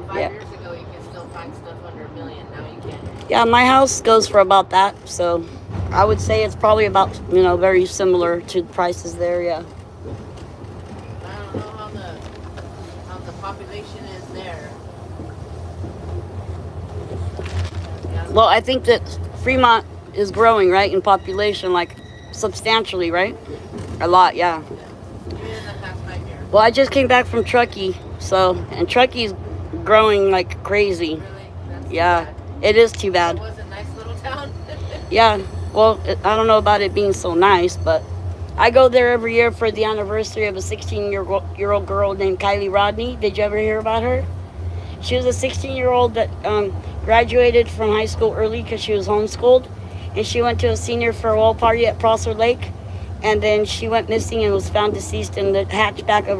5 Yeah. years ago you could still find stuff under $1 million. Now you can't. Yeah, my house goes for about that, so I would say it's probably about, very similar to the prices there, yeah. I don't know how the population is there. Yeah. Well, I think that Fremont is growing, right, in population, like substantially, right? A lot, yeah. Even in the past 5 years. Well, I just came back from Truckee, and Truckee's growing like crazy. Really? That's Yeah, bad. it is too It bad. was a nice little town. Yeah, well, I don't know about it being so nice, but I go there every year for the anniversary of a 16-year-old girl named Kylie Rodney. Did you ever hear about her? She was a 16-year-old that graduated from high school early because she was homeschooled, and she went to a senior farewell party at Prosser Lake, and then she went missing and was found deceased in the hatchback of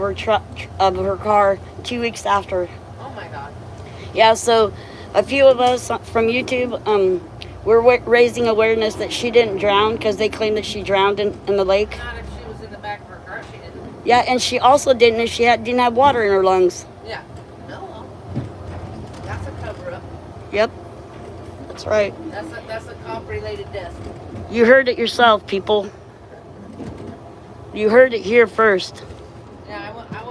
her car 2 weeks after. Oh my God. Yeah, so a few of us from YouTube, we're raising awareness that she didn't drown because they claim that she drowned in the lake. Not if she was in the back of her car, she didn't. Yeah, and she also didn't if she didn't have water in her lungs. Yeah. No. That's a cover up. Yep, that's right. That's a cop-related death. You heard it yourself, people. You heard it here first. Yeah, I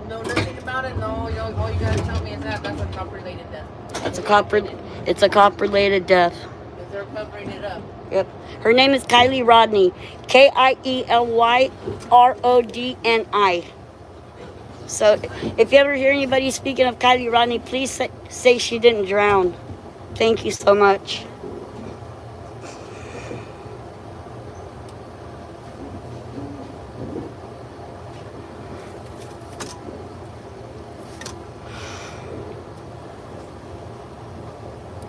know nothing about it. No, all you gotta tell me is that's a cop-related death. It's a cop-related death. Because they're covering it up. Yep. Her name is Kylie Rodney. KIELYRODNI. So if you ever hear anybody speaking of Kylie Rodney, please say she didn't drown. Thank you so much.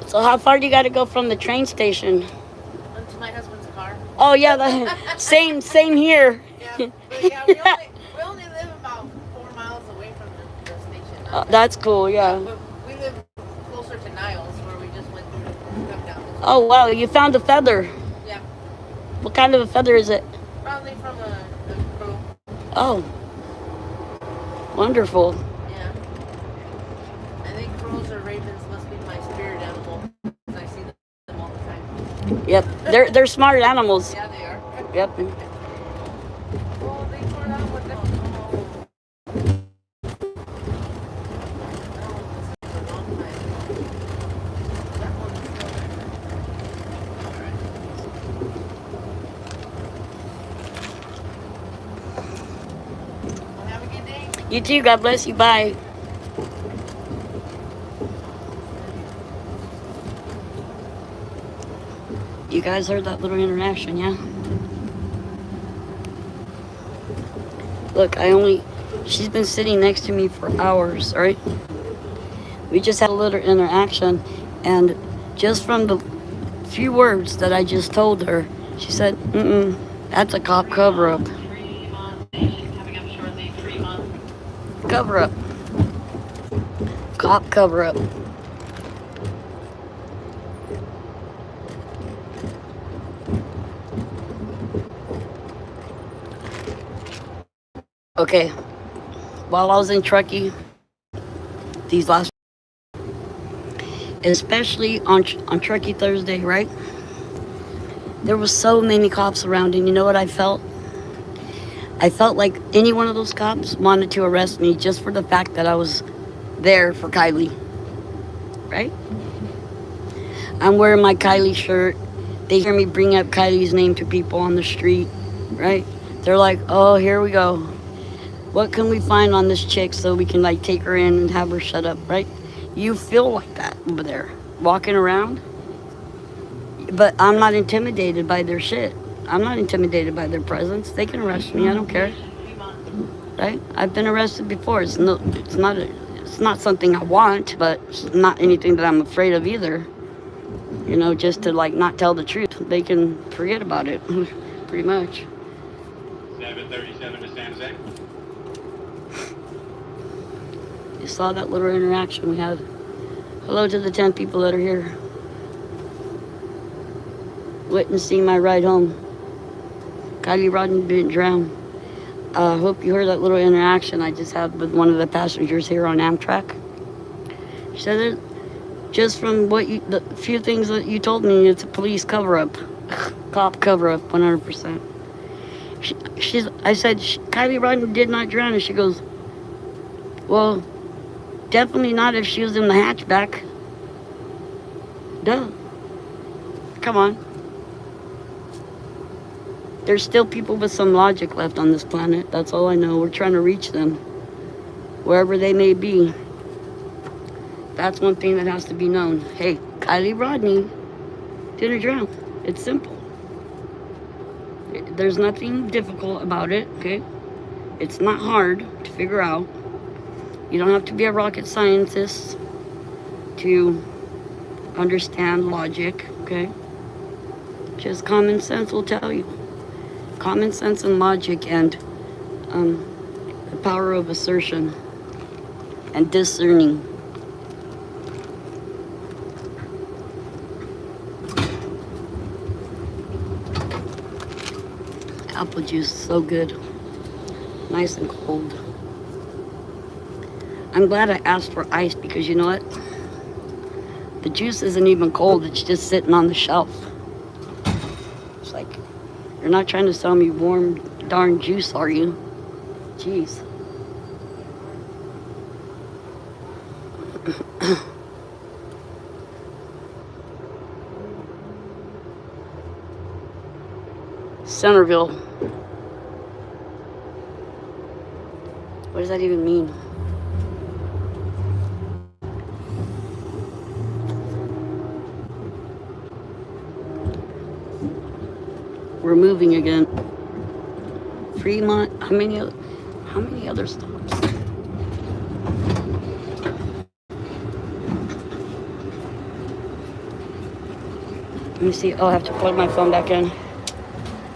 So how far do you got to go from the train station? Into my husband's car. Oh yeah, same here. Yeah, but yeah, we only live about 4 miles away from the station. That's cool, yeah. But we live closer to Niles, where we just went through to come down. Oh wow, you found a feather. Yeah, What kind of a feather is it? probably from a crow. Oh, wonderful. Yeah. I think crows or ravens must be my spirit animal, because I see them all the time. Yep, they're smart animals. Yeah, they are. Yep. Oh, they tore down with the... Oh. That one was a long time. That one is still there. Well, have a good day. You too. God bless you. Bye. You guys heard that little interaction, yeah? Look, she's been sitting next to me for hours, right? We just had a little interaction, and just from the few words that I just told her, she said, that's a cop cover-up. Coming up shortly, Fremont. Cover-up. Cop cover-up. Okay, while I was in Truckee, these last, especially on Truckee Thursday, right? There was so many cops around, and you know what I felt? I felt like any one of those cops wanted to arrest me just for the fact that I was there for Kylie, right? I'm wearing my Kylie shirt. They hear me bring up Kylie's name to people on the street, right? They're like, oh, here we go. What can we find on this chick so we can like take her in and have her shut up, right? You feel like that over there, walking around. But I'm not intimidated by their shit. I'm not intimidated by their presence. They can arrest me. I don't care. Right? I've been arrested before. It's not something I want, but it's not anything that I'm afraid of either. You know, just to like not tell the truth. They can forget about it, pretty much. 737 to San Jose. You saw that little interaction we had. Hello to the 10 people that are here. Witnessing my ride home. Kylie Rodney didn't drown. Hope you heard that little interaction I just had with one of the passengers here on Amtrak. She said that just from the few things that you told me, it's a police cover-up. Cop cover-up, 100%. I said, Kylie Rodney did not drown. And she goes, well, definitely not if she was in the hatchback. Duh. Come on. There's still people with some logic left on this planet. That's all I know. We're trying to reach them, wherever they may be. That's one thing that has to be known. Hey, Kylie Rodney didn't drown. It's simple. There's nothing difficult about it, okay? It's not hard to figure out. You don't have to be a rocket scientist to understand logic, okay? Just common sense will tell you. Common sense and logic and the power of assertion and discerning. Apple juice is so good. Nice and cold. I'm glad I asked for ice because you know what? The juice isn't even cold, it's just sitting on the shelf. It's like, you're not trying to sell me warm darn juice, are you? Jeez. Centerville. What does that even mean? We're moving again. Fremont. How many other stops? Let me see. Oh, I have to plug my phone back in.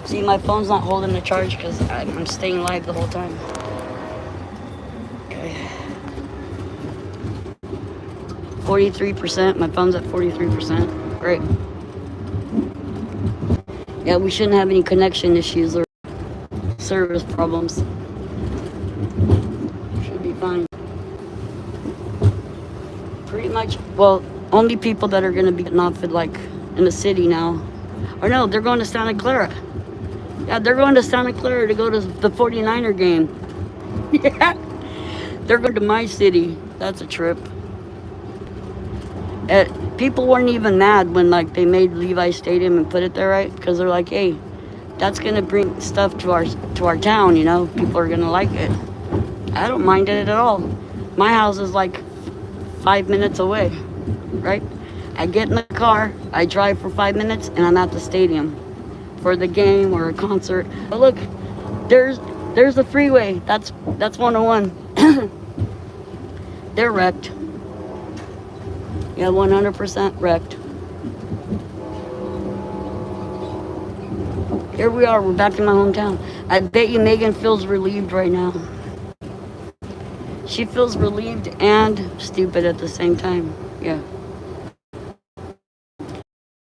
See, my phone's not holding the charge because I'm staying live the whole time. Okay. 43%. My phone's at 43%. Great. Yeah, we shouldn't have any connection issues or service problems. Should be fine. Pretty much, well, only people that are going to be getting off at like in the city now. Or no, they're going to Santa Clara. Yeah, they're going to Santa Clara to go to the 49er game. Yeah. They're going to my city. That's a trip. People weren't even mad when like they made Levi Stadium and put it there, right? Because they're like, hey, that's gonna bring stuff to our town, you know. People are gonna like it. I don't mind it at all. My house is like 5 minutes away, right? I get in the car, I drive for 5 minutes, and I'm at the stadium for the game or a concert. But look, there's the freeway. That's 101. They're wrecked. Yeah, 100% wrecked. Here we are, we're back in my hometown. I bet you Megan feels relieved right now. She feels relieved and stupid at the same time. Yeah.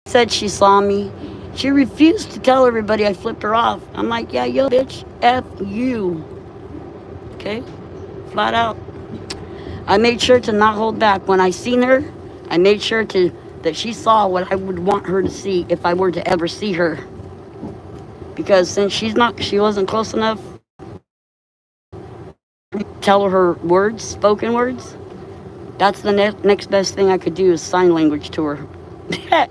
Said she saw me. She refused to tell everybody I flipped her off. I'm like, yeah, yo, bitch, F you. Okay? Flat out. I made sure to not hold back. When I seen her, I made sure that she saw what I would want her to see if I were to ever see her. Because since she wasn't close enough to tell her words, spoken words, that's the next best thing I could do is sign language to her. Yeah.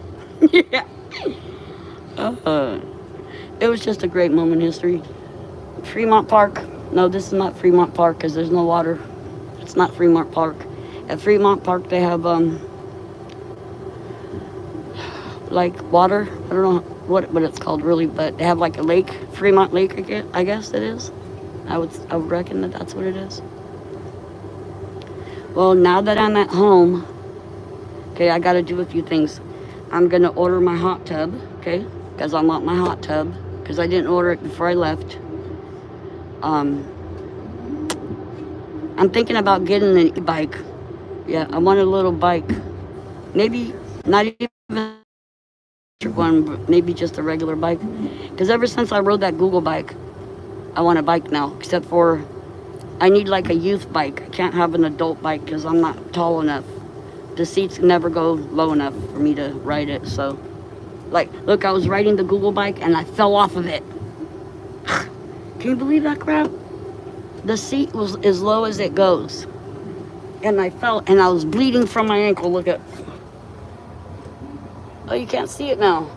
It was just a great moment in history. Fremont Park. No, this is not Fremont Park because there's no water. It's not Fremont Park. At Fremont Park, they have like water. I don't know what it's called really, but they have like a lake, Fremont Lake. I guess it is. I would reckon that that's what it is. Well, now that I'm at home, okay, I got to do a few things. I'm gonna order my hot tub, okay, because I want my hot tub because I didn't order it before I left. I'm thinking about getting an e-bike. Yeah, I want a little bike. Maybe not even one, but maybe just a regular bike. Because ever since I rode that Google bike, I want a bike now. Except for, I need like a youth bike. I can't have an adult bike because I'm not tall enough. The seats never go low enough for me to ride it. So, like, look, I was riding the Google bike and I fell off of it. Can you believe that crap? The seat was as low as it goes. And I fell and I was bleeding from my ankle. Look at. Oh, you can't see it now.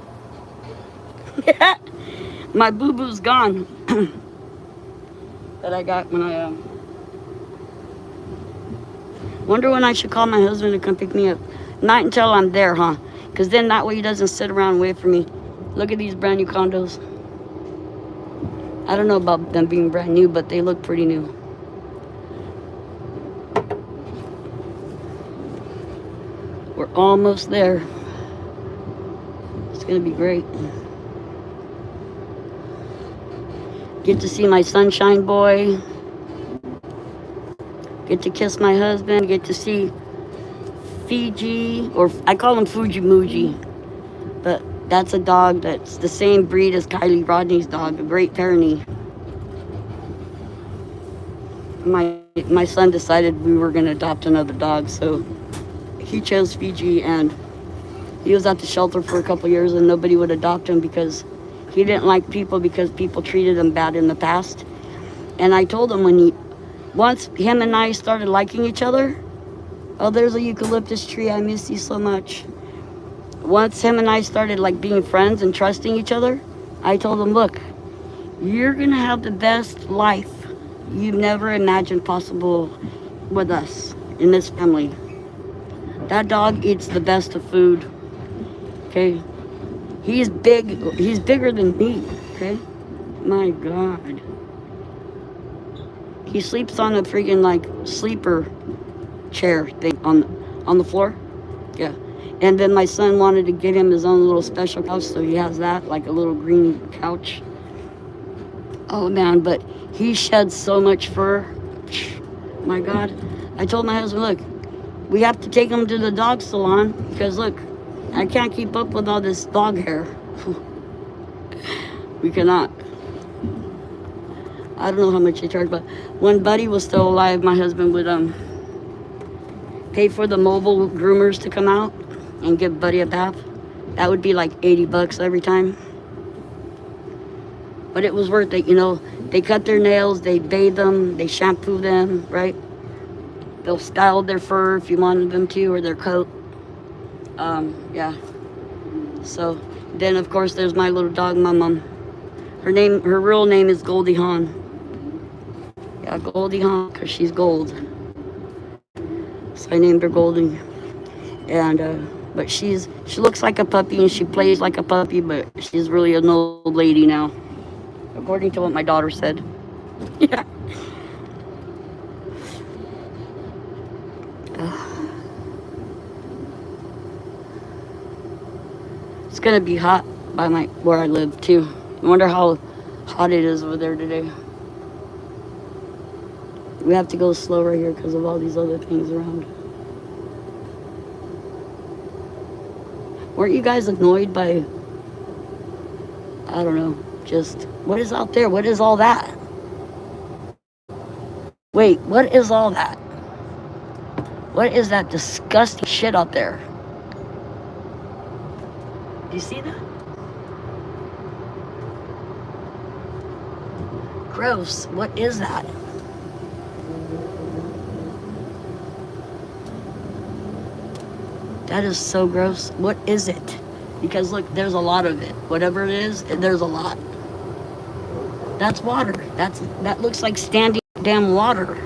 My boo-boo's gone. That I got when I wonder when I should call my husband to come pick me up. Not until I'm there, huh? Because then that way he doesn't sit around and wait for me. Look at these brand new condos. I don't know about them being brand new, but they look pretty new. We're almost there. It's gonna be great. Get to see my sunshine boy. Get to kiss my husband. Get to see Fiji, or I call him Fuji Muji, but that's a dog that's the same breed as Kylie Rodney's dog, a Great Pyrenees. My son decided we were going to adopt another dog, so he chose Fiji, and he was at the shelter for a couple years and nobody would adopt him because he didn't like people because people treated him bad in the past. And I told him once him and I started liking each other, oh, there's a eucalyptus tree, I miss you so much. Once him and I started like being friends and trusting each other, I told him, look, you're gonna have the best life you've never imagined possible with us in this family. That dog eats the best of food, okay? He's bigger than me, okay? My God. He sleeps on a freaking like sleeper chair thing on the floor. Yeah. And then my son wanted to get him his own little special couch, so he has that, like a little green couch. Oh man, but he sheds so much fur. My God. I told my husband, look, we have to take him to the dog salon because look, I can't keep up with all this dog hair. We cannot. I don't know how much they charge, but when Buddy was still alive, my husband would pay for the mobile groomers to come out and give Buddy a bath. That would be like $80 every time. But it was worth it, you know. They cut their nails, they bathe them, they shampoo them, right? They'll style their fur if you wanted them to, or their coat. Yeah. So then of course there's my little dog, my mom. Her real name is Goldie Hawn. Yeah, Goldie Hawn, because she's gold. So I named her Goldie. And but she looks like a puppy and she plays like a puppy, but she's really an old lady now, according to what my daughter said. Yeah. It's gonna be hot by where I live too. I wonder how hot it is over there today. We have to go slow right here because of all these other things around. Weren't you guys annoyed by, I don't know, just what is out there? What is all that? Wait, what is all that? What is that disgusting shit out there? Do you see that? Gross. What is that? That is so gross. What is it? Because look, there's a lot of it. Whatever it is, there's a lot. That's water. That looks like standing damn water.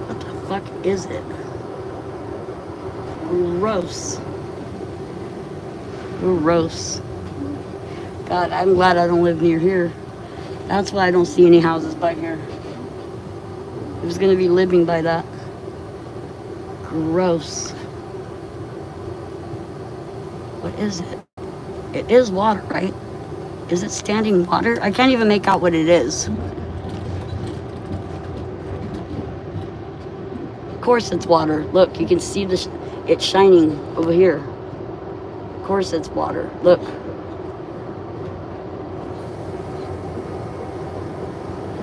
What the fuck is it? Gross. Gross. God, I'm glad I don't live near here. That's why I don't see any houses by here. I was gonna be living by that. Gross. What is it? It is water, right? Is it standing water? I can't even make out what it is. Of course it's water. Look, you can see it's shining over here. Of course it's water. Look.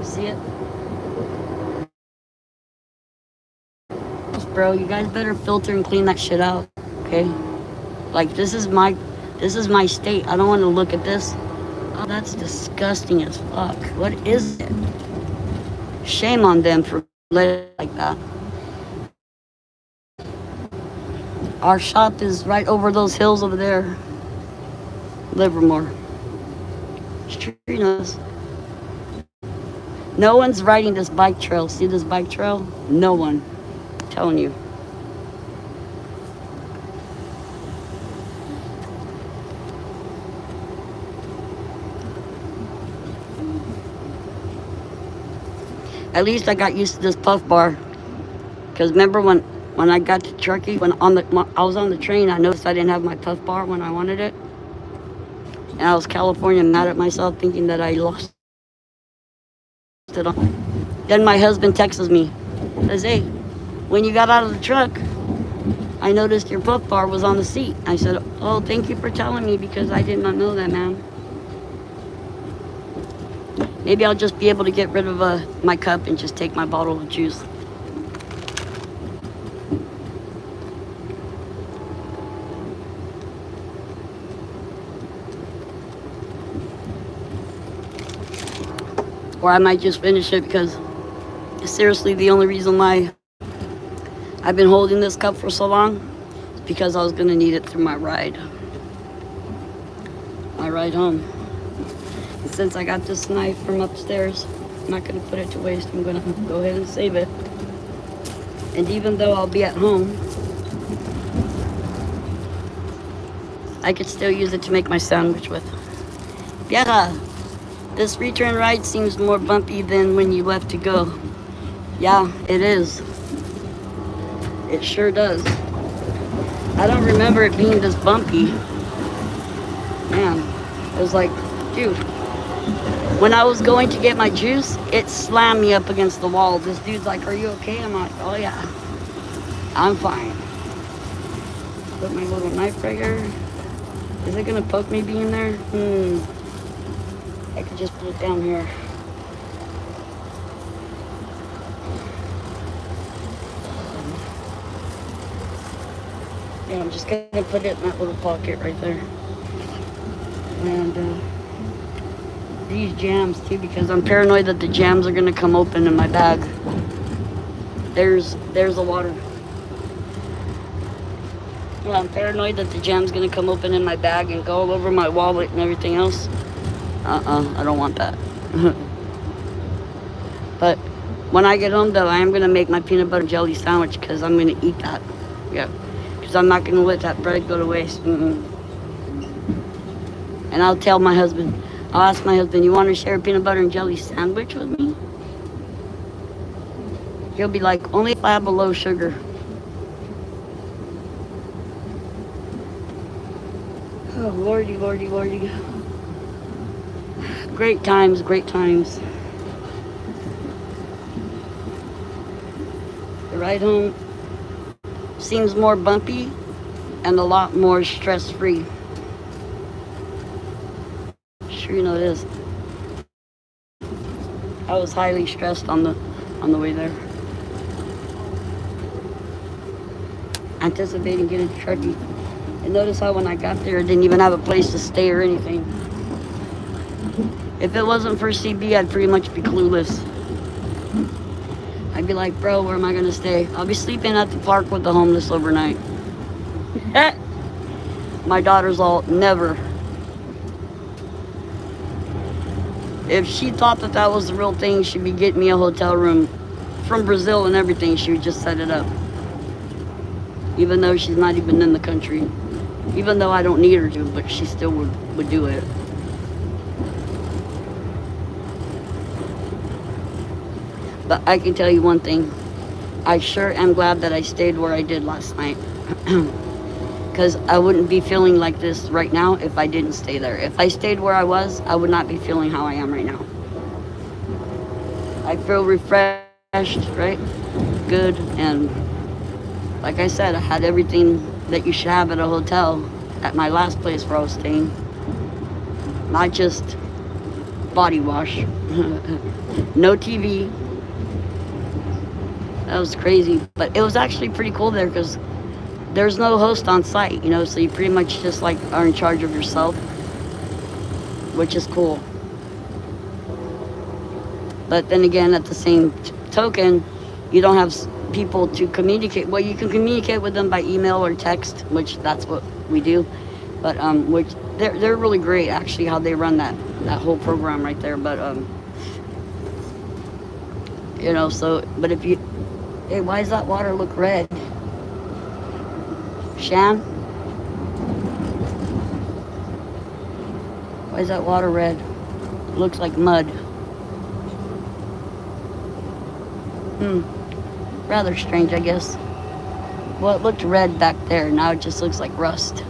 See it? Bro, you guys better filter and clean that shit out, okay? Like, this is my state. I don't want to look at this. Oh, that's disgusting as fuck. What is it? Shame on them for letting it like that. Our shop is right over those hills over there. Livermore. Sure knows. No one's riding this bike trail. See this bike trail? No one. I'm telling you. At least I got used to this puff bar. Because remember when I got to Truckee, I was on the train, I noticed I didn't have my puff bar when I wanted it. And I was California mad at myself thinking that I lost it. Then my husband texts me, says, hey, when you got out of the truck, I noticed your puff bar was on the seat. I said, oh, thank you for telling me because I did not know that, man. Maybe I'll just be able to get rid of my cup and just take my bottle of juice. Or I might just finish it because seriously, the only reason why I've been holding this cup for so long is because I was going to need it through my ride. My ride home. And since I got this knife from upstairs, I'm not going to put it to waste. I'm going to go ahead and save it. And even though I'll be at home, I could still use it to make my sandwich with. Yeah. This return ride seems more bumpy than when you left to go. Yeah, it is. It sure does. I don't remember it being this bumpy. Man, it was like, dude. When I was going to get my juice, it slammed me up against the wall. This dude's like, are you okay? I'm like, oh yeah, I'm fine. Put my little knife right here. Is it gonna poke me being there? I could just put it down here. Yeah, I'm just gonna put it in that little pocket right there. And these jams too, because I'm paranoid that the jams are gonna come open in my bag. There's the water. Yeah, I'm paranoid that the jam's gonna come open in my bag and go all over my wallet and everything else. I don't want that. But when I get home though, I am gonna make my peanut butter jelly sandwich because I'm gonna eat that. Yeah, because I'm not gonna let that bread go to waste. And I'll tell my husband, I'll ask my husband, you want to share a peanut butter and jelly sandwich with me? He'll be like, only if I have a low sugar. Oh, lordy, lordy, lordy. Great times, great times. The ride home seems more bumpy and a lot more stress-free. Sure, you know it is. I was highly stressed on the way there. Anticipating getting to Truckee. And notice how when I got there, I didn't even have a place to stay or anything. If it wasn't for CB, I'd pretty much be clueless. I'd be like, bro, where am I gonna stay? I'll be sleeping at the park with the homeless overnight. My daughter's all, never. If she thought that that was the real thing, she'd be getting me a hotel room from Brazil and everything. She would just set it up. Even though she's not even in the country. Even though I don't need her to, but she still would do it. But I can tell you one thing. I sure am glad that I stayed where I did last night. Because I wouldn't be feeling like this right now if I didn't stay there. If I stayed where I was, I would not be feeling how I am right now. I feel refreshed, right? Good. And like I said, I had everything that you should have at a hotel at my last place where I was staying. Not just body wash. No TV. That was crazy. But it was actually pretty cool there because there's no host on site, you know, so you pretty much just like are in charge of yourself, which is cool. But then again, at the same token, you don't have people to communicate. Well, you can communicate with them by email or text, which that's what we do. But which they're really great actually how they run that whole program right there. But you know, so but if you, hey, why does that water look red? Shan? Why is that water red? It looks like mud. Rather strange, I guess. Well, it looked red back there. Now it just looks like rust.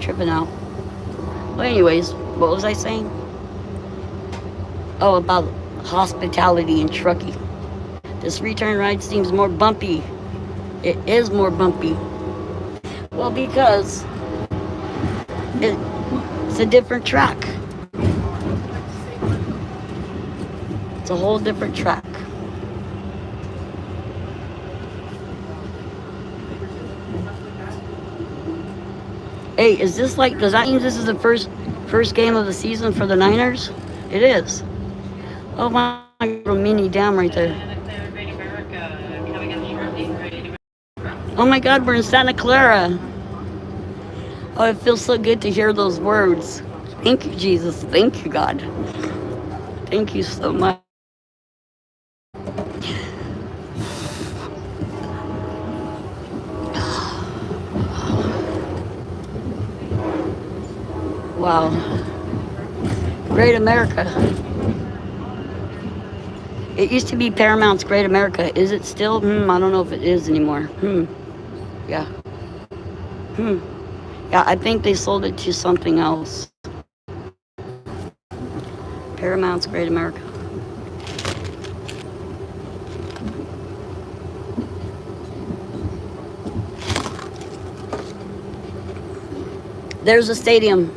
Tripping out. Well, anyways, what was I saying? Oh, about hospitality in Truckee. This return ride seems more bumpy. It is more bumpy. Well, because it's a different track. It's a whole different track. Hey, is this like, does that mean this is the first game of the season for the Niners? It is. Oh my, little mini dam right there. Oh my God, we're in Santa Clara. Oh, it feels so good to hear those words. Thank you, Jesus. Thank you, God. Thank you so much. Wow. Great America. It used to be Paramount's Great America. Is it still? I don't know if it is anymore. Yeah. Yeah, I think they sold it to something else. Paramount's Great America. There's a stadium.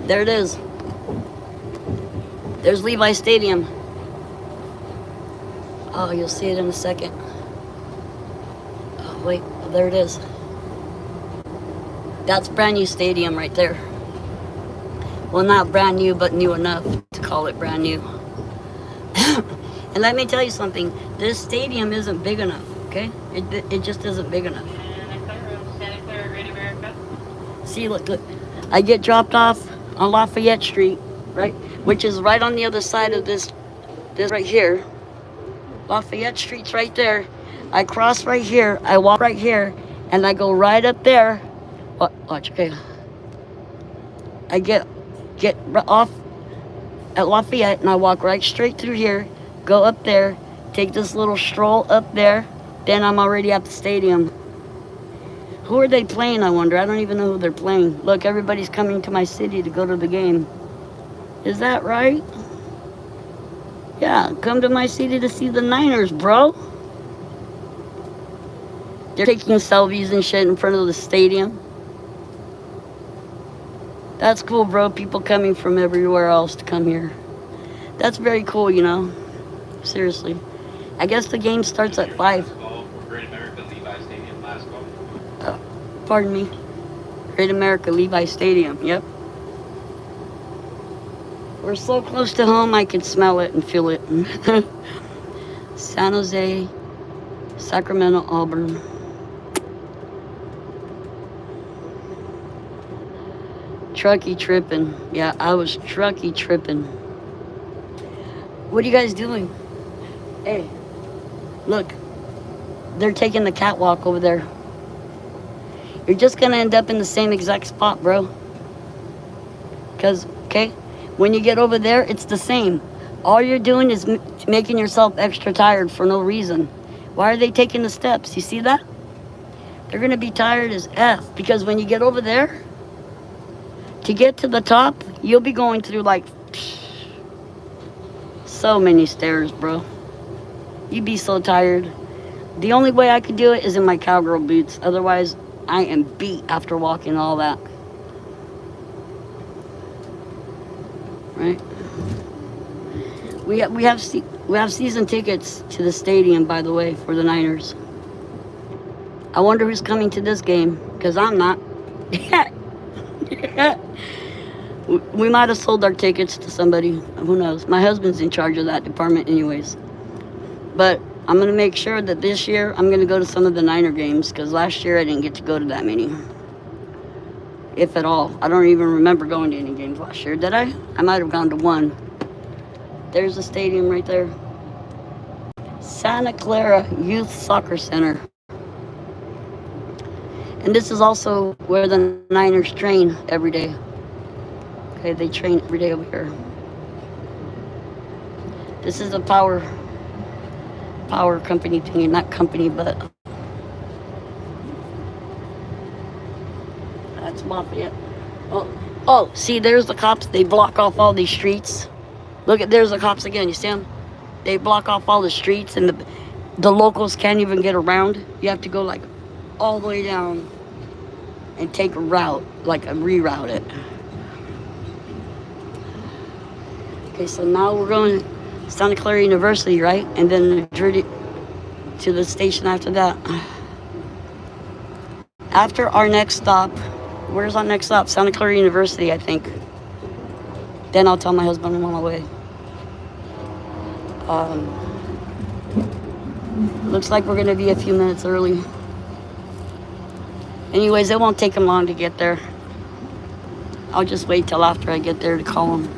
There it is. There's Levi Stadium. Oh, you'll see it in a second. Oh, wait, there it is. That's brand new stadium right there. Well, not brand new, but new enough to call it brand new. And let me tell you something. This stadium isn't big enough, okay? It just isn't big enough. Santa Clara, Great America. See, look. I get dropped off on Lafayette Street, right? Which is right on the other side of this right here. Lafayette Street's right there. I cross right here. I walk right here. And I go right up there. Watch, okay. I get off at Lafayette and I walk right straight through here. Go up there. Take this little stroll up there. Then I'm already at the stadium. Who are they playing, I wonder? I don't even know who they're playing. Look, everybody's coming to my city to go to the game. Is that right? Yeah, come to my city to see the Niners, bro. They're taking selfies and shit in front of the stadium. That's cool, bro. People coming from everywhere else to come here. That's very cool, you know. Seriously. I guess the game starts at 5. Great America Levi Stadium last call. Pardon me. Great America Levi Stadium, yep. We're so close to home, I can smell it and feel it. San Jose, Sacramento, Auburn. Truckee tripping. Yeah, I was Truckee tripping. What are you guys doing? Hey, look. They're taking the catwalk over there. You're just gonna end up in the same exact spot, bro. Because, okay, when you get over there, it's the same. All you're doing is making yourself extra tired for no reason. Why are they taking the steps? You see that? They're gonna be tired as F, because when you get over there, to get to the top, you'll be going through like so many stairs, bro. You'd be so tired. The only way I could do it is in my cowgirl boots. Otherwise, I am beat after walking all that. Right? We have season tickets to the stadium, by the way, for the Niners. I wonder who's coming to this game, because I'm not. We might have sold our tickets to somebody. Who knows? My husband's in charge of that department anyways. But I'm going to make sure that this year I'm going to go to some of the Niner games, because last year I didn't get to go to that many. If at all. I don't even remember going to any games last year. Did I? I might have gone to one. There's the stadium right there. Santa Clara Youth Soccer Center. And this is also where the Niners train every day. Okay, they train every day over here. This is a power company thingy, not company, but that's Lafayette. Oh, see, there's the cops. They block off all these streets. Look at, there's the cops again. You see them? They block off all the streets, and the locals can't even get around. You have to go like all the way down and take a route, like reroute it. Okay, so now we're going to Santa Clara University, right? And then to the station after that. After our next stop, where's our next stop? Santa Clara University, I think. Then I'll tell my husband I'm on my way. Looks like we're gonna be a few minutes early. Anyways, it won't take him long to get there. I'll just wait till after I get there to call him.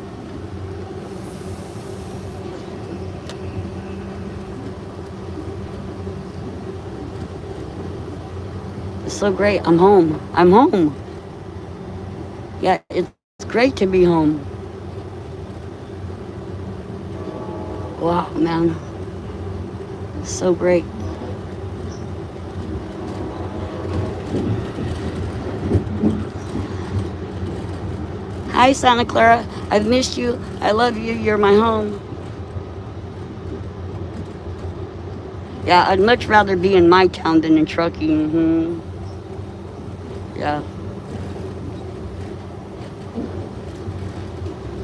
It's so great. I'm home. I'm home. Yeah, it's great to be home. Wow, man. So great. Hi, Santa Clara. I've missed you. I love you. You're my home. Yeah, I'd much rather be in my town than in Truckee. Mm-hmm. Yeah.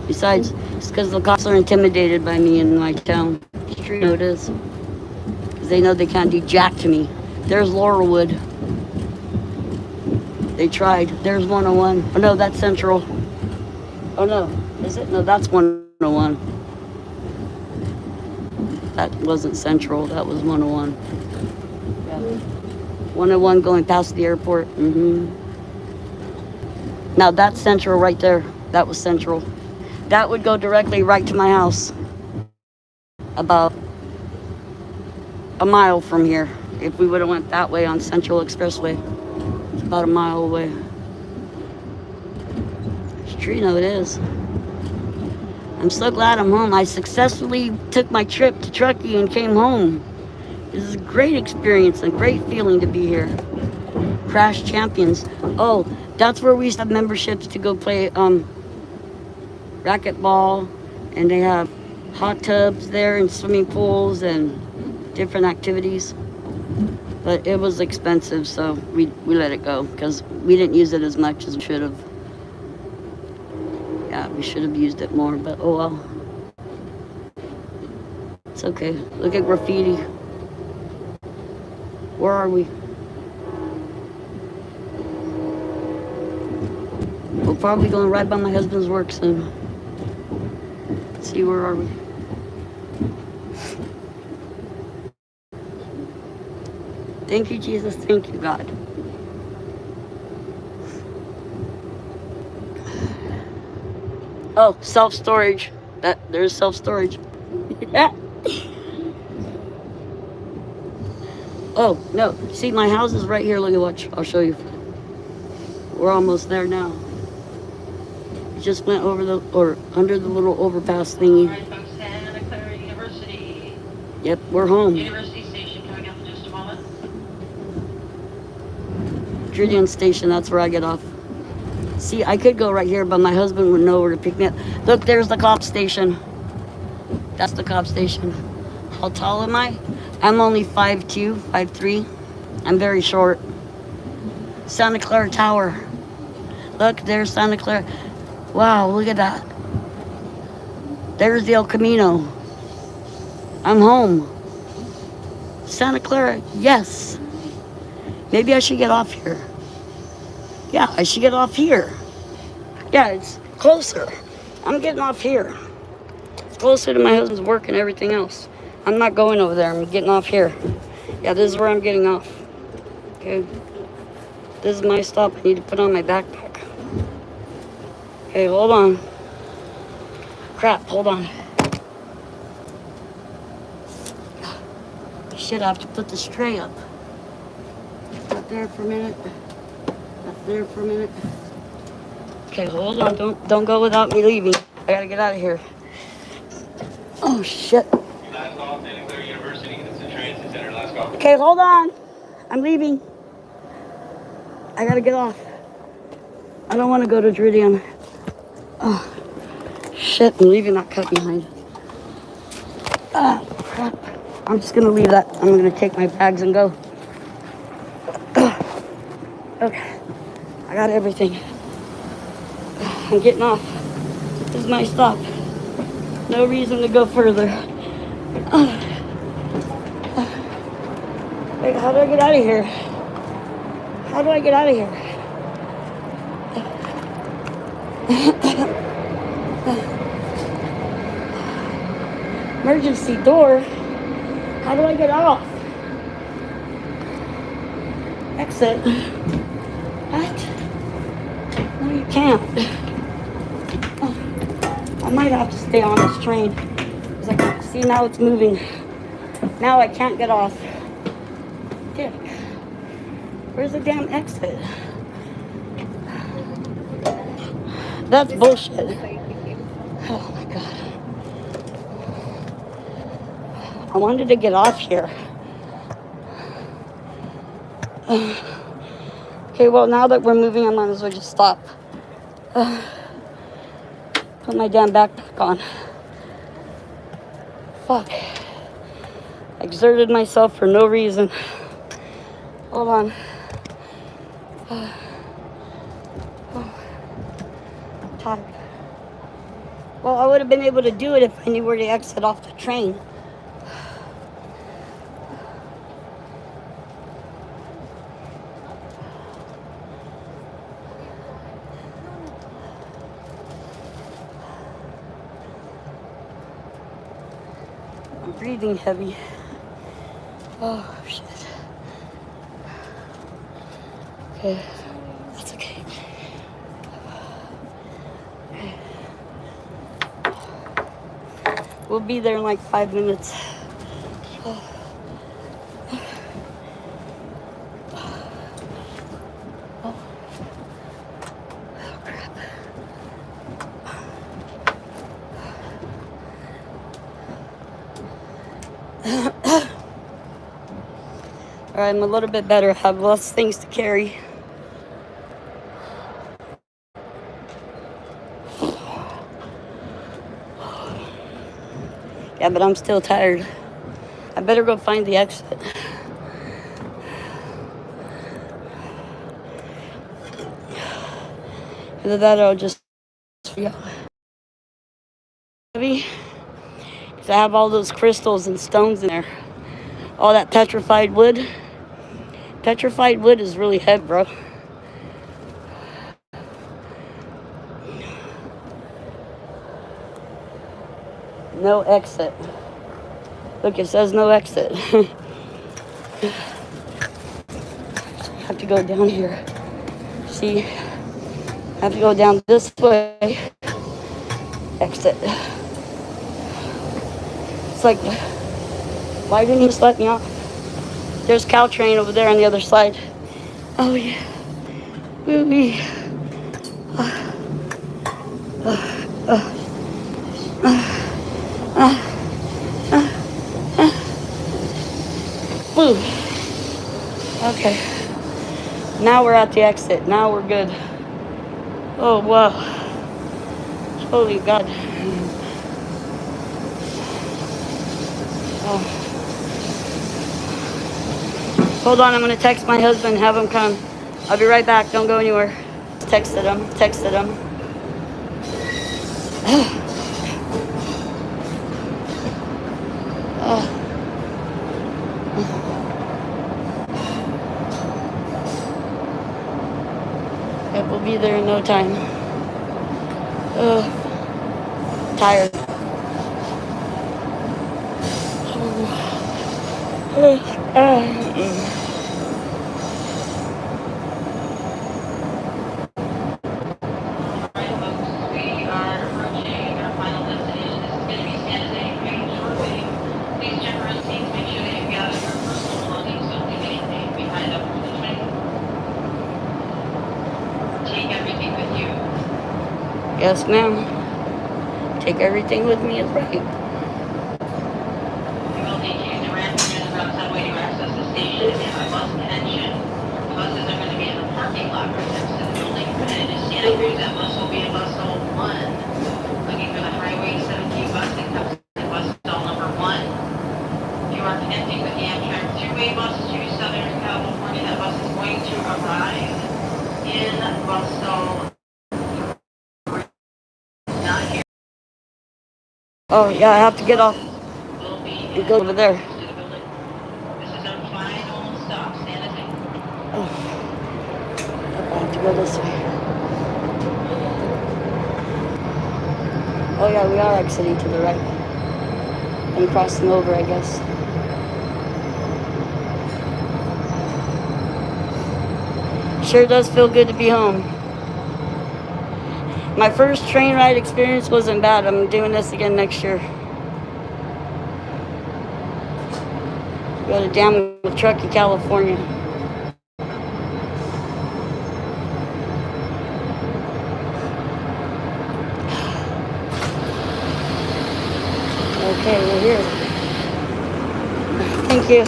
Besides, it's because the cops are intimidated by me in my town. It's true, it is. Because they know they can't do jack to me. There's Laurelwood. They tried. There's 101. Oh no, that's Central. Oh no, is it? No, that's 101. That wasn't Central, that was 101. Yeah. 101 going past the airport. Mm-hmm. Now that's Central right there. That was Central. That would go directly right to my house. About a mile from here. If we would have went that way on Central Expressway. It's about a mile away. It's true, no, it is. I'm so glad I'm home. I successfully took my trip to Truckee and came home. This is a great experience and great feeling to be here. Crash Champions. Oh, that's where we used to have memberships to go play racquetball, and they have hot tubs there and swimming pools and different activities. But it was expensive, so we let it go because we didn't use it as much as we should have. Yeah, we should have used it more, but oh well. It's okay. Look at graffiti. Where are we? We're probably going right by my husband's work soon. Let's see, where are we? Thank you, Jesus. Thank you, God. Oh, self-storage. There's self-storage. Yeah. Oh, no. See, my house is right here. Look at watch. I'll show you. We're almost there now. We just went over under the little overpass thingy. All right, folks, Santa Clara University. Yep, we're home. University Station coming up in just a moment. Truckee Station, that's where I get off. See, I could go right here, but my husband would know where to pick me up. Look, there's the cop station. That's the cop station. How tall am I? I'm only 5'2", 5'3". I'm very short. Santa Clara Tower. Look, there's Santa Clara. Wow, look at that. There's the El Camino. I'm home. Santa Clara, yes. Maybe I should get off here. Yeah, I should get off here. Yeah, it's closer. I'm getting off here. It's closer to my husband's work and everything else. I'm not going over there. I'm getting off here. Yeah, this is where I'm getting off. Okay. This is my stop. I need to put on my backpack. Okay, hold on. Crap, hold on. Shit, I have to put this tray up. Up there for a minute. Up there for a minute. Okay, hold on. Don't go without me leaving. I gotta get out of here. Oh, shit. Last call, Santa Clara University. It's the transit center. Last call. Okay, hold on. I'm leaving. I gotta get off. I don't want to go to Truckee. Oh, shit. I'm leaving that cut behind. Ah, crap. I'm just gonna leave that. I'm gonna take my bags and go. Okay. I got everything. I'm getting off. This is my stop. No reason to go further. Wait, how do I get out of here? How do I get out of here? Emergency door? How do I get off? Exit. What? No, you can't. I might have to stay on this train. See, now it's moving. Now I can't get off. Dick. Where's the damn exit? That's bullshit. Oh my God. I wanted to get off here. Okay, well, now that we're moving, I might as well just stop. Put my damn backpack on. Fuck. I exerted myself for no reason. Hold on. I'm tired. Well, I would have been able to do it if I knew where to exit off the train. I'm breathing heavy. Oh, shit. Okay, that's okay. We'll be there in like 5 minutes. Oh. Oh, crap. All right, I'm a little bit better. I have less things to carry. Yeah, but I'm still tired. I better go find the exit. Either that or I'll just heavy. Because I have all those crystals and stones in there. All that petrified wood. Petrified wood is really heavy, bro. No exit. Look, it says no exit. I have to go down here. See, I have to go down this way. Exit. It's like, why didn't he just let me off? There's Caltrain over there on the other side. Oh yeah. Woo-wee. Woo. Okay. Now we're at the exit. Now we're good. Oh wow. Holy God. Oh. Hold on, I'm gonna text my husband, have him come. I'll be right back. Don't go anywhere. Texted him. Yep, we'll be there in no time. Tired. Yes, ma'am. Take everything with me is right. We will need to use the ramp and the outside way to access the station and by bus connection. Buses are going to be in the parking lot right next to the building. And in Santa Cruz, that bus will be in bus stall 1. Looking for the Highway 17 bus that comes in bus stall number 1. If you are connecting with the Amtrak 2-way bus to Southern California, that bus is going to arrive in bus stall. Oh yeah, I have to get off and go over there. This is our final stop, San Jose. Oh, I have to go this way. Oh yeah, we are exiting to the right and crossing over, I guess. Sure does feel good to be home. My first train ride experience wasn't bad. I'm doing this again next year. Go to down with Truckee, California. Okay, we're here. Thank you.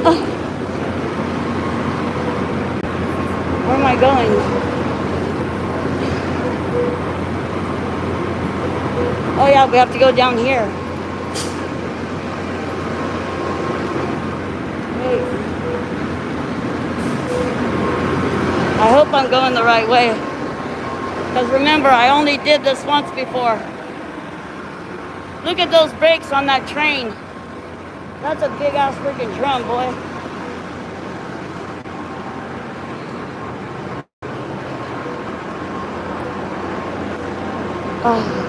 Oh. Where am I going? Oh yeah, we have to go down here. Wait. I hope I'm going the right way. Because remember, I only did this once before. Look at those brakes on that train. That's a big ass freaking drum, boy. Oh.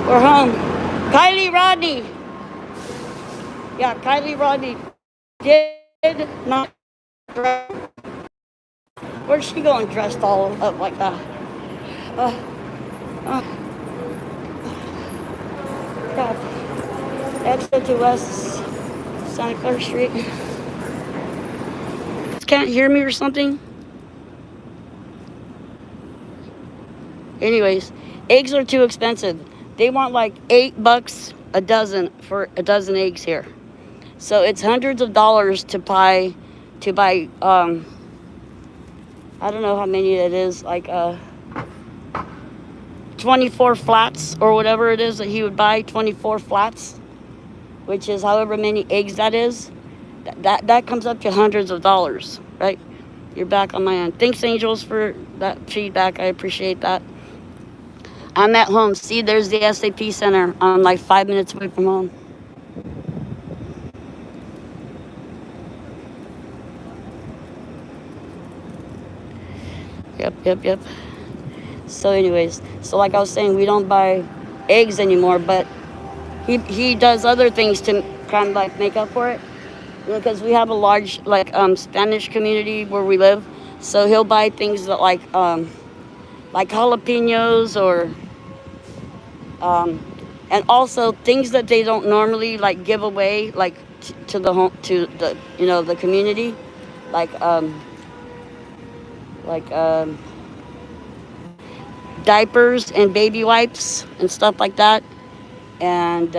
We're home. Kylie Rodney. Yeah, Kylie Rodney did not. Where's she going dressed all up like that? God. Exit to West Santa Clara Street. Can't hear me or something? Anyways, eggs are too expensive. They want like $8 a dozen for a dozen eggs here. So it's hundreds of dollars to buy I don't know how many it is, like 24 flats or whatever it is that he would buy, 24 flats, which is however many eggs that is. That comes up to hundreds of dollars, right? You're back on my end. Thanks, Angels, for that feedback. I appreciate that. I'm at home. See, there's the SAP Center. I'm like 5 minutes away from home. Yep. So anyways, so like I was saying, we don't buy eggs anymore, but he does other things to kind of like make up for it. Because we have a large like Spanish community where we live, so he'll buy things that like jalapenos or and also things that they don't normally like give away like to the home to the the community, like like diapers and baby wipes and stuff like that. And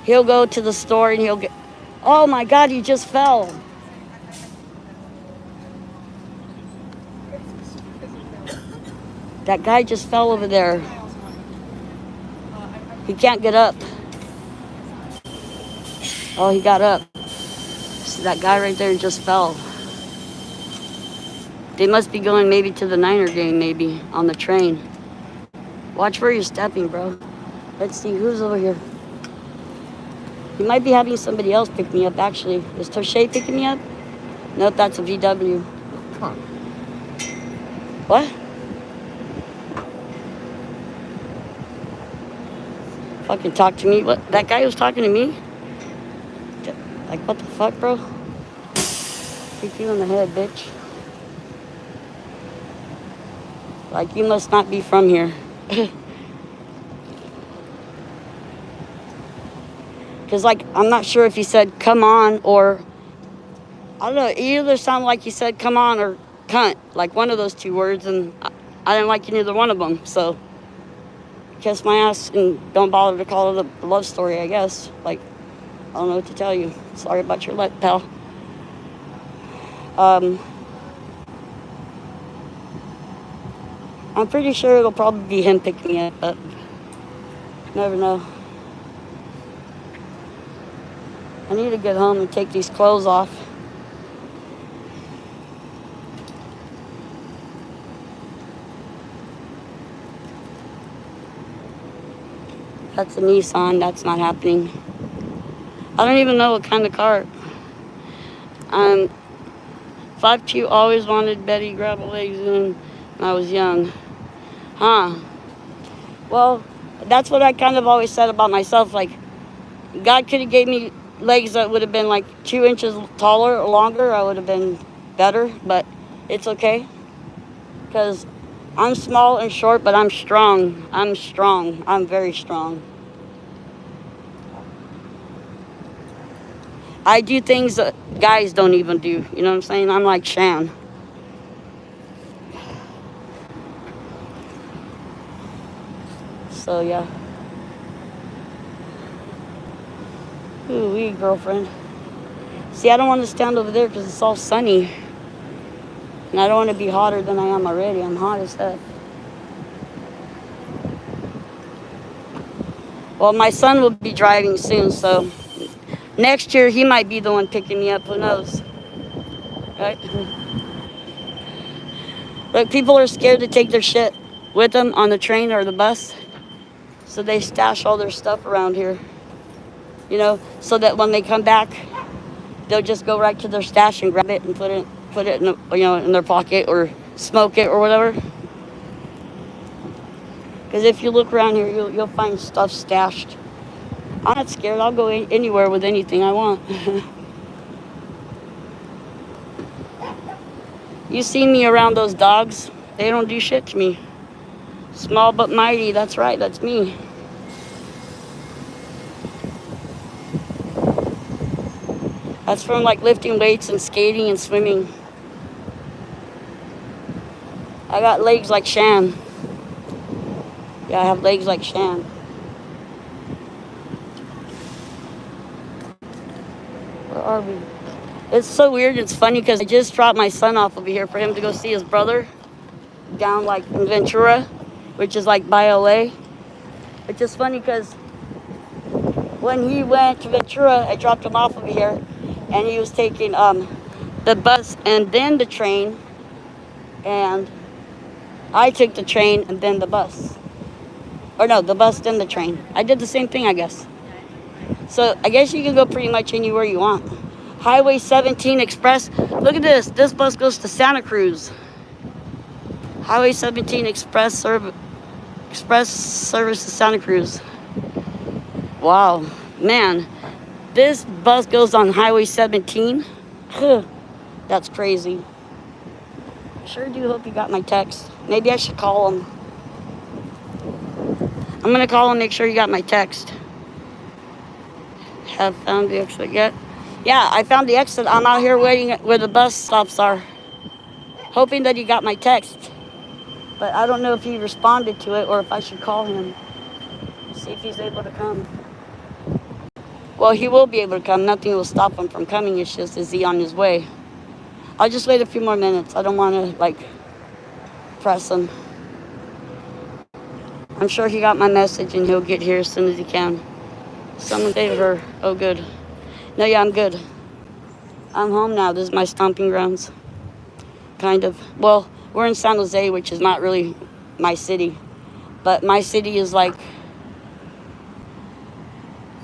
he'll go to the store and he'll get. Oh my God! He just fell. That guy just fell over there. He can't get up. Oh, he got up. See, that guy right there just fell. They must be going maybe to the Niner game, maybe, on the train. Watch where you're stepping, bro. Let's see, who's over here? He might be having somebody else pick me up, actually. Is Toshe picking me up? Nope, that's a VW. Huh. What? Fucking talk to me. What? That guy was talking to me? Like, what the fuck, bro? Kick you in the head, bitch. Like, you must not be from here. Because, like, I'm not sure if he said come on or... I don't know. It either sounded like he said come on or cunt. Like, one of those two words. And I didn't like neither one of them. So, kiss my ass and don't bother to call it a love story, I guess. Like, I don't know what to tell you. Sorry about your luck, pal. I'm pretty sure it'll probably be him picking me up, but never know. I need to get home and take these clothes off. That's a Nissan. That's not happening. I don't even know what kind of car. 5'2", always wanted Betty gravel legs when I was young. Huh. Well, that's what I kind of always said about myself. Like, God could have gave me legs that would have been like 2 inches taller or longer. I would have been better, but it's okay. Because I'm small and short, but I'm strong. I'm strong. I'm very strong. I do things that guys don't even do. You know what I'm saying? I'm like Shan. So, yeah. Ooh-wee, girlfriend. See, I don't want to stand over there because it's all sunny. And I don't want to be hotter than I am already. I'm hot as heck. Well, my son will be driving soon, so next year he might be the one picking me up. Who knows? Right? But people are scared to take their shit with them on the train or the bus. So they stash all their stuff around here. You know, so that when they come back, they'll just go right to their stash and grab it and put it in, in their pocket or smoke it or whatever. Because if you look around here, you'll find stuff stashed. I'm not scared. I'll go anywhere with anything I want. You see me around those dogs, they don't do shit to me. Small but mighty, that's right, that's me. That's from like lifting weights and skating and swimming. I got legs like Shan. Yeah, I have legs like Shan. Where are we? It's so weird, it's funny because I just dropped my son off over here for him to go see his brother down like in Ventura, which is like by LA. It's just funny because when he went to Ventura, I dropped him off over here and he was taking the bus and then the train, and I took the train and then the bus. Or no, the bus then the train. I did the same thing, I guess. So I guess you can go pretty much anywhere you want. Highway 17 Express. Look at this. This bus goes to Santa Cruz. Highway 17 express service to Santa Cruz. Wow, man, this bus goes on Highway 17. That's crazy. Sure do hope you got my text. Maybe I should call him. I'm gonna call him, make sure you got my text. Have found the exit yet? Yeah, I found the exit. I'm out here waiting where the bus stops are, hoping that he got my text. But I don't know if he responded to it or if I should call him. See if he's able to come. Well, he will be able to come. Nothing will stop him from coming. It's just, is he on his way? I'll just wait a few more minutes. I don't want to, like, press him. I'm sure he got my message and he'll get here as soon as he can. Someone dated her. Oh, good. No, yeah, I'm good. I'm home now. This is my stomping grounds. Kind of. Well, we're in San Jose, which is not really my city. But my city is like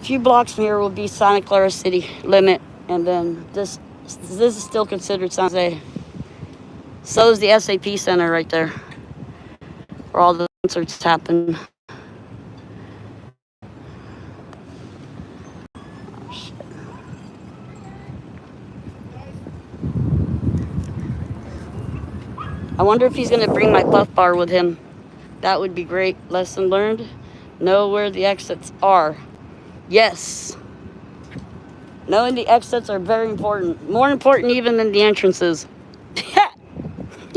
a few blocks from here will be Santa Clara city limit. And then this is still considered San Jose. So is the SAP Center right there, where all the concerts happen. Oh, shit. I wonder if he's going to bring my puff bar with him. That would be great. Lesson learned. Know where the exits are. Yes. Knowing the exits are very important. More important even than the entrances.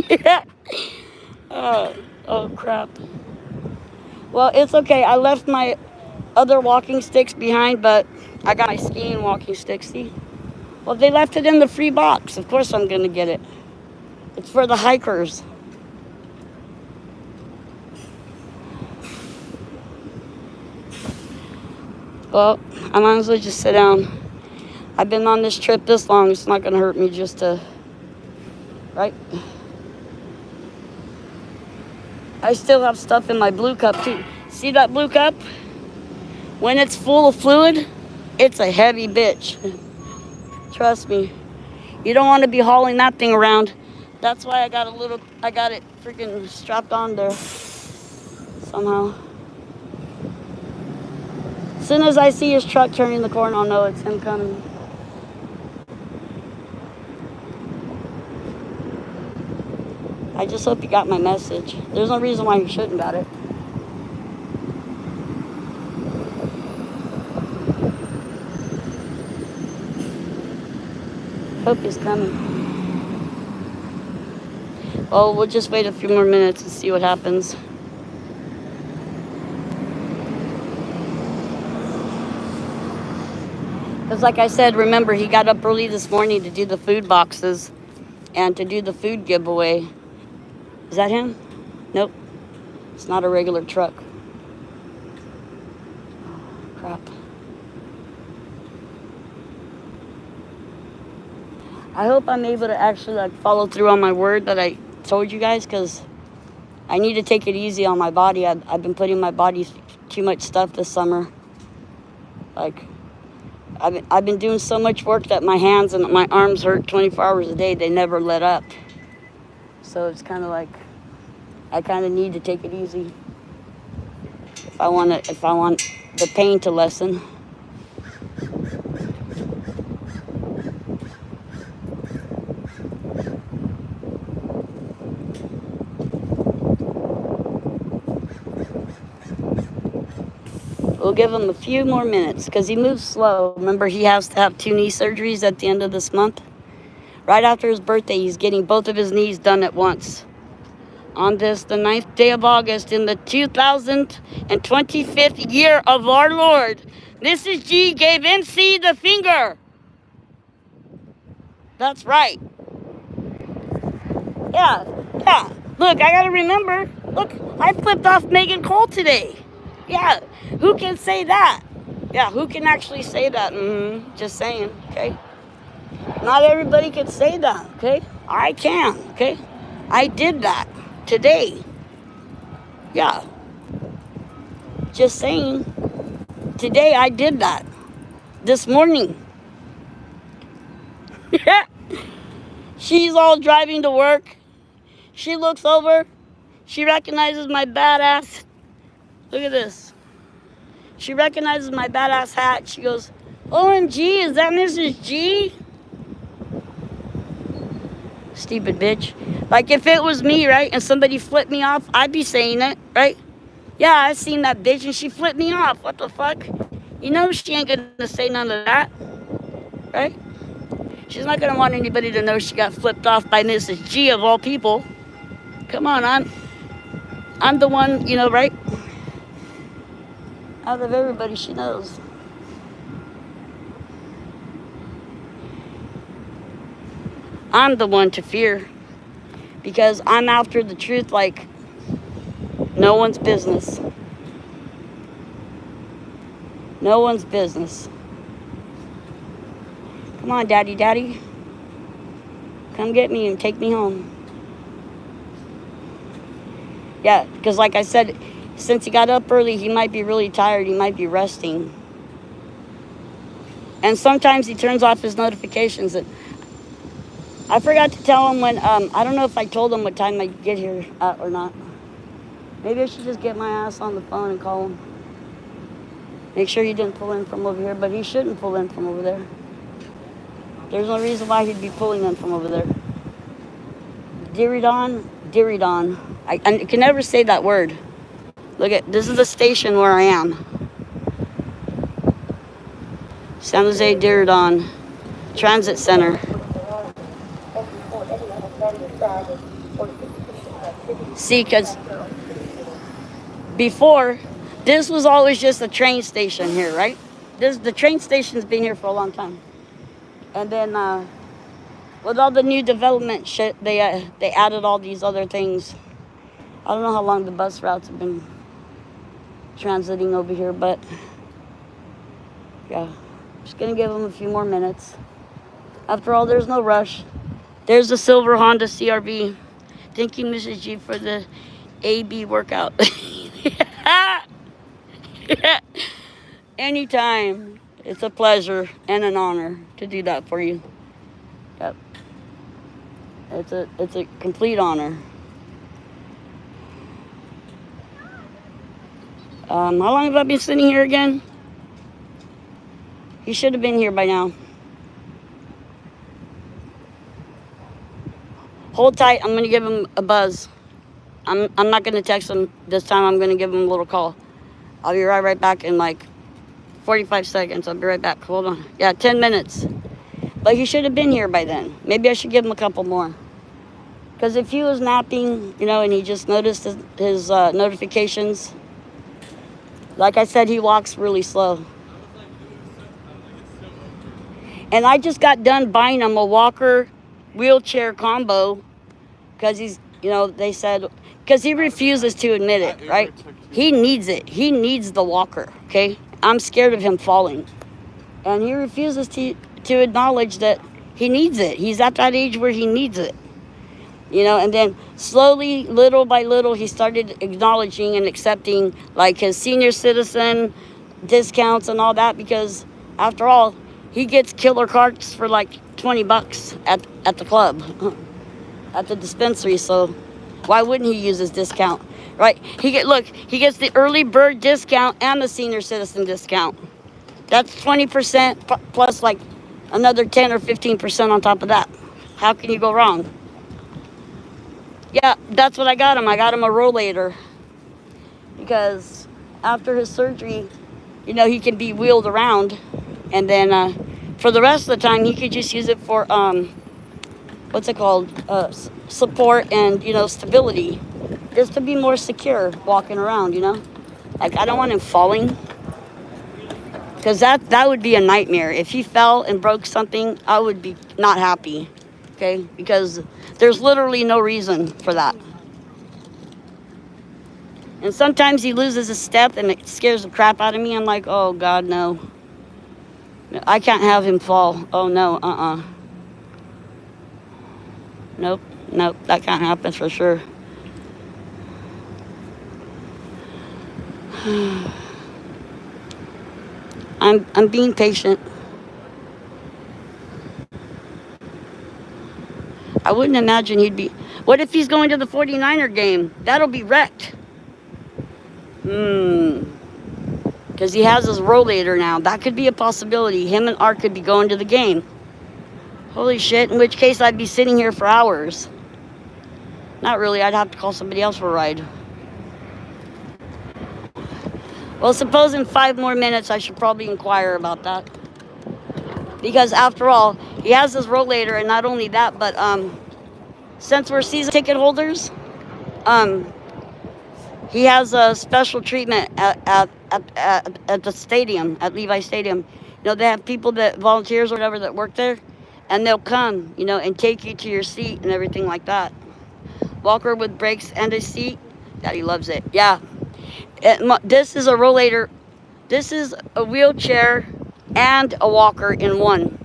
Yeah. Oh, crap. Well, it's okay. I left my other walking sticks behind, but I got my skiing walking sticks. See? Well, they left it in the free box. Of course I'm going to get it. It's for the hikers. Well, I might as well just sit down. I've been on this trip this long. It's not going to hurt me just to... Right? I still have stuff in my blue cup, too. See that blue cup? When it's full of fluid, it's a heavy bitch. Trust me. You don't want to be hauling that thing around. That's why I got it freaking strapped on there somehow. As soon as I see his truck turning the corner, I'll know it's him coming. I just hope he got my message. There's no reason why he shouldn't got it. Hope he's coming. Well, we'll just wait a few more minutes and see what happens. Because like I said, remember, he got up early this morning to do the food boxes and to do the food giveaway. Is that him? Nope. It's not a regular truck. Oh, crap. I hope I'm able to actually follow through on my word that I told you guys, because I need to take it easy on my body. I've been putting my body too much stuff this summer. I've been doing so much work that my hands and my arms hurt 24 hours a day. They never let up. So it's kind of like I kind of need to take it easy if I want the pain to lessen. We'll give him a few more minutes because he moves slow. Remember, he has to have 2 knee surgeries at the end of this month. Right after his birthday, he's getting both of his knees done at once. On this, the 9th day of August, in the 2025th year of our Lord, Mrs. G gave MC the finger. That's right. Yeah. Look, I gotta remember. Look, I flipped off Megan Cole today. Yeah, who can say that? Yeah, who can actually say that? Just saying, okay? Not everybody can say that, okay? I can, okay? I did that today. Yeah. Just saying. Today I did that. This morning. She's all driving to work. She looks over. She recognizes my badass. Look at this. She recognizes my badass hat. She goes, OMG, is that Mrs. G? Stupid bitch. Like if it was me, right, and somebody flipped me off, I'd be saying it, right? Yeah, I seen that bitch and she flipped me off. What the fuck? You know she ain't gonna say none of that, right? She's not gonna want anybody to know she got flipped off by Mrs. G of all people. Come on, I'm the one, you know, right? Out of everybody she knows. I'm the one to fear because I'm after the truth like no one's business. No one's business. Come on, daddy, daddy. Come get me and take me home. Yeah, because like I said, since he got up early, he might be really tired. He might be resting. And sometimes he turns off his notifications. And I forgot to tell him when, I don't know if I told him what time I'd get here or not. Maybe I should just get my ass on the phone and call him. Make sure he didn't pull in from over here, but he shouldn't pull in from over there. There's no reason why he'd be pulling in from over there. Diridon, Diridon. I can never say that word. Look at, this is the station where I am. San Jose Diridon Transit Center. See, because before, this was always just a train station here, right? The train station's been here for a long time. And then with all the new development shit, they added all these other things. I don't know how long the bus routes have been transiting over here, but yeah, just gonna give them a few more minutes. After all, there's no rush. There's the silver Honda CRV. Thank you, Mrs. G, for the AB workout. Anytime. It's a pleasure and an honor to do that for you. Yep. It's a complete honor. How long have I been sitting here again? He should have been here by now. Hold tight. I'm going to give him a buzz. I'm not going to text him this time. I'm going to give him a little call. I'll be right back in like 45 seconds. I'll be right back. Hold on. Yeah, 10 minutes. But he should have been here by then. Maybe I should give him a couple more. Because if he was napping, you know, and he just noticed his notifications, like I said, he walks really slow. And I just got done buying him a walker wheelchair combo because he's, you know, they said, because he refuses to admit it, right? He needs it. He needs the walker, okay? I'm scared of him falling. And he refuses to acknowledge that he needs it. He's at that age where he needs it. You know, and then slowly, little by little, he started acknowledging and accepting like his senior citizen discounts and all that because after all, he gets killer carts for like $20 at the club, at the dispensary. So why wouldn't he use his discount, right? He gets the early bird discount and the senior citizen discount. That's 20% plus like another 10 or 15% on top of that. How can you go wrong? Yeah, that's what I got him. I got him a rollator because after his surgery, you know, he can be wheeled around, and then for the rest of the time, he could just use it for what's it called? Support and, you know, stability, just to be more secure walking around. You know, like I don't want him falling because that would be a nightmare. If he fell and broke something, I would be not happy. Okay, because there's literally no reason for that. And sometimes he loses a step and it scares the crap out of me. I'm like, oh God, no. I can't have him fall. Oh no, Nope, that can't happen for sure. I'm being patient. I wouldn't imagine he'd be, What if he's going to the 49er game? That'll be wrecked. Because he has his rollator now. That could be a possibility. Him and Art could be going to the game. Holy shit, in which case I'd be sitting here for hours. Not really, I'd have to call somebody else for a ride. Well, suppose in 5 more minutes I should probably inquire about that. Because after all, he has his rollator, and not only that, but since we're season ticket holders, he has a special treatment at the stadium, at Levi Stadium. You know, they have people that volunteers or whatever that work there, and they'll come, you know, and take you to your seat and everything like that. Walker with brakes and a seat. Daddy loves it. Yeah. This is a rollator. This is a wheelchair and a walker in one.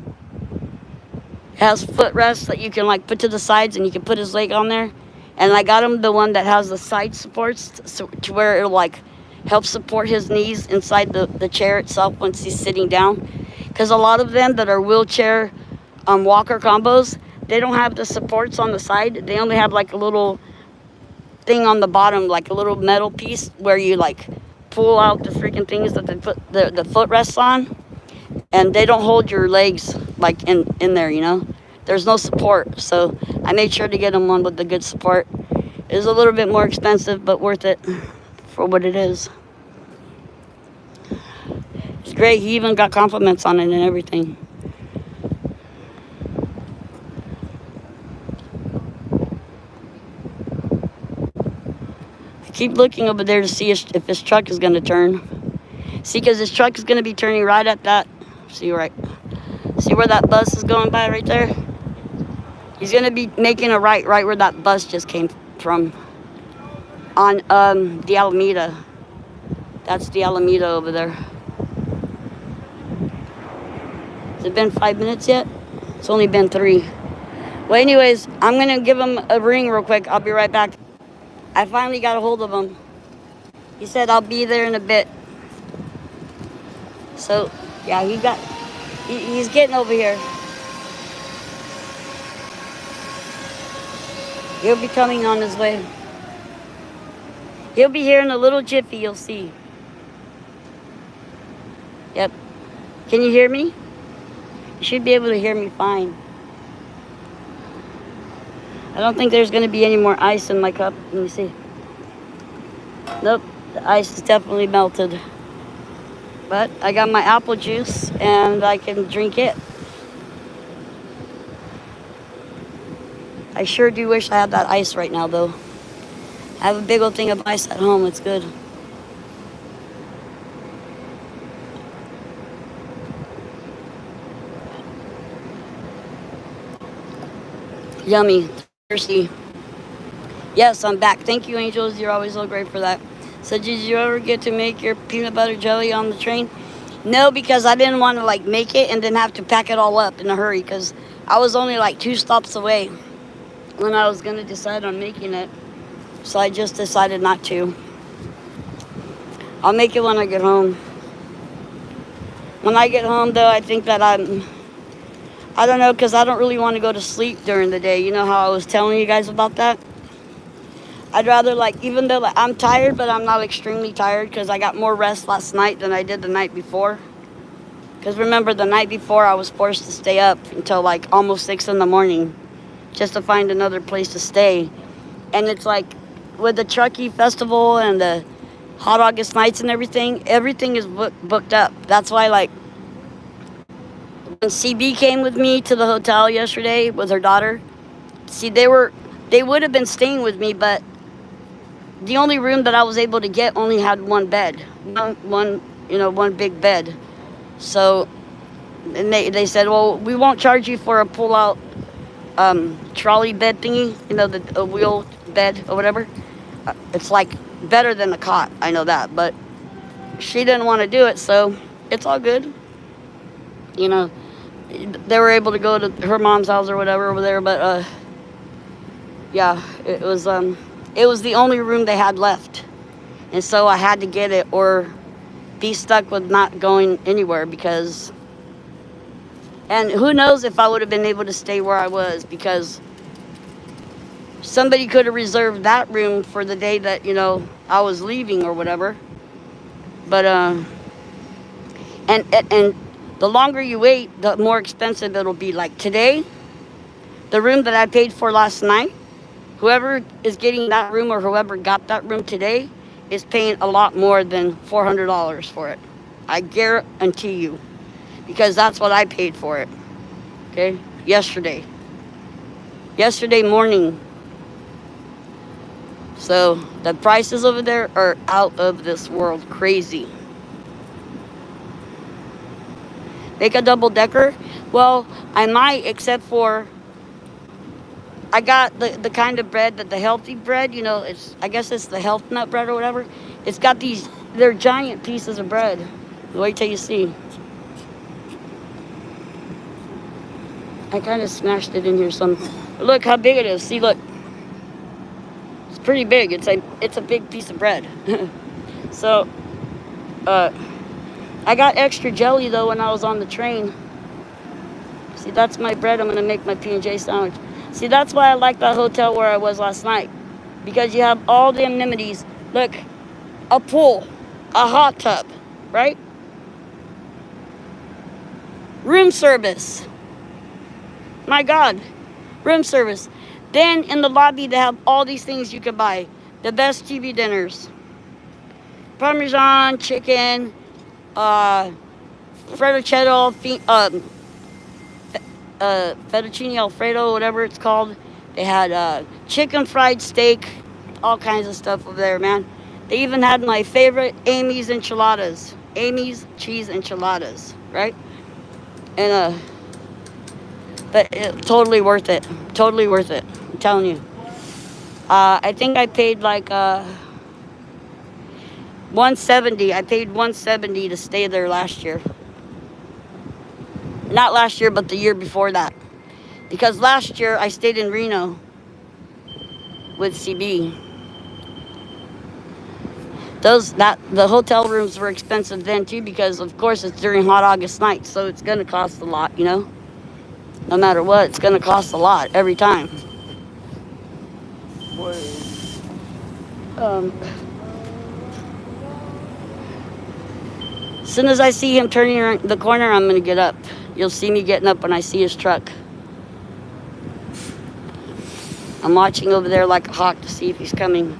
It has footrests that you can like put to the sides, and you can put his leg on there. And I got him the one that has the side supports to where it'll like help support his knees inside the chair itself once he's sitting down. Because a lot of them that are wheelchair walker combos, they don't have the supports on the side. They only have like a little thing on the bottom, like a little metal piece where you like pull out the freaking things that they put the footrests on. And they don't hold your legs like in there, you know. There's no support, so I made sure to get him one with the good support. It is a little bit more expensive, but worth it for what it is. It's great. He even got compliments on it and everything. I keep looking over there to see if his truck is going to turn. See, because his truck is going to be turning right at that. See where that bus is going by right there? He's going to be making a right where that bus just came from. On the Alameda. That's the Alameda over there. Has it been 5 minutes yet? It's only been 3. Well, anyways, I'm going to give him a ring real quick. I'll be right back. I finally got a hold of him. He said I'll be there in a bit. So, yeah, he's getting over here. He'll be coming on his way. He'll be here in a little jiffy, you'll see. Yep. Can you hear me? You should be able to hear me fine. I don't think there's going to be any more ice in my cup. Let me see. Nope, the ice is definitely melted. But I got my apple juice and I can drink it. I sure do wish I had that ice right now, though. I have a big old thing of ice at home. It's good. Yummy. Thirsty. Yes, I'm back. Thank you, angels. You're always so great for that. So did you ever get to make your peanut butter jelly on the train? No, because I didn't want to like make it and then have to pack it all up in a hurry, because I was only like 2 stops away when I was going to decide on making it. So I just decided not to. I'll make it when I get home. When I get home, though, I think that I don't know, because I don't really want to go to sleep during the day. You know how I was telling you guys about that? I'd rather, like, even though like, I'm tired, but I'm not extremely tired, because I got more rest last night than I did the night before. Because remember, the night before, I was forced to stay up until, like, almost 6 in the morning just to find another place to stay. And it's like, with the Truckee Festival and the Hot August Nights and everything is booked up. That's why, like, when CB came with me to the hotel yesterday with her daughter, see, they would have been staying with me, but the only room that I was able to get only had one bed, one big bed. So, and they said, well, we won't charge you for a pull-out trolley bed thingy, the wheel bed or whatever. It's like better than the cot, I know that, but she didn't want to do it, so it's all good. They were able to go to her mom's house or whatever over there, but yeah, it was the only room they had left, and so I had to get it or be stuck with not going anywhere, because, and who knows if I would have been able to stay where I was, because somebody could have reserved that room for the day that, you know, I was leaving or whatever. But, and the longer you wait, the more expensive it'll be. Like today, the room that I paid for last night, whoever is getting that room or whoever got that room today is paying a lot more than $400 for it. I guarantee you. Because that's what I paid for it. Okay? Yesterday morning. So the prices over there are out of this world crazy. Make a double decker? Well, I might, except for I got the kind of bread that the healthy bread, you know, I guess it's the health nut bread or whatever. It's got they're giant pieces of bread. Wait till you see. I kind of smashed it in here some. Look how big it is. See, look. It's pretty big. It's a big piece of bread. So, I got extra jelly though when I was on the train. See, that's my bread. I'm gonna make my P&J sandwich. See, that's why I like that hotel where I was last night, because you have all the amenities. Look, a pool, a hot tub, right? Room service. My God, room service. Then in the lobby, they have all these things you can buy. The best TV dinners. Parmesan, chicken, fettuccine Alfredo, whatever it's called. They had chicken fried steak, all kinds of stuff over there, man. They even had my favorite Amy's enchiladas. Amy's cheese enchiladas, right? And but totally worth it. Totally worth it. I'm telling you. I think I paid like $170. I paid $170 to stay there last year. Not last year, but the year before that. Because last year I stayed in Reno with CB. The hotel rooms were expensive then too, because of course it's during hot August nights, so it's gonna cost a lot, you know. No matter what, it's gonna cost a lot every time. As soon as I see him turning around the corner, I'm gonna get up. You'll see me getting up when I see his truck. I'm watching over there like a hawk to see if he's coming.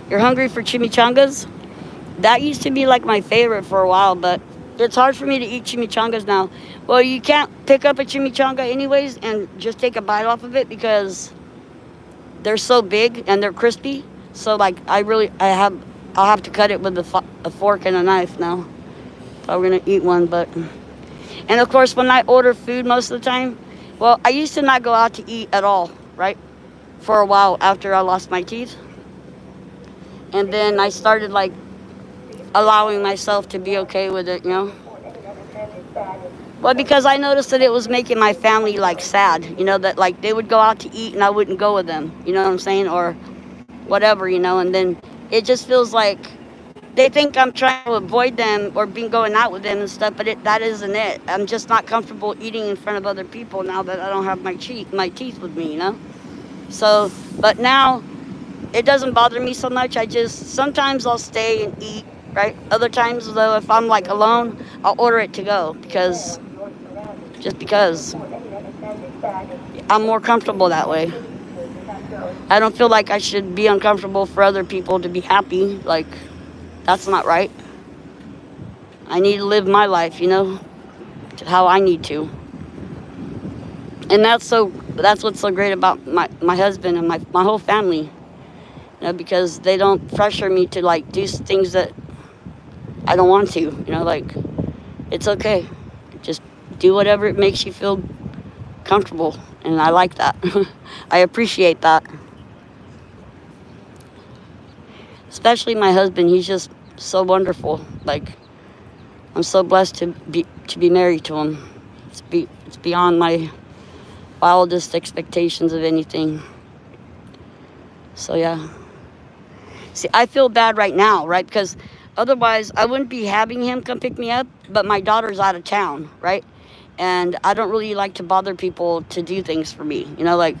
You're hungry for chimichangas? That used to be like my favorite for a while, but it's hard for me to eat chimichangas now. Well, you can't pick up a chimichanga anyways and just take a bite off of it because they're so big and they're crispy. So like I'll have to cut it with a fork and a knife now if I were gonna eat one. But and of course when I order food most of the time, well, I used to not go out to eat at all, right? For a while after I lost my teeth. And then I started like allowing myself to be okay with it, you know. Well, because I noticed that it was making my family like sad, you know, that like they would go out to eat and I wouldn't go with them, you know what I'm saying, or whatever, you know. And then it just feels like they think I'm trying to avoid them or going out with them and stuff, but that isn't it. I'm just not comfortable eating in front of other people now that I don't have my teeth with me, you know. So, but now it doesn't bother me so much. Sometimes I'll stay and eat, right? Other times though, if I'm like alone, I'll order it to go because I'm more comfortable that way. I don't feel like I should be uncomfortable for other people to be happy. Like, that's not right. I need to live my life, you know, how I need to. And that's what's so great about my husband and my whole family, you know, because they don't pressure me to like do things that I don't want to, you know, like it's okay. Just do whatever it makes you feel comfortable. And I like that. I appreciate that. Especially my husband, he's just so wonderful. Like, I'm so blessed to be married to him. It's beyond my wildest expectations of anything. So yeah. See, I feel bad right now, right? Because otherwise I wouldn't be having him come pick me up, but my daughter's out of town, right? And I don't really like to bother people to do things for me, you know, like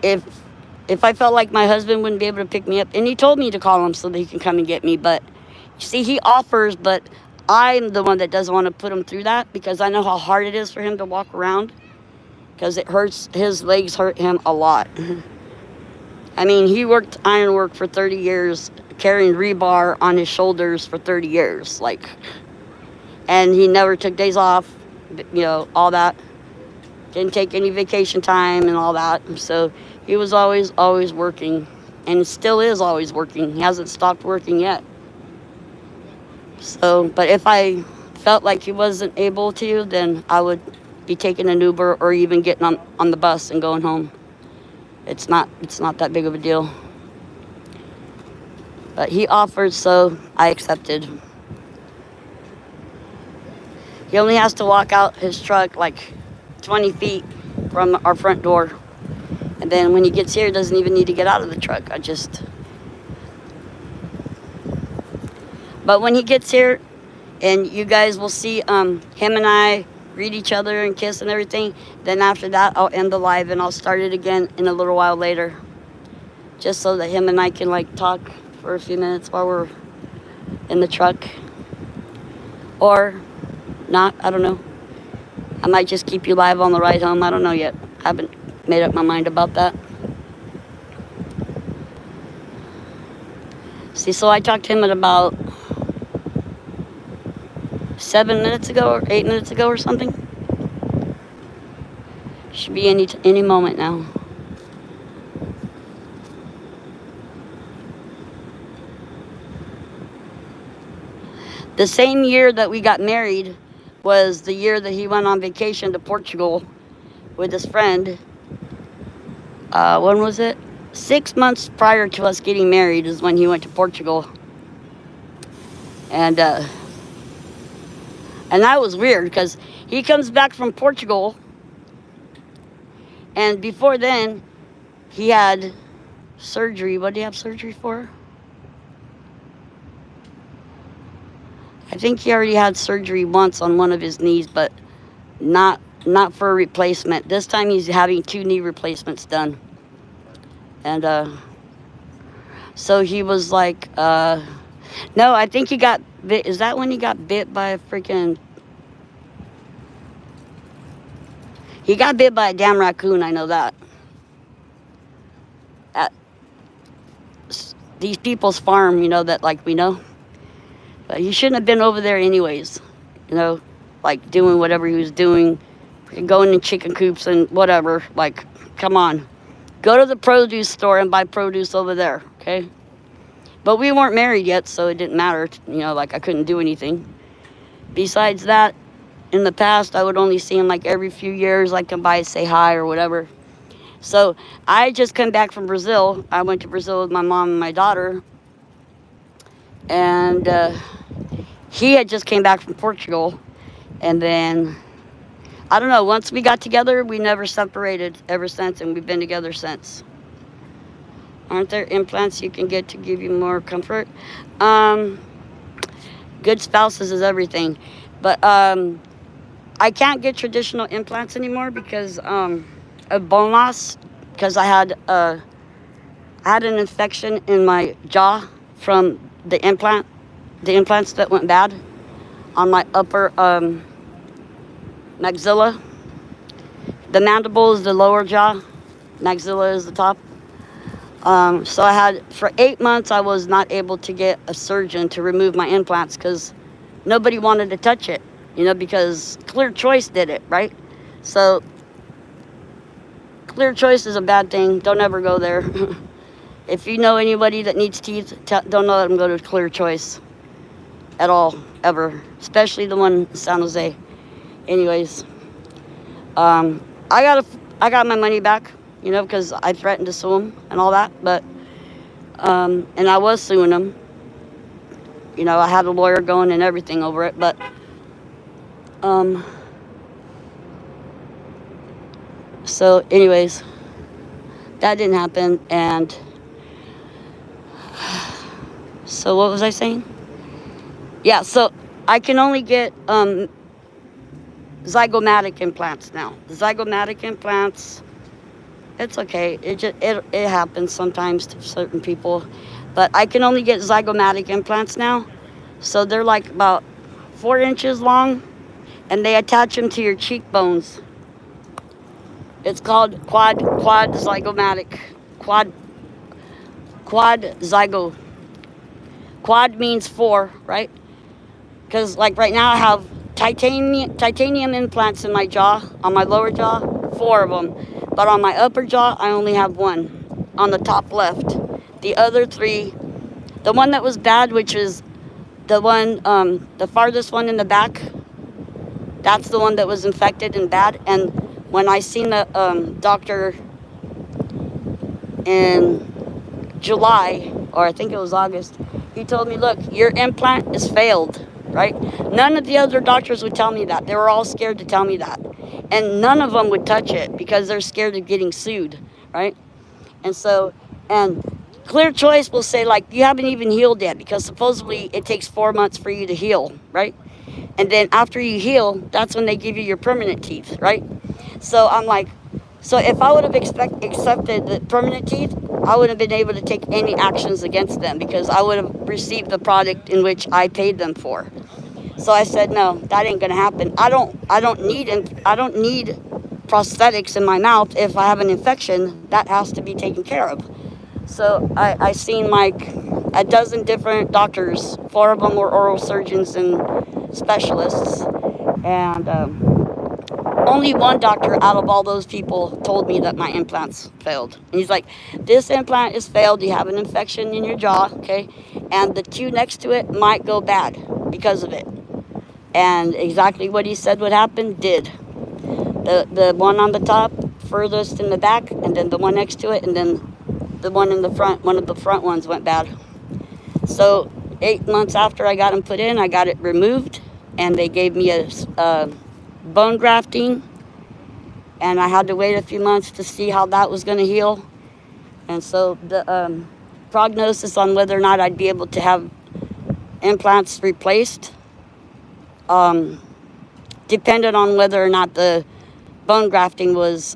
if I felt like my husband wouldn't be able to pick me up, and he told me to call him so that he can come and get me, but you see, he offers, but I'm the one that doesn't want to put him through that because I know how hard it is for him to walk around because it hurts, his legs hurt him a lot. I mean, he worked ironwork for 30 years, carrying rebar on his shoulders for 30 years, like, and he never took days off, you know, all that. Didn't take any vacation time and all that. So he was always working, and still is always working. He hasn't stopped working yet. So, but if I felt like he wasn't able to, then I would be taking an Uber or even getting on the bus and going home. It's not that big of a deal. But he offered, so I accepted. He only has to walk out his truck like 20 feet from our front door. And then when he gets here, he doesn't even need to get out of the truck. But when he gets here, and you guys will see him and I greet each other and kiss and everything, then after that, I'll end the live and I'll start it again in a little while later. Just so that him and I can like talk for a few minutes while we're in the truck. Or not, I don't know. I might just keep you live on the ride home. I don't know yet. I haven't made up my mind about that. See, so I talked to him at about 7 minutes ago or 8 minutes ago or something. Should be any moment now. The same year that we got married was the year that he went on vacation to Portugal with his friend. When was it? 6 months prior to us getting married is when he went to Portugal. And that was weird because he comes back from Portugal, and before then he had surgery. What did he have surgery for? I think he already had surgery once on one of his knees, but not for a replacement. This time he's having 2 knee replacements done. And so he was like, no, I think he got bit. Is that when he got bit by a freaking... He got bit by a damn raccoon, I know that. At these people's farm, you know, that like we know. But he shouldn't have been over there anyways, you know, like doing whatever he was doing, going in chicken coops and whatever. Like, come on. Go to the produce store and buy produce over there, okay? But we weren't married yet, so it didn't matter. You know, like I couldn't do anything. Besides that, in the past, I would only see him like every few years, like come by, say hi or whatever. So I just come back from Brazil. I went to Brazil with my mom and my daughter. And he had just came back from Portugal. And then, I don't know, once we got together, we never separated ever since, and we've been together since. Aren't there implants you can get to give you more comfort? Good spouses is everything. But I can't get traditional implants anymore because of bone loss. Because I had an infection in my jaw from the implants that went bad on my upper maxilla. The mandible is the lower jaw, maxilla is the top. So I had, for 8 months, I was not able to get a surgeon to remove my implants because nobody wanted to touch it, you know, because Clear Choice did it, right? So Clear Choice is a bad thing. Don't ever go there. If you know anybody that needs teeth, don't let them go to Clear Choice at all, ever. Especially the one in San Jose. Anyways, I got my money back, you know, because I threatened to sue him and all that. But, and I was suing him. You know, I had a lawyer going and everything over it. But, so anyways, that didn't happen. And so what was I saying? Yeah, so I can only get zygomatic implants now. The zygomatic implants, It's okay. It happens sometimes to certain people, but I can only get zygomatic implants now, so they're like about 4 inches long, and they attach them to your cheekbones. It's called quad zygomatic. Quad zygo. Quad means 4, right? Because like right now I have titanium implants in my jaw, on my lower jaw, 4 of them. But on my upper jaw, I only have 1 on the top left. The other 3, the one that was bad, which is the one, the farthest one in the back, that's the one that was infected and bad. And when I seen the doctor in July, or I think it was August, he told me, look, your implant is failed, right? None of the other doctors would tell me that. They were all scared to tell me that. And none of them would touch it because they're scared of getting sued, right? And so, and Clear Choice will say, like, you haven't even healed yet, because supposedly it takes 4 months for you to heal, right? And then after you heal, that's when they give you your permanent teeth, right? So I'm like, so if I would have accepted the permanent teeth, I wouldn't have been able to take any actions against them, because I would have received the product in which I paid them for. So I said, no, that ain't gonna happen. I don't need prosthetics in my mouth. If I have an infection, that has to be taken care of. So I seen like a dozen different doctors. 4 of them were oral surgeons and specialists, and only one doctor out of all those people told me that my implants failed. And he's like, this implant is failed. You have an infection in your jaw, okay? And the 2 next to it might go bad because of it. And exactly what he said would happen did. The one on the top, furthest in the back, and then the one next to it, and then the one in the front, one of the front ones went bad. So 8 months after I got them put in, I got it removed, and they gave me a bone grafting, and I had to wait a few months to see how that was going to heal. And so the prognosis on whether or not I'd be able to have implants replaced depended on whether or not the bone grafting was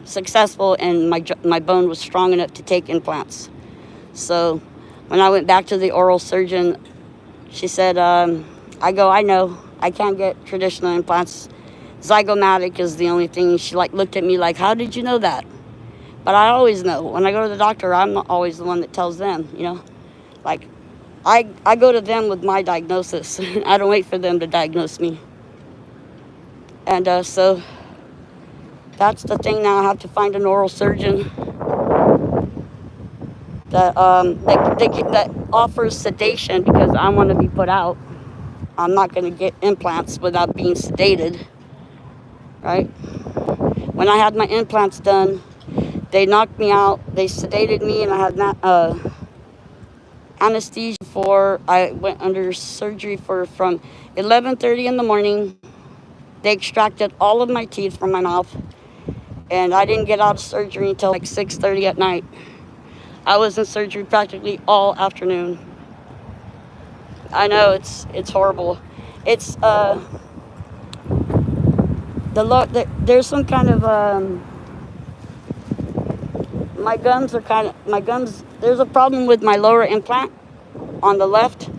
successful and my bone was strong enough to take implants. So when I went back to the oral surgeon, she said, I know, I can't get traditional implants. Zygomatic is the only thing. She like looked at me like, how did you know that? But I always know. When I go to the doctor, I'm not always the one that tells them, you know. Like, I go to them with my diagnosis. I don't wait for them to diagnose me. And so that's the thing now. I have to find an oral surgeon that offers sedation, because I want to be put out. I'm not going to get implants without being sedated, right? When I had my implants done, they knocked me out. They sedated me, and I had anesthesia I went under surgery from 11:30 in the morning. They extracted all of my teeth from my mouth, and I didn't get out of surgery until like 6:30 at night. I was in surgery practically all afternoon. I know it's horrible. It's there's some kind of my gums. There's a problem with my lower implant on the left,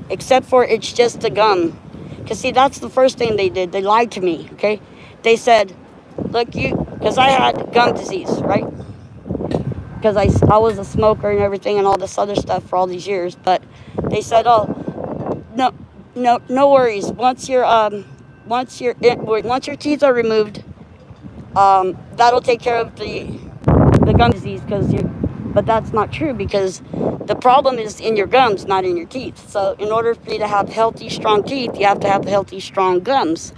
except for it's just the gum. Because see, that's the first thing they did. They lied to me, okay? They said, look, because I had gum disease, right? Because I was a smoker and everything and all this other stuff for all these years. But they said, oh, no worries. Once your teeth are removed, that'll take care of the gum disease. But that's not true, because the problem is in your gums, not in your teeth. So in order for you to have healthy, strong teeth, you have to have healthy, strong gums.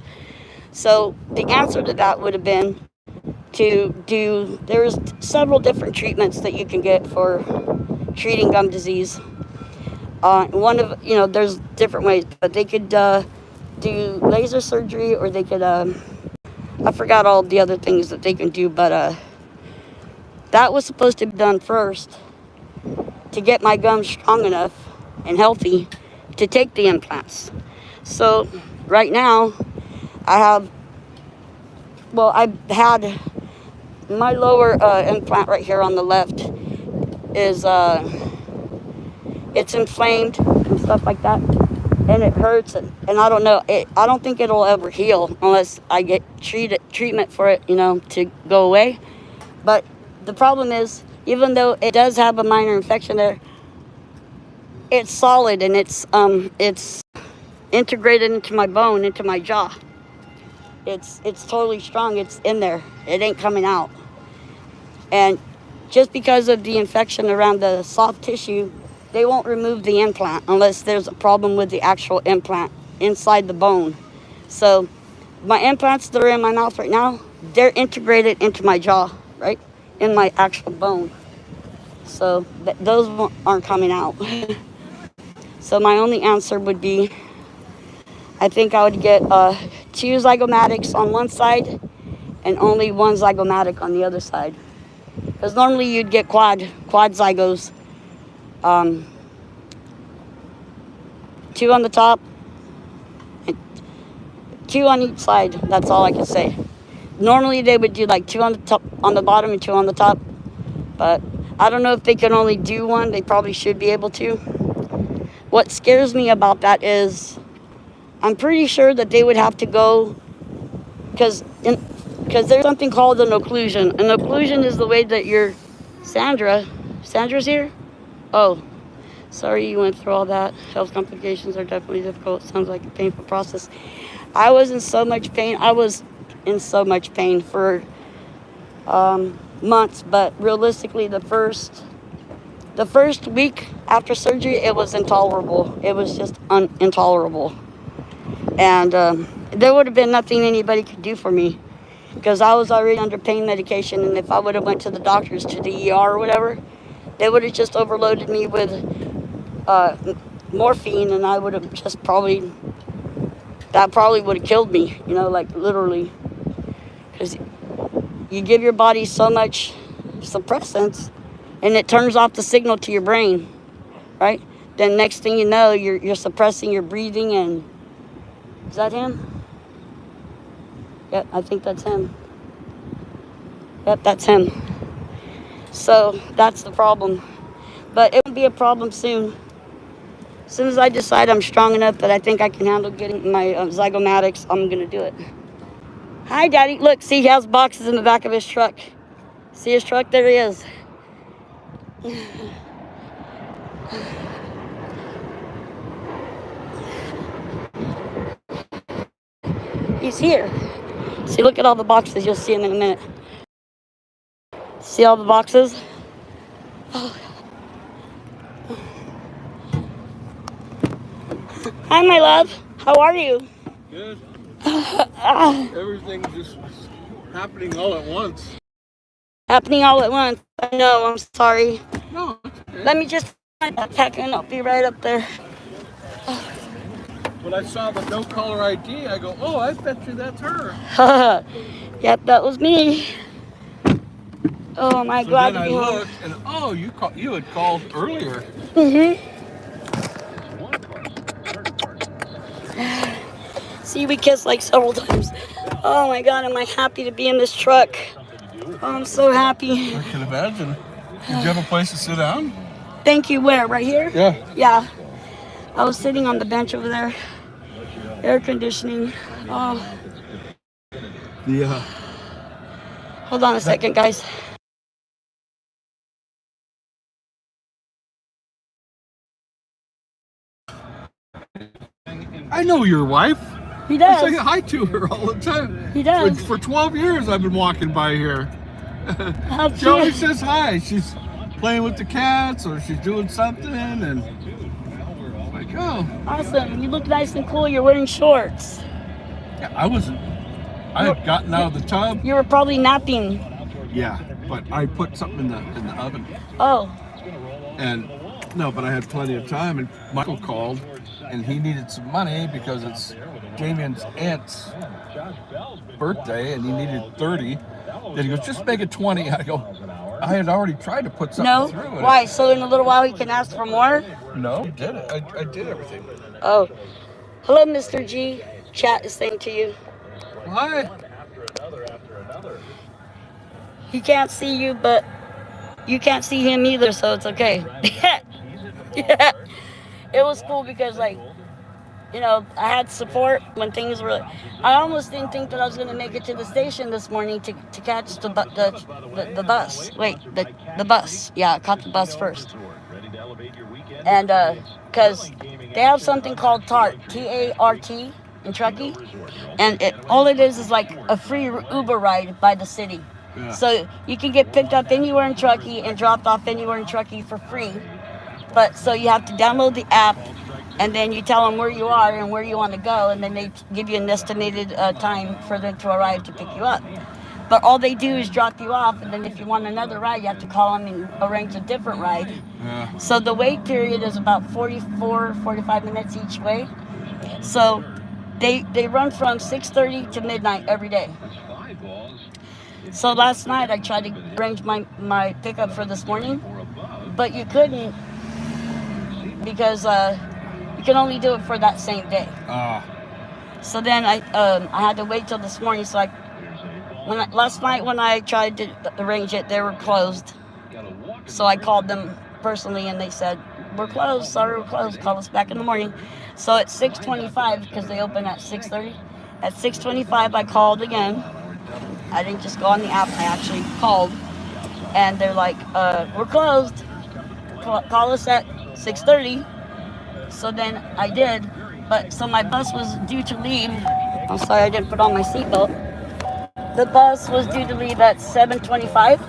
So the answer to that would have been there's several different treatments that you can get for treating gum disease. There's different ways, but they could do laser surgery, or they could, I forgot all the other things that they can do, but that was supposed to be done first to get my gums strong enough and healthy to take the implants. So right now I've had my lower implant right here on the left is it's inflamed and stuff like that, and it hurts, and I don't know. I don't think it'll ever heal unless I get treatment for it, to go away. But the problem is, even though it does have a minor infection there, it's solid and it's integrated into my bone, into my jaw. It's totally strong. It's in there. It ain't coming out. And just because of the infection around the soft tissue, they won't remove the implant unless there's a problem with the actual implant inside the bone. So my implants that are in my mouth right now, they're integrated into my jaw, right? In my actual bone. So those aren't coming out. So my only answer would be, I think I would get 2 zygomatics on one side and only 1 zygomatic on the other side. Because normally you'd get quad zygos. 2 on the top, and 2 on each side. That's all I can say. Normally they would do like 2 on the top, on the bottom, and 2 on the top. But I don't know if they can only do 1. They probably should be able to. What scares me about that is, I'm pretty sure that they would have to go, because there's something called an occlusion. An occlusion is the way that Sandra's here? Oh, sorry you went through all that. Health complications are definitely difficult. Sounds like a painful process. I was in so much pain. I was in so much pain for months, but realistically the first week after surgery, it was intolerable. It was just intolerable. And there would have been nothing anybody could do for me, because I was already under pain medication, and if I would have went to the doctors, to the ER or whatever, they would have just overloaded me with morphine, and I would have just probably would have killed me, like literally. Because you give your body so much suppressants, and it turns off the signal to your brain, right? Then next thing you know, you're suppressing your breathing. And is that him? Yep, I think that's him. Yep, that's him. So that's the problem. But it won't be a problem soon. As soon as I decide I'm strong enough that I think I can handle getting my zygomatics, I'm going to do it. Hi, Daddy. Look, see, he has boxes in the back of his truck. See his truck? There he is. He's here. See, look at all the boxes. You'll see him in a minute. See all the boxes? Oh. Hi, my love. How are you? Good. Everything's just happening all at once. Happening all at once. I know, I'm sorry. No, it's okay. Let me just find that pack and I'll be right up there. When I saw the no caller ID, I go, oh, I bet you that's her. Yep, that was me. Oh, am I glad to be home. Then I looked, and oh, you had called earlier. Mm-hmm. See, we kissed like several times. Oh my God, am I happy to be in this truck. Oh, I'm so happy. I can imagine. Did you have a place to sit down? Thank you. Where? Right here? Yeah. Yeah. I was sitting on the bench over there. Air conditioning. Oh. Yeah. Hold on a second, guys. I know your wife. He does. I say hi to her all the time. He does. For 12 years I've been walking by here. How She always cute. says hi. She's playing with the cats or she's doing something, and I'm like, oh. Awesome. You look nice and cool. You're wearing shorts. Yeah, I had gotten out of the tub. You were probably napping. Yeah, but I put something in the oven. Oh. And no, but I had plenty of time, and Michael called, and he needed some money because it's Damien's aunt's birthday, and he needed 30. Then he goes, just make it 20. I go, I had already tried to put something through it. Why? So in a little while he can ask for more? No, I did it. I did everything. Oh. Hello, Mr. G. Chat is saying to you. Hi. He can't see you, but you can't see him either, so it's okay. Yeah. It was cool because, like, you know, I had support when things were. I almost didn't think that I was going to make it to the station this morning to catch the bus. Wait, the bus. Yeah, I caught the bus first. And because they have something called TART, T-A-R-T, in Truckee, and all it is like a free Uber ride by the city. Yeah. So you can get picked up anywhere in Truckee and dropped off anywhere in Truckee for free. But so you have to download the app, and then you tell them where you are and where you want to go, and then they give you an estimated time for them to arrive to pick you up. But all they do is drop you off, and then if you want another ride, you have to call them and arrange a different ride. Yeah. So the wait period is about 45 minutes each way. So they run from 6:30 to midnight every day. So last night I tried to arrange my pickup for this morning, but you couldn't because you can only do it for that same day. So then I had to wait till this morning. So last night when I tried to arrange it, they were closed. So I called them personally, and they said, "We're closed. Sorry, we're closed. Call us back in the morning." So at 6:25, because they open at 6:30, at 6:25 I called again. I didn't just go on the app. I actually called, and they're like, "We're closed. Call us at 6:30." So then I did, but so my bus was due to leave. I'm sorry I didn't put on my seatbelt. The bus was due to leave at 7:25.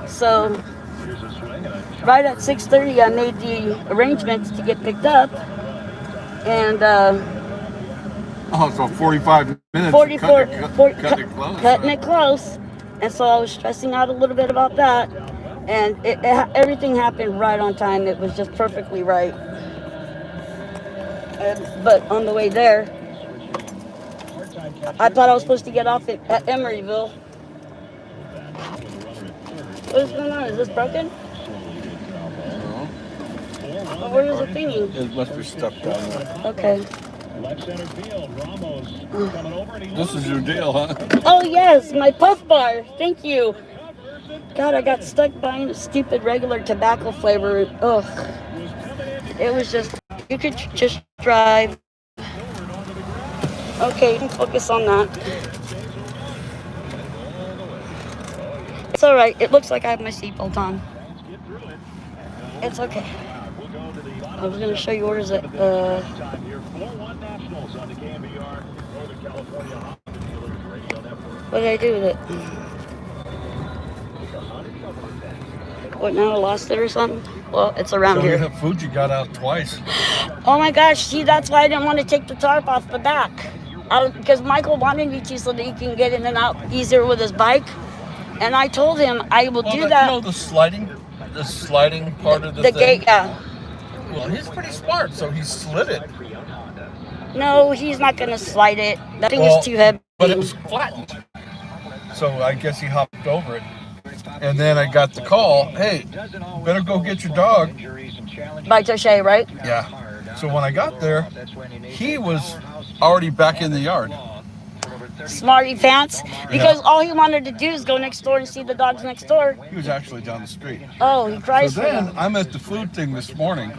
So right at 6:30 I made the arrangements to get picked up, and so 45 minutes. 44, Cutting it close. And so I was stressing out a little bit about that, and everything happened right on time. It was just perfectly right. But on the way there, I thought I was supposed to get off at Emeryville. What's going on? Is this broken? No. Well, where is the thingy? It must be stuck down there. Okay. This is your deal, huh? Oh yes, my puff bar. Thank you. God, I got stuck buying a stupid regular tobacco flavor. Ugh. It was just, you could just drive. Okay, focus on that. It's all right. It looks like I have my seatbelt on. It's okay. I was gonna show you where is it. What did I do with it? What, now I lost it or something? Well, it's around here. The food you got out twice. Oh my gosh, see, that's why I didn't want to take the tarp off the back. Because Michael wanted me to so that he can get in and out easier with his bike. And I told him I will do that. You know the sliding part of the thing? gate, yeah. Well, he's pretty smart, so he slid it. No, he's not going to slide it. That thing is too heavy. But it was flattened. So I guess he hopped over it. And then I got the call, hey, better go get your dog. By Toshe, right? Yeah. So when I got there, he was already back in the yard. Smarty pants. Because all he wanted to do is go next door and see the dogs next door. He was actually down the street. Oh, he cries so for then them. I'm at the food thing this morning,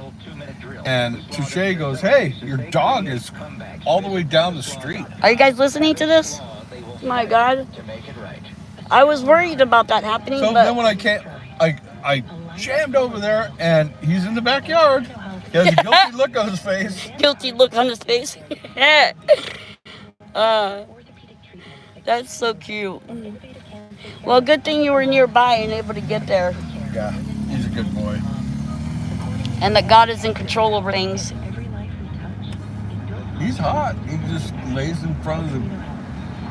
and Touche goes, hey, your dog is all the way down the street. Are you guys listening to this? My God. I was worried about that happening. So then when I jammed over there, and he's in the backyard. He has a guilty look on his face. Guilty look on his face. That's so cute. Well, good thing you were nearby and able to get there. Yeah, he's a good boy. And that God is in control over things. He's hot. He just lays in front of the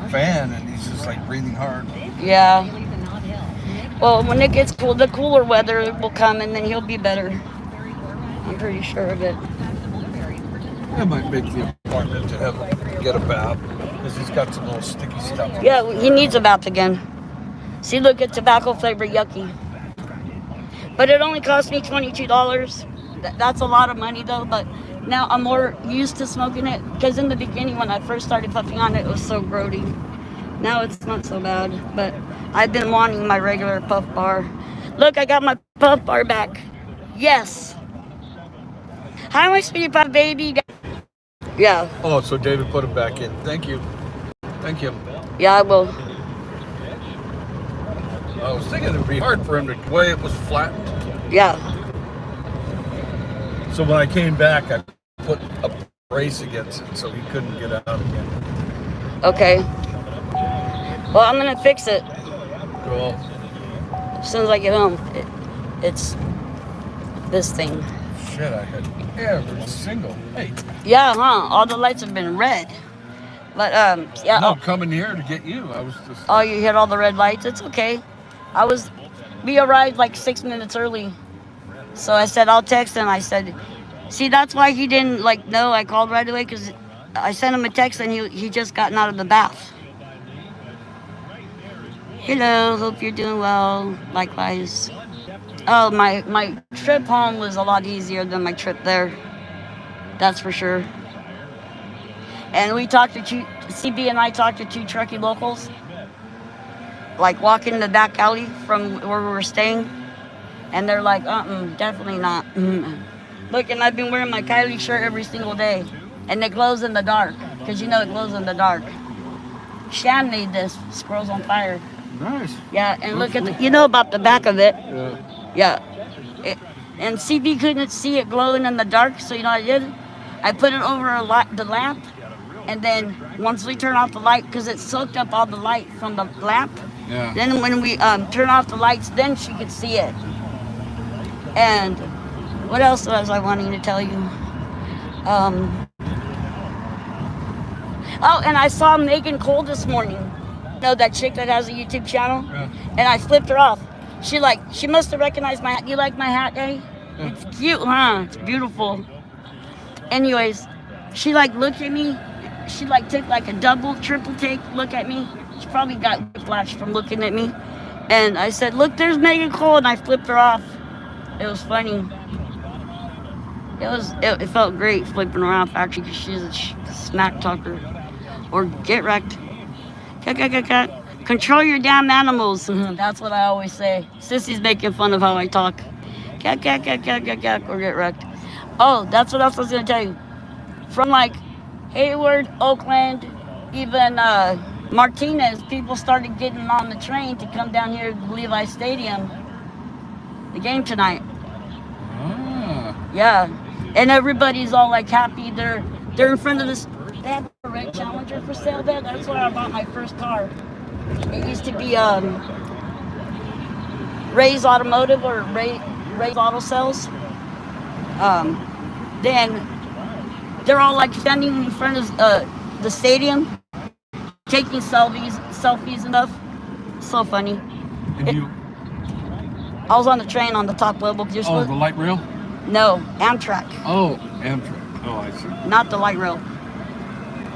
fan and he's just like breathing hard. Yeah. Well, when it gets cool, the cooler weather will come and then he'll be better. I'm pretty sure of it. I might make the appointment to have him get a bath because he's got some little sticky stuff. Yeah, he needs a bath again. See, look, it's tobacco flavor yucky. But it only cost me $22. That's a lot of money though, but now I'm more used to smoking it because in the beginning when I first started puffing on it, it was so grody. Now it's not so bad, but I've been wanting my regular puff bar. Look, I got my puff bar back. Yes. Hi, my sweetie pie baby. Yeah. Oh, so David put it back in. Thank you. Thank you. Yeah, I will. I was thinking it would be hard for him the way it was flattened. Yeah. So when I came back, I put a brace against it so he couldn't get out again. Okay. Well, I'm gonna fix it Cool. as soon as I get home. It's this thing. Shit, I had every single. Hey, Yeah, huh? All the lights have been red. But yeah. no, coming here to get you. I was just. Oh, you hit all the red lights. It's okay. We arrived like 6 minutes early. So I said, I'll text him. I said, see, that's why he didn't know. I called right away because I sent him a text and he just gotten out of the bath. Hello, hope you're doing well. Likewise. Oh, my trip home was a lot easier than my trip there. That's for sure. And we talked to CB and I talked to 2 Truckee locals. Like walking the back alley from where we were staying. And they're like, definitely not. Look, and I've been wearing my Kylie shirt every single day. And it glows in the dark. Because you know it glows in the dark. Shan made this. Squirrels on Fire. Nice. Yeah, and look at you know about the back of it. Yeah. Yeah. And CB couldn't see it glowing in the dark, so you know what I did? I put it over the lamp. And then once we turn off the light, because it soaked up all the light from the lamp. Yeah. Then when we turn off the lights, then she could see it. And what else was I wanting to tell you? Oh, and I saw Megan Cole this morning. You know that chick that has a YouTube channel? Yeah. And I flipped her off. She must have recognized my hat. You like my hat, eh? Yeah. It's cute, huh? It's beautiful. Anyways, she looked at me. She took a double, triple take look at me. She probably got whiplash from looking at me. And I said, look, there's Megan Cole, and I flipped her off. It was funny. It felt great flipping her off, actually, because she's a smack talker. Or get wrecked. Control your damn animals. That's what I always say. Sissy's making fun of how I talk. Or get wrecked. Oh, that's what else I was going to tell you. From Hayward, Oakland, even Martinez, people started getting on the train to come down here to Levi Stadium. The game tonight. Ah. Yeah. And everybody's all happy. They're in front of this. They have a red Challenger for sale there. That's where I bought my first car. It used to be Ray's Automotive or Ray's Auto Sales. Then they're all standing in front of the stadium, taking selfies and stuff. So funny. And I was on the train on the top level. the light rail? No, Amtrak. Oh, Amtrak. Oh, I see. Not the light rail.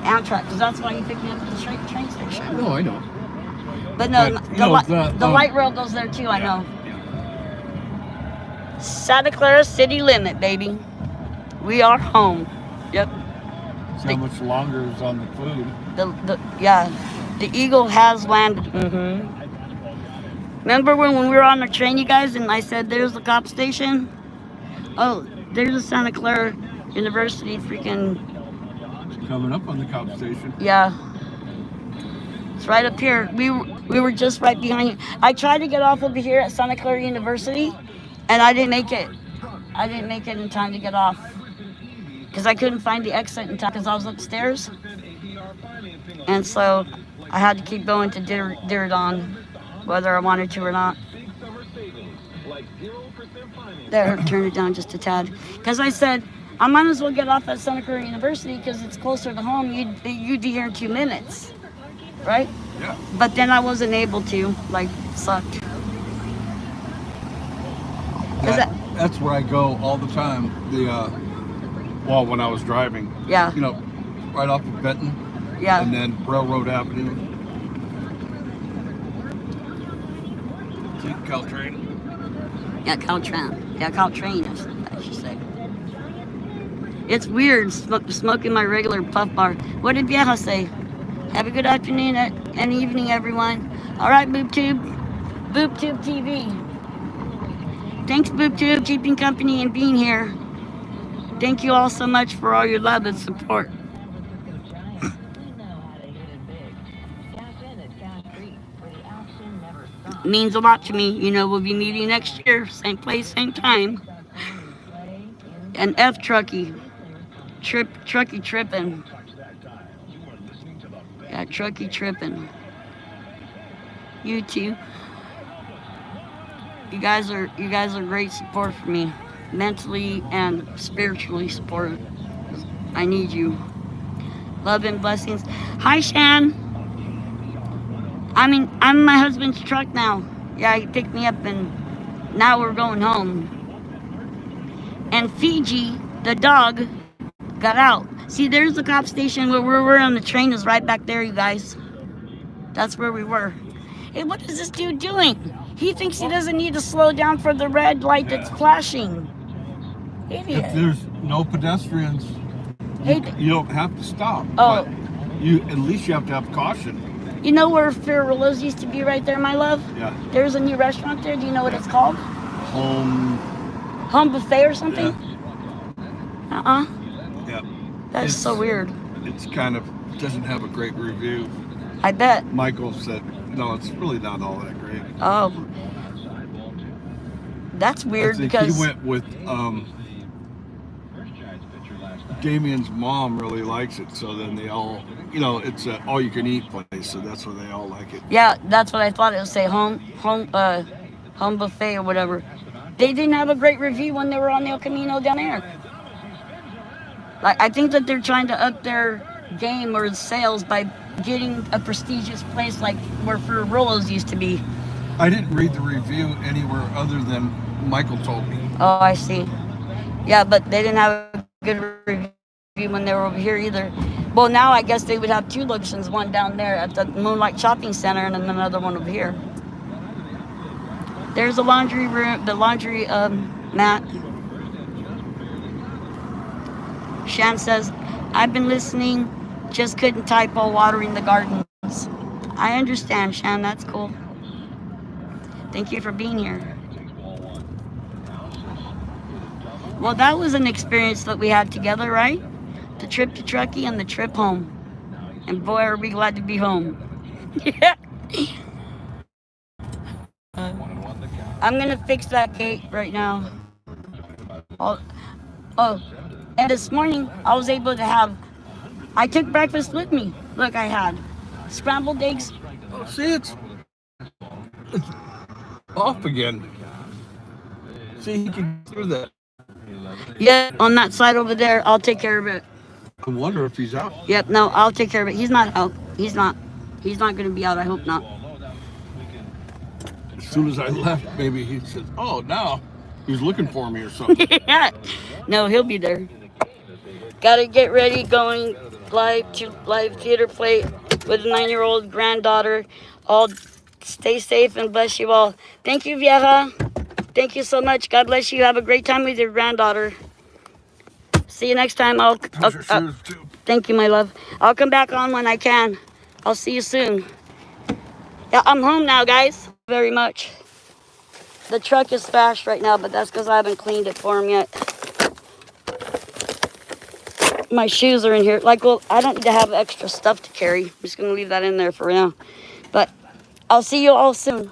Amtrak, because that's why you picked me up at the train station. No, I know. But no, But, the light rail goes there too, I know. Yeah. Santa Clara city limit, baby. We are home. Yep. See how much longer is on the food. The Eagle has landed. Mm-hmm. Remember when we were on the train, you guys, and I said, there's the cop station? Oh, there's a Santa Clara University freaking... It's coming up on the cop station. Yeah. It's right up here. We were just right behind you. I tried to get off over here at Santa Clara University, and I didn't make it. I didn't make it in time to get off. Because I couldn't find the exit in time because I was upstairs. And so I had to keep going to Diridon, whether I wanted to or not. There, turn it down just a tad. Because I said, I might as well get off at Santa Clara University because it's closer to home. You'd be here in 2 minutes, right? Yeah. But then I wasn't able to. It sucked. That's where I go all the time. When I was driving. Yeah. Right off of Benton. Yeah. And then Railroad Avenue. See, Caltrain. Yeah, Caltrain. Yeah, Caltrain, I should say. It's weird smoking my regular puff bar. What did Vieja say? Have a good afternoon and evening, everyone. All right, BoobTube TV. Thanks, BoobTube, keeping company and being here. Thank you all so much for all your love and support. It means a lot to me. You know, we'll be meeting next year, same place, same time. And F Truckee. Truckee tripping. Yeah, Truckee tripping. You too. You guys are great support for me, mentally and spiritually support. I need you. Love and blessings. Hi, Shan. I'm in my husband's truck now. Yeah, he picked me up and now we're going home. And Fiji, the dog, got out. See, there's the cop station where we were on the train is right back there, you guys. That's where we were. Hey, what is this dude doing? He thinks he doesn't need to slow down for the red light that's flashing. Idiot. If there's no pedestrians, you don't have to stop. Oh. But at least you have to have caution. You know where Ferrollo's used to be right there, my love? Yeah. There's a new restaurant there. Do you know what it's called? Home Buffet or something? Yeah. Yeah. That's so weird. It's kind of doesn't have a great review. I bet. Michael said, no, it's really not all that great. Oh. That's weird because he went with Damien's mom really likes it, so then they all, it's an all-you-can-eat place, so that's why they all like it. Yeah, that's what I thought it would say, home buffet or whatever. They didn't have a great review when they were on El Camino down there. Like, I think that they're trying to up their game or sales by getting a prestigious place like where Ferrollo's used to be. I didn't read the review anywhere other than Michael told me. Oh, I see. Yeah, but they didn't have a good review when they were over here either. Well, now I guess they would have two locations, one down there at the Moonlight Shopping Center and then another one over here. There's a laundry room, the laundry mat. Shan says, I've been listening, just couldn't type while watering the gardens. I understand, Shan, that's cool. Thank you for being here. Well, that was an experience that we had together, right? The trip to Truckee and the trip home. And boy, are we glad to be home. Yeah. I'm going to fix that gate right now. Oh, and this morning I was able to I took breakfast with me. Look, I had scrambled eggs. Oh, see, it's off again. See, he can do that. Yeah, on that side over there, I'll take care of it. I wonder if he's out. Yep, no, I'll take care of it. He's not out. He's not going to be out. I hope not. As soon as I left, maybe he said, oh, now he's looking for me or something. Yeah. No, he'll be there. Gotta get ready, going live theater play with a 9-year-old granddaughter. All stay safe and bless you all. Thank you, Vieja. Thank you so much. God bless you. Have a great time with your granddaughter. See you next time. Thank you, my love. I'll come back on when I can. I'll see you soon. Yeah, I'm home now, guys. Very much. The truck is smashed right now, but that's because I haven't cleaned it for him yet. My shoes are in here. Well, I don't need to have extra stuff to carry. I'm just going to leave that in there for now. But I'll see you all soon.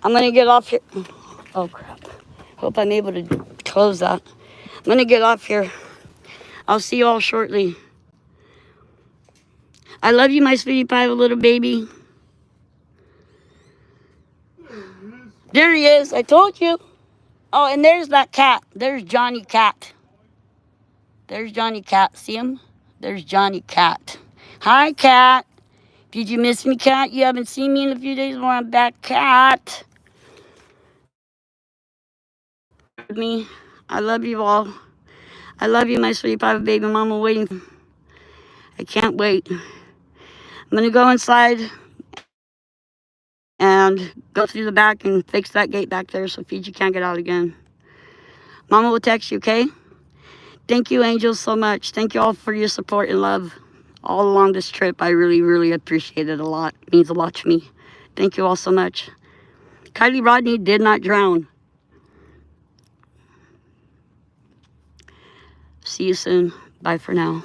I'm going to get off here. Oh, crap. Hope I'm able to close that. I'm going to get off here. I'll see you all shortly. I love you, my sweetie pie, little baby. There he is. I told you. Oh, and there's that cat. There's Johnny Cat. There's Johnny Cat. See him? There's Johnny Cat. Hi, Cat. Did you miss me, Cat? You haven't seen me in a few days. Well, I'm back, Cat. Me. I love you all. I love you, my sweet pie baby mama waiting. I can't wait. I'm going to go inside and go through the back and fix that gate back there so Fiji can't get out again. Mama will text you, okay? Thank you, angels, so much. Thank you all for your support and love. all along this trip. I really, really appreciate it a lot. It means a lot to me. Thank you all so much. Kylie Rodney did not drown. See you soon. Bye for now.